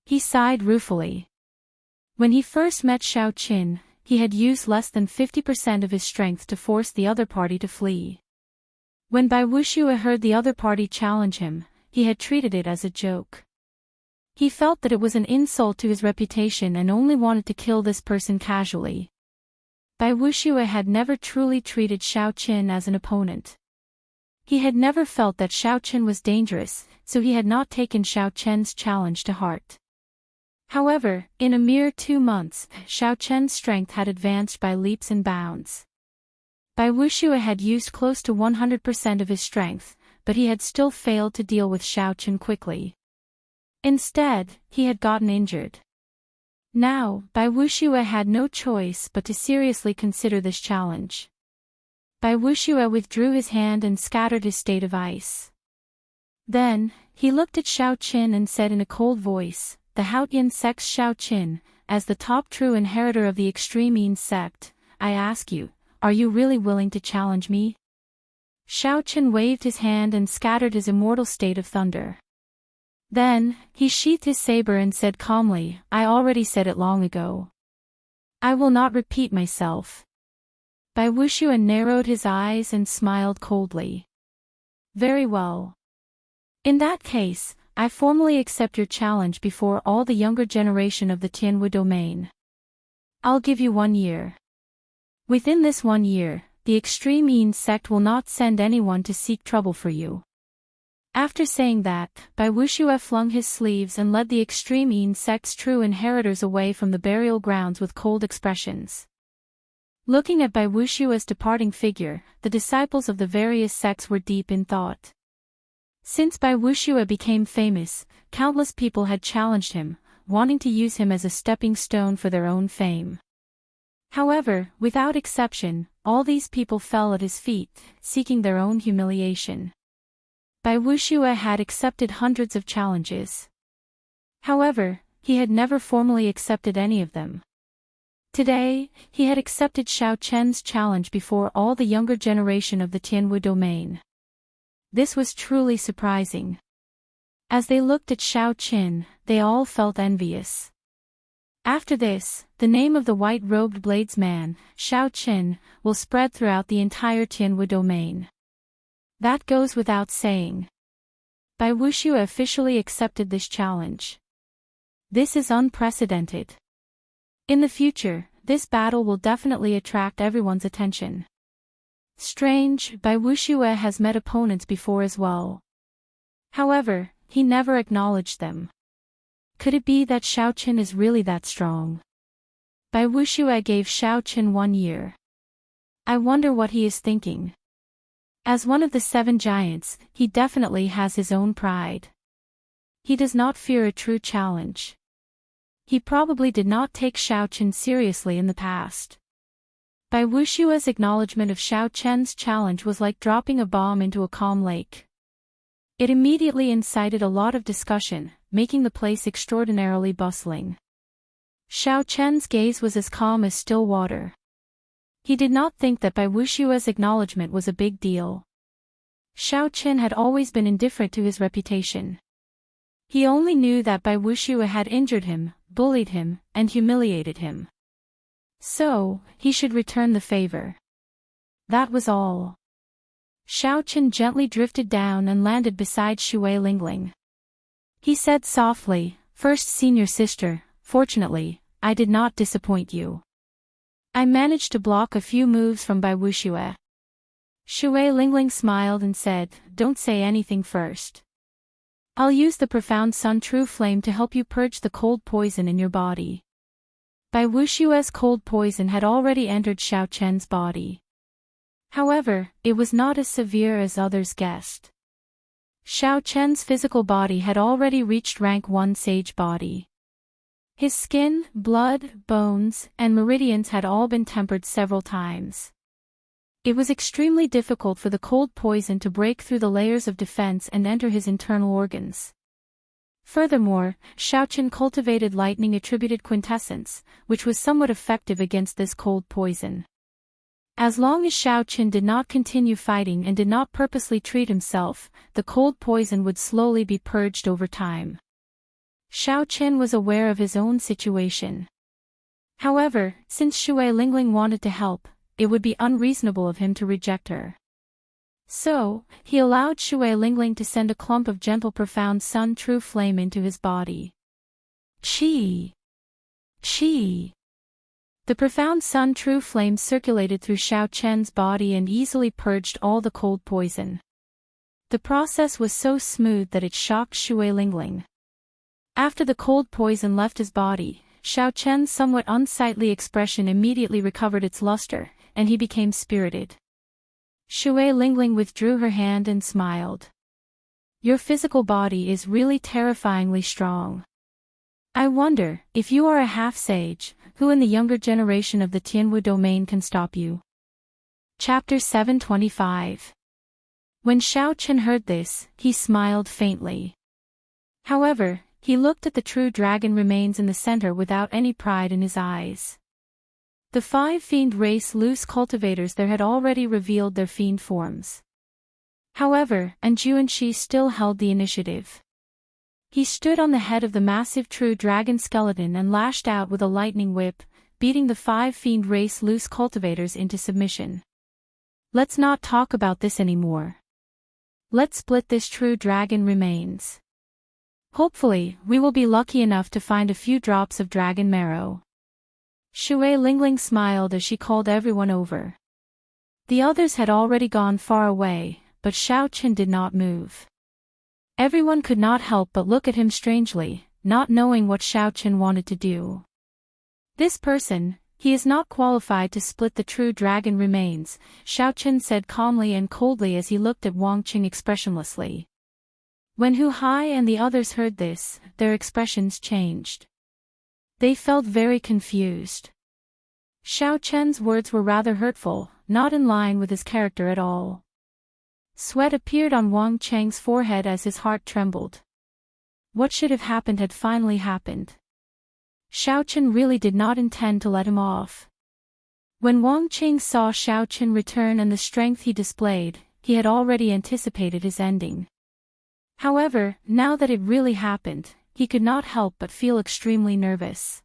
S1: He sighed ruefully. When he first met Xiao Qin, he had used less than 50% of his strength to force the other party to flee. When Bai Wuxue heard the other party challenge him, he had treated it as a joke. He felt that it was an insult to his reputation and only wanted to kill this person casually. Bai Wuxue had never truly treated Xiao Qin as an opponent. He had never felt that Xiao Qin was dangerous, so he had not taken Xiao Qin's challenge to heart. However, in a mere 2 months, Xiao Chen's strength had advanced by leaps and bounds. Bai Wuxue had used close to 100% of his strength, but he had still failed to deal with Xiao Chen quickly. Instead, he had gotten injured. Now, Bai Wuxue had no choice but to seriously consider this challenge. Bai Wuxue withdrew his hand and scattered his state of ice. Then, he looked at Xiao Qin and said in a cold voice, "The Haotian sect's Xiao Qin, as the top true inheritor of the extreme Yin sect, I ask you, are you really willing to challenge me?" Xiao Qin waved his hand and scattered his immortal state of thunder. Then, he sheathed his saber and said calmly, "I already said it long ago. I will not repeat myself." Bai Wuxue narrowed his eyes and smiled coldly. "Very well. In that case, I formally accept your challenge before all the younger generation of the Tianwu domain. I'll give you 1 year. Within this 1 year, the extreme Yin sect will not send anyone to seek trouble for you." After saying that, Bai Wuxue flung his sleeves and led the extreme Yin sect's true inheritors away from the burial grounds with cold expressions. Looking at Bai Wuxue's departing figure, the disciples of the various sects were deep in thought. Since Bai Wuxue became famous, countless people had challenged him, wanting to use him as a stepping stone for their own fame. However, without exception, all these people fell at his feet, seeking their own humiliation. Bai Wuxue had accepted hundreds of challenges. However, he had never formally accepted any of them. Today, he had accepted Xiao Chen's challenge before all the younger generation of the Tianwu domain. This was truly surprising. As they looked at Xiao Chen, they all felt envious. After this, the name of the white-robed bladesman, Xiao Chen, will spread throughout the entire Tianwu domain. That goes without saying. Bai Wuxue officially accepted this challenge. This is unprecedented. In the future, this battle will definitely attract everyone's attention. Strange, Bai Wuxue has met opponents before as well. However, he never acknowledged them. Could it be that Xiao Chen is really that strong? Bai Wuxue gave Xiao Chen 1 year. I wonder what he is thinking. As one of the 7 giants, he definitely has his own pride. He does not fear a true challenge. He probably did not take Xiao Chen seriously in the past. Bai Wuxue's acknowledgement of Xiao Chen's challenge was like dropping a bomb into a calm lake. It immediately incited a lot of discussion, making the place extraordinarily bustling. Xiao Chen's gaze was as calm as still water. He did not think that Bai Wuxue's acknowledgement was a big deal. Xiao Chen had always been indifferent to his reputation. He only knew that Bai Wuxue had injured him, bullied him, and humiliated him. So, he should return the favor. That was all. Xiao Chen gently drifted down and landed beside Xue Lingling. He said softly, "First senior sister, fortunately, I did not disappoint you. I managed to block a few moves from Bai Wuxue." Xue Lingling smiled and said, "Don't say anything first. I'll use the profound Sun True Flame to help you purge the cold poison in your body." Bai Wuxue's cold poison had already entered Xiao Chen's body. However, it was not as severe as others guessed. Xiao Chen's physical body had already reached rank 1 sage body. His skin, blood, bones, and meridians had all been tempered several times. It was extremely difficult for the cold poison to break through the layers of defense and enter his internal organs. Furthermore, Xiao Chen cultivated lightning-attributed quintessence, which was somewhat effective against this cold poison. As long as Xiao Chen did not continue fighting and did not purposely treat himself, the cold poison would slowly be purged over time. Xiao Chen was aware of his own situation. However, since Xue Lingling wanted to help, it would be unreasonable of him to reject her. So, he allowed Xue Lingling to send a clump of gentle profound Sun True Flame into his body. Qi! Qi! The profound Sun True Flame circulated through Xiao Chen's body and easily purged all the cold poison. The process was so smooth that it shocked Xue Lingling. After the cold poison left his body, Xiao Chen's somewhat unsightly expression immediately recovered its luster, and he became spirited. Shui Lingling withdrew her hand and smiled. Your physical body is really terrifyingly strong. I wonder, if you are a half-sage, who in the younger generation of the Tianwu domain can stop you? Chapter 725. When Xiao Chen heard this, he smiled faintly. However, he looked at the true dragon remains in the center without any pride in his eyes. The 5 fiend race loose cultivators there had already revealed their fiend forms. However, Anju and Shi still held the initiative. He stood on the head of the massive true dragon skeleton and lashed out with a lightning whip, beating the 5 fiend race loose cultivators into submission. Let's not talk about this anymore. Let's split this true dragon remains. Hopefully, we will be lucky enough to find a few drops of dragon marrow. Shui Lingling smiled as she called everyone over. The others had already gone far away, but Xiao Chen did not move. Everyone could not help but look at him strangely, not knowing what Xiao Chen wanted to do. This person, he is not qualified to split the true dragon remains, Xiao Chen said calmly and coldly as he looked at Wang Qing expressionlessly. When Hu Hai and the others heard this, their expressions changed. They felt very confused. Xiao Chen's words were rather hurtful, not in line with his character at all. Sweat appeared on Wang Cheng's forehead as his heart trembled. What should have happened had finally happened. Xiao Chen really did not intend to let him off. When Wang Cheng saw Xiao Chen return and the strength he displayed, he had already anticipated his ending. However, now that it really happened, he could not help but feel extremely nervous.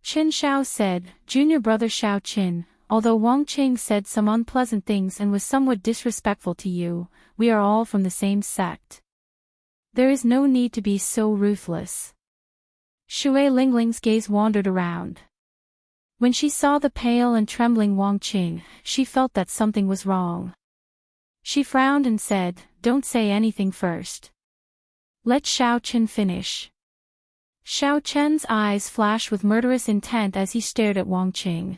S1: Chen Xiao said, Junior brother Xiao Qin, although Wang Cheng said some unpleasant things and was somewhat disrespectful to you, we are all from the same sect. There is no need to be so ruthless. Shui Lingling's gaze wandered around. When she saw the pale and trembling Wang Qing, she felt that something was wrong. She frowned and said, Don't say anything first. Let Xiao Chen finish. Xiao Chen's eyes flashed with murderous intent as he stared at Wang Qing.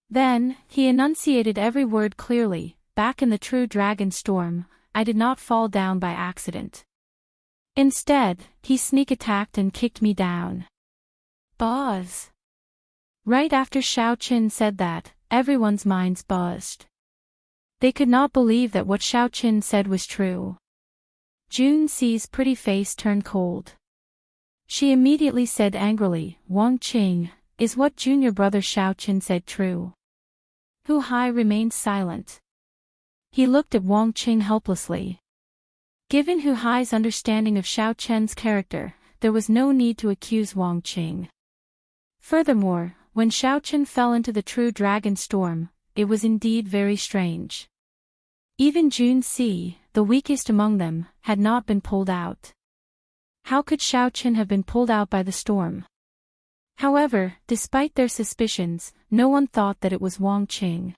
S1: Then, he enunciated every word clearly, back in the true dragon storm, I did not fall down by accident. Instead, he sneak attacked and kicked me down. Buzz. Right after Xiao Chen said that, everyone's minds buzzed. They could not believe that what Xiao Chen said was true. Jun Si's pretty face turned cold. She immediately said angrily, Wang Qing, is what junior brother Xiao Chen said true? Hu Hai remained silent. He looked at Wang Qing helplessly. Given Hu Hai's understanding of Xiao Chen's character, there was no need to accuse Wang Qing. Furthermore, when Xiao Chen fell into the true dragon storm, it was indeed very strange. Even Jun Si, the weakest among them, had not been pulled out. How could Xiao Chen have been pulled out by the storm? However, despite their suspicions, no one thought that it was Wang Qing.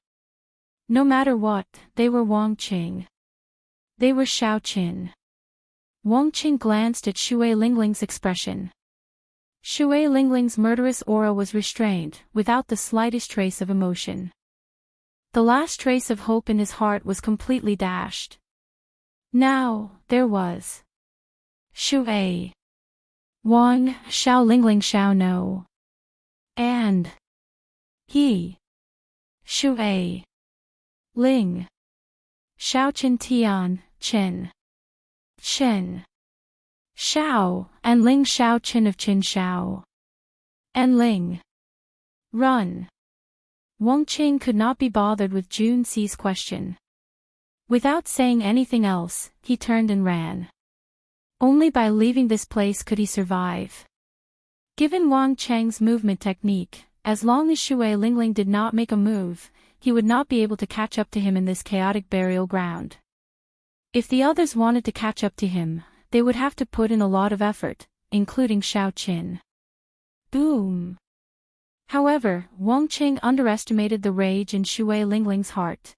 S1: No matter what, they were Wang Qing. They were Xiao Chen. Wang Qing glanced at Shui Lingling's expression. Shui Lingling's murderous aura was restrained, without the slightest trace of emotion. The last trace of hope in his heart was completely dashed. Now, there was Shui. Wang, Xiao Lingling Xiao No. And he. Shui. Ling. Xiao Chen Tian, Chen. Chen. Xiao, and Ling Xiao Chen of Qin Xiao. And Ling. Run. Wang Qing could not be bothered with Jun Si's question. Without saying anything else, he turned and ran. Only by leaving this place could he survive. Given Wang Cheng's movement technique, as long as Shui Lingling did not make a move, he would not be able to catch up to him in this chaotic burial ground. If the others wanted to catch up to him, they would have to put in a lot of effort, including Xiao Qin. Boom! However, Wang Qing underestimated the rage in Shui Lingling's heart.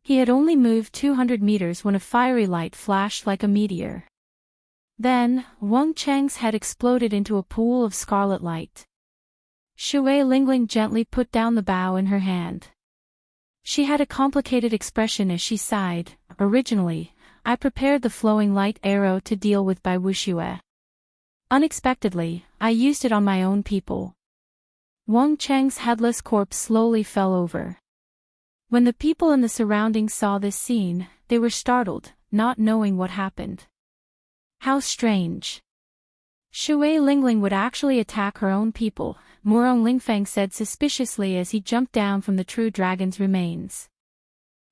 S1: He had only moved 200 meters when a fiery light flashed like a meteor. Then, Wang Cheng's head exploded into a pool of scarlet light. Shui Lingling gently put down the bow in her hand. She had a complicated expression as she sighed. Originally, I prepared the flowing light arrow to deal with Bai Wuxue. Unexpectedly, I used it on my own people. Wang Cheng's headless corpse slowly fell over. When the people in the surroundings saw this scene, they were startled, not knowing what happened. How strange. Shui Lingling would actually attack her own people, Murong Lingfeng said suspiciously as he jumped down from the true dragon's remains.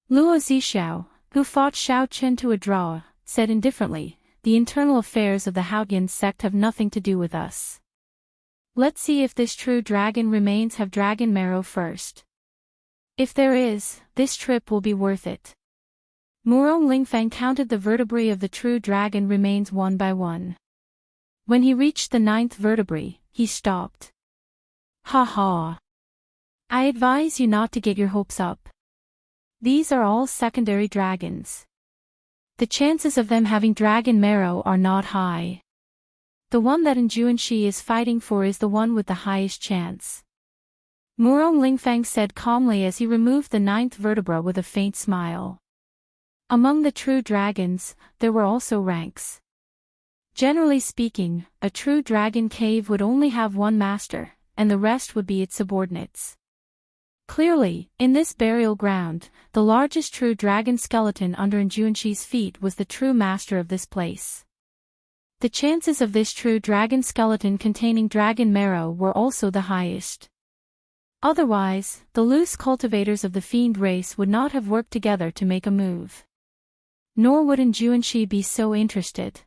S1: Luo Zixiao, who fought Xiao Chen to a draw, said indifferently, the internal affairs of the Haotian sect have nothing to do with us. Let's see if this true dragon remains have dragon marrow first. If there is, this trip will be worth it. Murong Lingfeng counted the vertebrae of the true dragon remains one by one. When he reached the 9th vertebrae, he stopped. Ha ha. I advise you not to get your hopes up. These are all secondary dragons. The chances of them having dragon marrow are not high. The one that Enjuanshi is fighting for is the one with the highest chance. Murong Lingfeng said calmly as he removed the 9th vertebra with a faint smile. Among the true dragons, there were also ranks. Generally speaking, a true dragon cave would only have one master, and the rest would be its subordinates. Clearly, in this burial ground, the largest true dragon skeleton under Enjuanshi's feet was the true master of this place. The chances of this true dragon skeleton containing dragon marrow were also the highest. Otherwise, the loose cultivators of the fiend race would not have worked together to make a move. Nor would Enjuanshi be so interested.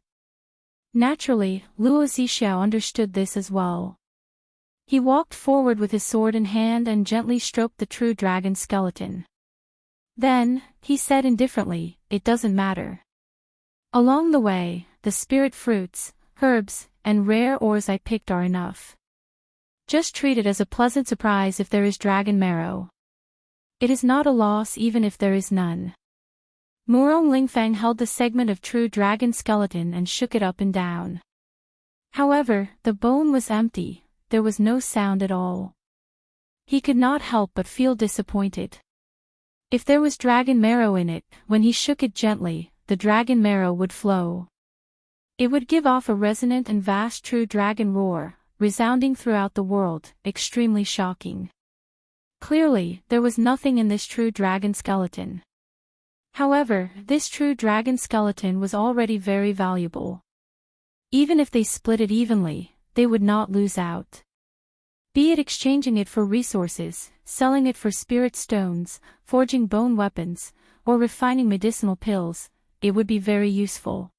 S1: Naturally, Luo Zixiao understood this as well. He walked forward with his sword in hand and gently stroked the true dragon skeleton. Then, he said indifferently, it doesn't matter. Along the way, the spirit fruits, herbs, and rare ores I picked are enough. Just treat it as a pleasant surprise if there is dragon marrow. It is not a loss even if there is none. Murong Lingfeng held the segment of true dragon skeleton and shook it up and down. However, the bone was empty, there was no sound at all. He could not help but feel disappointed. If there was dragon marrow in it, when he shook it gently, the dragon marrow would flow. It would give off a resonant and vast true dragon roar, resounding throughout the world, extremely shocking. Clearly, there was nothing in this true dragon skeleton. However, this true dragon skeleton was already very valuable. Even if they split it evenly, they would not lose out. Be it exchanging it for resources, selling it for spirit stones, forging bone weapons, or refining medicinal pills, it would be very useful.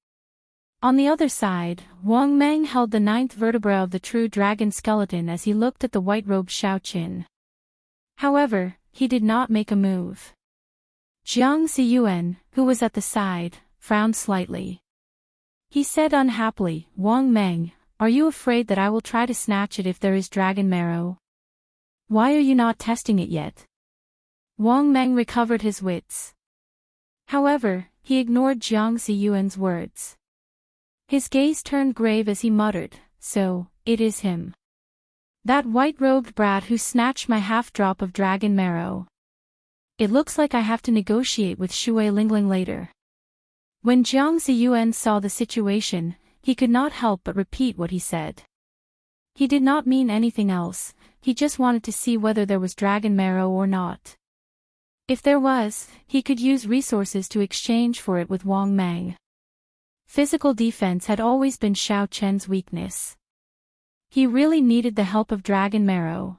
S1: On the other side, Wang Meng held the 9th vertebra of the true dragon skeleton as he looked at the white-robed Xiao Qin. However, he did not make a move. Jiang Ziyuan, who was at the side, frowned slightly. He said unhappily, Wang Meng, are you afraid that I will try to snatch it if there is dragon marrow? Why are you not testing it yet? Wang Meng recovered his wits. However, he ignored Jiang Ziyuan's words. His gaze turned grave as he muttered, so, it is him. That white-robed brat who snatched my half-drop of dragon marrow. It looks like I have to negotiate with Shui Lingling later. When Jiang Ziyuan saw the situation, he could not help but repeat what he said. He did not mean anything else, he just wanted to see whether there was dragon marrow or not. If there was, he could use resources to exchange for it with Wang Meng. Physical defense had always been Xiao Chen's weakness. He really needed the help of dragon marrow.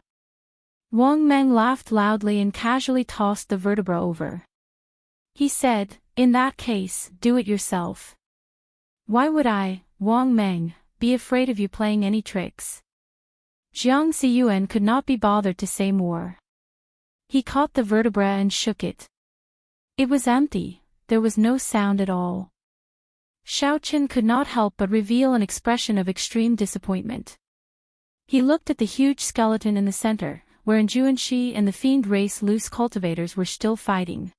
S1: Wang Meng laughed loudly and casually tossed the vertebra over. He said, in that case, do it yourself. Why would I, Wang Meng, be afraid of you playing any tricks? Jiang Ziyuan could not be bothered to say more. He caught the vertebra and shook it. It was empty, there was no sound at all. Xiao Qin could not help but reveal an expression of extreme disappointment. He looked at the huge skeleton in the center, where Enjuanshi and the fiend race loose cultivators were still fighting.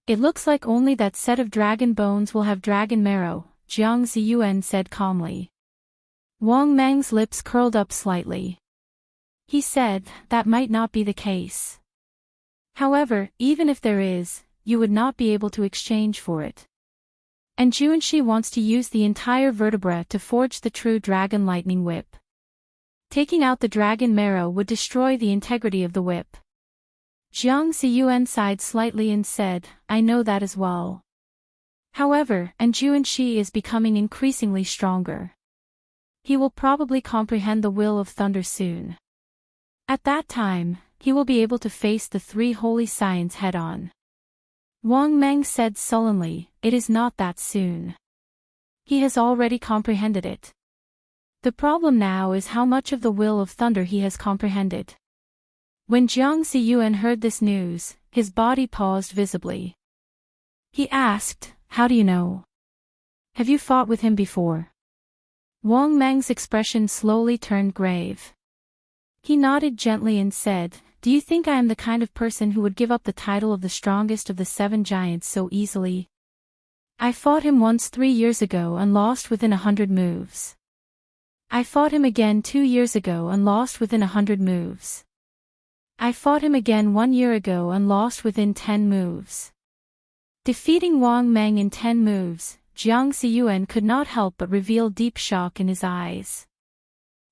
S1: It looks like only that set of dragon bones will have dragon marrow, Jiang Ziyuan said calmly. Wang Meng's lips curled up slightly. He said, that might not be the case. However, even if there is, you would not be able to exchange for it. And Juanshi wants to use the entire vertebra to forge the true dragon lightning whip. Taking out the dragon marrow would destroy the integrity of the whip. Jiang Ziyuan sighed slightly and said, I know that as well. However, and Juanshi is becoming increasingly stronger. He will probably comprehend the will of thunder soon. At that time, he will be able to face the three holy science head-on. Wang Meng said sullenly, it is not that soon. He has already comprehended it. The problem now is how much of the will of thunder he has comprehended. When Jiang Ziyuan heard this news, his body paused visibly. He asked, how do you know? Have you fought with him before? Wang Meng's expression slowly turned grave. He nodded gently and said, do you think I am the kind of person who would give up the title of the strongest of the 7 giants so easily? I fought him once 3 years ago and lost within 100 moves. I fought him again 2 years ago and lost within 100 moves. I fought him again 1 year ago and lost within 10 moves. Defeating Wang Meng in 10 moves, Jiang Ziyuan could not help but reveal deep shock in his eyes.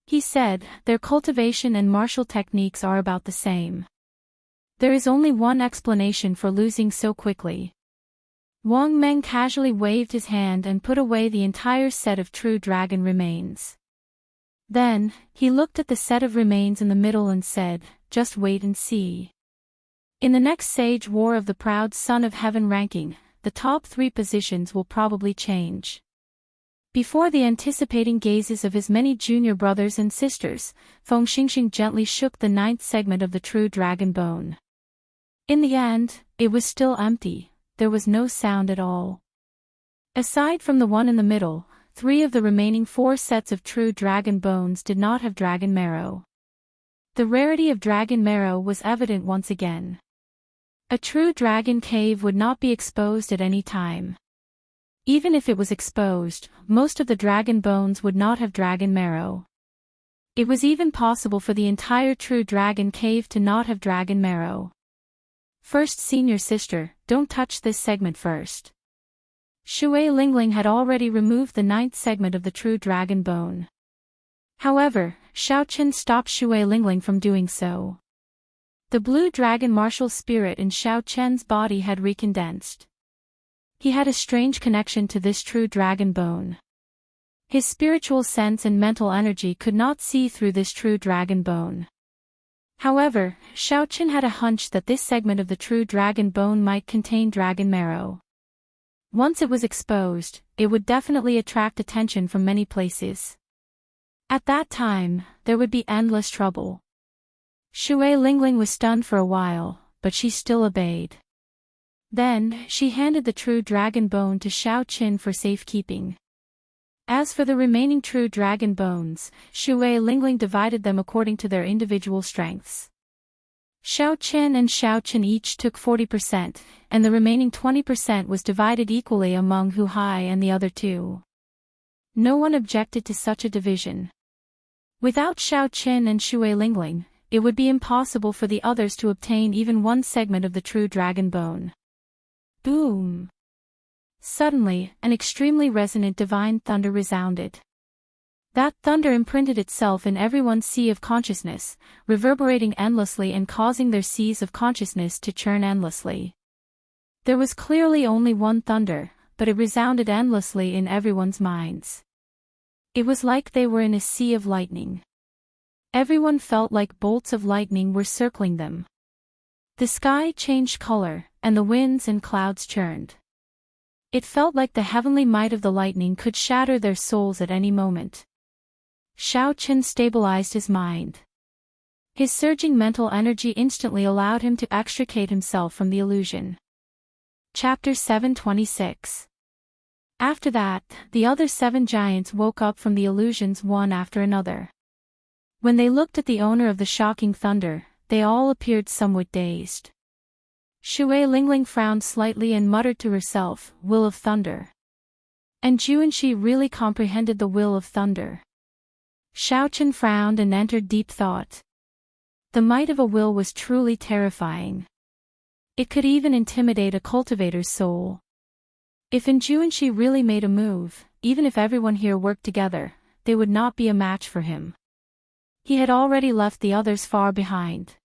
S1: He said, their cultivation and martial techniques are about the same. There is only one explanation for losing so quickly. Wang Meng casually waved his hand and put away the entire set of true dragon remains. Then, he looked at the set of remains in the middle and said, just wait and see. In the next Sage War of the Proud Son of Heaven ranking, the top 3 positions will probably change. Before the anticipating gazes of his many junior brothers and sisters, Feng Xingxing gently shook the 9th segment of the true dragon bone. In the end, it was still empty, there was no sound at all. Aside from the one in the middle, 3 of the remaining 4 sets of true dragon bones did not have dragon marrow. The rarity of dragon marrow was evident once again. A true dragon cave would not be exposed at any time. Even if it was exposed, most of the dragon bones would not have dragon marrow. It was even possible for the entire true dragon cave to not have dragon marrow. First, senior sister, don't touch this segment first. Shui Lingling had already removed the 9th segment of the true dragon bone. However, Xiao Chen stopped Shui Lingling from doing so. The blue dragon martial spirit in Xiao Chen's body had recondensed. He had a strange connection to this true dragon bone. His spiritual sense and mental energy could not see through this true dragon bone. However, Xiao Chen had a hunch that this segment of the true dragon bone might contain dragon marrow. Once it was exposed, it would definitely attract attention from many places. At that time, there would be endless trouble. Shui Lingling was stunned for a while, but she still obeyed. Then, she handed the true dragon bone to Xiao Chen for safekeeping. As for the remaining true dragon bones, Shui Lingling divided them according to their individual strengths. Xiao Chen and Xiao Chen each took 40%, and the remaining 20% was divided equally among Hu Hai and the other 2. No one objected to such a division. Without Xiao Chen and Shui Lingling, it would be impossible for the others to obtain even 1 segment of the true dragon bone. Boom! Suddenly, an extremely resonant divine thunder resounded. That thunder imprinted itself in everyone's sea of consciousness, reverberating endlessly and causing their seas of consciousness to churn endlessly. There was clearly only one thunder, but it resounded endlessly in everyone's minds. It was like they were in a sea of lightning. Everyone felt like bolts of lightning were circling them. The sky changed color, and the winds and clouds churned. It felt like the heavenly might of the lightning could shatter their souls at any moment. Xiao Chen stabilized his mind. His surging mental energy instantly allowed him to extricate himself from the illusion. Chapter 726. After that, the other 7 giants woke up from the illusions one after another. When they looked at the owner of the shocking thunder, they all appeared somewhat dazed. Shui Lingling frowned slightly and muttered to herself, "Will of thunder." And Juanxi really comprehended the will of thunder. Xiaochen frowned and entered deep thought. The might of a will was truly terrifying. It could even intimidate a cultivator's soul. If Juanxi really made a move, even if everyone here worked together, they would not be a match for him. He had already left the others far behind.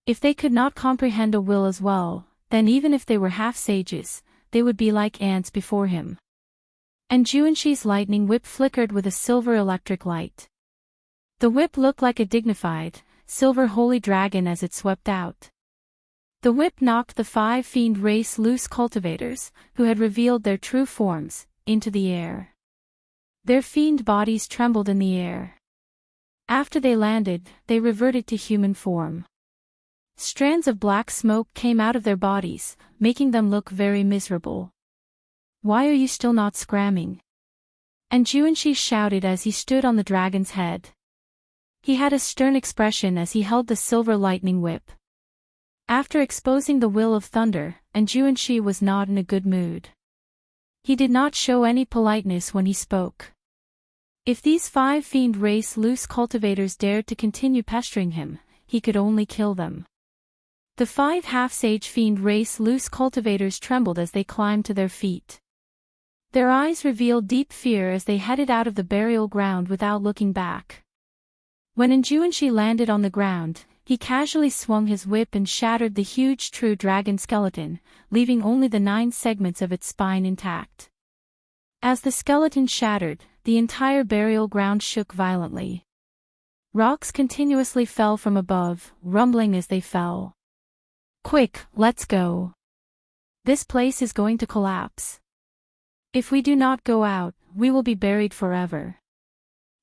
S1: If they could not comprehend a will as well, then even if they were half-sages, they would be like ants before him. And Juanxi's lightning whip flickered with a silver electric light. The whip looked like a dignified, silver holy dragon as it swept out. The whip knocked the 5 fiend race loose cultivators, who had revealed their true forms, into the air. Their fiend bodies trembled in the air. After they landed, they reverted to human form. Strands of black smoke came out of their bodies, making them look very miserable. "Why are you still not scramming?" And Juanxi shouted as he stood on the dragon's head. He had a stern expression as he held the silver lightning whip. After exposing the will of thunder, and Juanxi was not in a good mood. He did not show any politeness when he spoke. If these 5 fiend race loose cultivators dared to continue pestering him, he could only kill them. The 5 half-sage fiend race loose cultivators trembled as they climbed to their feet. Their eyes revealed deep fear as they headed out of the burial ground without looking back. When Juanxi landed on the ground, he casually swung his whip and shattered the huge true dragon skeleton, leaving only the 9 segments of its spine intact. As the skeleton shattered, the entire burial ground shook violently. Rocks continuously fell from above, rumbling as they fell. "Quick, let's go. This place is going to collapse. If we do not go out, we will be buried forever."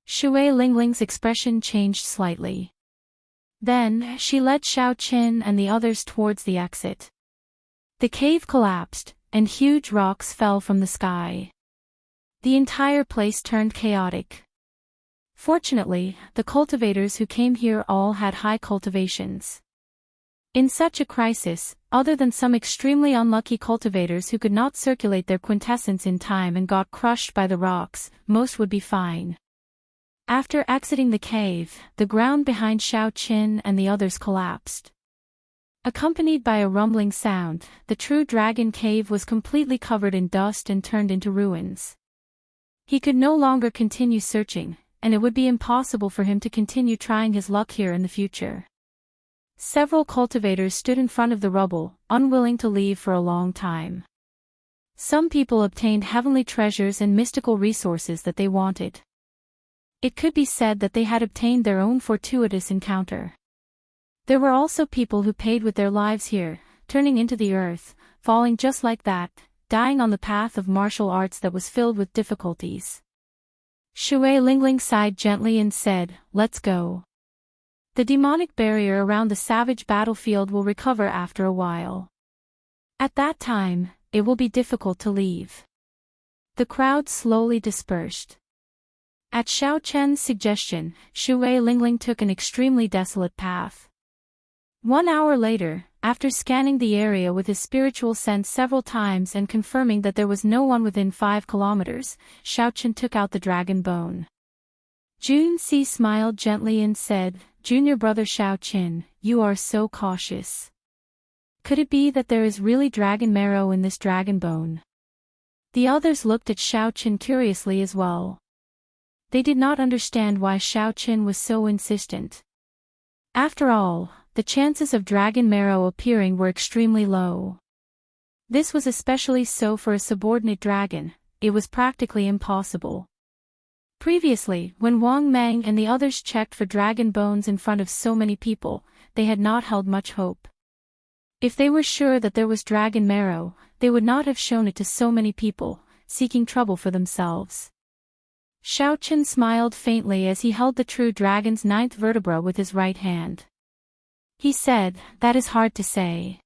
S1: Shui Lingling's expression changed slightly. Then, she led Xiaochen and the others towards the exit. The cave collapsed, and huge rocks fell from the sky. The entire place turned chaotic. Fortunately, the cultivators who came here all had high cultivations. In such a crisis, other than some extremely unlucky cultivators who could not circulate their quintessence in time and got crushed by the rocks, most would be fine. After exiting the cave, the ground behind Xiaochen and the others collapsed. Accompanied by a rumbling sound, the true dragon cave was completely covered in dust and turned into ruins. He could no longer continue searching, and it would be impossible for him to continue trying his luck here in the future. Several cultivators stood in front of the rubble, unwilling to leave for a long time. Some people obtained heavenly treasures and mystical resources that they wanted. It could be said that they had obtained their own fortuitous encounter. There were also people who paid with their lives here, turning into the earth, falling just like that, dying on the path of martial arts that was filled with difficulties. Shui Lingling sighed gently and said, "Let's go. The demonic barrier around the savage battlefield will recover after a while. At that time, it will be difficult to leave." The crowd slowly dispersed. At Xiao Chen's suggestion, Shui Lingling took an extremely desolate path. 1 hour later, after scanning the area with his spiritual sense several times and confirming that there was no one within 5 kilometers, Xiao Chen took out the dragon bone. Jun Si smiled gently and said, "Junior brother Xiao Chen, you are so cautious. Could it be that there is really dragon marrow in this dragon bone?" The others looked at Xiao Chen curiously as well. They did not understand why Xiao Chen was so insistent. After all, the chances of dragon marrow appearing were extremely low. This was especially so for a subordinate dragon. It was practically impossible. Previously, when Wang Meng and the others checked for dragon bones in front of so many people, they had not held much hope. If they were sure that there was dragon marrow, they would not have shown it to so many people, seeking trouble for themselves. Xiao Chen smiled faintly as he held the true dragon's 9th vertebra with his right hand. He said, "That is hard to say.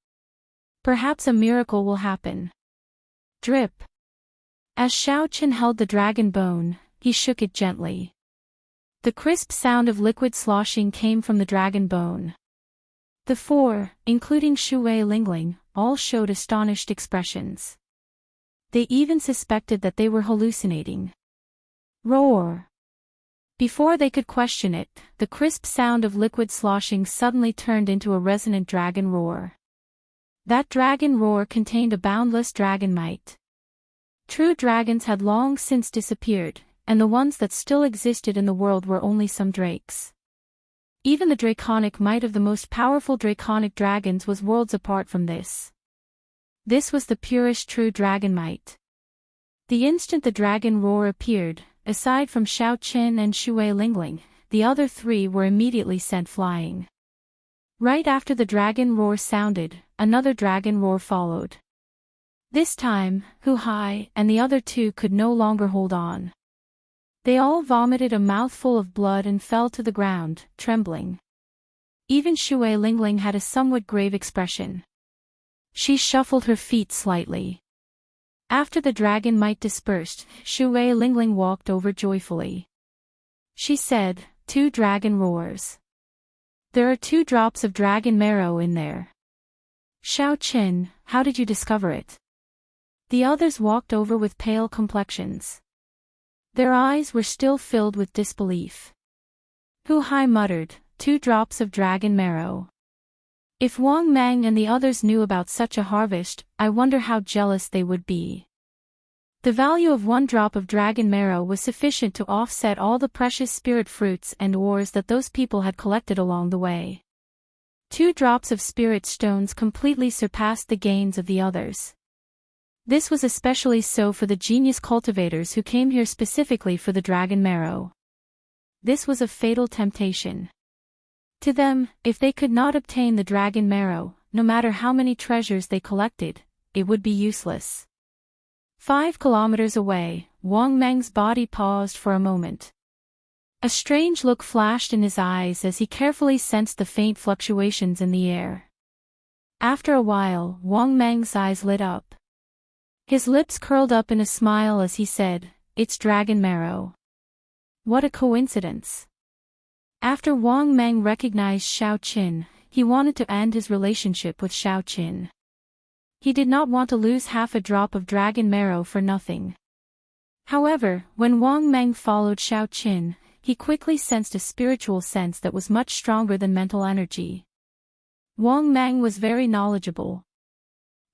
S1: Perhaps a miracle will happen." Drip. As Xiao Chen held the dragon bone, he shook it gently. The crisp sound of liquid sloshing came from the dragon bone. The 4, including Shui Lingling, all showed astonished expressions. They even suspected that they were hallucinating. Roar! Before they could question it, the crisp sound of liquid sloshing suddenly turned into a resonant dragon roar. That dragon roar contained a boundless dragon might. True dragons had long since disappeared, and the ones that still existed in the world were only some drakes. Even the draconic might of the most powerful draconic dragons was worlds apart from this. This was the purest true dragon might. The instant the dragon roar appeared, aside from Xiao Qin and Shui Lingling, the other three were immediately sent flying. Right after the dragon roar sounded, another dragon roar followed. This time, Hu Hai and the other two could no longer hold on. They all vomited a mouthful of blood and fell to the ground, trembling. Even Shui Lingling had a somewhat grave expression. She shuffled her feet slightly. After the dragon might dispersed, Shui Lingling walked over joyfully. She said, 2 dragon roars. There are 2 drops of dragon marrow in there. Xiao Qin, how did you discover it? The others walked over with pale complexions. Their eyes were still filled with disbelief. Hu Hai muttered, 2 drops of dragon marrow. If Wang Mang and the others knew about such a harvest, I wonder how jealous they would be. The value of 1 drop of dragon marrow was sufficient to offset all the precious spirit fruits and ores that those people had collected along the way. 2 drops of spirit stones completely surpassed the gains of the others. This was especially so for the genius cultivators who came here specifically for the dragon marrow. This was a fatal temptation. To them, if they could not obtain the dragon marrow, no matter how many treasures they collected, it would be useless. 5 kilometers away, Wang Meng's body paused for a moment. A strange look flashed in his eyes as he carefully sensed the faint fluctuations in the air. After a while, Wang Meng's eyes lit up. His lips curled up in a smile as he said, "It's dragon marrow." What a coincidence. After Wang Meng recognized Xiao Qin, he wanted to end his relationship with Xiao Qin. He did not want to lose half a drop of dragon marrow for nothing. However, when Wang Meng followed Xiao Qin, he quickly sensed a spiritual sense that was much stronger than mental energy. Wang Meng was very knowledgeable.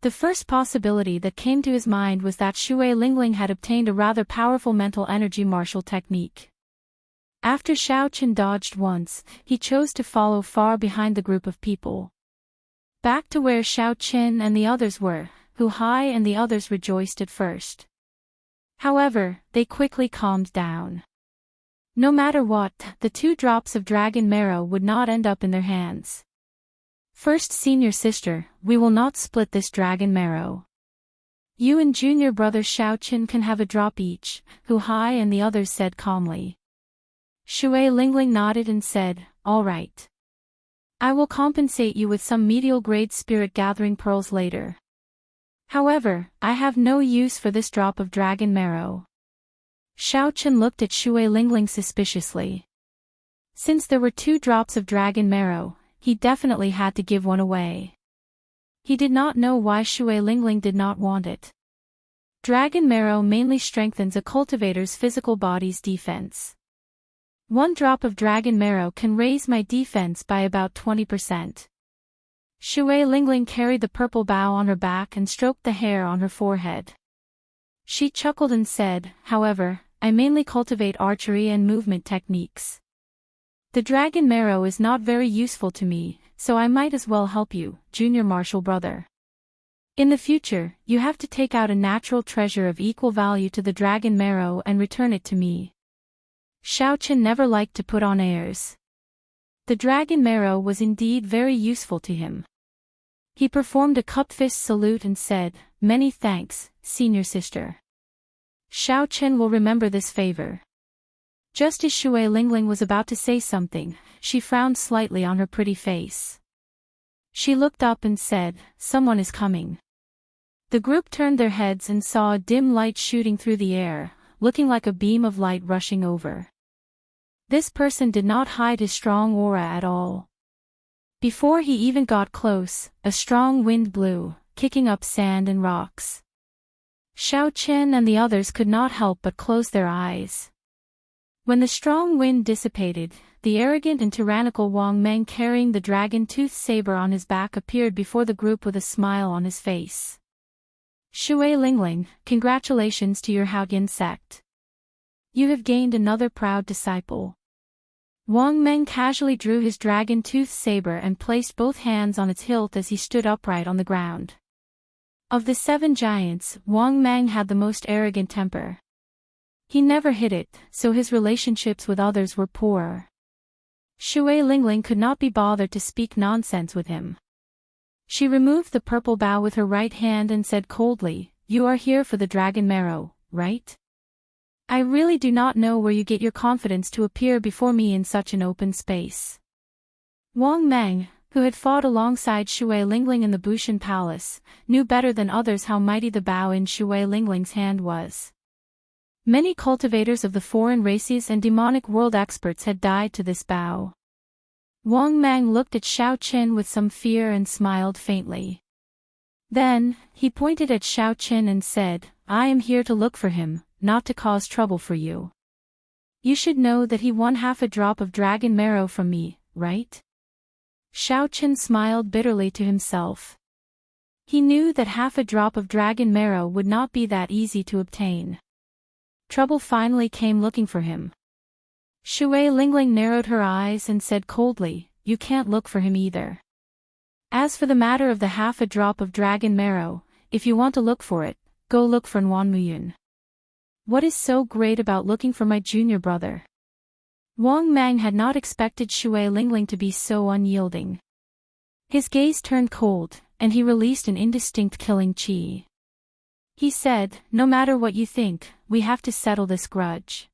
S1: The first possibility that came to his mind was that Shui Lingling had obtained a rather powerful mental energy martial technique. After Xiao Qin dodged once, he chose to follow far behind the group of people. Back to where Xiao Qin and the others were, Hu Hai and the others rejoiced at first. However, they quickly calmed down. No matter what, the 2 drops of dragon marrow would not end up in their hands. First, senior sister, we will not split this dragon marrow. You and junior brother Xiao Qin can have a drop each, Hu Hai and the others said calmly. Shui Lingling nodded and said, all right. I will compensate you with some medial-grade spirit-gathering pearls later. However, I have no use for this drop of dragon marrow. Xiao Qin looked at Shui Lingling suspiciously. Since there were 2 drops of dragon marrow, he definitely had to give one away. He did not know why Shui Lingling did not want it. Dragon marrow mainly strengthens a cultivator's physical body's defense. 1 drop of dragon marrow can raise my defense by about 20%. Shui Lingling carried the purple bough on her back and stroked the hair on her forehead. She chuckled and said, however, I mainly cultivate archery and movement techniques. The dragon marrow is not very useful to me, so I might as well help you, junior martial brother. In the future, you have to take out a natural treasure of equal value to the dragon marrow and return it to me. Xiao Qin never liked to put on airs. The dragon marrow was indeed very useful to him. He performed a cup-fist salute and said, many thanks, senior sister. Xiao Qin will remember this favor. Just as Shui Lingling was about to say something, she frowned slightly on her pretty face. She looked up and said, someone is coming. The group turned their heads and saw a dim light shooting through the air, looking like a beam of light rushing over. This person did not hide his strong aura at all. Before he even got close, a strong wind blew, kicking up sand and rocks. Xiao Chen and the others could not help but close their eyes. When the strong wind dissipated, the arrogant and tyrannical Wang Meng carrying the dragon-toothed saber on his back appeared before the group with a smile on his face. Shui Lingling, congratulations to your Haoyan sect. You have gained another proud disciple. Wang Meng casually drew his dragon-toothed saber and placed both hands on its hilt as he stood upright on the ground. Of the 7 giants, Wang Meng had the most arrogant temper. He never hid it, so his relationships with others were poor. Shui Lingling could not be bothered to speak nonsense with him. She removed the purple bough with her right hand and said coldly, "You are here for the dragon marrow, right? I really do not know where you get your confidence to appear before me in such an open space." Wang Meng, who had fought alongside Shui Lingling in the Bushan Palace, knew better than others how mighty the bough in Shui Lingling's hand was. Many cultivators of the foreign races and demonic world experts had died to this bough. Wang Meng looked at Xiao Chen with some fear and smiled faintly. Then, he pointed at Xiao Chen and said, "I am here to look for him, not to cause trouble for you. You should know that he won half a drop of dragon marrow from me, right?" Xiao Chen smiled bitterly to himself. He knew that half a drop of dragon marrow would not be that easy to obtain. Trouble finally came looking for him. Shui Lingling narrowed her eyes and said coldly, "You can't look for him either. As for the matter of the half a drop of dragon marrow, if you want to look for it, go look for Nguyen Muyun. What is so great about looking for my junior brother?" Wang Meng had not expected Shui Lingling to be so unyielding. His gaze turned cold, and he released an indistinct killing chi. He said, "No matter what you think, we have to settle this grudge.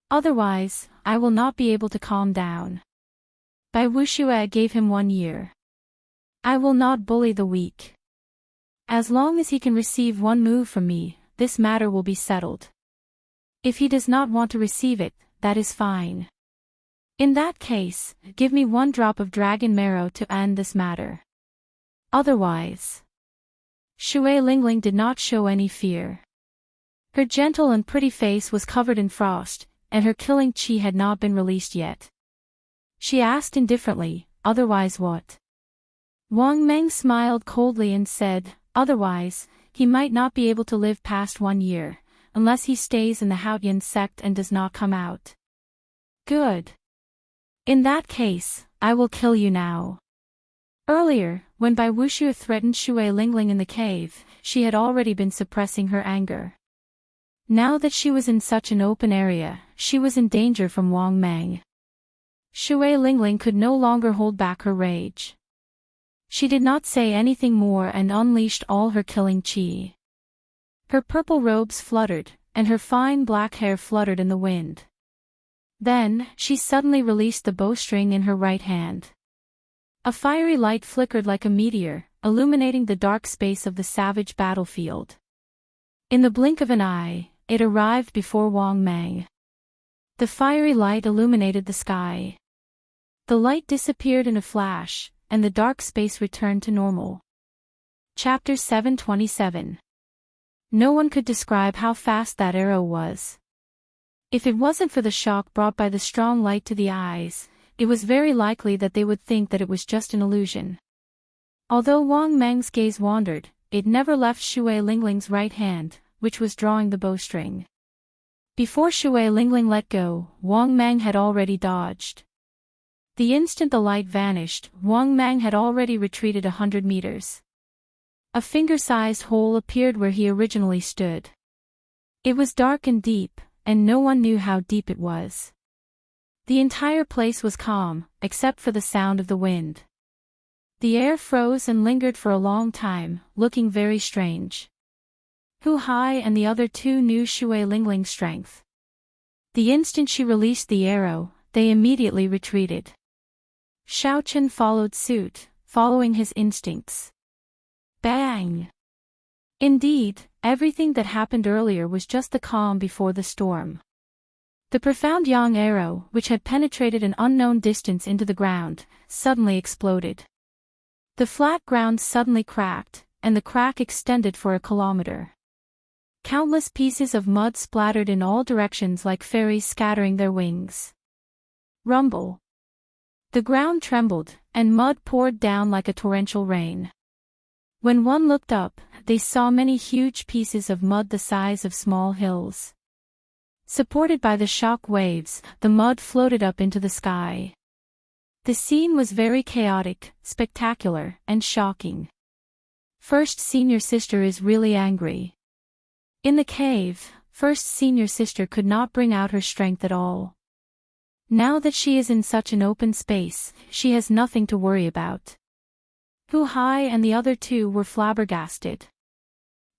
S1: Otherwise, I will not be able to calm down. Bai Wuxue gave him 1 year. I will not bully the weak. As long as he can receive 1 move from me, this matter will be settled. If he does not want to receive it, that is fine. In that case, give me 1 drop of dragon marrow to end this matter. Otherwise..." Shui Lingling did not show any fear. Her gentle and pretty face was covered in frost, and her killing chi had not been released yet. She asked indifferently, "Otherwise what?" Wang Meng smiled coldly and said, "Otherwise, he might not be able to live past 1 year, unless he stays in the Haoyan sect and does not come out." "Good. In that case, I will kill you now." Earlier, when Bai Wuxue threatened Shui Lingling in the cave, she had already been suppressing her anger. Now that she was in such an open area, she was in danger from Wang Meng. Shui Lingling could no longer hold back her rage. She did not say anything more and unleashed all her killing chi. Her purple robes fluttered, and her fine black hair fluttered in the wind. Then, she suddenly released the bowstring in her right hand. A fiery light flickered like a meteor, illuminating the dark space of the savage battlefield. In the blink of an eye, it arrived before Wang Meng. The fiery light illuminated the sky. The light disappeared in a flash, and the dark space returned to normal. Chapter 727. No one could describe how fast that arrow was. If it wasn't for the shock brought by the strong light to the eyes, it was very likely that they would think that it was just an illusion. Although Wang Meng's gaze wandered, it never left Shui Lingling's right hand, which was drawing the bowstring. Before Shui Lingling let go, Wang Meng had already dodged. The instant the light vanished, Wang Meng had already retreated 100 meters. A finger-sized hole appeared where he originally stood. It was dark and deep, and no one knew how deep it was. The entire place was calm, except for the sound of the wind. The air froze and lingered for a long time, looking very strange. Hu Hai and the other 2 knew Shui Lingling's strength. The instant she released the arrow, they immediately retreated. Xiao Chen followed suit, following his instincts. Bang! Indeed, everything that happened earlier was just the calm before the storm. The profound yang arrow, which had penetrated an unknown distance into the ground, suddenly exploded. The flat ground suddenly cracked, and the crack extended for a kilometer. Countless pieces of mud splattered in all directions like fairies scattering their wings. Rumble. The ground trembled, and mud poured down like a torrential rain. When one looked up, they saw many huge pieces of mud the size of small hills. Supported by the shock waves, the mud floated up into the sky. The scene was very chaotic, spectacular, and shocking. First Senior Sister is really angry. In the cave, First Senior Sister could not bring out her strength at all. Now that she is in such an open space, she has nothing to worry about. Hu-Hai and the other two were flabbergasted.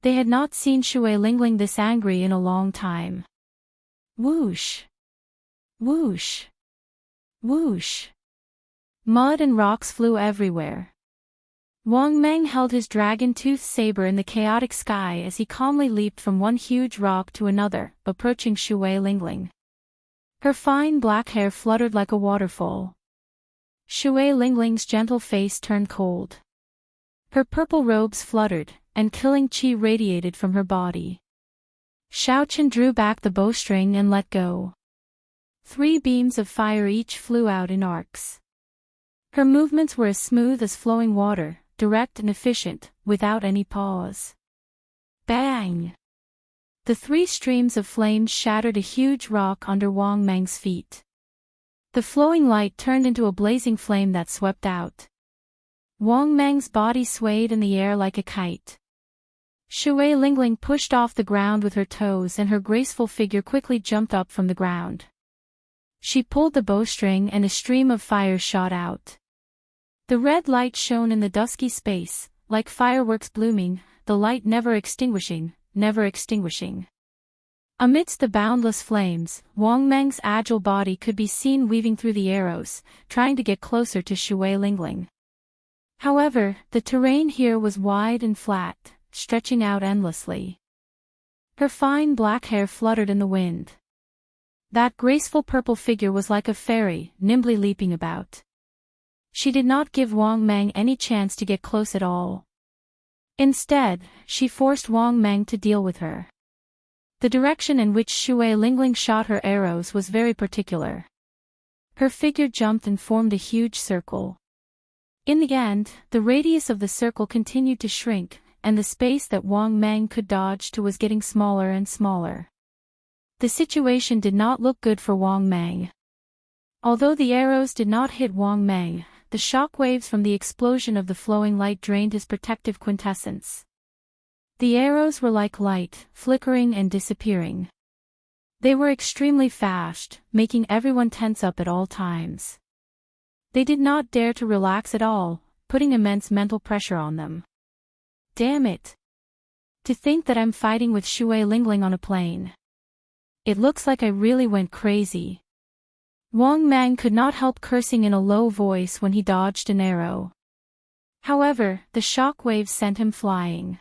S1: They had not seen Shui Lingling this angry in a long time. Whoosh! Whoosh! Whoosh! Mud and rocks flew everywhere. Wang Meng held his dragon-toothed saber in the chaotic sky as he calmly leaped from one huge rock to another, approaching Shui Lingling. Her fine black hair fluttered like a waterfall. Shui Lingling's gentle face turned cold. Her purple robes fluttered, and killing qi radiated from her body. Xiaochen drew back the bowstring and let go. 3 beams of fire each flew out in arcs. Her movements were as smooth as flowing water, direct and efficient, without any pause. Bang! The 3 streams of flames shattered a huge rock under Wang Meng's feet. The flowing light turned into a blazing flame that swept out. Wang Meng's body swayed in the air like a kite. Shui Lingling pushed off the ground with her toes and her graceful figure quickly jumped up from the ground. She pulled the bowstring and a stream of fire shot out. The red light shone in the dusky space, like fireworks blooming, the light never extinguishing, never extinguishing. Amidst the boundless flames, Wang Meng's agile body could be seen weaving through the arrows, trying to get closer to Shui Lingling. However, the terrain here was wide and flat, stretching out endlessly. Her fine black hair fluttered in the wind. That graceful purple figure was like a fairy, nimbly leaping about. She did not give Wang Meng any chance to get close at all. Instead, she forced Wang Meng to deal with her. The direction in which Shui Lingling shot her arrows was very particular. Her figure jumped and formed a huge circle. In the end, the radius of the circle continued to shrink, and the space that Wang Meng could dodge to was getting smaller and smaller. The situation did not look good for Wang Meng. Although the arrows did not hit Wang Meng, the shock waves from the explosion of the flowing light drained his protective quintessence. The arrows were like light, flickering and disappearing. They were extremely fast, making everyone tense up at all times. They did not dare to relax at all, putting immense mental pressure on them. Damn it! To think that I'm fighting with Shui Lingling on a plane. It looks like I really went crazy. Wang Meng could not help cursing in a low voice when he dodged an arrow. However, the shock waves sent him flying.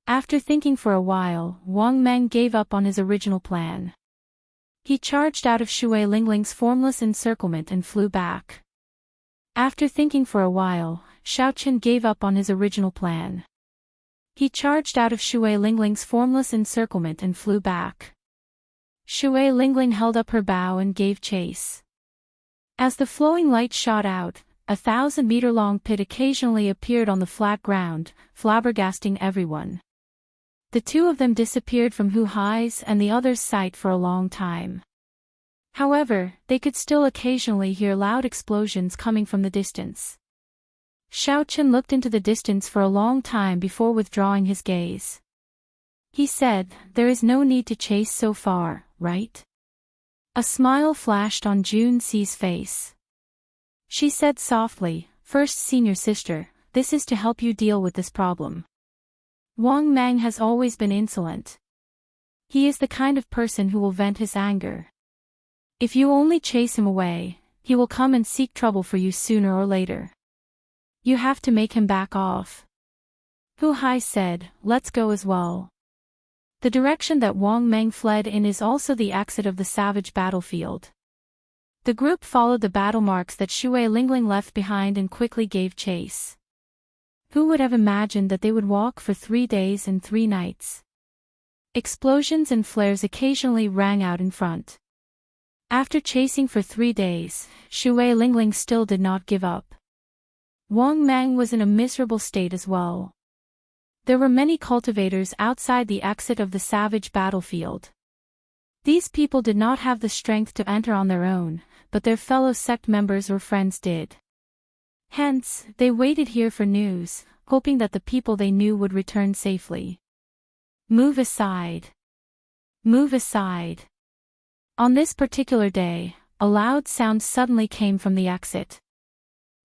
S1: After thinking for a while, Wang Meng gave up on his original plan. He charged out of Shui Lingling's formless encirclement and flew back. After thinking for a while, Xiaochen gave up on his original plan. He charged out of Shui Lingling's formless encirclement and flew back. Shui Lingling held up her bow and gave chase. As the flowing light shot out, a 1,000-meter-long pit occasionally appeared on the flat ground, flabbergasting everyone. The 2 of them disappeared from Hu-Hai's and the other's sight for a long time. However, they could still occasionally hear loud explosions coming from the distance. Xiaochen looked into the distance for a long time before withdrawing his gaze. He said, "There is no need to chase so far, right?" A smile flashed on Jun Ci's face. She said softly, "First Senior Sister, this is to help you deal with this problem. Wang Meng has always been insolent. He is the kind of person who will vent his anger. If you only chase him away, he will come and seek trouble for you sooner or later. You have to make him back off." Hu-Hai said, "Let's go as well." The direction that Wang Meng fled in is also the exit of the savage battlefield. The group followed the battle marks that Shui Lingling left behind and quickly gave chase. Who would have imagined that they would walk for 3 days and 3 nights? Explosions and flares occasionally rang out in front. After chasing for 3 days, Shui Lingling still did not give up. Wang Mang was in a miserable state as well. There were many cultivators outside the exit of the savage battlefield. These people did not have the strength to enter on their own, but their fellow sect members or friends did. Hence, they waited here for news, hoping that the people they knew would return safely. Move aside. Move aside. On this particular day, a loud sound suddenly came from the exit.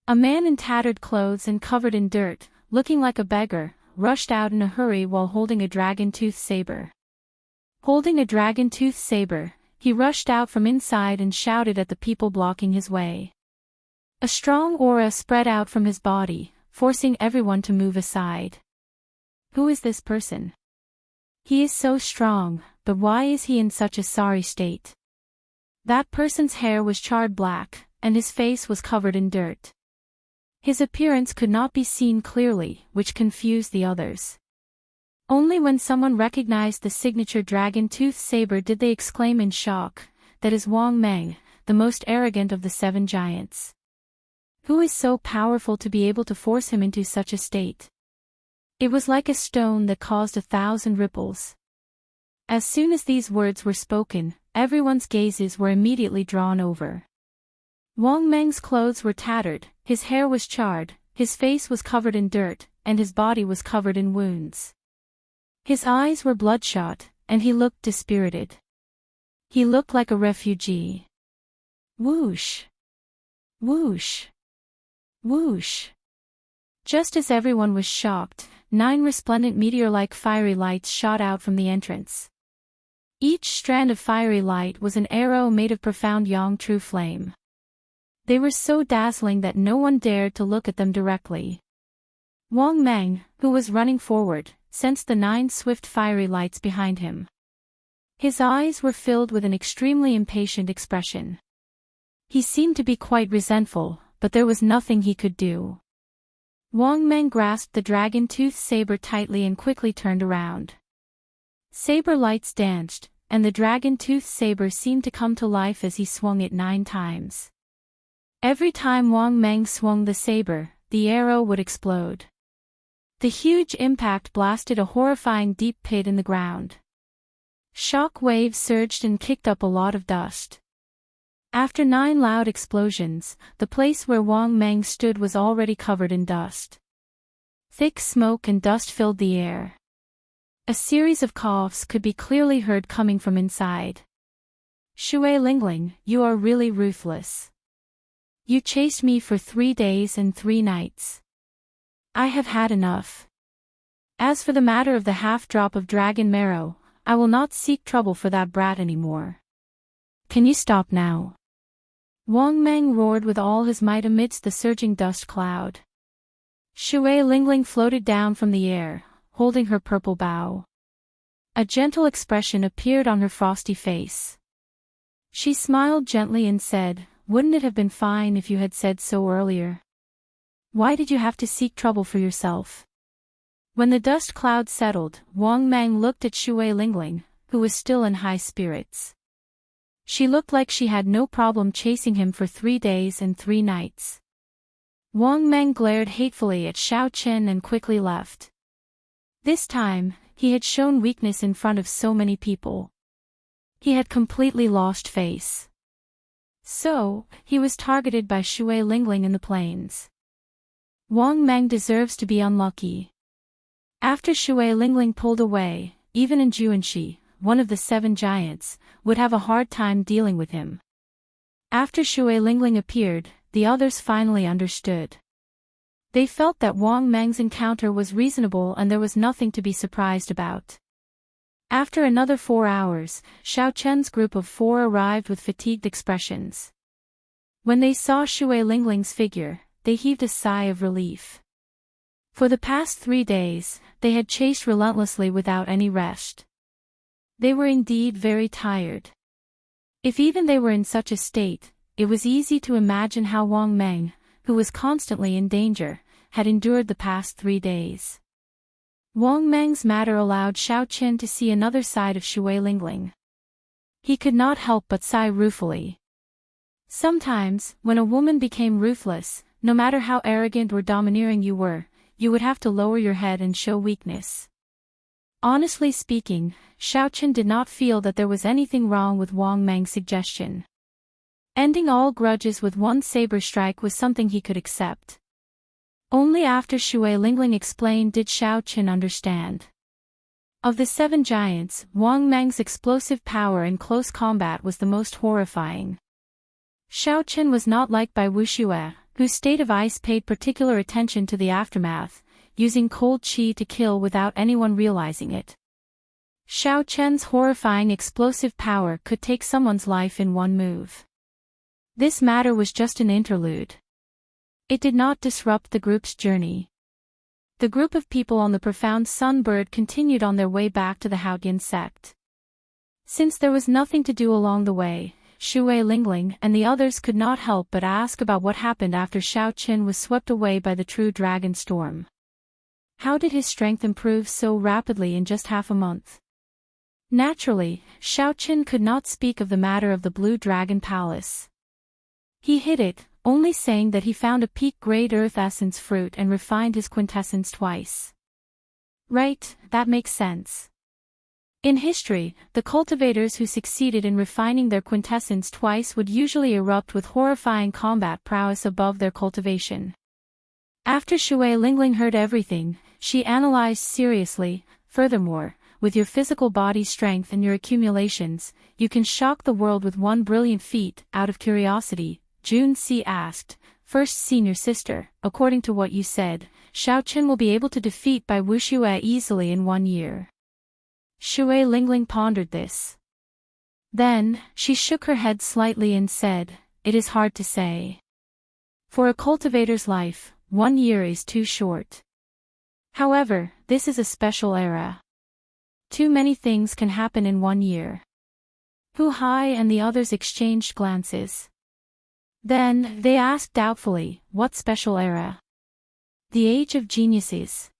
S1: A man in tattered clothes and covered in dirt, looking like a beggar, rushed out in a hurry while holding a dragon-tooth saber. Holding a dragon-tooth saber, he rushed out from inside and shouted at the people blocking his way. A strong aura spread out from his body, forcing everyone to move aside. Who is this person? He is so strong, but why is he in such a sorry state? That person's hair was charred black, and his face was covered in dirt. His appearance could not be seen clearly, which confused the others. Only when someone recognized the signature dragon-tooth saber did they exclaim in shock, "That is Wang Mang, the most arrogant of the 7 giants. Who is so powerful to be able to force him into such a state?" It was like a stone that caused 1,000 ripples. As soon as these words were spoken, everyone's gazes were immediately drawn over. Wang Meng's clothes were tattered, his hair was charred, his face was covered in dirt, and his body was covered in wounds. His eyes were bloodshot, and he looked dispirited. He looked like a refugee. Whoosh! Whoosh! Whoosh! Just as everyone was shocked, 9 resplendent meteor-like fiery lights shot out from the entrance. Each strand of fiery light was an arrow made of profound yang true flame. They were so dazzling that no one dared to look at them directly. Wang Mang, who was running forward, sensed the 9 swift fiery lights behind him. His eyes were filled with an extremely impatient expression. He seemed to be quite resentful, but there was nothing he could do. Wang Mang grasped the dragon-tooth saber tightly and quickly turned around. Saber lights danced, and the dragon-tooth saber seemed to come to life as he swung it 9 times. Every time Wang Mang swung the saber, the arrow would explode. The huge impact blasted a horrifying deep pit in the ground. Shock waves surged and kicked up a lot of dust. After 9 loud explosions, the place where Wang Mang stood was already covered in dust. Thick smoke and dust filled the air. A series of coughs could be clearly heard coming from inside. Shui Lingling, you are really ruthless. You chased me for 3 days and 3 nights. I have had enough. As for the matter of the half-drop of dragon marrow, I will not seek trouble for that brat anymore. Can you stop now? Wang Mang roared with all his might amidst the surging dust cloud. Shui Lingling floated down from the air, holding her purple bow. A gentle expression appeared on her frosty face. She smiled gently and said, "Wouldn't it have been fine if you had said so earlier? Why did you have to seek trouble for yourself?" When the dust cloud settled, Wang Mang looked at Shui Lingling, who was still in high spirits. She looked like she had no problem chasing him for 3 days and 3 nights. Wang Mang glared hatefully at Xiao Chen and quickly left. This time, he had shown weakness in front of so many people. He had completely lost face. So, he was targeted by Shui Lingling in the plains. Wang Mang deserves to be unlucky. After Shui Lingling pulled away, even in Juanxi, one of the 7 giants, would have a hard time dealing with him. After Shui Lingling appeared, the others finally understood. They felt that Wang Mang's encounter was reasonable and there was nothing to be surprised about. After another 4 hours, Xiao Chen's group of 4 arrived with fatigued expressions. When they saw Shui Lingling's figure, they heaved a sigh of relief. For the past 3 days, they had chased relentlessly without any rest. They were indeed very tired. If even they were in such a state, it was easy to imagine how Wang Mang, who was constantly in danger, had endured the past 3 days. Wang Meng's matter allowed Xiao Qin to see another side of Shui Lingling. He could not help but sigh ruefully. Sometimes, when a woman became ruthless, no matter how arrogant or domineering you were, you would have to lower your head and show weakness. Honestly speaking, Xiao Qin did not feel that there was anything wrong with Wang Meng's suggestion. Ending all grudges with one saber strike was something he could accept. Only after Shui Lingling explained did Xiao Qin understand. Of the 7 giants, Wang Meng's explosive power in close combat was the most horrifying. Xiao Qin was not like Bai Wuxue, whose state of ice paid particular attention to the aftermath, using cold qi to kill without anyone realizing it. Xiao Qin's horrifying explosive power could take someone's life in one move. This matter was just an interlude. It did not disrupt the group's journey. The group of people on the profound sunbird continued on their way back to the Haoyan sect. Since there was nothing to do along the way, Shui Lingling and the others could not help but ask about what happened after Xiao Qin was swept away by the true dragon storm. How did his strength improve so rapidly in just half a month? Naturally, Xiao Qin could not speak of the matter of the Blue Dragon Palace. He hid it, only saying that he found a peak-grade earth essence fruit and refined his quintessence twice. Right, that makes sense. In history, the cultivators who succeeded in refining their quintessence twice would usually erupt with horrifying combat prowess above their cultivation. After Shui Lingling heard everything, she analyzed seriously. Furthermore, with your physical body strength and your accumulations, you can shock the world with one brilliant feat. Out of curiosity, Jun Si asked, "First senior sister, according to what you said, Xiao Qin will be able to defeat Bai Wuxue easily in 1 year." Shui Lingling pondered this. Then, she shook her head slightly and said, "It is hard to say. For a cultivator's life, 1 year is too short. However, this is a special era. Too many things can happen in 1 year." Hu Hai and the others exchanged glances. Then, they asked doubtfully, "What special era?" "The Age of Geniuses."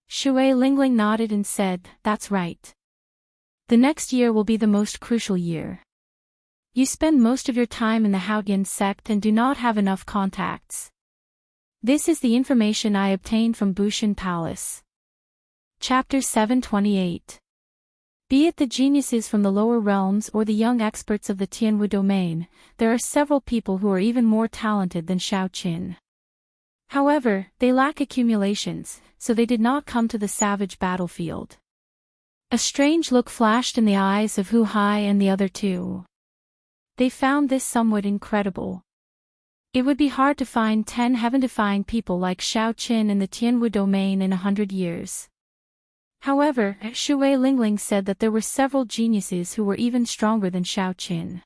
S1: Shui Lingling nodded and said, "That's right. The next year will be the most crucial year. You spend most of your time in the Haoyan sect and do not have enough contacts. This is the information I obtained from Bushan Palace." Chapter 728. Be it the geniuses from the lower realms or the young experts of the Tianwu domain, there are several people who are even more talented than Xiao Qin. However, they lack accumulations, so they did not come to the savage battlefield. A strange look flashed in the eyes of Hu Hai and the other two. They found this somewhat incredible. It would be hard to find 10 heaven-defying people like Xiao Qin in the Tianwu domain in 100 years. However, Shui Lingling said that there were several geniuses who were even stronger than Xiao Qin.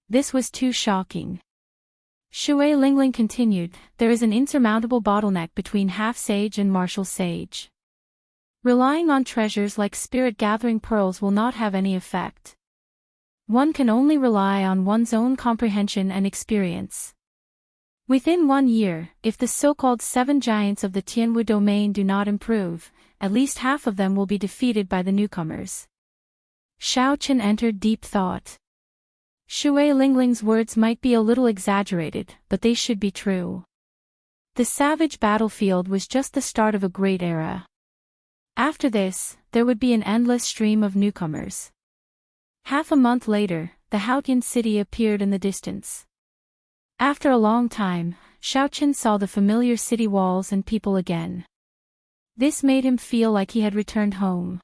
S1: This was too shocking. Shui Lingling continued, "There is an insurmountable bottleneck between half-sage and martial sage. Relying on treasures like spirit-gathering pearls will not have any effect. One can only rely on one's own comprehension and experience. Within 1 year, if the so-called 7 giants of the Tianwu domain do not improve, at least half of them will be defeated by the newcomers." Xiao Qin entered deep thought. Shui Lingling's words might be a little exaggerated, but they should be true. The savage battlefield was just the start of a great era. After this, there would be an endless stream of newcomers. Half a month later, the Haoyan city appeared in the distance. After a long time, Xiao Qin saw the familiar city walls and people again. This made him feel like he had returned home.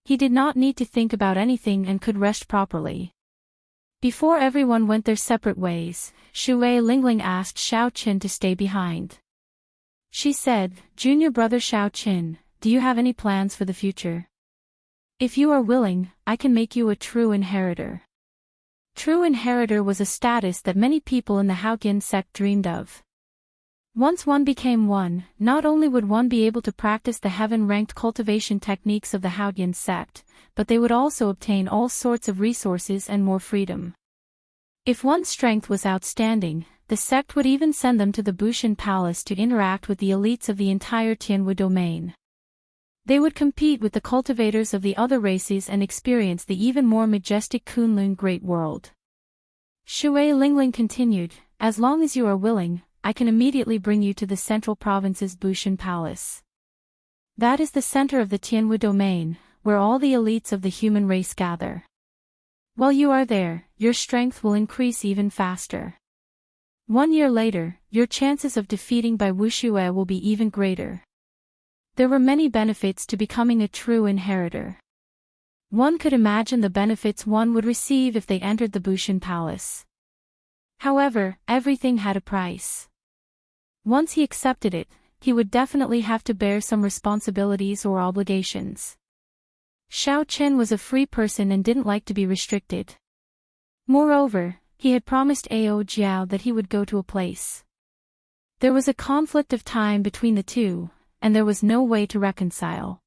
S1: He did not need to think about anything and could rest properly. Before everyone went their separate ways, Shui Lingling asked Xiao Qin to stay behind. She said, "Junior brother Xiao Qin, do you have any plans for the future? If you are willing, I can make you a true inheritor." True inheritor was a status that many people in the Haoyan sect dreamed of. Once one became one, not only would one be able to practice the heaven-ranked cultivation techniques of the Haoyan sect, but they would also obtain all sorts of resources and more freedom. If one's strength was outstanding, the sect would even send them to the Bushan Palace to interact with the elites of the entire Tianwu domain. They would compete with the cultivators of the other races and experience the even more majestic Kunlun Great World. Shui Lingling continued, "As long as you are willing, I can immediately bring you to the central province's Bushan Palace. That is the center of the Tianwu domain, where all the elites of the human race gather. While you are there, your strength will increase even faster. 1 year later, your chances of defeating Bai Wuxue will be even greater." There were many benefits to becoming a true inheritor. One could imagine the benefits one would receive if they entered the Bushan Palace. However, everything had a price. Once he accepted it, he would definitely have to bear some responsibilities or obligations. Xiao Chen was a free person and didn't like to be restricted. Moreover, he had promised Ao Jiao that he would go to a place. There was a conflict of time between the two, and there was no way to reconcile.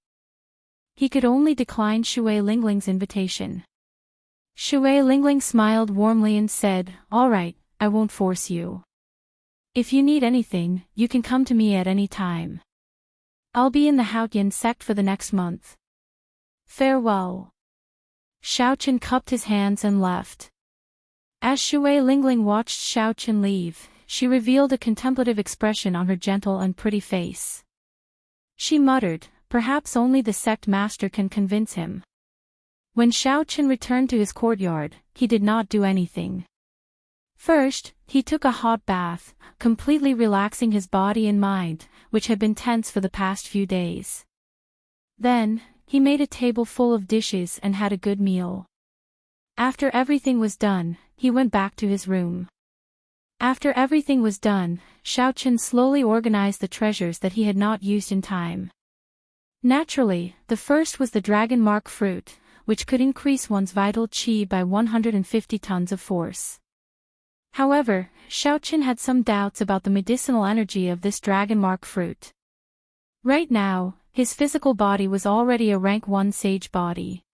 S1: He could only decline Shui Lingling's invitation. Shui Lingling smiled warmly and said, "All right, I won't force you. If you need anything, you can come to me at any time. I'll be in the Haotian sect for the next month. Farewell." Xiao Chen cupped his hands and left. As Shui Lingling watched Xiao Chen leave, she revealed a contemplative expression on her gentle and pretty face. She muttered, "Perhaps only the sect master can convince him." When Xiao Chen returned to his courtyard, he did not do anything. First, he took a hot bath, completely relaxing his body and mind, which had been tense for the past few days. Then, he made a table full of dishes and had a good meal. After everything was done, he went back to his room. After everything was done, Xiao Chen slowly organized the treasures that he had not used in time. Naturally, the first was the dragon mark fruit, which could increase one's vital qi by 150 tons of force. However, Xiao Chen had some doubts about the medicinal energy of this dragon mark fruit. Right now, his physical body was already a rank 1 sage body.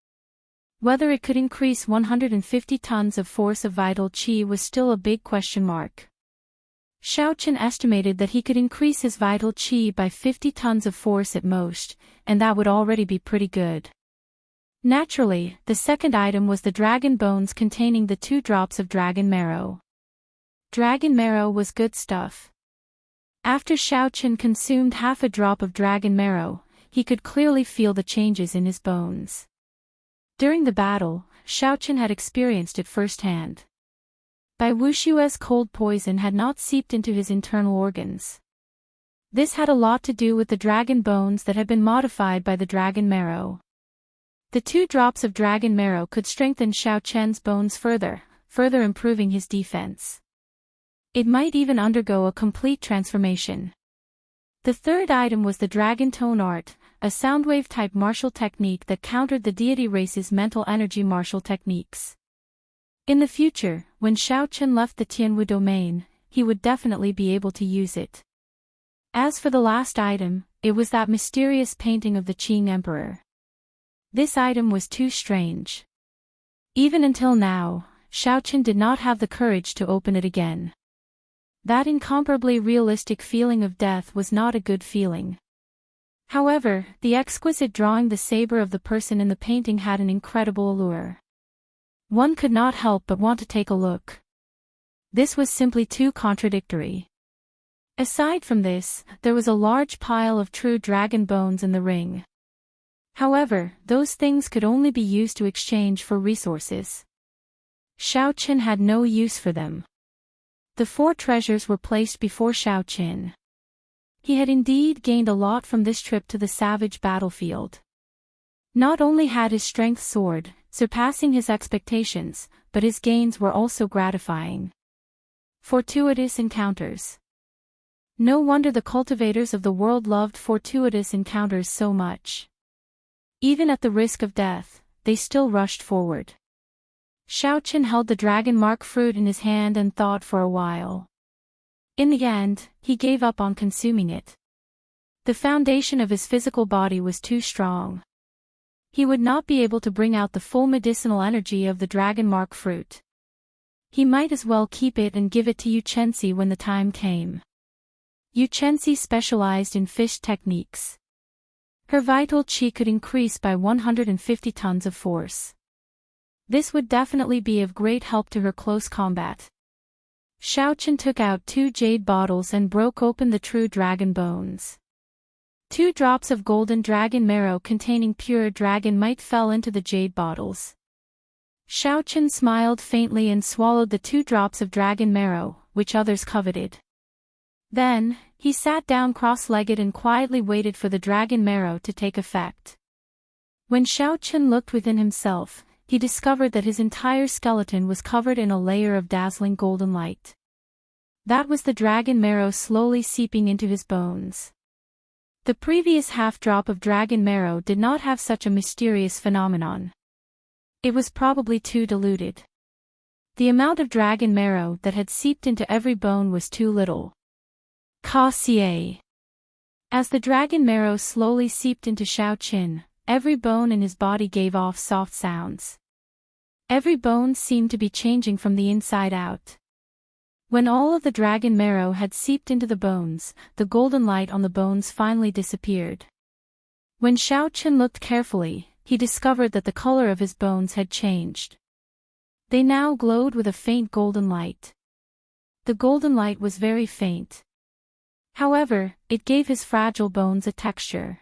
S1: Whether it could increase 150 tons of force of vital qi was still a big question mark. Xiao Chen estimated that he could increase his vital qi by 50 tons of force at most, and that would already be pretty good. Naturally, the second item was the dragon bones containing the 2 drops of dragon marrow. Dragon marrow was good stuff. After Xiao Chen consumed half a drop of dragon marrow, he could clearly feel the changes in his bones. During the battle, Xiao Chen had experienced it firsthand. Bai Wushue's cold poison had not seeped into his internal organs. This had a lot to do with the dragon bones that had been modified by the dragon marrow. The 2 drops of dragon marrow could strengthen Xiao Chen's bones further improving his defense. It might even undergo a complete transformation. The third item was the Dragon Tone Art, a soundwave-type martial technique that countered the deity race's mental energy martial techniques. In the future, when Xiao Chen left the Tianwu domain, he would definitely be able to use it. As for the last item, it was that mysterious painting of the Qing Emperor. This item was too strange. Even until now, Xiao Chen did not have the courage to open it again. That incomparably realistic feeling of death was not a good feeling. However, the exquisite drawing the saber of the person in the painting had an incredible allure. One could not help but want to take a look. This was simply too contradictory. Aside from this, there was a large pile of true dragon bones in the ring. However, those things could only be used to exchange for resources. Xiao Chen had no use for them. The 4 treasures were placed before Xiao Chen. He had indeed gained a lot from this trip to the savage battlefield. Not only had his strength soared, surpassing his expectations, but his gains were also gratifying. Fortuitous encounters. No wonder the cultivators of the world loved fortuitous encounters so much. Even at the risk of death, they still rushed forward. Xiao Chen held the dragon mark fruit in his hand and thought for a while. In the end, he gave up on consuming it. The foundation of his physical body was too strong. He would not be able to bring out the full medicinal energy of the dragon mark fruit. He might as well keep it and give it to Yu Chenxi when the time came. Yu Chenxi specialized in fish techniques. Her vital chi could increase by 150 tons of force. This would definitely be of great help to her close combat. Xiaochen took out 2 jade bottles and broke open the true dragon bones. 2 drops of golden dragon marrow containing pure dragon might fell into the jade bottles. Xiaochen smiled faintly and swallowed the 2 drops of dragon marrow, which others coveted. Then, he sat down cross-legged and quietly waited for the dragon marrow to take effect. When Xiaochen looked within himself, he discovered that his entire skeleton was covered in a layer of dazzling golden light. That was the dragon marrow slowly seeping into his bones. The previous half-drop of dragon marrow did not have such a mysterious phenomenon. It was probably too diluted. The amount of dragon marrow that had seeped into every bone was too little. Cassier. As the dragon marrow slowly seeped into Xiaochen, every bone in his body gave off soft sounds. Every bone seemed to be changing from the inside out. When all of the dragon marrow had seeped into the bones, the golden light on the bones finally disappeared. When Xiaochen looked carefully, he discovered that the color of his bones had changed. They now glowed with a faint golden light. The golden light was very faint. However, it gave his fragile bones a texture.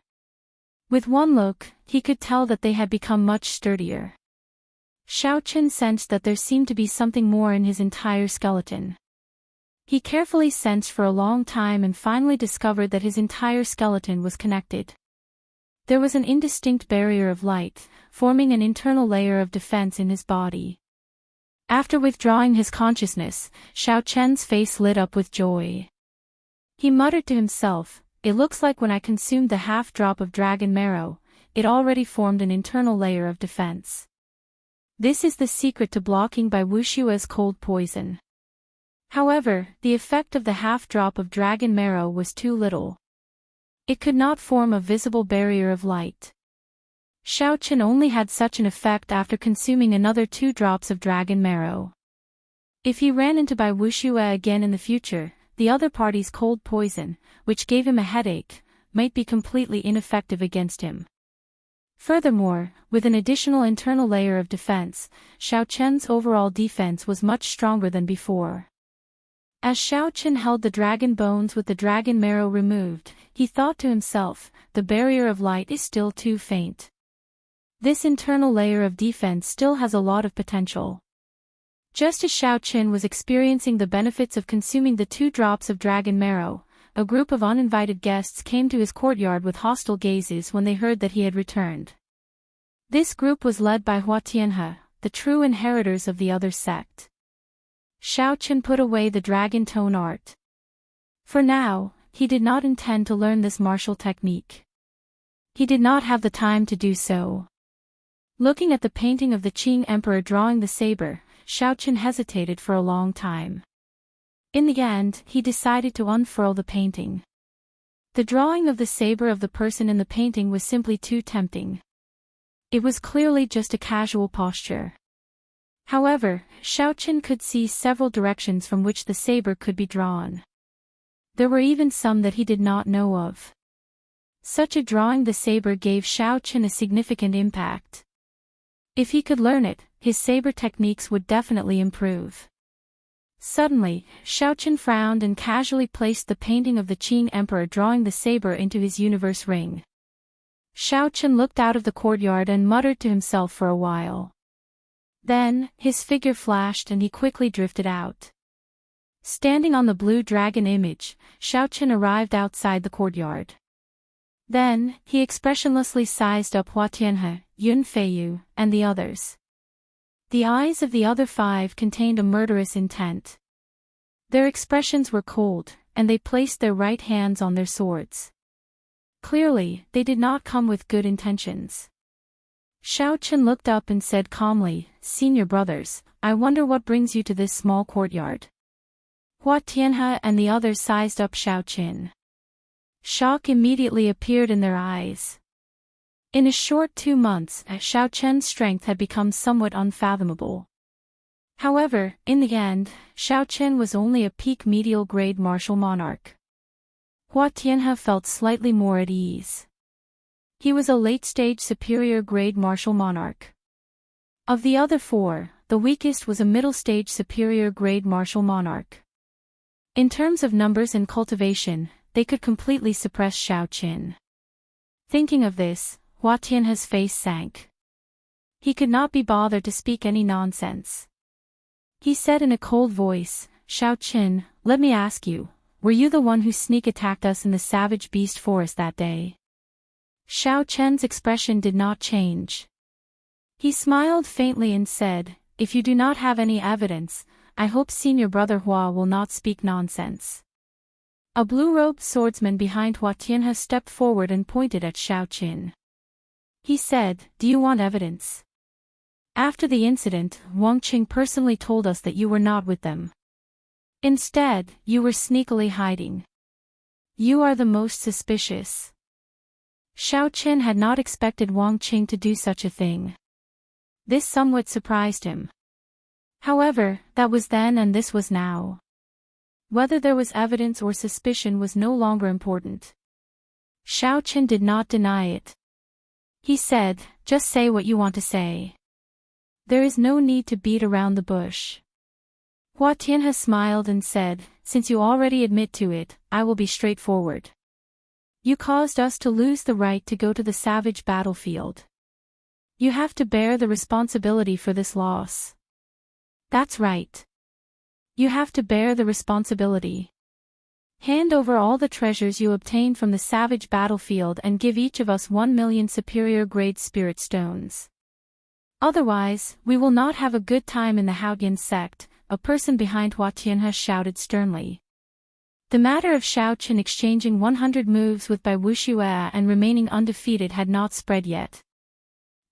S1: With one look, he could tell that they had become much sturdier. Xiaochen sensed that there seemed to be something more in his entire skeleton. He carefully sensed for a long time and finally discovered that his entire skeleton was connected. There was an indistinct barrier of light, forming an internal layer of defense in his body. After withdrawing his consciousness, Xiaochen's face lit up with joy. He muttered to himself, "It looks like when I consumed the half-drop of dragon marrow, it already formed an internal layer of defense. This is the secret to blocking by Wushua's cold poison." However, the effect of the half-drop of dragon marrow was too little. It could not form a visible barrier of light. Xiaochen only had such an effect after consuming another 2 drops of dragon marrow. If he ran into Bai Wushua again in the future, the other party's cold poison, which gave him a headache, might be completely ineffective against him. Furthermore, with an additional internal layer of defense, Xiaochen's overall defense was much stronger than before. As Xiaochen held the dragon bones with the dragon marrow removed, he thought to himself, the barrier of light is still too faint. This internal layer of defense still has a lot of potential. Just as Xiaochen was experiencing the benefits of consuming the 2 drops of dragon marrow, a group of uninvited guests came to his courtyard with hostile gazes when they heard that he had returned. This group was led by Hua Tianhe, the true inheritors of the other sect. Xiaochen put away the dragon tone art. For now, he did not intend to learn this martial technique. He did not have the time to do so. Looking at the painting of the Qing Emperor drawing the saber, Xiaochen hesitated for a long time. In the end, he decided to unfurl the painting. The drawing of the saber of the person in the painting was simply too tempting. It was clearly just a casual posture. However, Xiaochen could see several directions from which the saber could be drawn. There were even some that he did not know of. Such a drawing the saber gave Xiaochen a significant impact. If he could learn it, his saber techniques would definitely improve. Suddenly, Xiaochen frowned and casually placed the painting of the Qing Emperor drawing the saber into his universe ring. Xiaochen looked out of the courtyard and muttered to himself for a while. Then, his figure flashed and he quickly drifted out. Standing on the blue dragon image, Xiaochen arrived outside the courtyard. Then, he expressionlessly sized up Hua Tianhe, Yun Feiyu, and the others. The eyes of the other 5 contained a murderous intent. Their expressions were cold, and they placed their right hands on their swords. Clearly, they did not come with good intentions. Xiaochen looked up and said calmly, "Senior brothers, I wonder what brings you to this small courtyard." Hua Tianhe and the others sized up Xiaochen. Shock immediately appeared in their eyes. In a short 2 months, Xiaochen's strength had become somewhat unfathomable. However, in the end, Xiaochen was only a peak medial grade martial monarch. Hua Tianhe felt slightly more at ease. He was a late-stage superior-grade martial monarch. Of the other four, the weakest was a middle-stage superior-grade martial monarch. In terms of numbers and cultivation, they could completely suppress Xiao Qin. Thinking of this, Hua Tianhe's face sank. He could not be bothered to speak any nonsense. He said in a cold voice, "Xiao Qin, let me ask you, were you the one who sneak-attacked us in the savage beast forest that day?" Xiao Qin's expression did not change. He smiled faintly and said, "If you do not have any evidence, I hope Senior Brother Hua will not speak nonsense." A blue-robed swordsman behind Hua Tianhe stepped forward and pointed at Xiao Qin. He said, "Do you want evidence? After the incident, Wang Qing personally told us that you were not with them. Instead, you were sneakily hiding. You are the most suspicious." Xiao Qin had not expected Wang Qing to do such a thing. This somewhat surprised him. However, that was then and this was now. Whether there was evidence or suspicion was no longer important. Xiao Qin did not deny it. He said, "Just say what you want to say. There is no need to beat around the bush." Hua Tianhe smiled and said, "Since you already admit to it, I will be straightforward. You caused us to lose the right to go to the savage battlefield. You have to bear the responsibility for this loss." "That's right. You have to bear the responsibility. Hand over all the treasures you obtained from the savage battlefield and give each of us 1,000,000 superior-grade spirit stones. Otherwise, we will not have a good time in the Haotian sect," a person behind Hua Tianhe shouted sternly. The matter of Xiao Qin exchanging 100 moves with Bai Wuxue and remaining undefeated had not spread yet.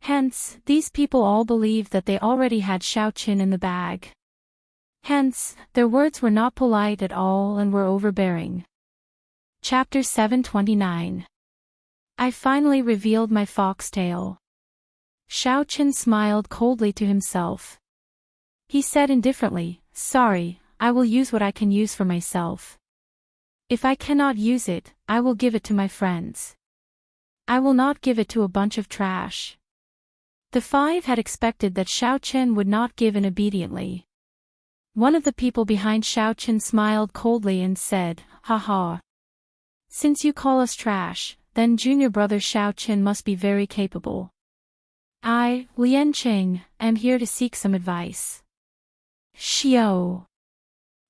S1: Hence, these people all believed that they already had Xiao Qin in the bag. Hence, their words were not polite at all and were overbearing. Chapter 729. I finally revealed my foxtail. Xiao Qin smiled coldly to himself. He said indifferently, "Sorry, I will use what I can use for myself. If I cannot use it, I will give it to my friends. I will not give it to a bunch of trash." The five had expected that Xiao Qin would not give in obediently. One of the people behind Xiao Qin smiled coldly and said, "Ha ha. Since you call us trash, then junior brother Xiao Qin must be very capable. I, Lian Qing, am here to seek some advice." Xiao.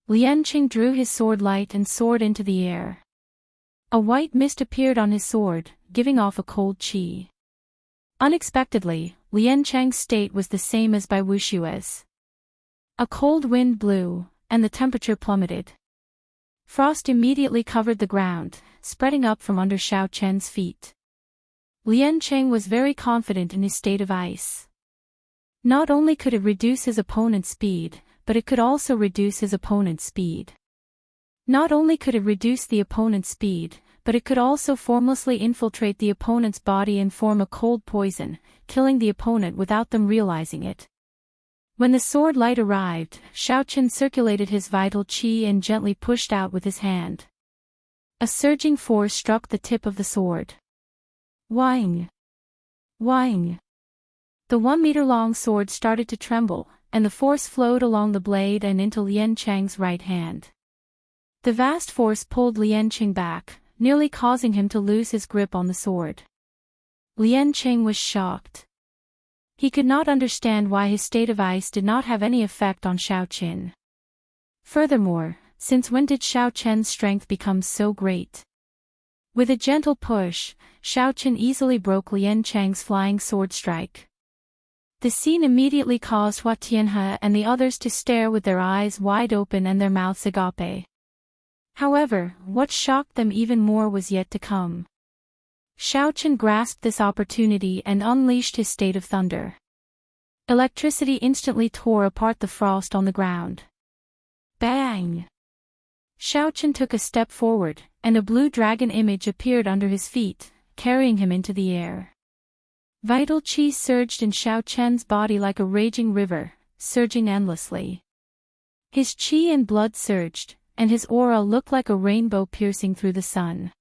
S1: Lian Qing drew his sword light and soared into the air. A white mist appeared on his sword, giving off a cold qi. Unexpectedly, Lian Cheng's state was the same as Bai Wuxue's. A cold wind blew, and the temperature plummeted. Frost immediately covered the ground, spreading up from under Xiao Chen's feet. Lian Cheng was very confident in his state of ice. Not only could it reduce his opponent's speed, but it could also reduce his opponent's speed. Not only could it reduce the opponent's speed, but it could also formlessly infiltrate the opponent's body and form a cold poison, killing the opponent without them realizing it. When the sword light arrived, Xiao Qin circulated his vital qi and gently pushed out with his hand. A surging force struck the tip of the sword. Wang! Wang! The 1-meter-long sword started to tremble, and the force flowed along the blade and into Lian Cheng's right hand. The vast force pulled Lian Cheng back, nearly causing him to lose his grip on the sword. Lian Cheng was shocked. He could not understand why his state of ice did not have any effect on Xiao Qin. Furthermore, since when did Xiao Chen's strength become so great? With a gentle push, Xiao Qin easily broke Lian Cheng's flying sword strike. The scene immediately caused Hua Tianhe and the others to stare with their eyes wide open and their mouths agape. However, what shocked them even more was yet to come. Xiao Qin grasped this opportunity and unleashed his state of thunder. Electricity instantly tore apart the frost on the ground. Bang! Xiao Qin took a step forward, and a blue dragon image appeared under his feet, carrying him into the air. Vital qi surged in Xiao Chen's body like a raging river, surging endlessly. His qi and blood surged, and his aura looked like a rainbow piercing through the sun.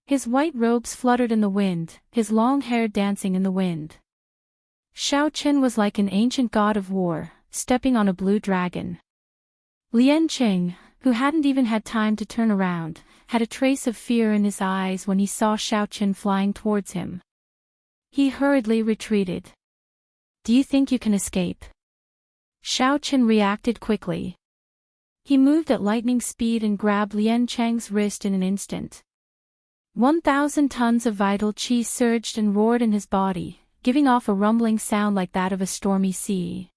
S1: His white robes fluttered in the wind, his long hair dancing in the wind. Shao Chen was like an ancient god of war, stepping on a blue dragon. Lianqing, who hadn't even had time to turn around, had a trace of fear in his eyes when he saw Shao Chen flying towards him. He hurriedly retreated. "Do you think you can escape?" Shao Chen reacted quickly. He moved at lightning speed and grabbed Lianqing's wrist in an instant. 1,000 tons of vital qi surged and roared in his body, giving off a rumbling sound like that of a stormy sea.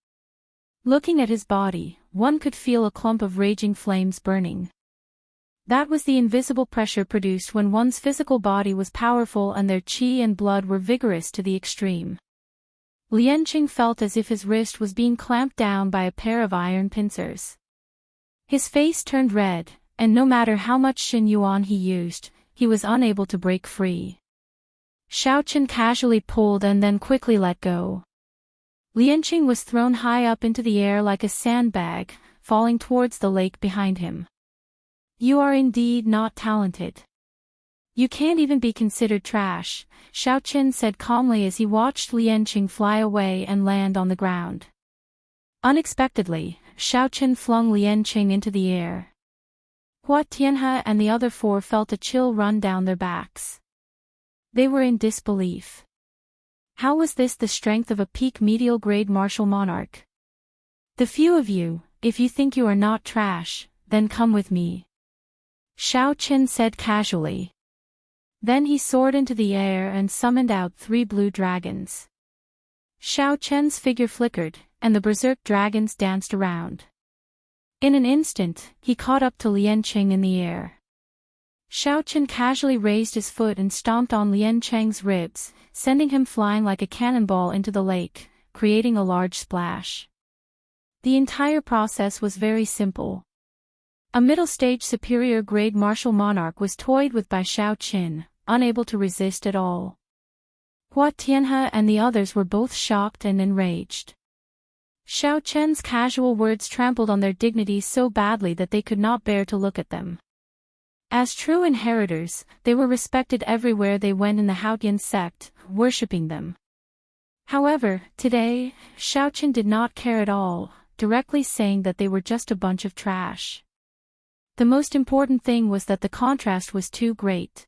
S1: Looking at his body, one could feel a clump of raging flames burning. That was the invisible pressure produced when one's physical body was powerful and their qi and blood were vigorous to the extreme. Lianqing felt as if his wrist was being clamped down by a pair of iron pincers. His face turned red, and no matter how much Xin Yuan he used, he was unable to break free. Shao Chen casually pulled and then quickly let go. Lianqing was thrown high up into the air like a sandbag, falling towards the lake behind him. "You are indeed not talented. You can't even be considered trash," Shao Chen said calmly as he watched Lianqing fly away and land on the ground. Unexpectedly, Shao Chen flung Lianqing into the air. Hua Tianhe and the other four felt a chill run down their backs. They were in disbelief. How was this the strength of a peak medial grade martial monarch? "The few of you, if you think you are not trash, then come with me," Shao Chen said casually. Then he soared into the air and summoned out 3 blue dragons. Shao Chen's figure flickered, and the berserk dragons danced around. In an instant, he caught up to Lianqing in the air. Shao Chen casually raised his foot and stomped on Lianqing's ribs, sending him flying like a cannonball into the lake, creating a large splash. The entire process was very simple. A middle-stage superior-grade martial monarch was toyed with by Shao Chen, unable to resist at all. Hua Tianhe and the others were both shocked and enraged. Shao Chen's casual words trampled on their dignity so badly that they could not bear to look at them. As true inheritors, they were respected everywhere they went in the Haotian sect, worshipping them. However, today, Shao Chen did not care at all, directly saying that they were just a bunch of trash. The most important thing was that the contrast was too great.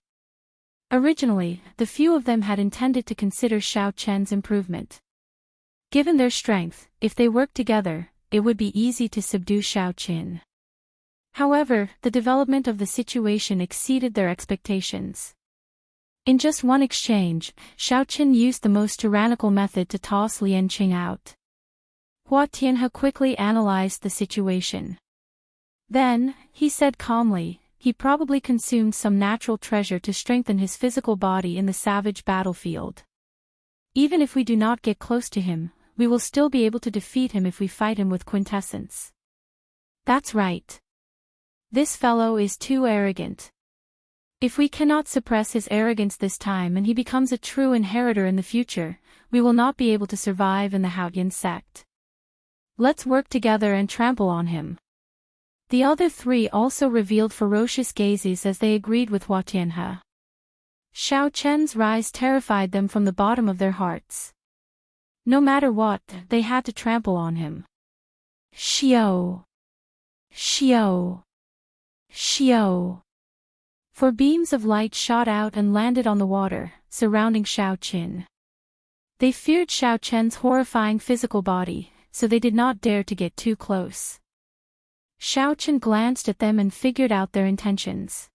S1: Originally, the few of them had intended to consider Shao Chen's improvement. Given their strength, if they worked together, it would be easy to subdue Shao Chen. However, the development of the situation exceeded their expectations. In just one exchange, Shao Chen used the most tyrannical method to toss Lianqing out. Hua Tianhe quickly analyzed the situation. Then, he said calmly, he probably consumed some natural treasure to strengthen his physical body in the savage battlefield. Even if we do not get close to him, we will still be able to defeat him if we fight him with quintessence. That's right. This fellow is too arrogant. If we cannot suppress his arrogance this time and he becomes a true inheritor in the future, we will not be able to survive in the Haotian sect. Let's work together and trample on him. The other 3 also revealed ferocious gazes as they agreed with Hua Tianhe. Shao Chen's rise terrified them from the bottom of their hearts. No matter what, they had to trample on him. Xiao! Xiao! Xiao! 4 beams of light shot out and landed on the water, surrounding Shao Chen. They feared Shao Chen's horrifying physical body, so they did not dare to get too close. Shao Chen glanced at them and figured out their intentions.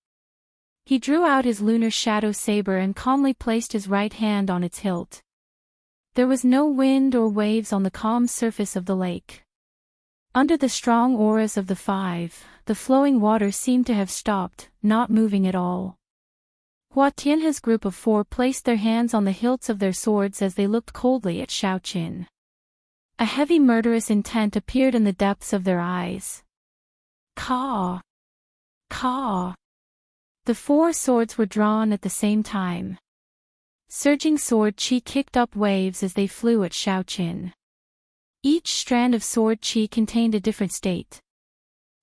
S1: He drew out his lunar shadow saber and calmly placed his right hand on its hilt. There was no wind or waves on the calm surface of the lake. Under the strong auras of the 5, the flowing water seemed to have stopped, not moving at all. Hua Tianhe's group of 4 placed their hands on the hilts of their swords as they looked coldly at Shao Chen. A heavy murderous intent appeared in the depths of their eyes. Caw! Caw! The 4 swords were drawn at the same time. Surging sword qi kicked up waves as they flew at Shao Chen. Each strand of sword qi contained a different state.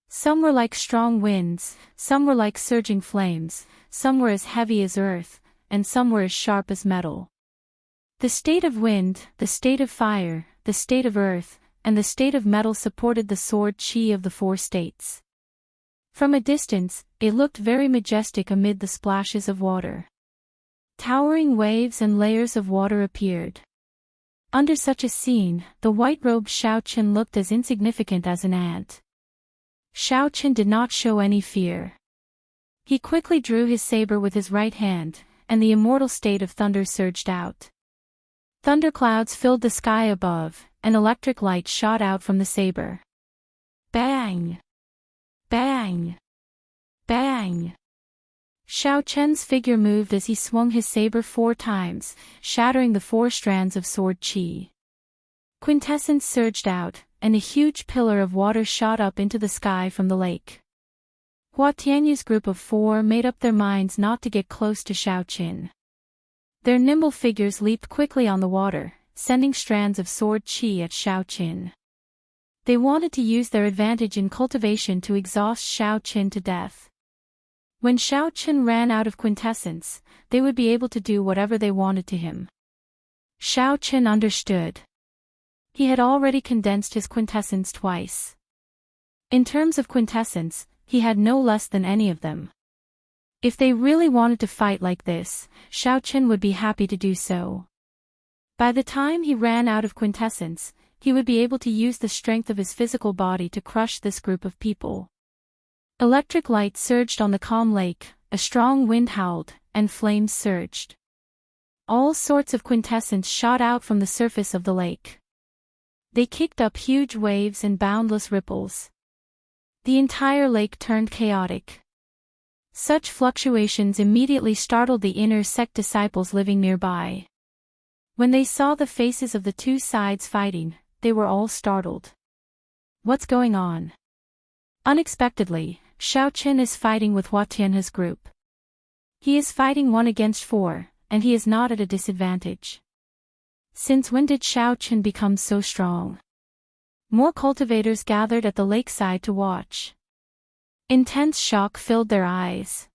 S1: Some were like strong winds, some were like surging flames, some were as heavy as earth, and some were as sharp as metal. The state of wind, the state of fire, the state of earth, and the state of metal supported the sword chi of the four states. From a distance, it looked very majestic amid the splashes of water. Towering waves and layers of water appeared. Under such a scene, the white-robed Shao Chen looked as insignificant as an ant. Shao Chen did not show any fear. He quickly drew his saber with his right hand, and the immortal state of thunder surged out. Thunderclouds filled the sky above, and electric light shot out from the saber. Bang! Bang! Bang! Shao Chen's figure moved as he swung his saber 4 times, shattering the 4 strands of sword chi. Quintessence surged out, and a huge pillar of water shot up into the sky from the lake. Hua Tianyu's group of 4 made up their minds not to get close to Shao Chen. Their nimble figures leaped quickly on the water, sending strands of sword chi at Shao Chen. They wanted to use their advantage in cultivation to exhaust Shao Chen to death. When Shao Chen ran out of quintessence, they would be able to do whatever they wanted to him. Shao Chen understood. He had already condensed his quintessence twice. In terms of quintessence, he had no less than any of them. If they really wanted to fight like this, Shao Chen would be happy to do so. By the time he ran out of quintessence, he would be able to use the strength of his physical body to crush this group of people. Electric light surged on the calm lake, a strong wind howled, and flames surged. All sorts of quintessence shot out from the surface of the lake. They kicked up huge waves and boundless ripples. The entire lake turned chaotic. Such fluctuations immediately startled the inner sect disciples living nearby. When they saw the faces of the 2 sides fighting, they were all startled. What's going on? Unexpectedly, Shao Chen is fighting with Hua Tianhe's group. He is fighting 1 against 4, and he is not at a disadvantage. Since when did Shao Chen become so strong? More cultivators gathered at the lakeside to watch. Intense shock filled their eyes.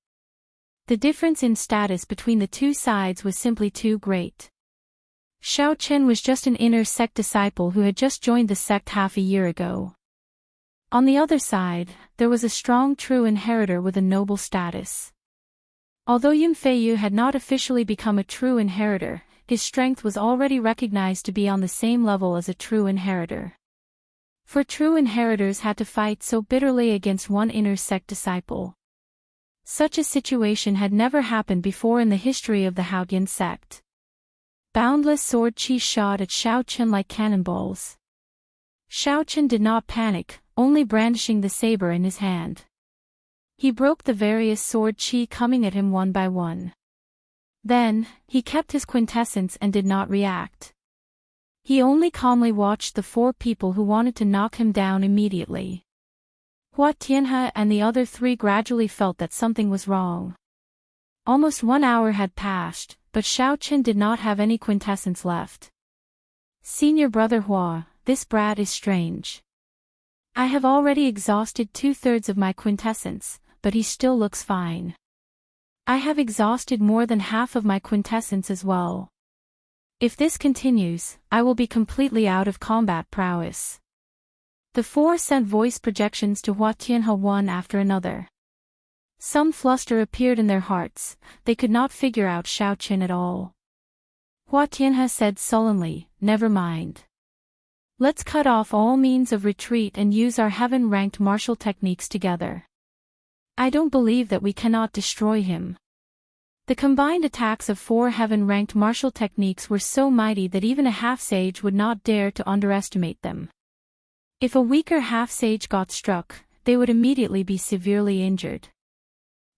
S1: The difference in status between the 2 sides was simply too great. Shao Chen was just an inner sect disciple who had just joined the sect half a year ago. On the other side, there was a strong true inheritor with a noble status. Although Yunfeiyu had not officially become a true inheritor, his strength was already recognized to be on the same level as a true inheritor. For true inheritors had to fight so bitterly against one inner sect disciple. Such a situation had never happened before in the history of the Haotian sect. Boundless sword chi shot at Shao Chen like cannonballs. Shao Chen did not panic, only brandishing the saber in his hand. He broke the various sword chi coming at him one by one. Then, he kept his quintessence and did not react. He only calmly watched the 4 people who wanted to knock him down immediately. Hua Tianhe and the other 3 gradually felt that something was wrong. Almost 1 hour had passed, but Shao Chen did not have any quintessence left. Senior brother Hua, this brat is strange. I have already exhausted 2/3 of my quintessence, but he still looks fine. I have exhausted more than half of my quintessence as well. If this continues, I will be completely out of combat prowess. The 4 sent voice projections to Hua Tianhe one after another. Some fluster appeared in their hearts, they could not figure out Shao Chen at all. Hua Tianhe said sullenly, never mind. Let's cut off all means of retreat and use our heaven-ranked martial techniques together. I don't believe that we cannot destroy him. The combined attacks of 4 heaven-ranked martial techniques were so mighty that even a half-sage would not dare to underestimate them. If a weaker half-sage got struck, they would immediately be severely injured.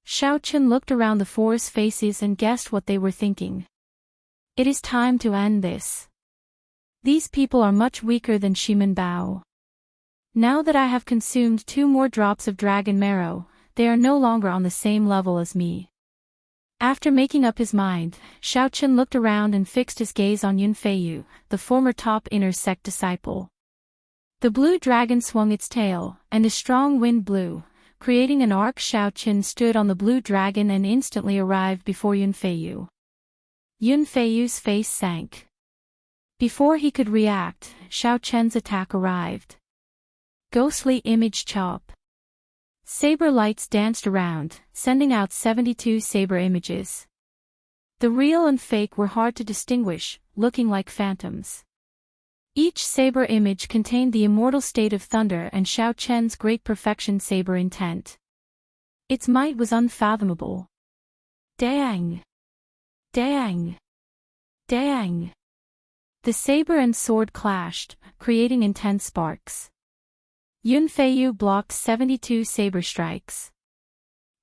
S1: Shao Chen looked around the 4's faces and guessed what they were thinking. It is time to end this. These people are much weaker than Shimen Bao. Now that I have consumed 2 more drops of dragon marrow, they are no longer on the same level as me. After making up his mind, Shao Chen looked around and fixed his gaze on Yunfeiyu, the former top inner sect disciple. The blue dragon swung its tail, and a strong wind blew, creating an arc. Xiao Qin stood on the blue dragon and instantly arrived before Yunfeiyu. Yunfeiyu's face sank. Before he could react, Xiao Chen's attack arrived. Ghostly image chop. Saber lights danced around, sending out 72 saber images. The real and fake were hard to distinguish, looking like phantoms. Each saber image contained the immortal state of thunder and Xiao Chen's great perfection saber intent. Its might was unfathomable. Dang! Dang! Dang! The saber and sword clashed, creating intense sparks. Yunfeiyu blocked 72 saber strikes.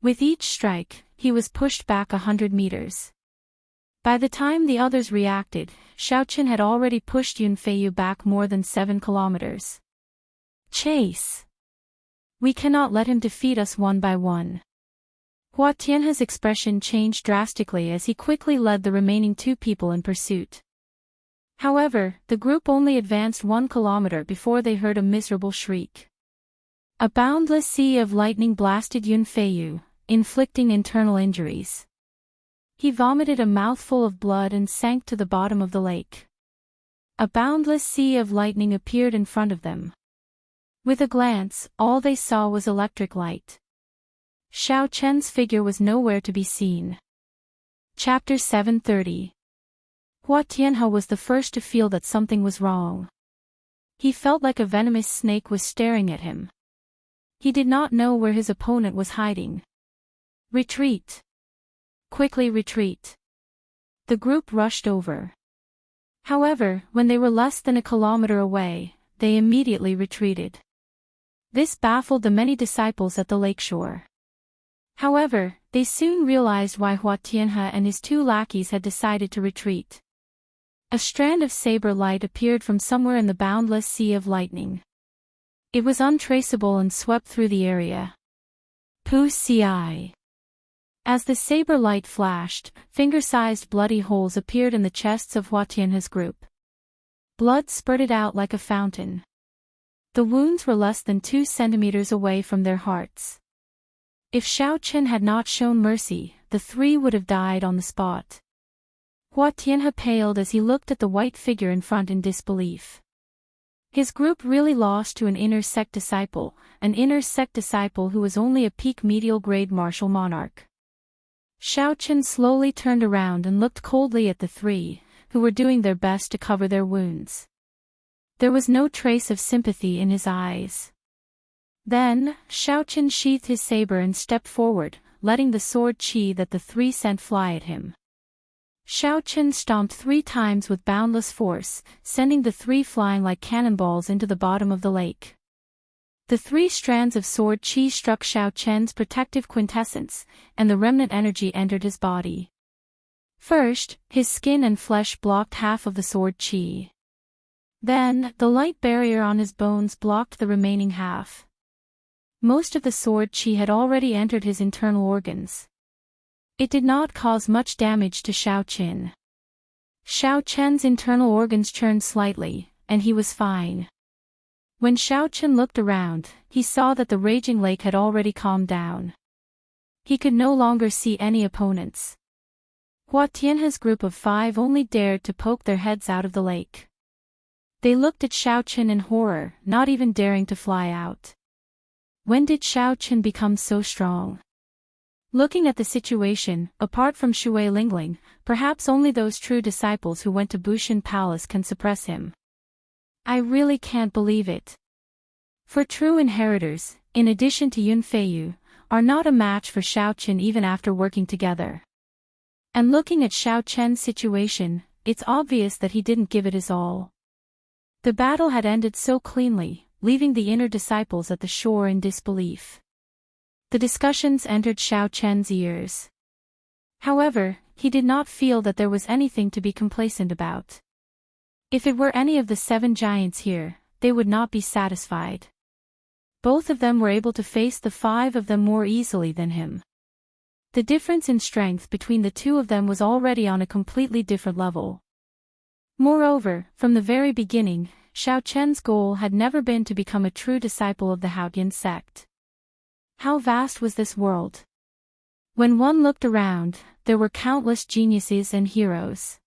S1: With each strike, he was pushed back 100 meters. By the time the others reacted, Xiao Qin had already pushed Yunfeiyu back more than 7 kilometers. Chase! We cannot let him defeat us one by one. Hua Tianhe's expression changed drastically as he quickly led the remaining 2 people in pursuit. However, the group only advanced 1 kilometer before they heard a miserable shriek. A boundless sea of lightning blasted Yunfeiyu, inflicting internal injuries. He vomited a mouthful of blood and sank to the bottom of the lake. A boundless sea of lightning appeared in front of them. With a glance, all they saw was electric light. Xiao Chen's figure was nowhere to be seen. Chapter 730. Hua Tianhe was the first to feel that something was wrong. He felt like a venomous snake was staring at him. He did not know where his opponent was hiding. Retreat! Quickly retreat! The group rushed over. However, when they were less than a kilometer away, they immediately retreated. This baffled the many disciples at the lakeshore. However, they soon realized why Hua Tianhe and his 2 lackeys had decided to retreat. A strand of saber light appeared from somewhere in the boundless sea of lightning. It was untraceable and swept through the area. Pu Ci. As the saber light flashed, finger-sized bloody holes appeared in the chests of Hua Tianhe's group. Blood spurted out like a fountain. The wounds were less than 2 centimeters away from their hearts. If Xiao Qin had not shown mercy, the 3 would have died on the spot. Hua Tianhe paled as he looked at the white figure in front in disbelief. His group really lost to an inner sect disciple who was only a peak medial grade martial monarch. Xiao Qin slowly turned around and looked coldly at the 3, who were doing their best to cover their wounds. There was no trace of sympathy in his eyes. Then, Xiao Qin sheathed his saber and stepped forward, letting the sword qi that the 3 sent fly at him. Xiao Qin stomped 3 times with boundless force, sending the 3 flying like cannonballs into the bottom of the lake. The 3 strands of sword qi struck Xiao Chen's protective quintessence, and the remnant energy entered his body. First, his skin and flesh blocked half of the sword qi. Then, the light barrier on his bones blocked the remaining half. Most of the sword qi had already entered his internal organs. It did not cause much damage to Xiao Qin. Xiao Chen's internal organs churned slightly, and he was fine. When Xiao Qin looked around, he saw that the raging lake had already calmed down. He could no longer see any opponents. Hua Tianhe's group of 5 only dared to poke their heads out of the lake. They looked at Xiao Qin in horror, not even daring to fly out. When did Xiao Qin become so strong? Looking at the situation, apart from Shui Lingling, perhaps only those true disciples who went to Bushan Palace can suppress him. I really can't believe it. For true inheritors, in addition to Yunfeiyu, are not a match for Xiao Qin even after working together. And looking at Xiao Chen's situation, it's obvious that he didn't give it his all. The battle had ended so cleanly, leaving the inner disciples at the shore in disbelief. The discussions entered Xiao Chen's ears. However, he did not feel that there was anything to be complacent about. If it were any of the 7 giants here, they would not be satisfied. Both of them were able to face the 5 of them more easily than him. The difference in strength between the 2 of them was already on a completely different level. Moreover, from the very beginning, Xiao Chen's goal had never been to become a true disciple of the Haotian sect. How vast was this world! When one looked around, there were countless geniuses and heroes.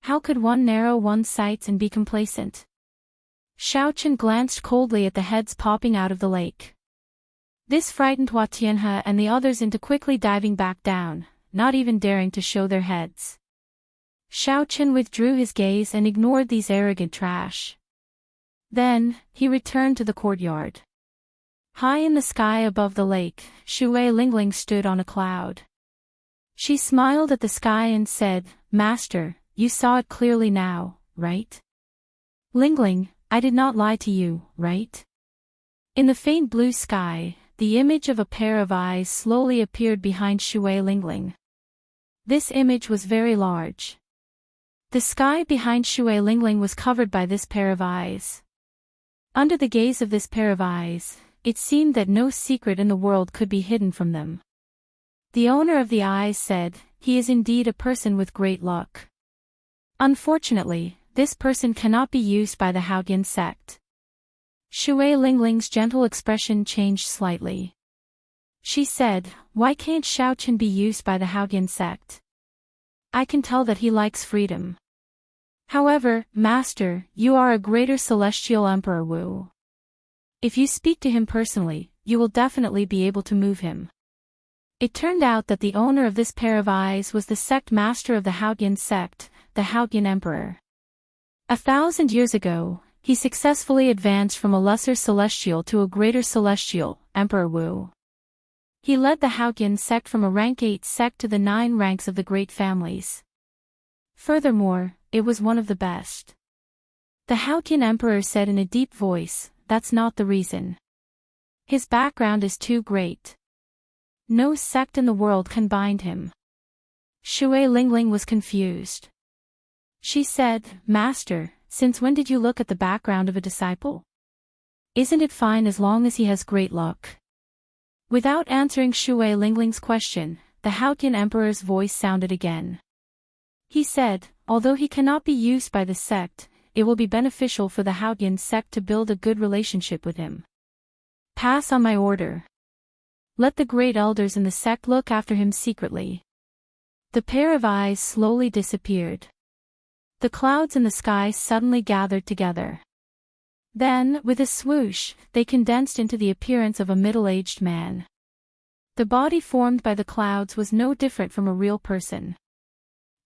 S1: How could one narrow one's sights and be complacent? Xiao Chen glanced coldly at the heads popping out of the lake. This frightened Hua Tianhe and the others into quickly diving back down, not even daring to show their heads. Xiao Chen withdrew his gaze and ignored these arrogant trash. Then, he returned to the courtyard. High in the sky above the lake, Shui Lingling stood on a cloud. She smiled at the sky and said, "Master, you saw it clearly now, right? Lingling, I did not lie to you, right?" In the faint blue sky, the image of a pair of eyes slowly appeared behind Shui Lingling. This image was very large. The sky behind Shui Lingling was covered by this pair of eyes. Under the gaze of this pair of eyes, it seemed that no secret in the world could be hidden from them. The owner of the eyes said, "He is indeed a person with great luck. Unfortunately, this person cannot be used by the Haotian sect." Shui Lingling's gentle expression changed slightly. She said, "Why can't Xiao Chen be used by the Haotian sect? I can tell that he likes freedom. However, Master, you are a greater celestial Emperor Wu. If you speak to him personally, you will definitely be able to move him." It turned out that the owner of this pair of eyes was the sect master of the Haotian sect, the Haotian Emperor. 1,000 years ago, he successfully advanced from a lesser celestial to a greater celestial, Emperor Wu. He led the Haotian sect from a rank 8 sect to the 9 ranks of the great families. Furthermore, it was one of the best. The Haotian Emperor said in a deep voice, "That's not the reason. His background is too great. No sect in the world can bind him." Shui Lingling was confused. She said, "Master, since when did you look at the background of a disciple? Isn't it fine as long as he has great luck?" Without answering Shui Lingling's question, the Haotian Emperor's voice sounded again. He said, "Although he cannot be used by the sect, it will be beneficial for the Haotian sect to build a good relationship with him. Pass on my order. Let the great elders in the sect look after him secretly." The pair of eyes slowly disappeared. The clouds in the sky suddenly gathered together. Then, with a swoosh, they condensed into the appearance of a middle-aged man. The body formed by the clouds was no different from a real person.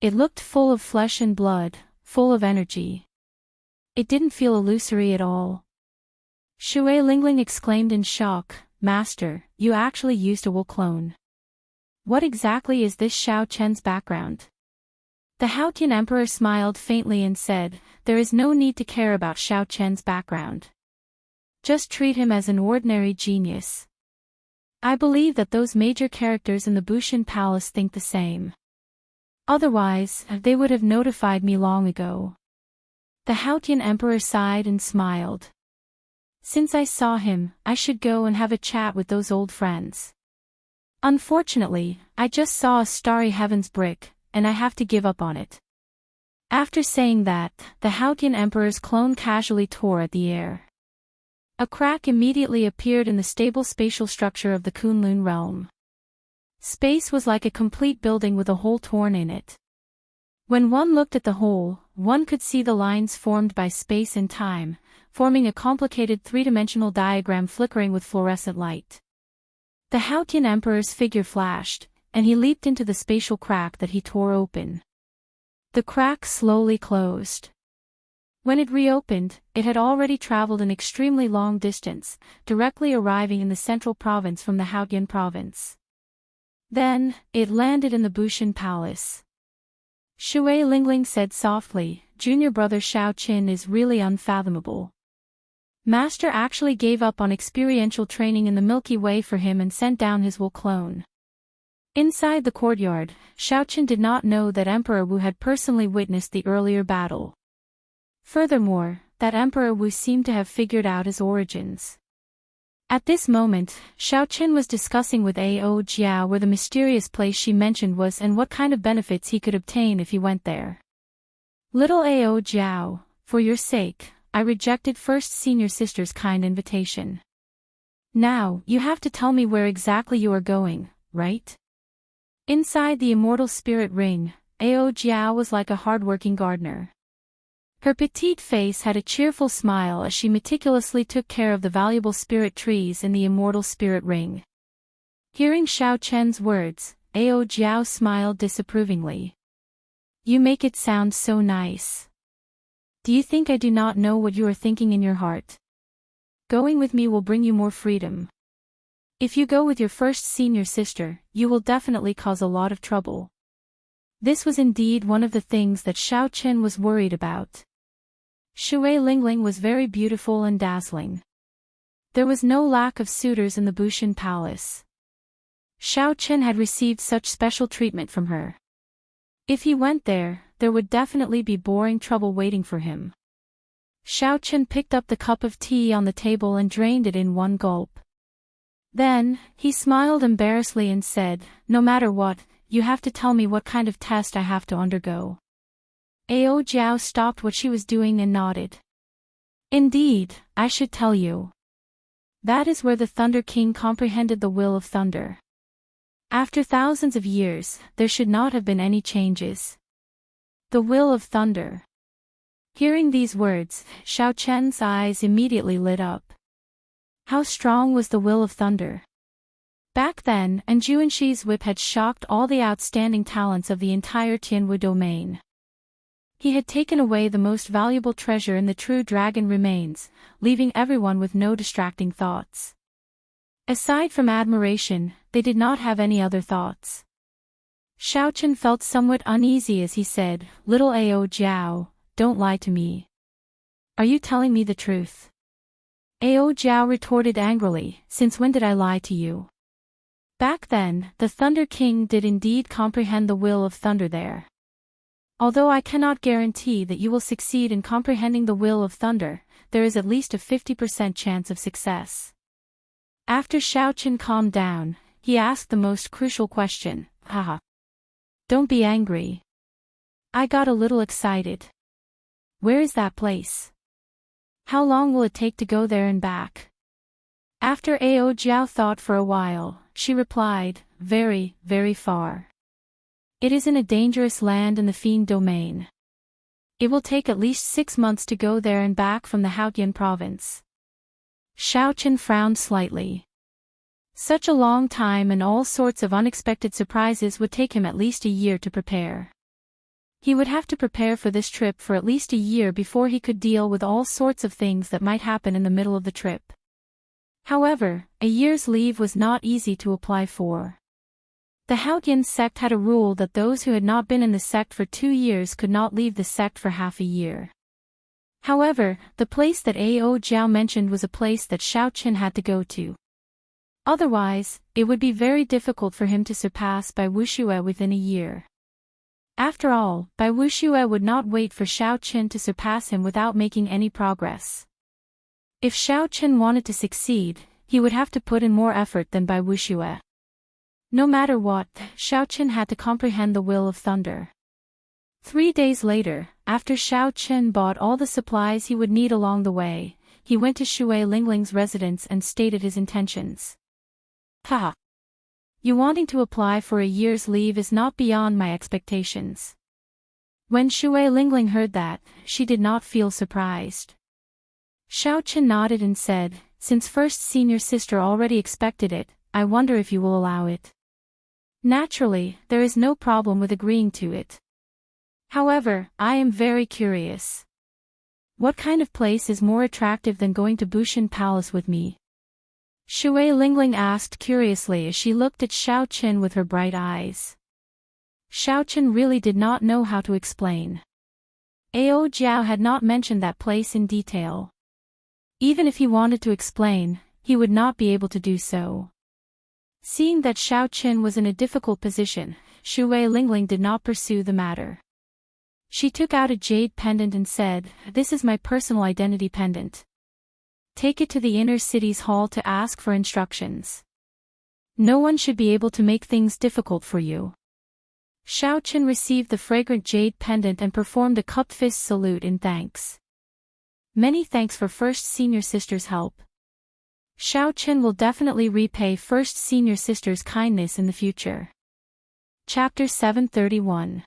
S1: It looked full of flesh and blood, full of energy. It didn't feel illusory at all. Shui Lingling exclaimed in shock, "Master, you actually used a Wu clone. What exactly is this Xiao Chen's background?" The Haotian Emperor smiled faintly and said, "There is no need to care about Xiao Chen's background. Just treat him as an ordinary genius. I believe that those major characters in the Bushan Palace think the same. Otherwise, they would have notified me long ago." The Haotian Emperor sighed and smiled. "Since I saw him, I should go and have a chat with those old friends. Unfortunately, I just saw a starry heavens brick, and I have to give up on it." After saying that, the Haotian Emperor's clone casually tore at the air. A crack immediately appeared in the stable spatial structure of the Kunlun realm. Space was like a complete building with a hole torn in it. When one looked at the hole, one could see the lines formed by space and time, forming a complicated three-dimensional diagram flickering with fluorescent light. The Haotian Emperor's figure flashed, and he leaped into the spatial crack that he tore open. The crack slowly closed. When it reopened, it had already traveled an extremely long distance, directly arriving in the central province from the Haotian province. Then, it landed in the Bushan Palace. Shui Lingling said softly, "Junior brother Xiao Qin is really unfathomable. Master actually gave up on experiential training in the Milky Way for him and sent down his Wu clone." Inside the courtyard, Xiao Qin did not know that Emperor Wu had personally witnessed the earlier battle. Furthermore, that Emperor Wu seemed to have figured out his origins. At this moment, Xiao Qin was discussing with Ao Jiao where the mysterious place she mentioned was and what kind of benefits he could obtain if he went there. "Little Ao Jiao, for your sake, I rejected first senior sister's kind invitation. Now, you have to tell me where exactly you are going, right? Inside the immortal spirit ring, Ao Jiao was like a hard-working gardener. Her petite face had a cheerful smile as she meticulously took care of the valuable spirit trees in the immortal spirit ring. Hearing Xiao Chen's words, Ao Jiao smiled disapprovingly. You make it sound so nice. Do you think I do not know what you are thinking in your heart? Going with me will bring you more freedom. If you go with your first senior sister, you will definitely cause a lot of trouble. This was indeed one of the things that Xiao Chen was worried about. Shui Lingling was very beautiful and dazzling. There was no lack of suitors in the Bushan Palace. Xiao Chen had received such special treatment from her. If he went there, there would definitely be boring trouble waiting for him. Xiao Chen picked up the cup of tea on the table and drained it in one gulp. Then, he smiled embarrassedly and said, no matter what, you have to tell me what kind of test I have to undergo. Ao Jiao stopped what she was doing and nodded. Indeed, I should tell you. That is where the Thunder King comprehended the will of thunder. After thousands of years, there should not have been any changes. The will of thunder. Hearing these words, Xiao Chen's eyes immediately lit up. How strong was the will of thunder? Back then, Anjuanshi's whip had shocked all the outstanding talents of the entire Tianwu domain. He had taken away the most valuable treasure in the true dragon remains, leaving everyone with no distracting thoughts. Aside from admiration, they did not have any other thoughts. Xiao Chen felt somewhat uneasy as he said, Little Ao Jiao, don't lie to me. Are you telling me the truth? Ao Jiao retorted angrily, since when did I lie to you? Back then, the Thunder King did indeed comprehend the will of thunder there. Although I cannot guarantee that you will succeed in comprehending the will of thunder, there is at least a 50% chance of success. After Xiao Chen calmed down, he asked the most crucial question, haha. Don't be angry. I got a little excited. Where is that place? How long will it take to go there and back? After Ao Jiao thought for a while, she replied, very, very far. It is in a dangerous land in the Fiend domain. It will take at least 6 months to go there and back from the Haotian province. Xiao Chen frowned slightly. Such a long time and all sorts of unexpected surprises would take him at least a year to prepare. He would have to prepare for this trip for at least a year before he could deal with all sorts of things that might happen in the middle of the trip. However, a year's leave was not easy to apply for. The Haotian sect had a rule that those who had not been in the sect for 2 years could not leave the sect for half a year. However, the place that Ao Jiao mentioned was a place that Xiao Chen had to go to. Otherwise, it would be very difficult for him to surpass Bai Wuxue within a year. After all, Bai Wuxue would not wait for Xiao Chen to surpass him without making any progress. If Xiao Chen wanted to succeed, he would have to put in more effort than Bai Wuxue. No matter what, Xiao Chen had to comprehend the will of thunder. 3 days later, after Xiao Chen bought all the supplies he would need along the way, he went to Shui Lingling's residence and stated his intentions. Haha. You wanting to apply for a year's leave is not beyond my expectations. When Shui Lingling heard that, she did not feel surprised. Xiao Chen nodded and said, since first senior sister already expected it, I wonder if you will allow it. Naturally, there is no problem with agreeing to it. However, I am very curious. What kind of place is more attractive than going to Bushan Palace with me? Shui Lingling asked curiously as she looked at Xiao Chen with her bright eyes. Xiao Chen really did not know how to explain. Ao Jiao had not mentioned that place in detail. Even if he wanted to explain, he would not be able to do so. Seeing that Xiao Chen was in a difficult position, Shui Lingling did not pursue the matter. She took out a jade pendant and said, this is my personal identity pendant. Take it to the inner city's hall to ask for instructions. No one should be able to make things difficult for you. Xiao Chen received the fragrant jade pendant and performed a cupped fist salute in thanks. Many thanks for First Senior Sister's help. Xiao Chen will definitely repay First Senior Sister's kindness in the future. Chapter 731.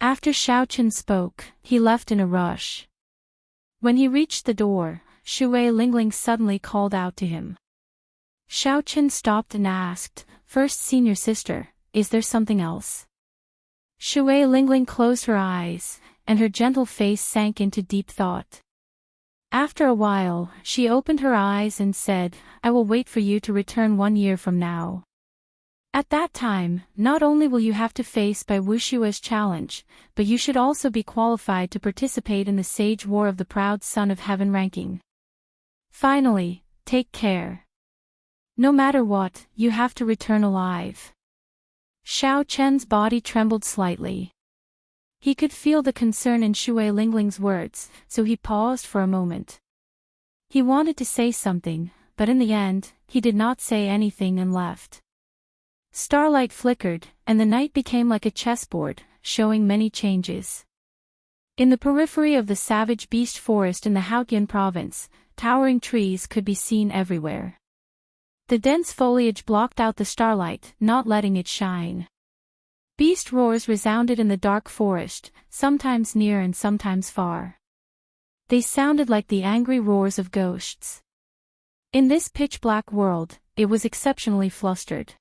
S1: After Xiao Chen spoke, he left in a rush. When he reached the door, Shui Lingling suddenly called out to him. Xiao Chen stopped and asked, "First Senior Sister, is there something else?" Shui Lingling closed her eyes, and her gentle face sank into deep thought. After a while, she opened her eyes and said, "I will wait for you to return 1 year from now. At that time, not only will you have to face Bai Wushua's challenge, but you should also be qualified to participate in the Sage War of the Proud Son of Heaven ranking. Finally, take care. No matter what, you have to return alive." Xiao Chen's body trembled slightly. He could feel the concern in Shui Lingling's words, so he paused for a moment. He wanted to say something, but in the end, he did not say anything and left. Starlight flickered, and the night became like a chessboard, showing many changes. In the periphery of the savage beast forest in the Haotian province, towering trees could be seen everywhere. The dense foliage blocked out the starlight, not letting it shine. Beast roars resounded in the dark forest, sometimes near and sometimes far. They sounded like the angry roars of ghosts. In this pitch-black world, it was exceptionally flustered.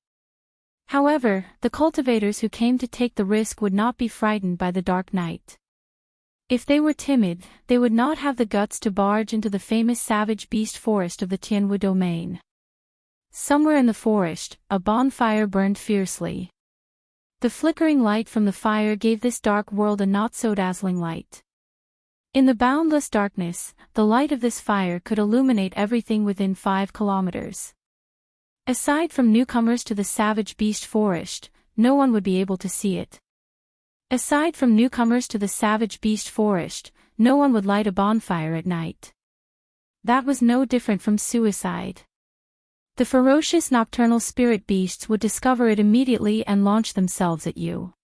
S1: However, the cultivators who came to take the risk would not be frightened by the dark night. If they were timid, they would not have the guts to barge into the famous savage beast forest of the Tianwu domain. Somewhere in the forest, a bonfire burned fiercely. The flickering light from the fire gave this dark world a not-so-dazzling light. In the boundless darkness, the light of this fire could illuminate everything within 5 kilometers. Aside from newcomers to the savage beast forest, no one would be able to see it. Aside from newcomers to the savage beast forest, no one would light a bonfire at night. That was no different from suicide. The ferocious nocturnal spirit beasts would discover it immediately and launch themselves at you.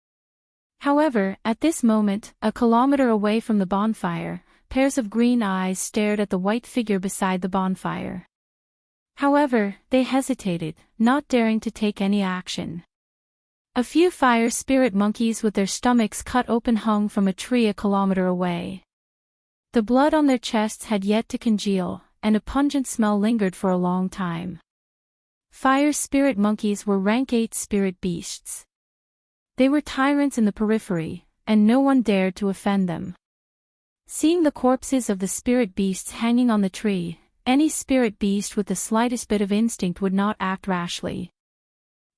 S1: However, at this moment, a kilometer away from the bonfire, pairs of green eyes stared at the white figure beside the bonfire. However, they hesitated, not daring to take any action. A few fire spirit monkeys with their stomachs cut open hung from a tree a kilometer away. The blood on their chests had yet to congeal, and a pungent smell lingered for a long time. Fire spirit monkeys were rank 8 spirit beasts. They were tyrants in the periphery, and no one dared to offend them. Seeing the corpses of the spirit beasts hanging on the tree, any spirit beast with the slightest bit of instinct would not act rashly.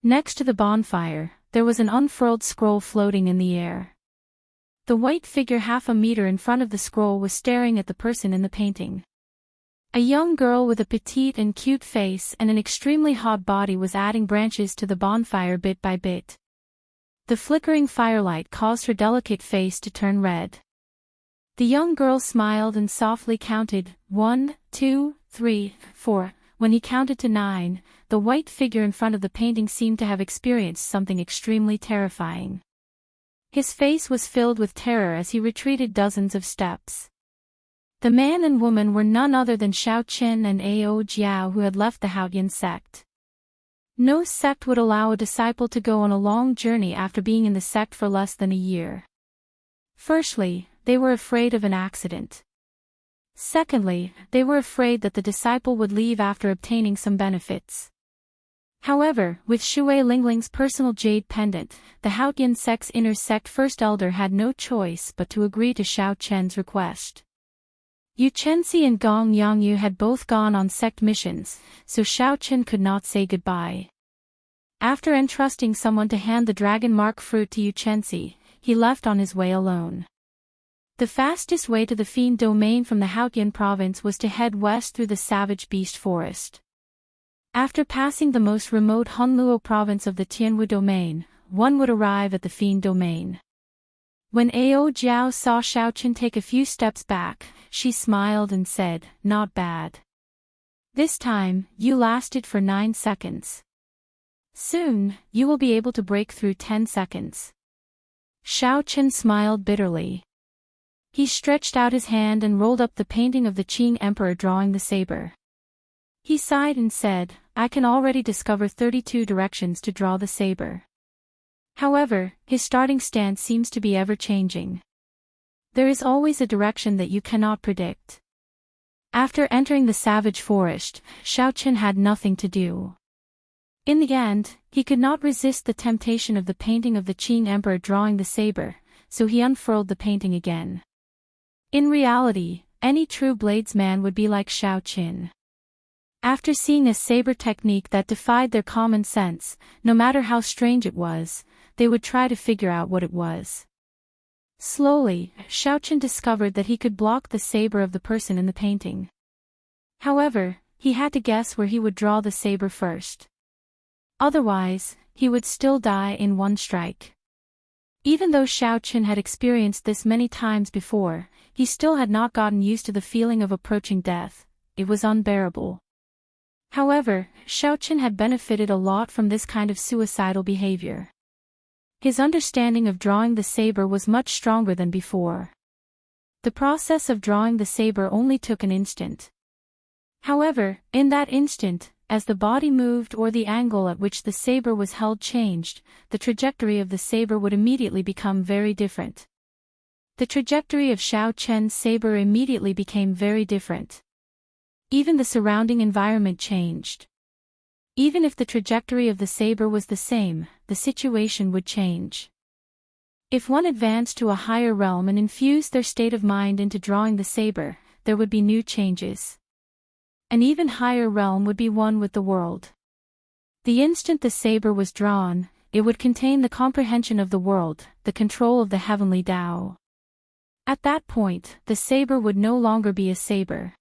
S1: Next to the bonfire, there was an unfurled scroll floating in the air. The white figure half a meter in front of the scroll was staring at the person in the painting. A young girl with a petite and cute face and an extremely hot body was adding branches to the bonfire bit by bit. The flickering firelight caused her delicate face to turn red. The young girl smiled and softly counted, 1, 2, 3, 4. When he counted to 9, the white figure in front of the painting seemed to have experienced something extremely terrifying. His face was filled with terror as he retreated dozens of steps. The man and woman were none other than Xiao Qin and Ao Jiao, who had left the Haotian sect. No sect would allow a disciple to go on a long journey after being in the sect for less than a year. Firstly, they were afraid of an accident. Secondly, they were afraid that the disciple would leave after obtaining some benefits. However, with Shui Lingling's personal jade pendant, the Haotian sect's inner sect first elder had no choice but to agree to Xiao Chen's request. Yu Chenxi and Gong Yangyu had both gone on sect missions, so Xiao Chen could not say goodbye. After entrusting someone to hand the dragon mark fruit to Yu Chenxi, he left on his way alone. The fastest way to the Fiend domain from the Haotian province was to head west through the savage beast forest. After passing the most remote Hunluo province of the Tianwu domain, one would arrive at the Fiend domain. When Ao Jiao saw Xiao Chen take a few steps back, she smiled and said, "Not bad. This time, you lasted for 9 seconds. Soon, you will be able to break through 10 seconds." Xiao Chen smiled bitterly. He stretched out his hand and rolled up the painting of the Qing Emperor drawing the saber. He sighed and said, I can already discover 32 directions to draw the saber. However, his starting stance seems to be ever-changing. There is always a direction that you cannot predict. After entering the savage forest, Xiaoqin had nothing to do. In the end, he could not resist the temptation of the painting of the Qing Emperor drawing the saber, so he unfurled the painting again. In reality, any true bladesman would be like Xiaoqin. After seeing a saber technique that defied their common sense, no matter how strange it was, they would try to figure out what it was. Slowly, Xiaoqin discovered that he could block the saber of the person in the painting. However, he had to guess where he would draw the saber first. Otherwise, he would still die in one strike. Even though Xiaoqin had experienced this many times before, he still had not gotten used to the feeling of approaching death. It was unbearable. However, Xiaoqin had benefited a lot from this kind of suicidal behavior. His understanding of drawing the saber was much stronger than before. The process of drawing the saber only took an instant. However, in that instant, as the body moved or the angle at which the saber was held changed, the trajectory of the saber would immediately become very different. The trajectory of Xiaoqin's saber immediately became very different. Even the surrounding environment changed. Even if the trajectory of the saber was the same, the situation would change. If one advanced to a higher realm and infused their state of mind into drawing the saber, there would be new changes. An even higher realm would be one with the world. The instant the saber was drawn, it would contain the comprehension of the world, the control of the heavenly Tao. At that point, the saber would no longer be a saber.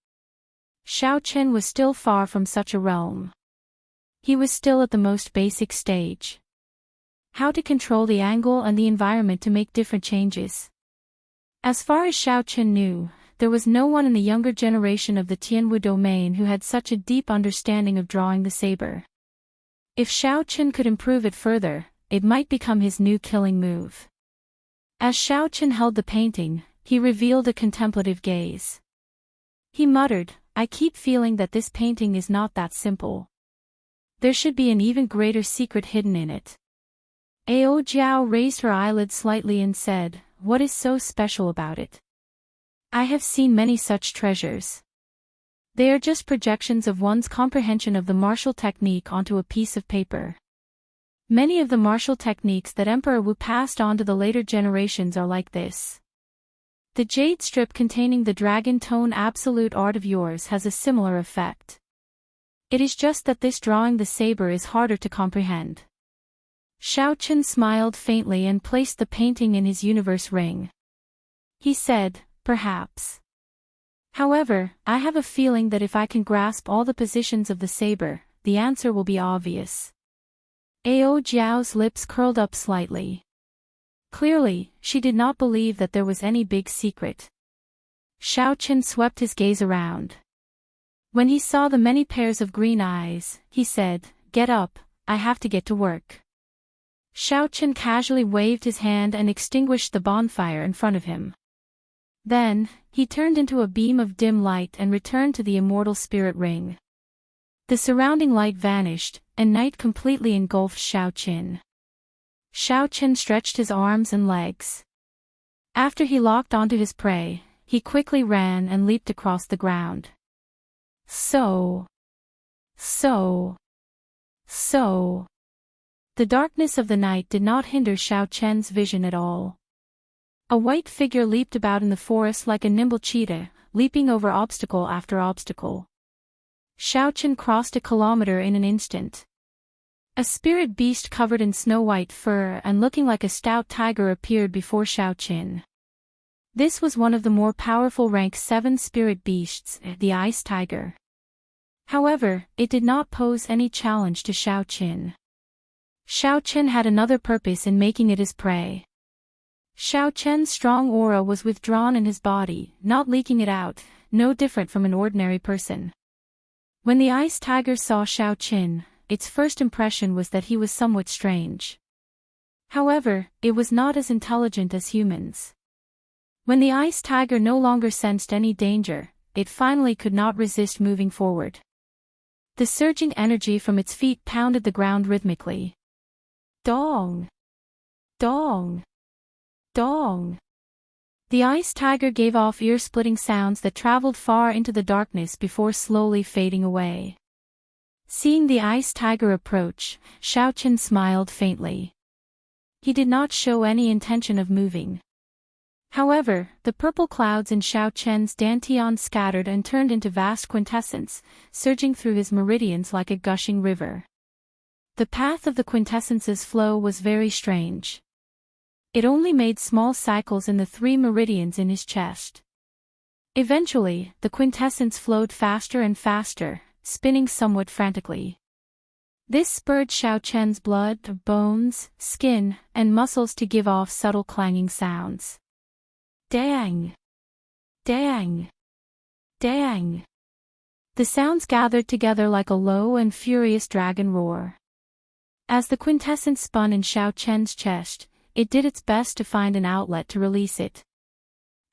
S1: Xiaoqin was still far from such a realm. He was still at the most basic stage. How to control the angle and the environment to make different changes. As far as Xiaoqin knew, there was no one in the younger generation of the Tianwu domain who had such a deep understanding of drawing the saber. If Xiaoqin could improve it further, it might become his new killing move. As Xiaoqin held the painting, he revealed a contemplative gaze. He muttered, I keep feeling that this painting is not that simple. There should be an even greater secret hidden in it. Ao Jiao raised her eyelids slightly and said, What is so special about it? I have seen many such treasures. They are just projections of one's comprehension of the martial technique onto a piece of paper. Many of the martial techniques that Emperor Wu passed on to the later generations are like this. The jade strip containing the dragon tone absolute art of yours has a similar effect. It is just that this drawing the saber is harder to comprehend. Xiaoqin smiled faintly and placed the painting in his universe ring. He said, Perhaps. However, I have a feeling that if I can grasp all the positions of the saber, the answer will be obvious. Ao Jiao's lips curled up slightly. Clearly, she did not believe that there was any big secret. Xiaoqin swept his gaze around. When he saw the many pairs of green eyes, he said, Get up, I have to get to work. Xiaoqin casually waved his hand and extinguished the bonfire in front of him. Then, he turned into a beam of dim light and returned to the immortal spirit ring. The surrounding light vanished, and night completely engulfed Xiaoqin. Xiaoqin stretched his arms and legs. After he locked onto his prey, he quickly ran and leaped across the ground. So. The darkness of the night did not hinder Xiaoqin's vision at all. A white figure leaped about in the forest like a nimble cheetah, leaping over obstacle after obstacle. Xiaoqin crossed a kilometer in an instant. A spirit beast covered in snow-white fur and looking like a stout tiger appeared before Xiaoqin. This was one of the more powerful rank 7 spirit beasts, the ice tiger. However, it did not pose any challenge to Xiaoqin. Xiaoqin had another purpose in making it his prey. Xiaoqin's strong aura was withdrawn in his body, not leaking it out, no different from an ordinary person. When the ice tiger saw Xiaoqin, its first impression was that he was somewhat strange. However, it was not as intelligent as humans. When the ice tiger no longer sensed any danger, it finally could not resist moving forward. The surging energy from its feet pounded the ground rhythmically. Dong! Dong! Dong! The ice tiger gave off ear-splitting sounds that traveled far into the darkness before slowly fading away. Seeing the ice tiger approach, Xiaochen smiled faintly. He did not show any intention of moving. However, the purple clouds in Xiaochen's dantian scattered and turned into vast quintessence, surging through his meridians like a gushing river. The path of the quintessence's flow was very strange. It only made small cycles in the 3 meridians in his chest. Eventually, the quintessence flowed faster and faster, spinning somewhat frantically. This spurred Xiaochen's blood, bones, skin, and muscles to give off subtle clanging sounds. Dang! Dang! Dang! The sounds gathered together like a low and furious dragon roar. As the quintessence spun in Xiaochen's chest, it did its best to find an outlet to release it.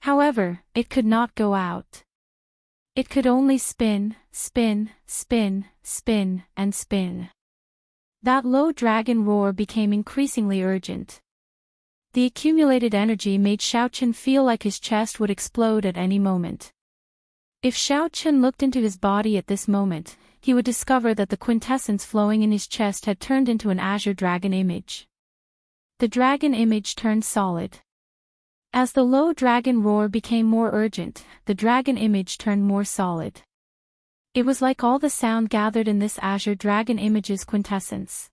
S1: However, it could not go out. It could only spin, spin, spin, spin, and spin. That low dragon roar became increasingly urgent. The accumulated energy made Xiaochen feel like his chest would explode at any moment. If Xiaochen looked into his body at this moment, he would discover that the quintessence flowing in his chest had turned into an azure dragon image. The dragon image turned solid. As the low dragon roar became more urgent, the dragon image turned more solid. It was like all the sound gathered in this azure dragon image's quintessence.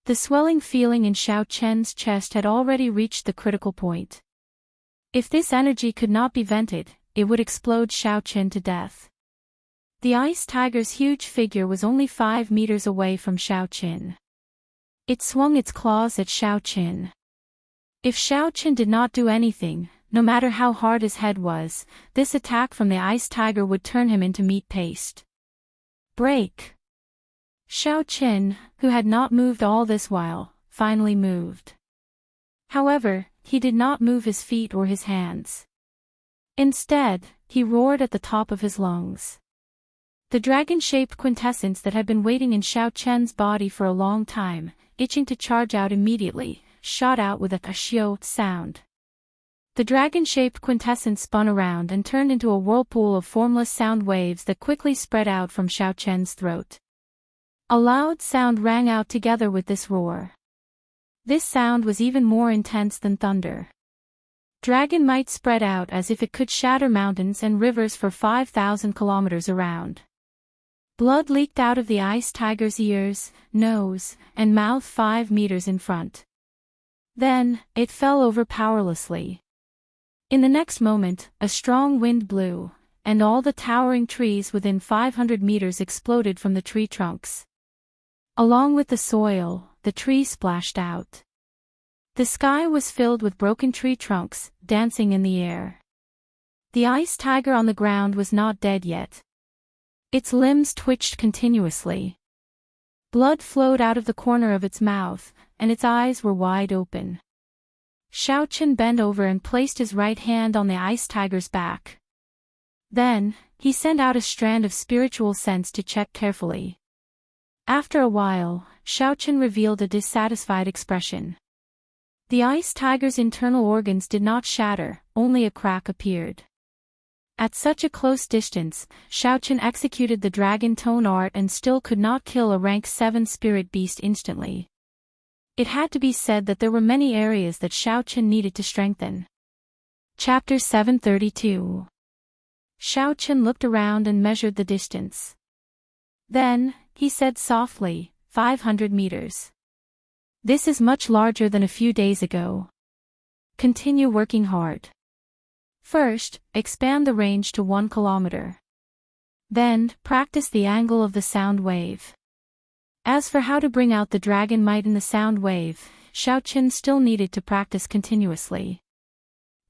S1: The swelling feeling in Xiaochen's chest had already reached the critical point. If this energy could not be vented, it would explode Xiaochen to death. The ice tiger's huge figure was only 5 meters away from Xiaochen. It swung its claws at Xiaochen. If Xiaochen did not do anything, no matter how hard his head was, this attack from the ice tiger would turn him into meat paste. Break! Xiaochen, who had not moved all this while, finally moved. However, he did not move his feet or his hands. Instead, he roared at the top of his lungs. The dragon-shaped quintessence that had been waiting in Xiaochen's body for a long time, itching to charge out immediately, shot out with a xiao sound. The dragon-shaped quintessence spun around and turned into a whirlpool of formless sound waves that quickly spread out from Xiaochen's throat. A loud sound rang out together with this roar. This sound was even more intense than thunder. Dragon might spread out as if it could shatter mountains and rivers for 5,000 kilometers around. Blood leaked out of the ice tiger's ears, nose, and mouth 5 meters in front. Then, it fell over powerlessly. In the next moment, a strong wind blew, and all the towering trees within 500 meters exploded from the tree trunks. Along with the soil, the trees splashed out. The sky was filled with broken tree trunks, dancing in the air. The ice tiger on the ground was not dead yet. Its limbs twitched continuously. Blood flowed out of the corner of its mouth, and its eyes were wide open. Xiaochen bent over and placed his right hand on the ice tiger's back. Then, he sent out a strand of spiritual sense to check carefully. After a while, Xiaochen revealed a dissatisfied expression. The ice tiger's internal organs did not shatter, only a crack appeared. At such a close distance, Xiaochen executed the dragon tone art and still could not kill a rank 7 spirit beast instantly. It had to be said that there were many areas that Xiaochen needed to strengthen. Chapter 732. Xiaochen looked around and measured the distance. Then, he said softly, 500 meters. This is much larger than a few days ago. Continue working hard. First, expand the range to 1 kilometer. Then, practice the angle of the sound wave. As for how to bring out the dragon might in the sound wave, Xiaochen still needed to practice continuously.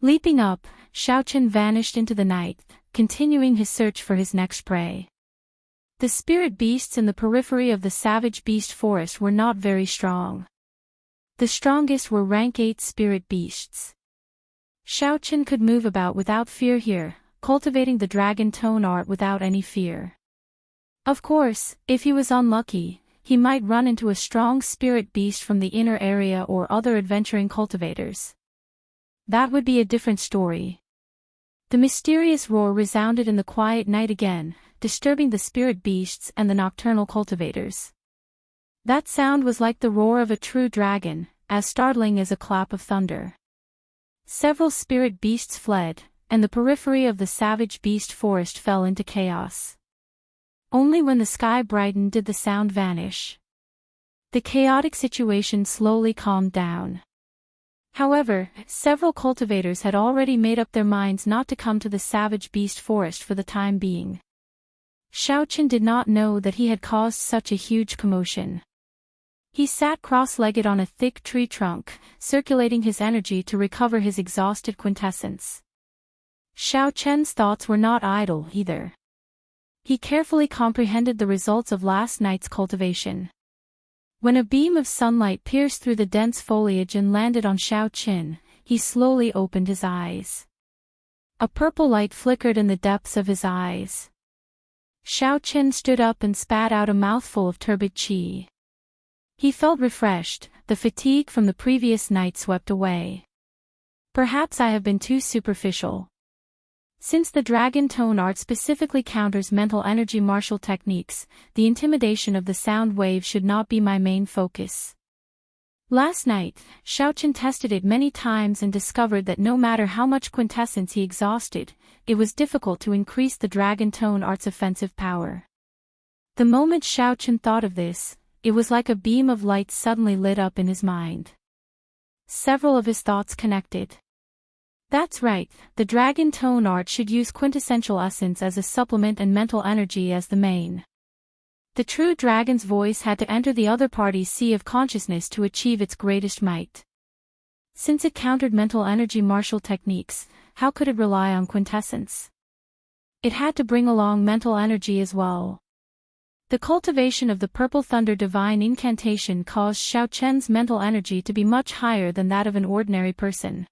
S1: Leaping up, Xiaochen vanished into the night, continuing his search for his next prey. The spirit beasts in the periphery of the savage beast forest were not very strong. The strongest were rank 8 spirit beasts. Xiao Chen could move about without fear here, cultivating the dragon tone art without any fear. Of course, if he was unlucky, he might run into a strong spirit beast from the inner area or other adventuring cultivators. That would be a different story. The mysterious roar resounded in the quiet night again, disturbing the spirit beasts and the nocturnal cultivators. That sound was like the roar of a true dragon, as startling as a clap of thunder. Several spirit beasts fled, and the periphery of the savage beast forest fell into chaos. Only when the sky brightened did the sound vanish. The chaotic situation slowly calmed down. However, several cultivators had already made up their minds not to come to the savage beast forest for the time being. Xiao Chen did not know that he had caused such a huge commotion. He sat cross-legged on a thick tree trunk, circulating his energy to recover his exhausted quintessence. Xiao Chen's thoughts were not idle either. He carefully comprehended the results of last night's cultivation. When a beam of sunlight pierced through the dense foliage and landed on Xiao Chen, he slowly opened his eyes. A purple light flickered in the depths of his eyes. Xiao Chen stood up and spat out a mouthful of turbid qi. He felt refreshed, the fatigue from the previous night swept away. Perhaps I have been too superficial. Since the dragon tone art specifically counters mental energy martial techniques, the intimidation of the sound wave should not be my main focus. Last night, Xiao Chen tested it many times and discovered that no matter how much quintessence he exhausted, it was difficult to increase the dragon tone art's offensive power. The moment Xiao Chen thought of this, it was like a beam of light suddenly lit up in his mind. Several of his thoughts connected. That's right, the dragon tone art should use quintessential essence as a supplement and mental energy as the main. The true dragon's voice had to enter the other party's sea of consciousness to achieve its greatest might. Since it countered mental energy martial techniques, how could it rely on quintessence? It had to bring along mental energy as well. The cultivation of the Purple Thunder Divine Incantation caused Xiao Chen's mental energy to be much higher than that of an ordinary person.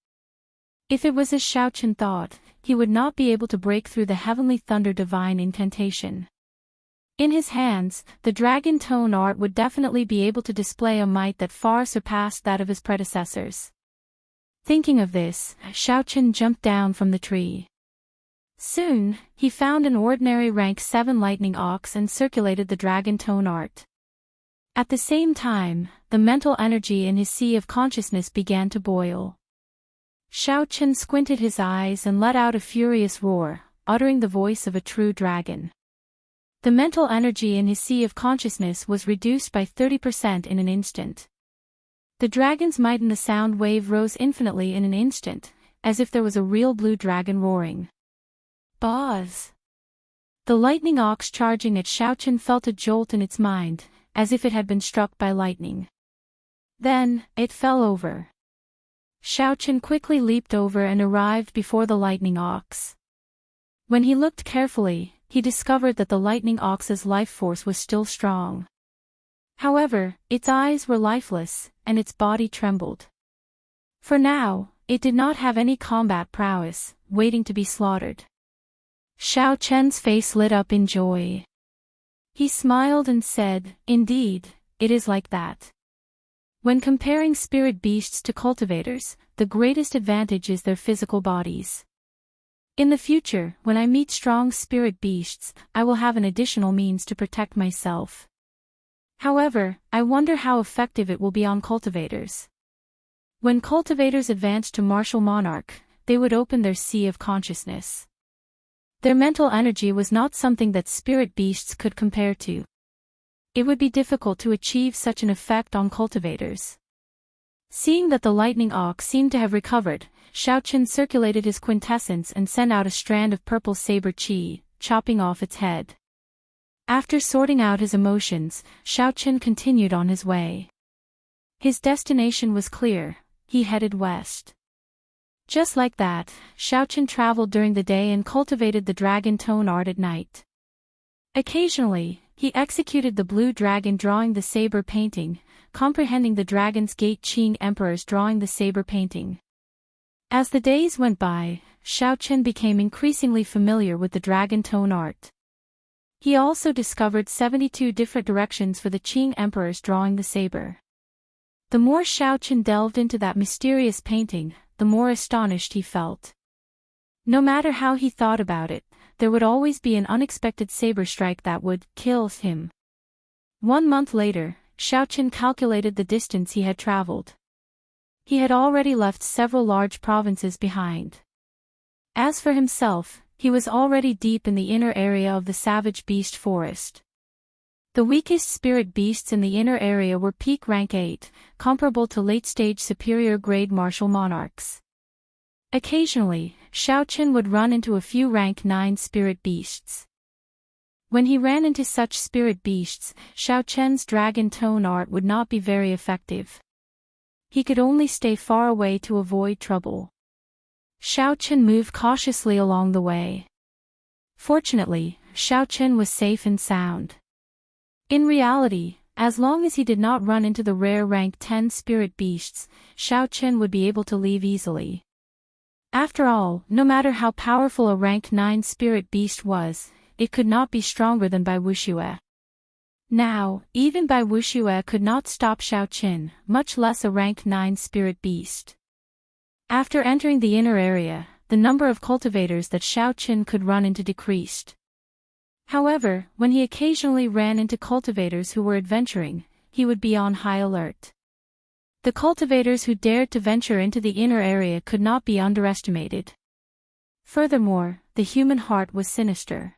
S1: If it was as Xiao Chen thought, he would not be able to break through the Heavenly Thunder Divine Incantation. In his hands, the dragon tone art would definitely be able to display a might that far surpassed that of his predecessors. Thinking of this, Xiao Chen jumped down from the tree. Soon, he found an ordinary rank 7 lightning ox and circulated the dragon tone art. At the same time, the mental energy in his sea of consciousness began to boil. Xiao Chen squinted his eyes and let out a furious roar, uttering the voice of a true dragon. The mental energy in his sea of consciousness was reduced by 30% in an instant. The dragon's might in the sound wave rose infinitely in an instant, as if there was a real blue dragon roaring. Buzz! The lightning ox charging at Xiao Chen felt a jolt in its mind, as if it had been struck by lightning. Then, it fell over. Xiao Chen quickly leaped over and arrived before the lightning ox. When he looked carefully, he discovered that the lightning ox's life force was still strong. However, its eyes were lifeless, and its body trembled. For now, it did not have any combat prowess, waiting to be slaughtered. Xiao Chen's face lit up in joy. He smiled and said, "Indeed, it is like that." When comparing spirit beasts to cultivators, the greatest advantage is their physical bodies. In the future, when I meet strong spirit beasts, I will have an additional means to protect myself. However, I wonder how effective it will be on cultivators. When cultivators advance to martial monarch, they would open their sea of consciousness. Their mental energy was not something that spirit beasts could compare to. It would be difficult to achieve such an effect on cultivators. Seeing that the lightning ox seemed to have recovered, Xiao Chen circulated his quintessence and sent out a strand of purple saber qi, chopping off its head. After sorting out his emotions, Xiao Chen continued on his way. His destination was clear, he headed west. Just like that, Xiao Chen traveled during the day and cultivated the dragon tone art at night. Occasionally, he executed the blue dragon drawing the saber painting, comprehending the dragon's gate Qing emperors drawing the saber painting. As the days went by, Xiao Chen became increasingly familiar with the dragon tone art. He also discovered 72 different directions for the Qing emperors drawing the saber. The more Xiao Chen delved into that mysterious painting, the more astonished he felt. No matter how he thought about it, there would always be an unexpected saber strike that would kill him. 1 month later, Xiao Chen calculated the distance he had traveled. He had already left several large provinces behind. As for himself, he was already deep in the inner area of the savage beast forest. The weakest spirit beasts in the inner area were peak rank 8, comparable to late-stage superior grade martial monarchs. Occasionally, Xiao Chen would run into a few rank 9 spirit beasts. When he ran into such spirit beasts, Xiao Chen's dragon tone art would not be very effective. He could only stay far away to avoid trouble. Xiao Chen moved cautiously along the way. Fortunately, Xiao Chen was safe and sound. In reality, as long as he did not run into the rare rank 10 spirit beasts, Xiao Chen would be able to leave easily. After all, no matter how powerful a rank 9 spirit beast was, it could not be stronger than Bai Wuxue. Now, even Bai Wuxue could not stop Xiao Chen, much less a rank 9 spirit beast. After entering the inner area, the number of cultivators that Xiao Chen could run into decreased. However, when he occasionally ran into cultivators who were adventuring, he would be on high alert. The cultivators who dared to venture into the inner area could not be underestimated. Furthermore, the human heart was sinister.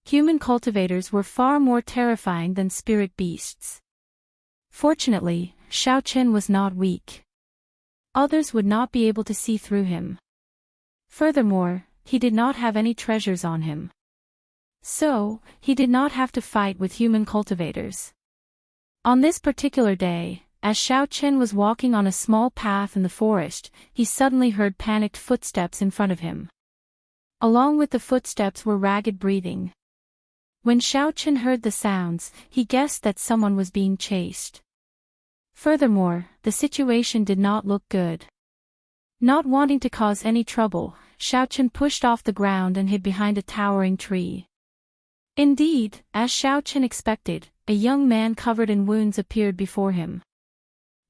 S1: Human cultivators were far more terrifying than spirit beasts. Fortunately, Xiao Chen was not weak. Others would not be able to see through him. Furthermore, he did not have any treasures on him. So, he did not have to fight with human cultivators. On this particular day, as Xiao Chen was walking on a small path in the forest, he suddenly heard panicked footsteps in front of him. Along with the footsteps were ragged breathing. When Xiao Chen heard the sounds, he guessed that someone was being chased. Furthermore, the situation did not look good. Not wanting to cause any trouble, Xiao Chen pushed off the ground and hid behind a towering tree. Indeed, as Xiao Chen expected, a young man covered in wounds appeared before him.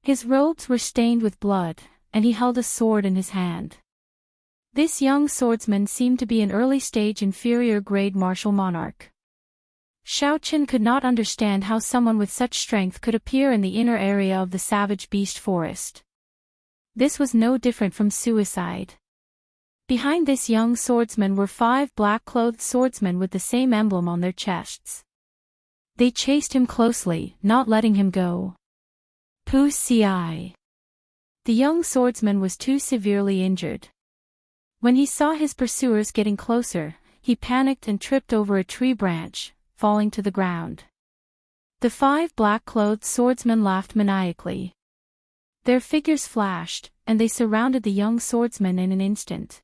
S1: His robes were stained with blood, and he held a sword in his hand. This young swordsman seemed to be an early-stage inferior grade martial monarch. Xiao Chen could not understand how someone with such strength could appear in the inner area of the savage beast forest. This was no different from suicide. Behind this young swordsman were 5 black-clothed swordsmen with the same emblem on their chests. They chased him closely, not letting him go. Pu Ci. The young swordsman was too severely injured. When he saw his pursuers getting closer, he panicked and tripped over a tree branch, falling to the ground. The 5 black-clothed swordsmen laughed maniacally. Their figures flashed, and they surrounded the young swordsman in an instant.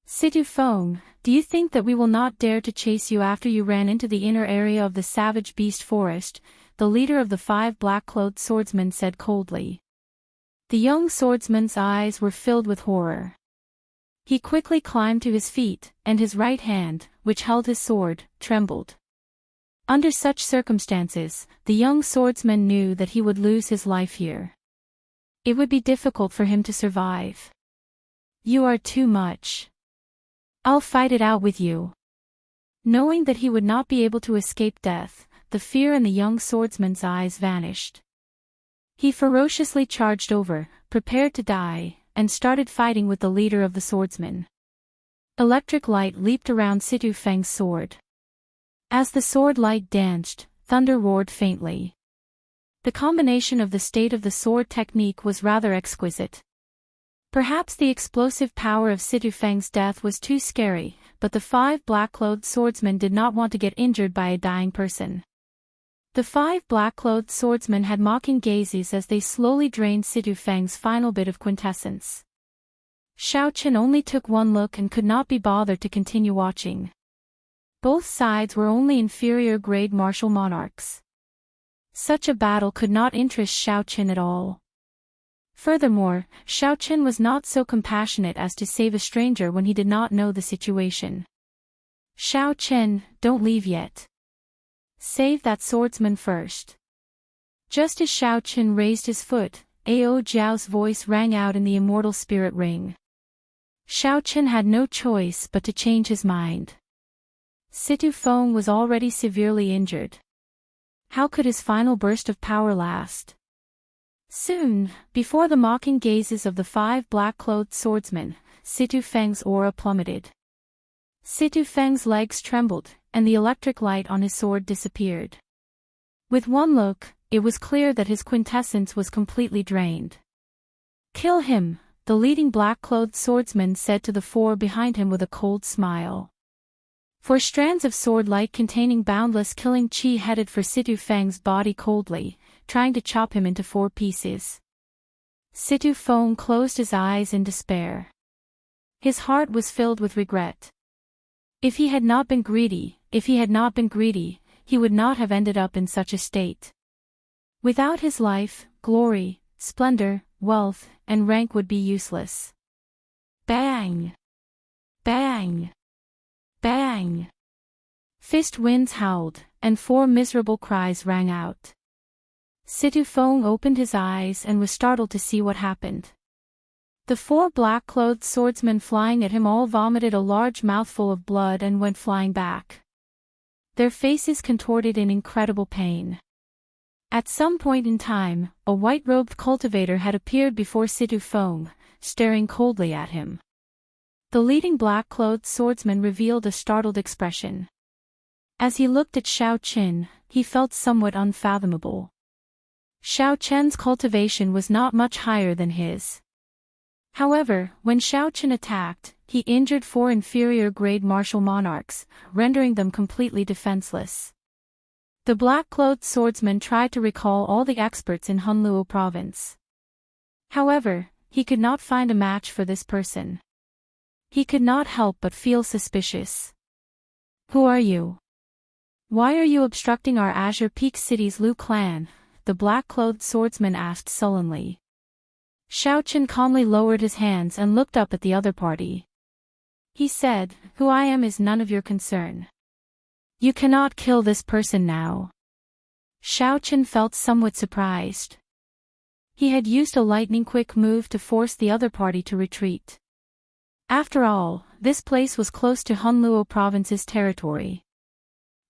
S1: Situ Feng, do you think that we will not dare to chase you after you ran into the inner area of the savage beast forest? The leader of the 5 black-clothed swordsmen said coldly. The young swordsman's eyes were filled with horror. He quickly climbed to his feet, and his right hand, which held his sword, trembled. Under such circumstances, the young swordsman knew that he would lose his life here. It would be difficult for him to survive. You are too much. I'll fight it out with you. Knowing that he would not be able to escape death, the fear in the young swordsman's eyes vanished. He ferociously charged over, prepared to die, and started fighting with the leader of the swordsmen. Electric light leaped around Situ Feng's sword. As the sword light danced, thunder roared faintly. The combination of the state of the sword technique was rather exquisite. Perhaps the explosive power of Situ Feng's death was too scary, but the 5 black-clothed swordsmen did not want to get injured by a dying person. The 5 black-clothed swordsmen had mocking gazes as they slowly drained Situ Feng's final bit of quintessence. Xiao Chen only took one look and could not be bothered to continue watching. Both sides were only inferior grade martial monarchs. Such a battle could not interest Xiao Chen at all. Furthermore, Xiao Chen was not so compassionate as to save a stranger when he did not know the situation. Xiao Chen, don't leave yet. Save that swordsman first. Just as Xiao Chen raised his foot, Ao Jiao's voice rang out in the immortal spirit ring. Xiao Chen had no choice but to change his mind. Situ Feng was already severely injured. How could his final burst of power last? Soon, before the mocking gazes of the 5 black-clothed swordsmen, Situ Feng's aura plummeted. Situ Feng's legs trembled, and the electric light on his sword disappeared. With one look, it was clear that his quintessence was completely drained. Kill him, the leading black-clothed swordsman said to the 4 behind him with a cold smile. 4 strands of sword light containing boundless killing chi headed for Situ Feng's body coldly, trying to chop him into 4 pieces. Situ Feng closed his eyes in despair. His heart was filled with regret. If he had not been greedy, he would not have ended up in such a state. Without his life, glory, splendor, wealth, and rank would be useless. Bang! Bang! Bang! Fist winds howled, and 4 miserable cries rang out. Situ Feng opened his eyes and was startled to see what happened. The 4 black-clothed swordsmen flying at him all vomited a large mouthful of blood and went flying back. Their faces contorted in incredible pain. At some point in time, a white-robed cultivator had appeared before Situ Feng, staring coldly at him. The leading black-clothed swordsman revealed a startled expression. As he looked at Xiao Chen, he felt somewhat unfathomable. Xiao Chen's cultivation was not much higher than his. However, when Xiao Chen attacked, he injured 4 inferior-grade martial monarchs, rendering them completely defenseless. The black-clothed swordsman tried to recall all the experts in Hunluo province. However, he could not find a match for this person. He could not help but feel suspicious. Who are you? Why are you obstructing our Azure Peak City's Lu clan? The black-clothed swordsman asked sullenly. Xiao Chen calmly lowered his hands and looked up at the other party. He said, "Who I am is none of your concern. You cannot kill this person now." Xiao Chen felt somewhat surprised. He had used a lightning-quick move to force the other party to retreat. After all, this place was close to Hunluo province's territory.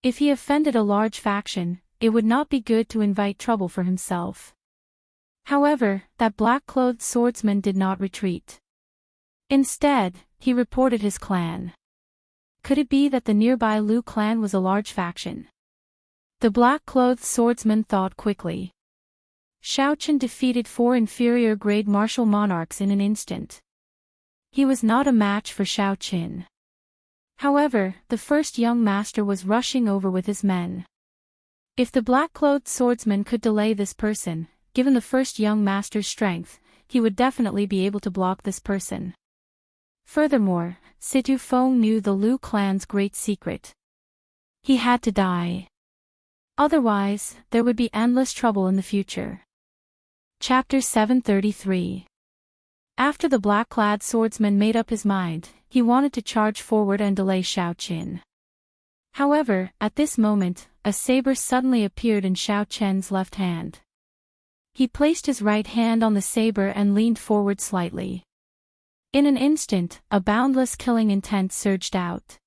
S1: If he offended a large faction, it would not be good to invite trouble for himself. However, that black-clothed swordsman did not retreat. Instead, he reported his clan. Could it be that the nearby Lu clan was a large faction? The black-clothed swordsman thought quickly. Xiao Chen defeated 4 inferior-grade martial monarchs in an instant. He was not a match for Xiao Chen. However, the first young master was rushing over with his men. If the black-clothed swordsman could delay this person, given the first young master's strength, he would definitely be able to block this person. Furthermore, Situ Feng knew the Lu clan's great secret. He had to die. Otherwise, there would be endless trouble in the future. Chapter 733. After the black-clad swordsman made up his mind, he wanted to charge forward and delay Xiao Chen. However, at this moment, a saber suddenly appeared in Xiao Chen's left hand. He placed his right hand on the saber and leaned forward slightly. In an instant, a boundless killing intent surged out.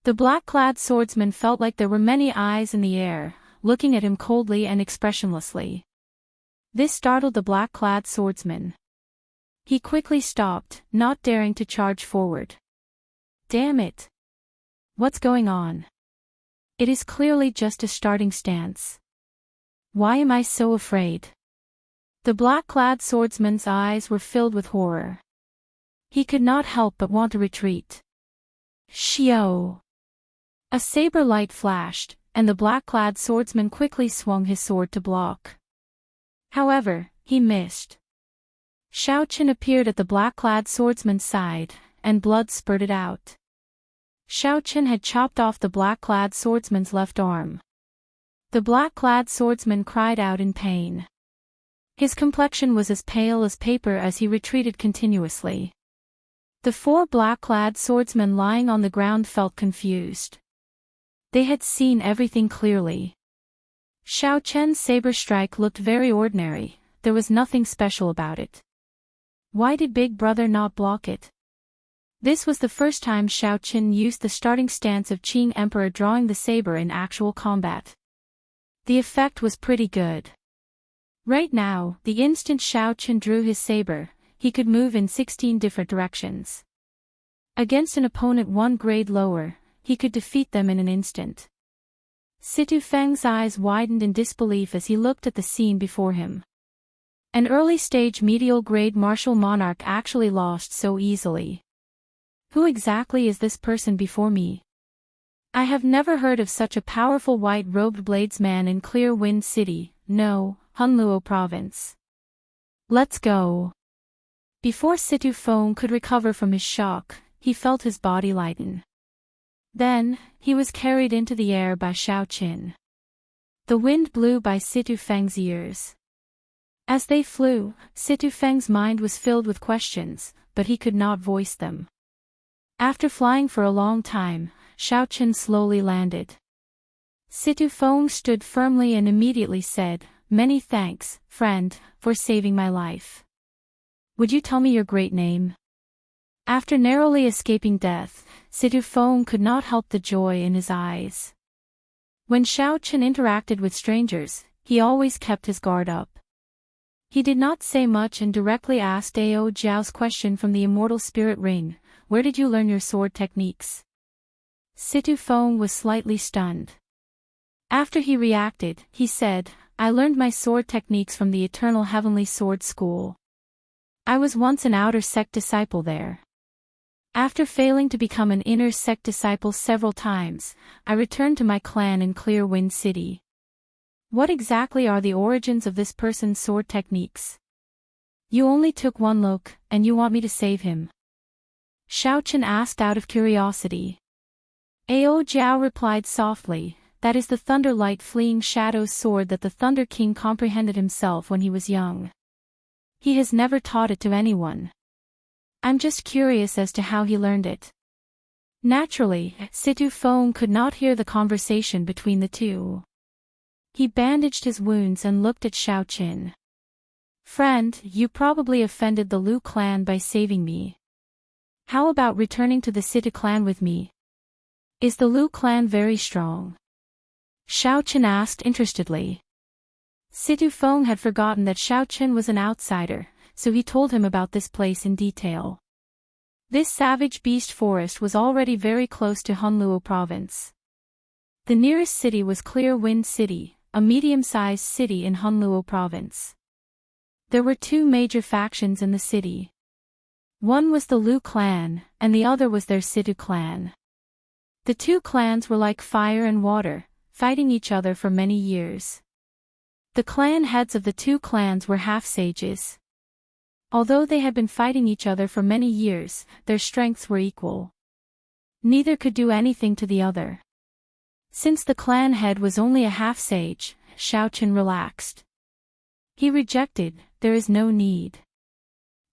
S1: The black-clad swordsman felt like there were many eyes in the air, looking at him coldly and expressionlessly. This startled the black-clad swordsman. He quickly stopped, not daring to charge forward. Damn it! What's going on? It is clearly just a starting stance. Why am I so afraid? The black-clad swordsman's eyes were filled with horror. He could not help but want to retreat. Xiao! A saber light flashed, and the black-clad swordsman quickly swung his sword to block. However, he missed. Xiao Chen appeared at the black-clad swordsman's side, and blood spurted out. Xiao Chen had chopped off the black-clad swordsman's left arm. The black-clad swordsman cried out in pain. His complexion was as pale as paper as he retreated continuously. The four black-clad swordsmen lying on the ground felt confused. They had seen everything clearly. Xiao Chen's saber strike looked very ordinary, there was nothing special about it. Why did Big Brother not block it? This was the first time Xiao Chen used the starting stance of Qing Emperor drawing the saber in actual combat. The effect was pretty good. Right now, the instant Xiao Chen drew his saber, he could move in 16 different directions. Against an opponent one grade lower, he could defeat them in an instant. Situ Feng's eyes widened in disbelief as he looked at the scene before him. An early-stage medial grade martial monarch actually lost so easily. Who exactly is this person before me? I have never heard of such a powerful white-robed bladesman in Clear Wind City, no, Hunluo Province. Let's go. Before Situ Feng could recover from his shock, he felt his body lighten. Then, he was carried into the air by Xiao Qin. The wind blew by Situ Feng's ears. As they flew, Situ Feng's mind was filled with questions, but he could not voice them. After flying for a long time, Xiao Qin slowly landed. Situ Feng stood firmly and immediately said, "Many thanks, friend, for saving my life. Would you tell me your great name?" After narrowly escaping death, Situ Feng could not help the joy in his eyes. When Xiao Qin interacted with strangers, he always kept his guard up. He did not say much and directly asked Ao Jiao's question from the Immortal Spirit Ring, "Where did you learn your sword techniques?" Situ Feng was slightly stunned. After he reacted, he said, "I learned my sword techniques from the Eternal Heavenly Sword School. I was once an outer sect disciple there. After failing to become an inner sect disciple several times, I returned to my clan in Clear Wind City. What exactly are the origins of this person's sword techniques? You only took one look, and you want me to save him?" Xiao Qin asked out of curiosity. Ao Jiao replied softly, "That is the Thunder Light Fleeing Shadow's sword that the Thunder King comprehended himself when he was young. He has never taught it to anyone. I'm just curious as to how he learned it." Naturally, Situ Feng could not hear the conversation between the two. He bandaged his wounds and looked at Xiao Qin. "Friend, you probably offended the Lu clan by saving me. How about returning to the Situ clan with me? Is the Lu clan very strong?" Xiao Qin asked interestedly. Situ Feng had forgotten that Xiao Qin was an outsider, so he told him about this place in detail. This savage beast forest was already very close to Hunluo Province. The nearest city was Clear Wind City, a medium-sized city in Hunluo Province. There were two major factions in the city. One was the Lu clan, and the other was their Situ clan. The two clans were like fire and water, fighting each other for many years. The clan heads of the two clans were half-sages. Although they had been fighting each other for many years, their strengths were equal. Neither could do anything to the other. Since the clan head was only a half-sage, Xiao Qin relaxed. He rejected, "There is no need.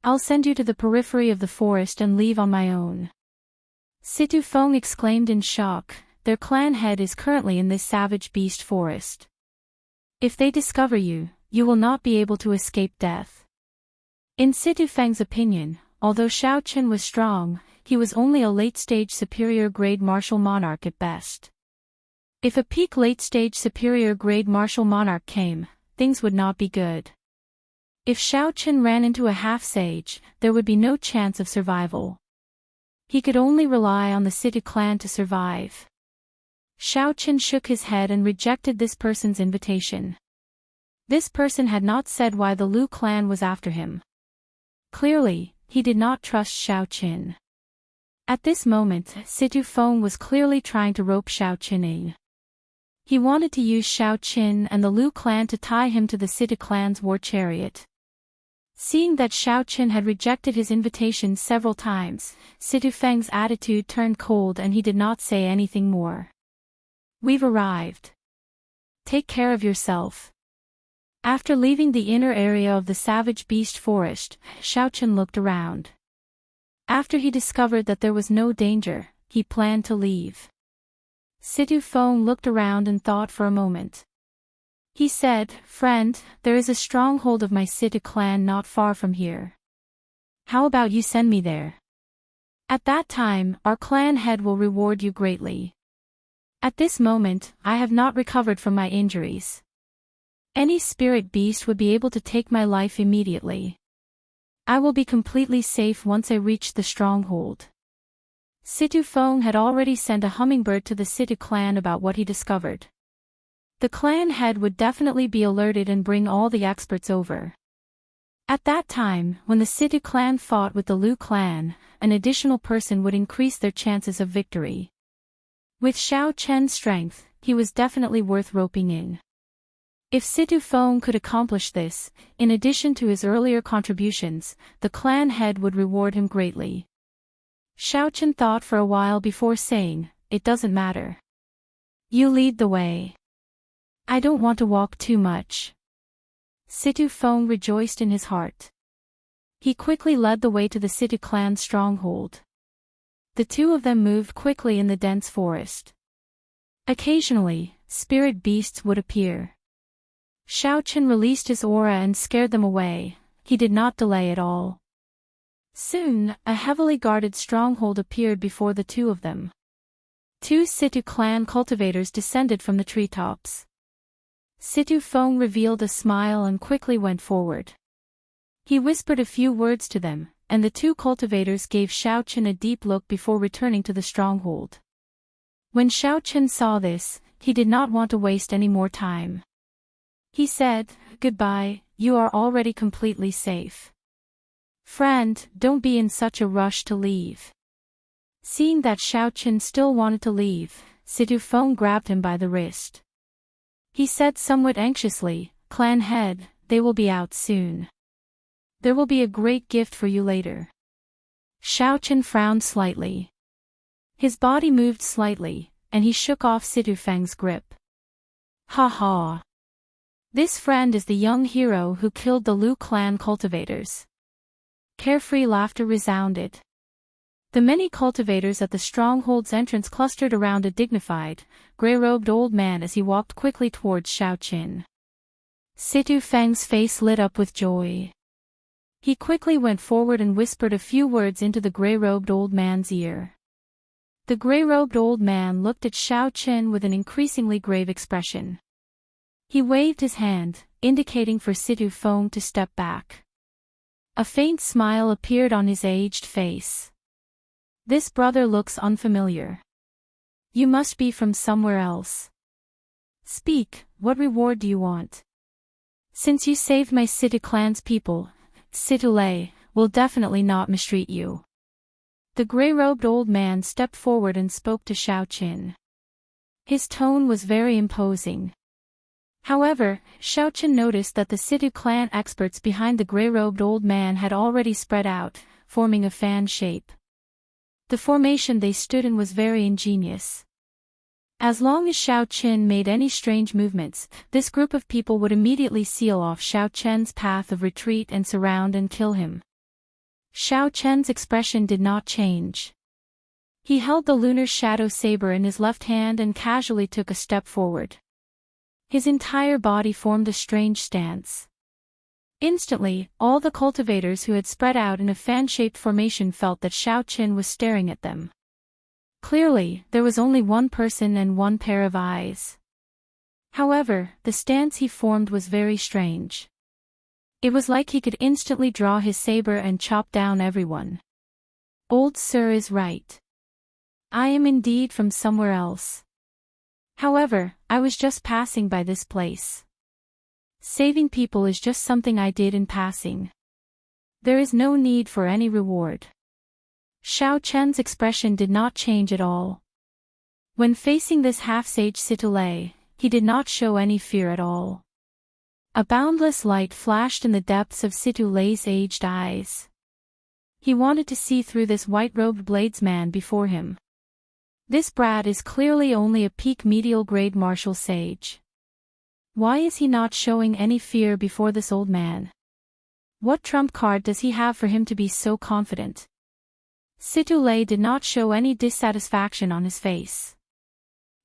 S1: I'll send you to the periphery of the forest and leave on my own." Situ Feng exclaimed in shock, "Their clan head is currently in this savage beast forest. If they discover you, you will not be able to escape death." In Situ Feng's opinion, although Xiao Qin was strong, he was only a late-stage superior-grade martial monarch at best. If a peak late-stage superior-grade martial monarch came, things would not be good. If Xiao Qin ran into a half-sage, there would be no chance of survival. He could only rely on the Situ clan to survive. Xiao Qin shook his head and rejected this person's invitation. This person had not said why the Lu clan was after him. Clearly, he did not trust Xiao Qin. At this moment, Situ Feng was clearly trying to rope Xiao Qin in. He wanted to use Xiao Qin and the Lu clan to tie him to the Situ clan's war chariot. Seeing that Xiao Qin had rejected his invitation several times, Situ Feng's attitude turned cold and he did not say anything more. "We've arrived. Take care of yourself." After leaving the inner area of the savage beast forest, Xiaochen looked around. After he discovered that there was no danger, he planned to leave. Situ Feng looked around and thought for a moment. He said, "Friend, there is a stronghold of my Situ clan not far from here. How about you send me there? At that time, our clan head will reward you greatly. At this moment, I have not recovered from my injuries. Any spirit beast would be able to take my life immediately. I will be completely safe once I reach the stronghold." Situ Feng had already sent a hummingbird to the Situ clan about what he discovered. The clan head would definitely be alerted and bring all the experts over. At that time, when the Situ clan fought with the Lu clan, an additional person would increase their chances of victory. With Xiao Chen's strength, he was definitely worth roping in. If Situ Feng could accomplish this, in addition to his earlier contributions, the clan head would reward him greatly. Xiao Chen thought for a while before saying, "It doesn't matter. You lead the way. I don't want to walk too much." Situ Feng rejoiced in his heart. He quickly led the way to the Situ clan's stronghold. The two of them moved quickly in the dense forest. Occasionally, spirit beasts would appear. Xiao Chen released his aura and scared them away. He did not delay at all. Soon, a heavily guarded stronghold appeared before the two of them. Two Situ clan cultivators descended from the treetops. Situ Feng revealed a smile and quickly went forward. He whispered a few words to them, and the two cultivators gave Xiao Chen a deep look before returning to the stronghold. When Xiao Chen saw this, he did not want to waste any more time. He said, "Goodbye, you are already completely safe. Friend, don't be in such a rush to leave." Seeing that Xiao Chen still wanted to leave, Situ Feng grabbed him by the wrist. He said somewhat anxiously, "Clan head, they will be out soon. There will be a great gift for you later." Xiao Chen frowned slightly. His body moved slightly, and he shook off Situ Feng's grip. "Ha ha! This friend is the young hero who killed the Lu clan cultivators." Carefree laughter resounded. The many cultivators at the stronghold's entrance clustered around a dignified, gray-robed old man as he walked quickly towards Xiao Chen. Situ Feng's face lit up with joy. He quickly went forward and whispered a few words into the gray-robed old man's ear. The gray-robed old man looked at Xiao Chen with an increasingly grave expression. He waved his hand, indicating for Situ Feng to step back. A faint smile appeared on his aged face. "This brother looks unfamiliar. You must be from somewhere else. Speak, what reward do you want? Since you saved my Situ clan's people, Situ Lei will definitely not mistreat you." The gray-robed old man stepped forward and spoke to Xiao Chen. His tone was very imposing. However, Xiao Chen noticed that the Situ clan experts behind the gray-robed old man had already spread out, forming a fan shape. The formation they stood in was very ingenious. As long as Xiao Chen made any strange movements, this group of people would immediately seal off Xiao Chen's path of retreat and surround and kill him. Xiao Chen's expression did not change. He held the lunar shadow saber in his left hand and casually took a step forward. His entire body formed a strange stance. Instantly, all the cultivators who had spread out in a fan-shaped formation felt that Xiao Chen was staring at them. Clearly, there was only one person and one pair of eyes. However, the stance he formed was very strange. It was like he could instantly draw his saber and chop down everyone. Old Sir is right. I am indeed from somewhere else. However, I was just passing by this place. Saving people is just something I did in passing. There is no need for any reward. Xiao Chen's expression did not change at all. When facing this half-sage Situ Lei, he did not show any fear at all. A boundless light flashed in the depths of Situ Lei's aged eyes. He wanted to see through this white-robed bladesman before him. This brat is clearly only a peak medial grade martial sage. Why is he not showing any fear before this old man? What trump card does he have for him to be so confident? Situlay did not show any dissatisfaction on his face.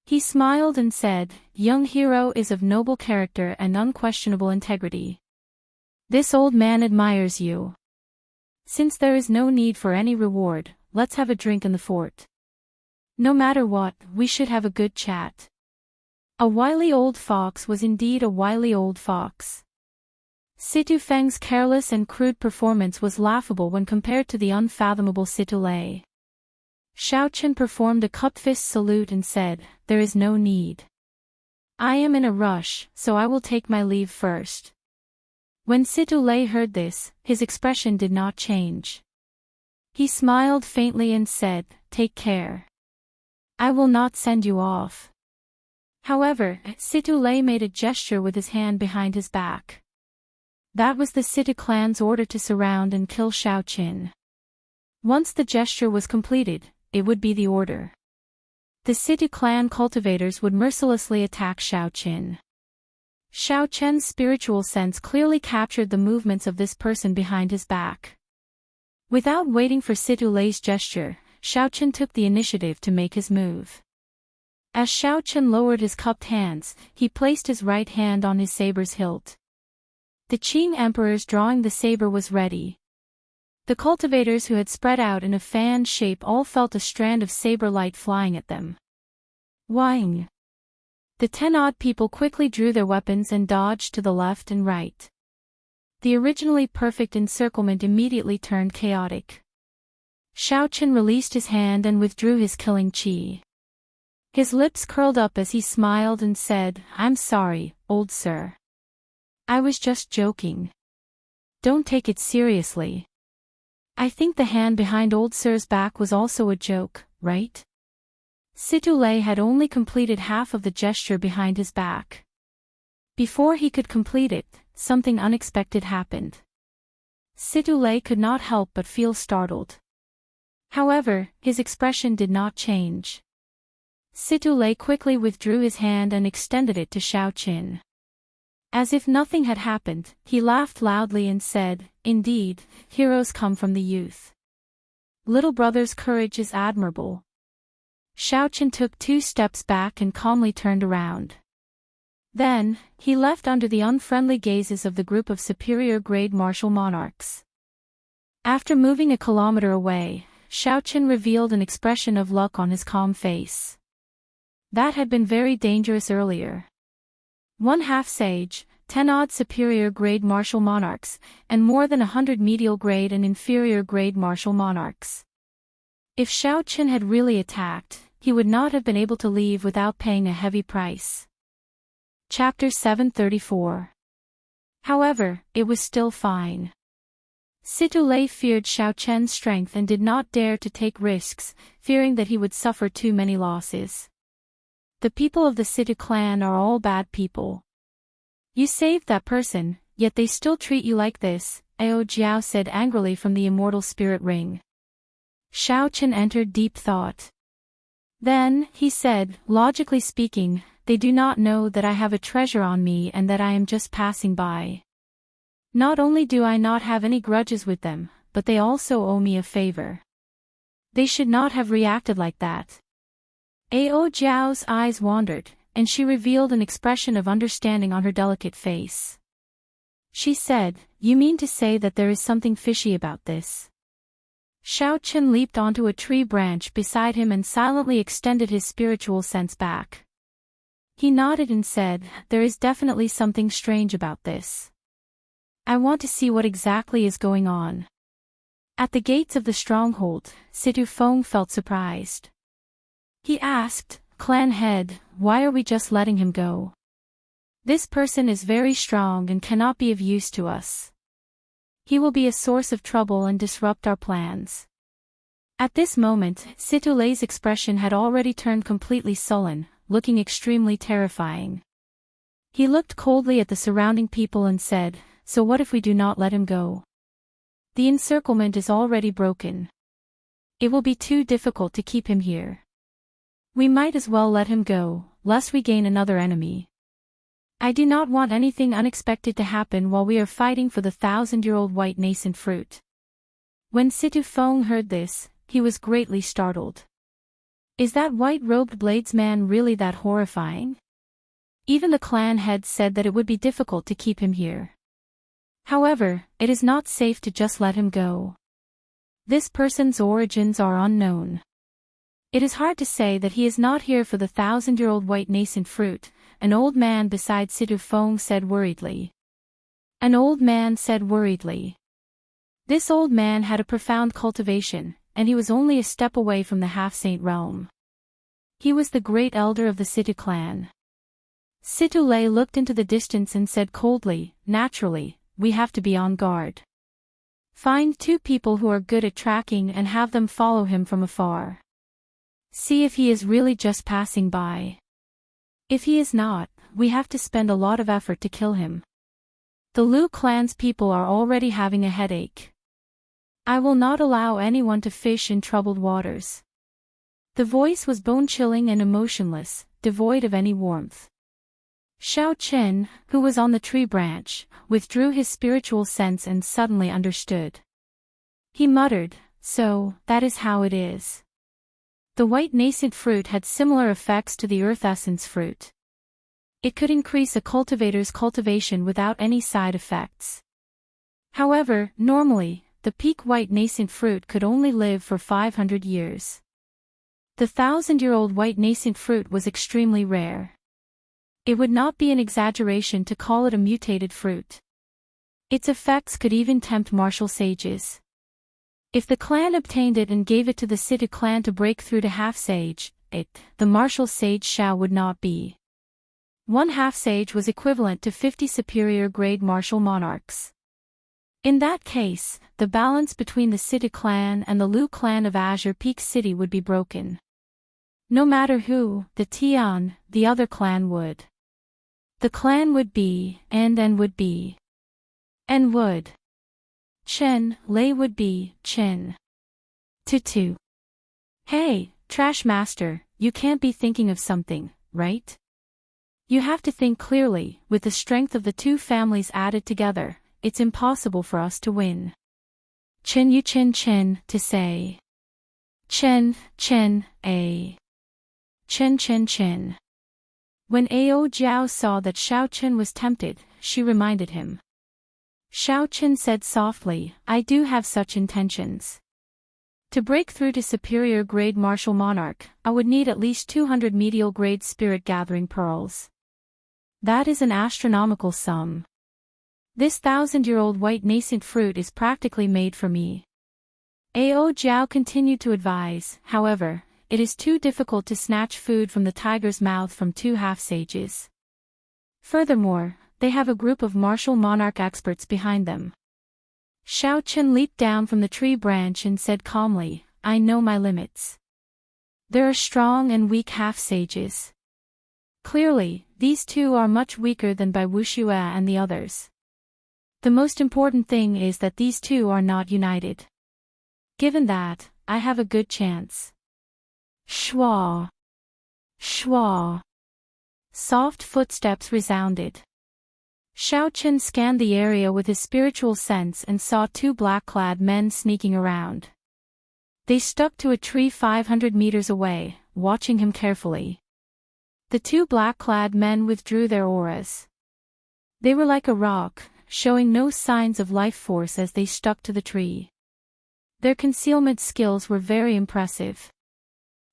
S1: He smiled and said, "Young hero is of noble character and unquestionable integrity. This old man admires you. Since there is no need for any reward, let's have a drink in the fort. No matter what, we should have a good chat." A wily old fox was indeed a wily old fox. Situ Feng's careless and crude performance was laughable when compared to the unfathomable Situlay. Xiaochen performed a cupped fist salute and said, "There is no need. I am in a rush, so I will take my leave first." When Situlay heard this, his expression did not change. He smiled faintly and said, "Take care. I will not send you off." However, Situlay made a gesture with his hand behind his back. That was the Situ clan's order to surround and kill Xiaochen. Once the gesture was completed, it would be the order. The Situ clan cultivators would mercilessly attack Xiaochen. Xiaochen's spiritual sense clearly captured the movements of this person behind his back. Without waiting for Situlay's gesture, Xiaochen took the initiative to make his move. As Xiaochen lowered his cupped hands, he placed his right hand on his saber's hilt. The Qing emperor's drawing the saber was ready. The cultivators who had spread out in a fan shape all felt a strand of saber light flying at them. Wang! The 10-odd people quickly drew their weapons and dodged to the left and right. The originally perfect encirclement immediately turned chaotic. Xiaochen released his hand and withdrew his killing qi. His lips curled up as he smiled and said, "I'm sorry, old sir. I was just joking. Don't take it seriously. I think the hand behind old sir's back was also a joke, right?" Situlay had only completed half of the gesture behind his back. Before he could complete it, something unexpected happened. Situlay could not help but feel startled. However, his expression did not change. Situlay quickly withdrew his hand and extended it to Xiaochen. As if nothing had happened, he laughed loudly and said, "Indeed, heroes come from the youth. Little brother's courage is admirable." Xiaochen took 2 steps back and calmly turned around. Then, he left under the unfriendly gazes of the group of superior-grade martial monarchs. After moving a kilometer away, Xiaochen revealed an expression of luck on his calm face. That had been very dangerous earlier. 1 half-sage, 10-odd superior-grade martial monarchs, and more than 100 medial-grade and inferior-grade martial monarchs. If Xiaochen had really attacked, he would not have been able to leave without paying a heavy price. Chapter 734. However, it was still fine. Situlay feared Xiaochen's strength and did not dare to take risks, fearing that he would suffer too many losses. The people of the Situ clan are all bad people. You saved that person, yet they still treat you like this, Ao Jiao said angrily from the Immortal Spirit Ring. Xiaochen entered deep thought. Then, he said, logically speaking, they do not know that I have a treasure on me and that I am just passing by. Not only do I not have any grudges with them, but they also owe me a favor. They should not have reacted like that. Ao Jiao's eyes wandered, and she revealed an expression of understanding on her delicate face. She said, "You mean to say that there is something fishy about this?" Xiaochen leaped onto a tree branch beside him and silently extended his spiritual sense back. He nodded and said, "There is definitely something strange about this. I want to see what exactly is going on." At the gates of the stronghold, Situ Feng felt surprised. He asked, "Clan head, why are we just letting him go? This person is very strong and cannot be of use to us. He will be a source of trouble and disrupt our plans." At this moment, Situlay's expression had already turned completely sullen, looking extremely terrifying. He looked coldly at the surrounding people and said, "So what if we do not let him go? The encirclement is already broken. It will be too difficult to keep him here. We might as well let him go, lest we gain another enemy." I do not want anything unexpected to happen while we are fighting for the 1,000-year-old white nascent fruit. When Situ Feng heard this, he was greatly startled. Is that white-robed bladesman really that horrifying? Even the clan head said that it would be difficult to keep him here. However, it is not safe to just let him go. This person's origins are unknown. It is hard to say that he is not here for the 1,000-year-old white nascent fruit, an old man beside Situ Feng said worriedly. An old man said worriedly. This old man had a profound cultivation, and he was only a step away from the half-saint realm. He was the great elder of the Situ clan. Situ Lei looked into the distance and said coldly, naturally, we have to be on guard. Find 2 people who are good at tracking and have them follow him from afar. See if he is really just passing by. If he is not, we have to spend a lot of effort to kill him. The Lu clan's people are already having a headache. I will not allow anyone to fish in troubled waters. The voice was bone-chilling and emotionless, devoid of any warmth. Xiao Chen, who was on the tree branch, withdrew his spiritual sense and suddenly understood. He muttered, so, that is how it is. The white nascent fruit had similar effects to the earth essence fruit. It could increase a cultivator's cultivation without any side effects. However, normally, the peak white nascent fruit could only live for 500 years. The 1,000-year-old white nascent fruit was extremely rare. It would not be an exaggeration to call it a mutated fruit. Its effects could even tempt martial sages. If the clan obtained it and gave it to the Situ clan to break through to half-sage, the martial sage Xiao would not be. 1 half-sage was equivalent to 50 superior-grade martial monarchs. In that case, the balance between the Situ clan and the Lu clan of Azure Peak City would be broken. No matter who, the Tian, the other clan would. The clan would be, and would be. And would. Chen, Lei would be, Chen. Tutu. Hey, Trash Master, you can't be thinking of something, right? You have to think clearly, with the strength of the 2 families added together, it's impossible for us to win. Chen Yu Chen, to say. Chen, a. Chen. When Ao Jiao saw that Xiao Chen was tempted, she reminded him. Xiao Chen said softly, I do have such intentions. To break through to superior grade martial monarch, I would need at least 200 medial grade spirit gathering pearls. That is an astronomical sum. This 1,000-year-old white nascent fruit is practically made for me. Ao Jiao continued to advise, however, it is too difficult to snatch food from the tiger's mouth from 2 half-sages. Furthermore, they have a group of martial monarch experts behind them. Xiao Chen leaped down from the tree branch and said calmly, I know my limits. There are strong and weak half-sages. Clearly, these 2 are much weaker than Bai Wuxue and the others. The most important thing is that these 2 are not united. Given that, I have a good chance. Schwa. Soft footsteps resounded. Xiao Chen scanned the area with his spiritual sense and saw 2 black-clad men sneaking around. They stuck to a tree 500 meters away, watching him carefully. The 2 black-clad men withdrew their auras. They were like a rock, showing no signs of life force as they stuck to the tree. Their concealment skills were very impressive.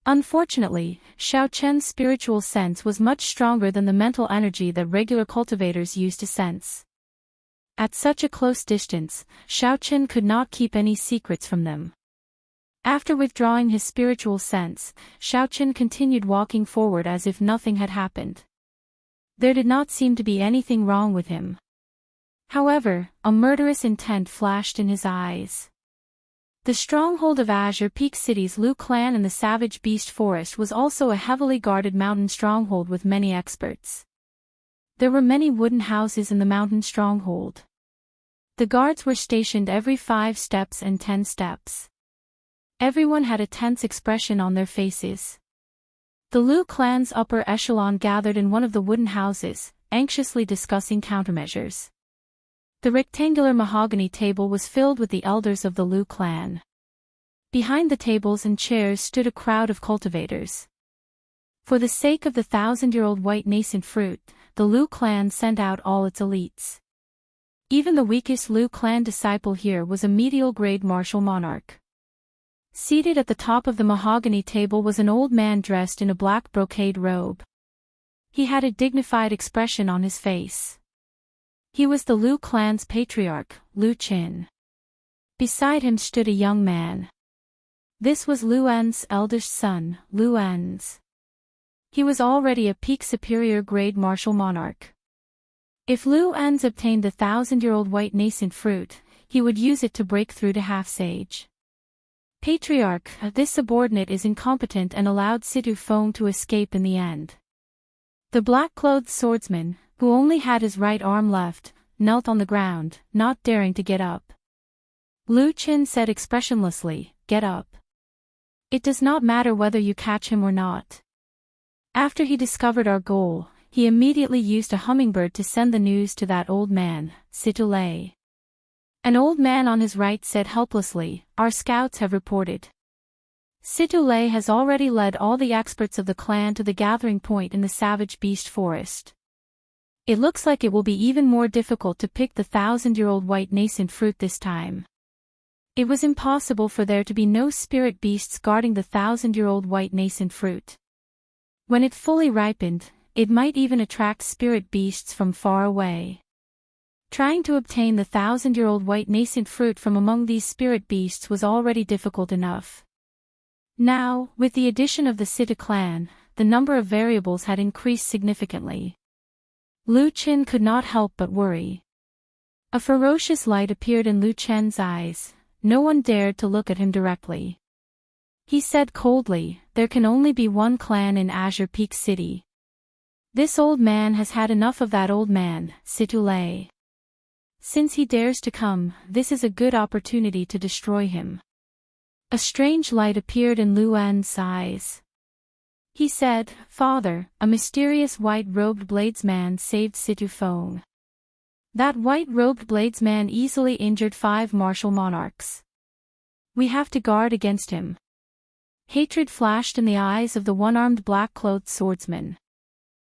S1: Unfortunately, Xiao Chen's spiritual sense was much stronger than the mental energy that regular cultivators use to sense. At such a close distance, Xiao Chen could not keep any secrets from them. After withdrawing his spiritual sense, Xiao Chen continued walking forward as if nothing had happened. There did not seem to be anything wrong with him. However, a murderous intent flashed in his eyes. The stronghold of Azure Peak City's Lu clan in the Savage Beast Forest was also a heavily guarded mountain stronghold with many experts. There were many wooden houses in the mountain stronghold. The guards were stationed every 5 steps and 10 steps. Everyone had a tense expression on their faces. The Lu clan's upper echelon gathered in one of the wooden houses, anxiously discussing countermeasures. The rectangular mahogany table was filled with the elders of the Lu clan. Behind the tables and chairs stood a crowd of cultivators. For the sake of the 1,000-year-old white nascent fruit, the Lu clan sent out all its elites. Even the weakest Lu clan disciple here was a medial-grade martial monarch. Seated at the top of the mahogany table was an old man dressed in a black brocade robe. He had a dignified expression on his face. He was the Lu clan's patriarch, Lu Qin. Beside him stood a young man. This was Lu En's eldest son, Lu En's. He was already a peak superior grade martial monarch. If Lu En's obtained the 1,000-year-old white nascent fruit, he would use it to break through to half-sage. Patriarch, this subordinate is incompetent and allowed Situ Feng to escape in the end. The black-clothed swordsman, who only had his right arm left, knelt on the ground, not daring to get up. Lu Qin said expressionlessly, "Get up. It does not matter whether you catch him or not." After he discovered our goal, he immediately used a hummingbird to send the news to that old man, Situ Lei. An old man on his right said helplessly, "Our scouts have reported. Situ Lei has already led all the experts of the clan to the gathering point in the savage beast forest. It looks like it will be even more difficult to pick the 1,000-year-old white nascent fruit this time." It was impossible for there to be no spirit beasts guarding the 1,000-year-old white nascent fruit. When it fully ripened, it might even attract spirit beasts from far away. Trying to obtain the 1,000-year-old white nascent fruit from among these spirit beasts was already difficult enough. Now, with the addition of the Situ clan, the number of variables had increased significantly. Lu Qin could not help but worry. A ferocious light appeared in Lu Chen's eyes. No one dared to look at him directly. He said coldly, "There can only be one clan in Azure Peak City. This old man has had enough of that old man, Situ Lei. Since he dares to come, this is a good opportunity to destroy him." A strange light appeared in Lu En's eyes. He said, "Father, a mysterious white-robed bladesman saved Situ Feng. That white-robed bladesman easily injured 5 martial monarchs. We have to guard against him." Hatred flashed in the eyes of the one-armed black-clothed swordsman.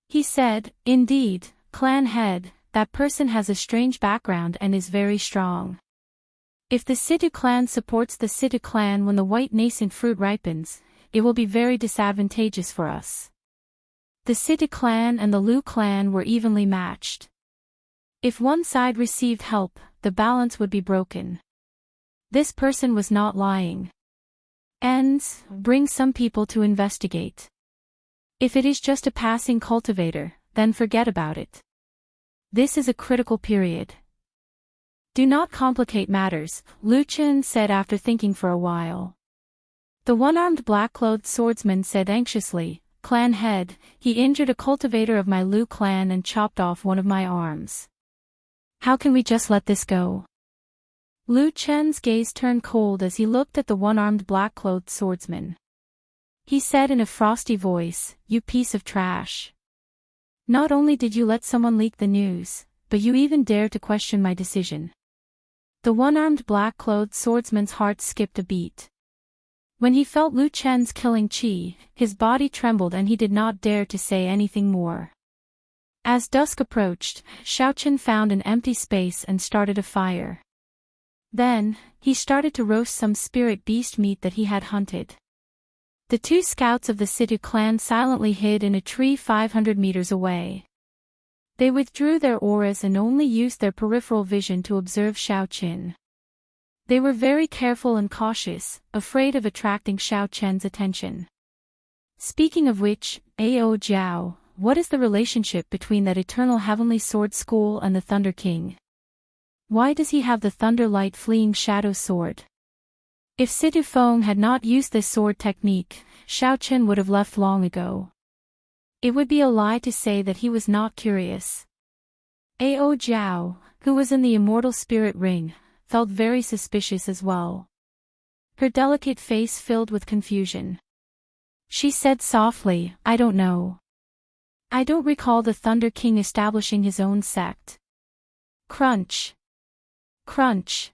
S1: He said, "Indeed, clan head, that person has a strange background and is very strong. If the Situ clan supports the Situ clan when the white nascent fruit ripens, it will be very disadvantageous for us." The Situ clan and the Lu clan were evenly matched. If one side received help, the balance would be broken. This person was not lying. "Ends, bring some people to investigate. If it is just a passing cultivator, then forget about it. This is a critical period. Do not complicate matters," Lu Qin said after thinking for a while. The one-armed black-clothed swordsman said anxiously, "Clan head, he injured a cultivator of my Lu clan and chopped off one of my arms. How can we just let this go?" Lu Chen's gaze turned cold as he looked at the one-armed black-clothed swordsman. He said in a frosty voice, "You piece of trash. Not only did you let someone leak the news, but you even dare to question my decision." The one-armed black-clothed swordsman's heart skipped a beat. When he felt Lu Chen's killing chi, his body trembled and he did not dare to say anything more. As dusk approached, Xiaochen found an empty space and started a fire. Then, he started to roast some spirit beast meat that he had hunted. The 2 scouts of the Situ clan silently hid in a tree 500 meters away. They withdrew their auras and only used their peripheral vision to observe Xiaochen. They were very careful and cautious, afraid of attracting Xiaochen's attention. Speaking of which, Ao Jiao, what is the relationship between that eternal heavenly sword school and the Thunder King? Why does he have the Thunder Light Fleeing Shadow sword? If Situ Feng had not used this sword technique, Xiaochen would have left long ago. It would be a lie to say that he was not curious. Ao Jiao, who was in the Immortal Spirit Ring, felt very suspicious as well. Her delicate face filled with confusion. She said softly, "I don't know. I don't recall the Thunder King establishing his own sect. Crunch. Crunch.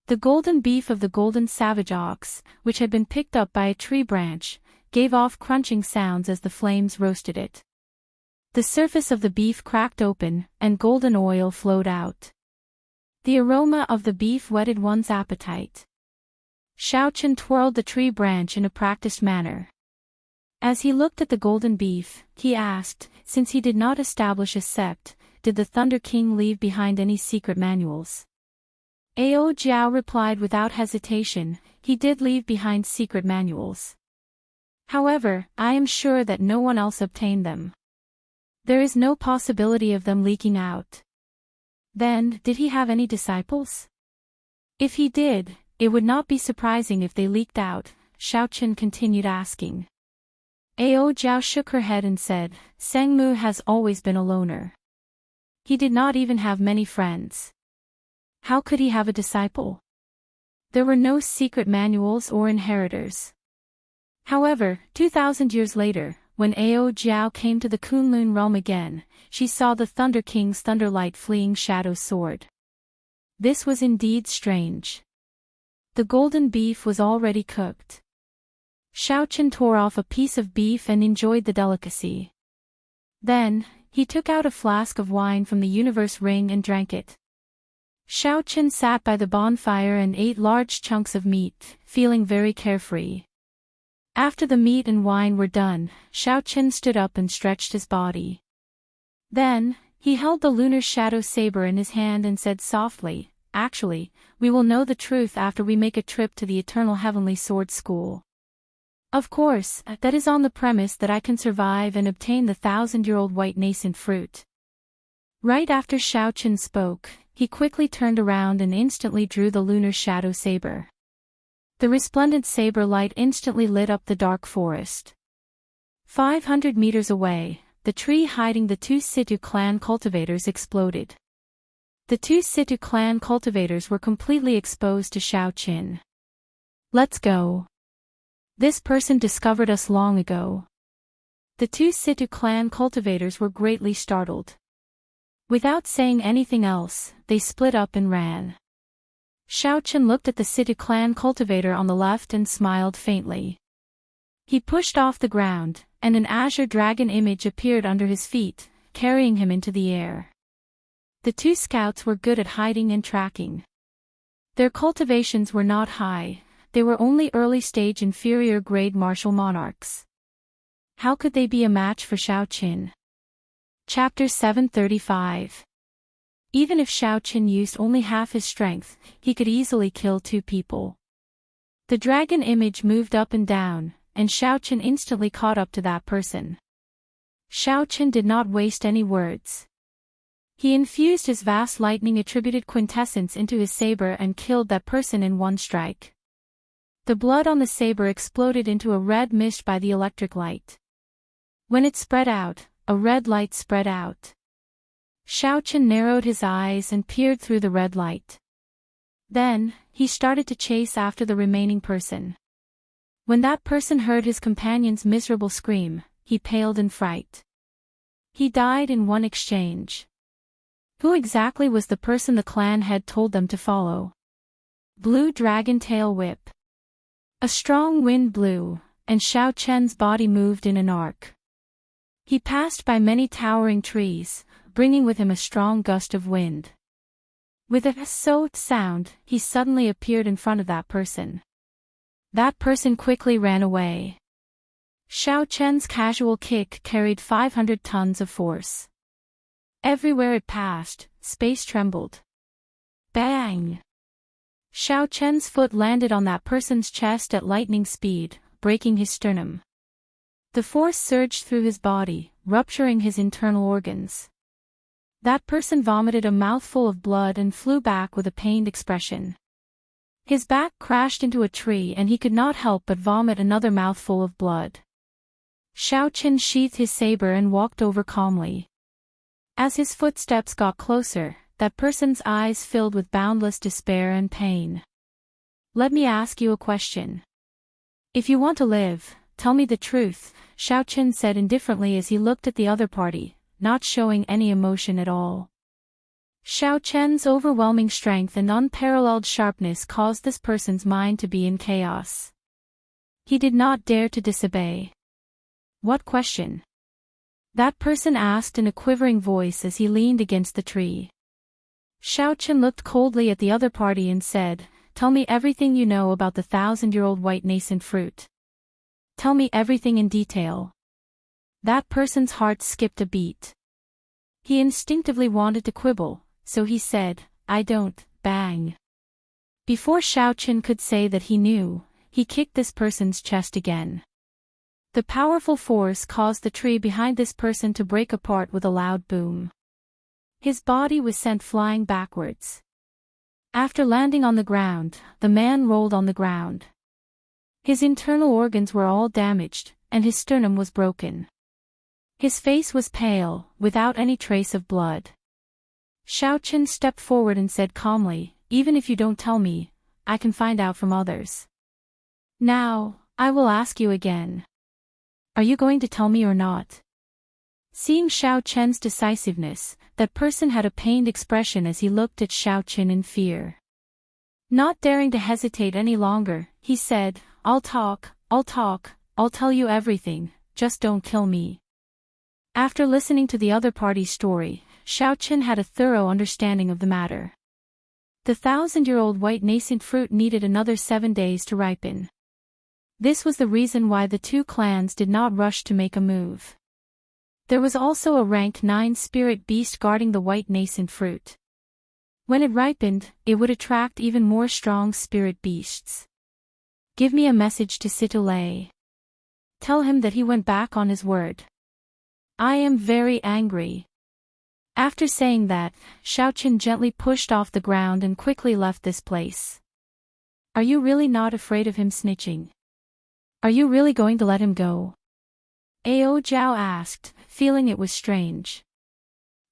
S1: The golden beef of the golden savage ox, which had been picked up by a tree branch, gave off crunching sounds as the flames roasted it. The surface of the beef cracked open, and golden oil flowed out. The aroma of the beef whetted one's appetite. Xiaochen twirled the tree branch in a practiced manner. As he looked at the golden beef, he asked, since he did not establish a sect, did the Thunder King leave behind any secret manuals? Ao Jiao replied without hesitation, he did leave behind secret manuals. However, I am sure that no one else obtained them. There is no possibility of them leaking out. Then, did he have any disciples? If he did, it would not be surprising if they leaked out, Xiaochen continued asking. Ao Jiao shook her head and said, Sengmu has always been a loner. He did not even have many friends. How could he have a disciple? There were no secret manuals or inheritors. However, 2,000 years later, when Ao Jiao came to the Kunlun realm again, she saw the Thunder King's thunderlight fleeing shadow sword. This was indeed strange. The golden beef was already cooked. Xiaochen tore off a piece of beef and enjoyed the delicacy. Then, he took out a flask of wine from the universe ring and drank it. Xiaochen sat by the bonfire and ate large chunks of meat, feeling very carefree. After the meat and wine were done, Xiaochen stood up and stretched his body. Then, he held the lunar shadow saber in his hand and said softly, Actually, we will know the truth after we make a trip to the Eternal Heavenly Sword School. Of course, that is on the premise that I can survive and obtain the 1,000-year-old white nascent fruit. Right after Xiaochen spoke, he quickly turned around and instantly drew the lunar shadow saber. The resplendent saber light instantly lit up the dark forest. 500 meters away, the tree hiding the two Situ clan cultivators exploded. The two Situ clan cultivators were completely exposed to Xiaochen. Let's go. This person discovered us long ago. The two Situ clan cultivators were greatly startled. Without saying anything else, they split up and ran. Xiaochen looked at the Situ clan cultivator on the left and smiled faintly. He pushed off the ground, and an azure dragon image appeared under his feet, carrying him into the air. The two scouts were good at hiding and tracking. Their cultivations were not high, they were only early-stage inferior-grade martial monarchs. How could they be a match for Xiaochen? Chapter 735. Even if Xiaochen used only half his strength, he could easily kill two people. The dragon image moved up and down, and Xiaochen instantly caught up to that person. Xiaochen did not waste any words. He infused his vast lightning-attributed quintessence into his saber and killed that person in one strike. The blood on the saber exploded into a red mist by the electric light. When it spread out, a red light spread out. Xiaochen narrowed his eyes and peered through the red light. Then, he started to chase after the remaining person. When that person heard his companion's miserable scream, he paled in fright. He died in one exchange. Who exactly was the person the clan had told them to follow? Blue Dragon Tail Whip. A strong wind blew, and Xiaochen's body moved in an arc. He passed by many towering trees, bringing with him a strong gust of wind. With a "so" sound, he suddenly appeared in front of that person. That person quickly ran away. Xiaochen's casual kick carried 500 tons of force. Everywhere it passed, space trembled. Bang! Xiaochen's foot landed on that person's chest at lightning speed, breaking his sternum. The force surged through his body, rupturing his internal organs. That person vomited a mouthful of blood and flew back with a pained expression. His back crashed into a tree and he could not help but vomit another mouthful of blood. Xiaochen sheathed his saber and walked over calmly. As his footsteps got closer, that person's eyes filled with boundless despair and pain. Let me ask you a question. If you want to live, tell me the truth, Xiao Chen said indifferently as he looked at the other party, not showing any emotion at all. Xiao Chen's overwhelming strength and unparalleled sharpness caused this person's mind to be in chaos. He did not dare to disobey. What question? That person asked in a quivering voice as he leaned against the tree. Xiao Chen looked coldly at the other party and said, "Tell me everything you know about the 1,000-year-old white nascent fruit. Tell me everything in detail." That person's heart skipped a beat. He instinctively wanted to quibble, so he said, "I don't," bang. Before Xiao Chen could say that he knew, he kicked this person's chest again. The powerful force caused the tree behind this person to break apart with a loud boom. His body was sent flying backwards. After landing on the ground, the man rolled on the ground. His internal organs were all damaged, and his sternum was broken. His face was pale, without any trace of blood. Xiao Chen stepped forward and said calmly, "Even if you don't tell me, I can find out from others. Now, I will ask you again. Are you going to tell me or not?" Seeing Xiao Chen's decisiveness, that person had a pained expression as he looked at Xiao Chen in fear. Not daring to hesitate any longer, he said, I'll talk, I'll tell you everything, just don't kill me." After listening to the other party's story, Xiao Chen had a thorough understanding of the matter. The 1,000-year-old white nascent fruit needed another 7 days to ripen. This was the reason why the two clans did not rush to make a move. There was also a rank 9 spirit beast guarding the white nascent fruit. When it ripened, it would attract even more strong spirit beasts. "Give me a message to Situlei. Tell him that he went back on his word. I am very angry." After saying that, Xiao Chen gently pushed off the ground and quickly left this place. "Are you really not afraid of him snitching? Are you really going to let him go?" Ao Zhao asked, feeling it was strange.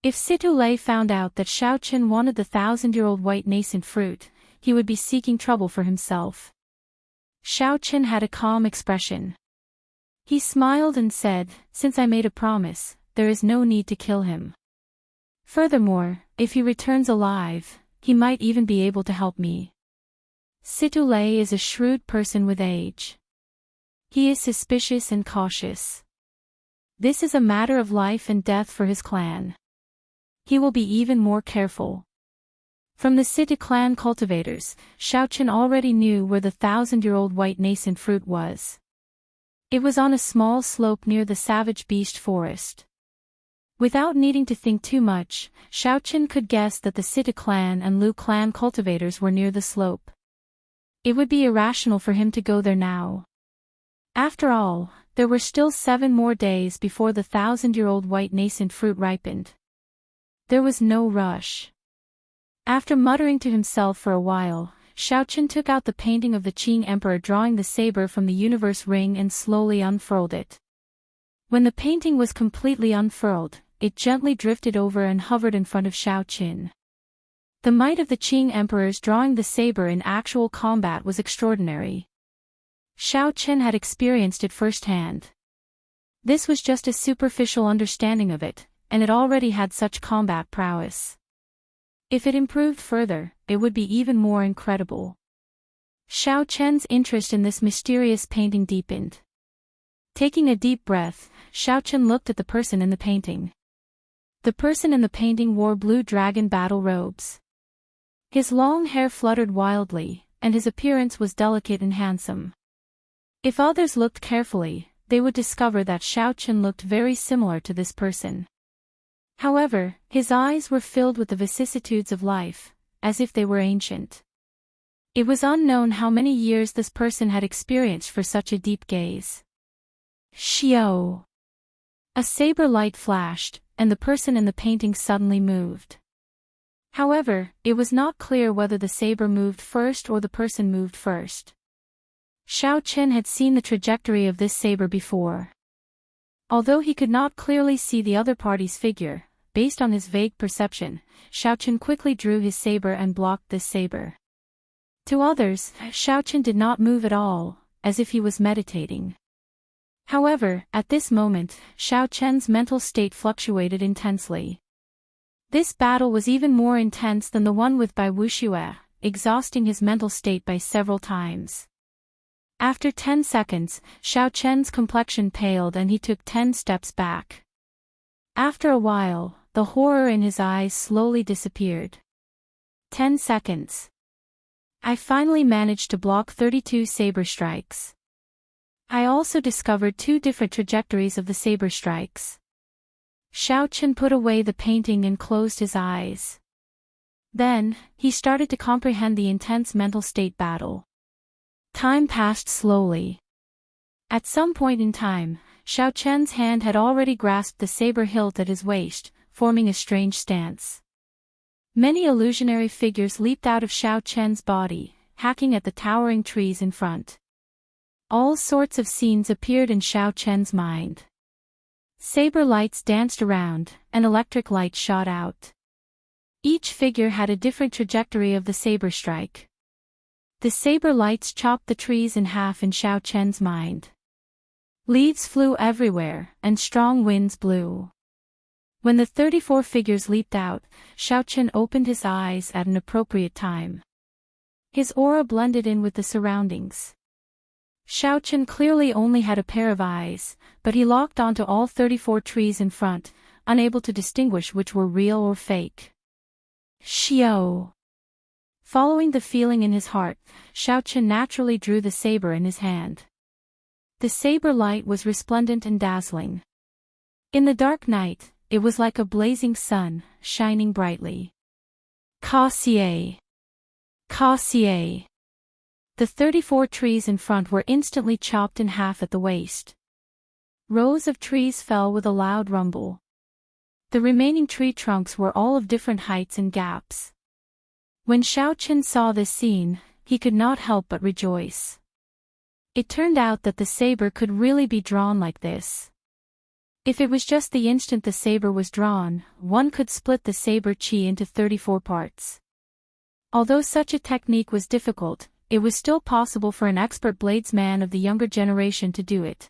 S1: If Situlei found out that Xiao Chen wanted the 1,000-year-old white nascent fruit, he would be seeking trouble for himself. Xiao Chen had a calm expression. He smiled and said, "Since I made a promise, there is no need to kill him. Furthermore, if he returns alive, he might even be able to help me." Situlei is a shrewd person with age. He is suspicious and cautious. This is a matter of life and death for his clan. He will be even more careful. From the City clan cultivators, Xiao Chen already knew where the 1,000-year-old white nascent fruit was. It was on a small slope near the savage beast forest. Without needing to think too much, Xiao Chen could guess that the City clan and Lu clan cultivators were near the slope. It would be irrational for him to go there now. After all, there were still 7 more days before the 1,000-year-old white nascent fruit ripened. There was no rush. After muttering to himself for a while, Xiao Chen took out the painting of the Qing Emperor drawing the saber from the universe ring and slowly unfurled it. When the painting was completely unfurled, it gently drifted over and hovered in front of Xiao Chen. The might of the Qing Emperors drawing the saber in actual combat was extraordinary. Xiao Chen had experienced it firsthand. This was just a superficial understanding of it, and it already had such combat prowess. If it improved further, it would be even more incredible. Xiao Chen's interest in this mysterious painting deepened. Taking a deep breath, Xiao Chen looked at the person in the painting. The person in the painting wore blue dragon battle robes. His long hair fluttered wildly, and his appearance was delicate and handsome. If others looked carefully, they would discover that Xiao Chen looked very similar to this person. However, his eyes were filled with the vicissitudes of life, as if they were ancient. It was unknown how many years this person had experienced for such a deep gaze. Xiao! A saber light flashed, and the person in the painting suddenly moved. However, it was not clear whether the saber moved first or the person moved first. Xiao Chen had seen the trajectory of this saber before. Although he could not clearly see the other party's figure, based on his vague perception, Xiao Chen quickly drew his saber and blocked this saber. To others, Xiao Chen did not move at all, as if he was meditating. However, at this moment, Xiao Chen's mental state fluctuated intensely. This battle was even more intense than the one with Bai Wuxue, exhausting his mental state by several times. After 10 seconds, Xiao Chen's complexion paled and he took 10 steps back. After a while, the horror in his eyes slowly disappeared. 10 seconds. I finally managed to block 32 saber strikes. I also discovered 2 different trajectories of the saber strikes. Xiao Chen put away the painting and closed his eyes. Then, he started to comprehend the intense mental state battle. Time passed slowly. At some point in time, Xiao Chen's hand had already grasped the saber hilt at his waist, forming a strange stance. Many illusionary figures leaped out of Xiao Chen's body, hacking at the towering trees in front. All sorts of scenes appeared in Xiao Chen's mind. Saber lights danced around, and electric light shot out. Each figure had a different trajectory of the saber strike. The saber lights chopped the trees in half in Xiao Chen's mind. Leaves flew everywhere, and strong winds blew. When the 34 figures leaped out, Xiao Chen opened his eyes at an appropriate time. His aura blended in with the surroundings. Xiao Chen clearly only had a pair of eyes, but he locked onto all 34 trees in front, unable to distinguish which were real or fake. Xiao. Following the feeling in his heart, Xiao Chen naturally drew the saber in his hand. The saber light was resplendent and dazzling. In the dark night, it was like a blazing sun, shining brightly. Cassier! Cassier! The 34 trees in front were instantly chopped in half at the waist. Rows of trees fell with a loud rumble. The remaining tree trunks were all of different heights and gaps. When Xiao Chen saw this scene, he could not help but rejoice. It turned out that the saber could really be drawn like this. If it was just the instant the saber was drawn, one could split the saber chi into 34 parts. Although such a technique was difficult, it was still possible for an expert bladesman of the younger generation to do it.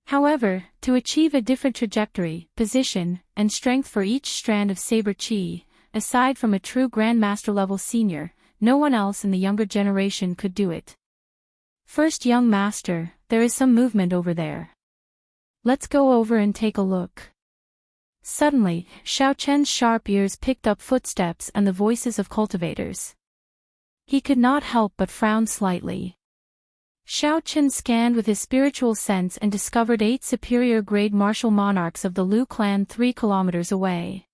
S1: However, to achieve a different trajectory, position, and strength for each strand of saber chi, aside from a true Grandmaster level senior, no one else in the younger generation could do it. First young master, there is some movement over there. Let's go over and take a look. Suddenly, Xiao Chen's sharp ears picked up footsteps and the voices of cultivators. He could not help but frown slightly. Xiao Chen scanned with his spiritual sense and discovered 8 superior-grade martial monarchs of the Lu clan 3 kilometers away.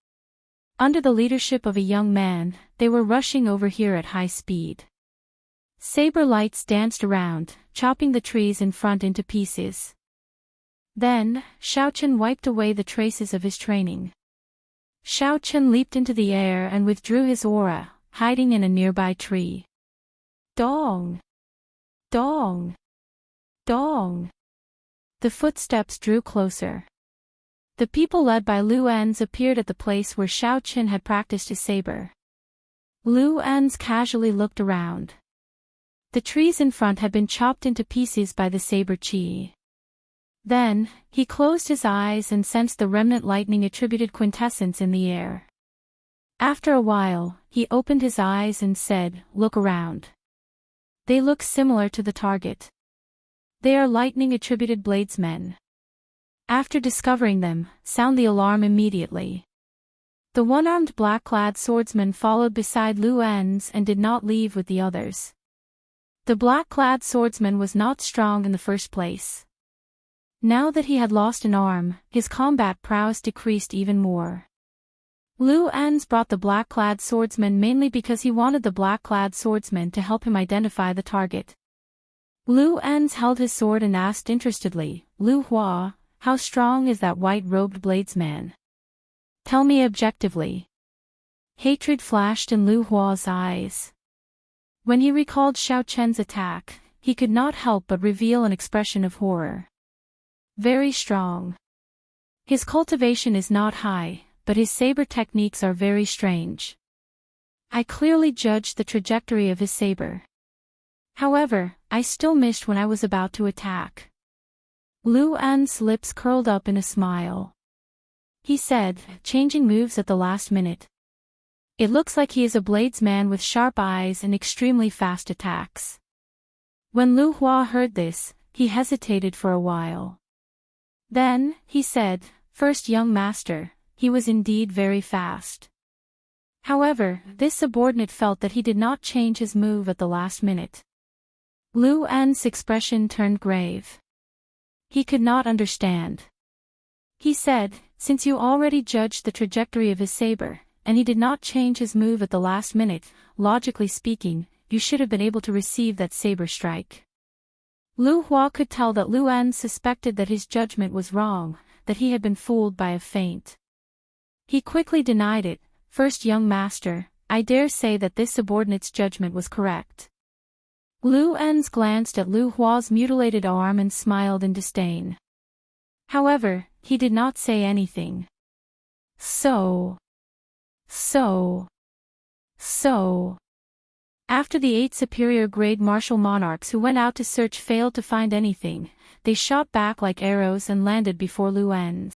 S1: Under the leadership of a young man, they were rushing over here at high speed. Saber lights danced around, chopping the trees in front into pieces. Then, Xiao Chen wiped away the traces of his training. Xiao Chen leaped into the air and withdrew his aura, hiding in a nearby tree. Dong! Dong! Dong! The footsteps drew closer. The people led by Lu Enz appeared at the place where Xiao Chen had practiced his saber. Lu Enz casually looked around. The trees in front had been chopped into pieces by the saber chi. Then, he closed his eyes and sensed the remnant lightning-attributed quintessence in the air. After a while, he opened his eyes and said, "Look around." They look similar to the target. They are lightning-attributed bladesmen. After discovering them, sound the alarm immediately. The one-armed black-clad swordsman followed beside Lu Enz and did not leave with the others. The black-clad swordsman was not strong in the first place. Now that he had lost an arm, his combat prowess decreased even more. Lu Enz brought the black-clad swordsman mainly because he wanted the black-clad swordsman to help him identify the target. Lu Enz held his sword and asked interestedly, "Lu Hua, how strong is that white-robed bladesman? Tell me objectively." Hatred flashed in Lu Hua's eyes. When he recalled Xiao Chen's attack, he could not help but reveal an expression of horror. Very strong. His cultivation is not high, but his saber techniques are very strange. I clearly judged the trajectory of his saber. However, I still missed when I was about to attack. Lu An's lips curled up in a smile. He said, changing moves at the last minute. It looks like he is a bladesman with sharp eyes and extremely fast attacks. When Lu Hua heard this, he hesitated for a while. Then, he said, "First young master, he was indeed very fast." However, this subordinate felt that he did not change his move at the last minute. Lu An's expression turned grave. He could not understand. He said, "Since you already judged the trajectory of his saber, and he did not change his move at the last minute, logically speaking, you should have been able to receive that saber strike." Lu Hua could tell that Lu An suspected that his judgment was wrong, that he had been fooled by a feint. He quickly denied it. "First young master, I dare say that this subordinate's judgment was correct." Lu An's glanced at Lu Hua's mutilated arm and smiled in disdain. However, he did not say anything. So. After the 8 superior-grade martial monarchs who went out to search failed to find anything, they shot back like arrows and landed before Lu An's.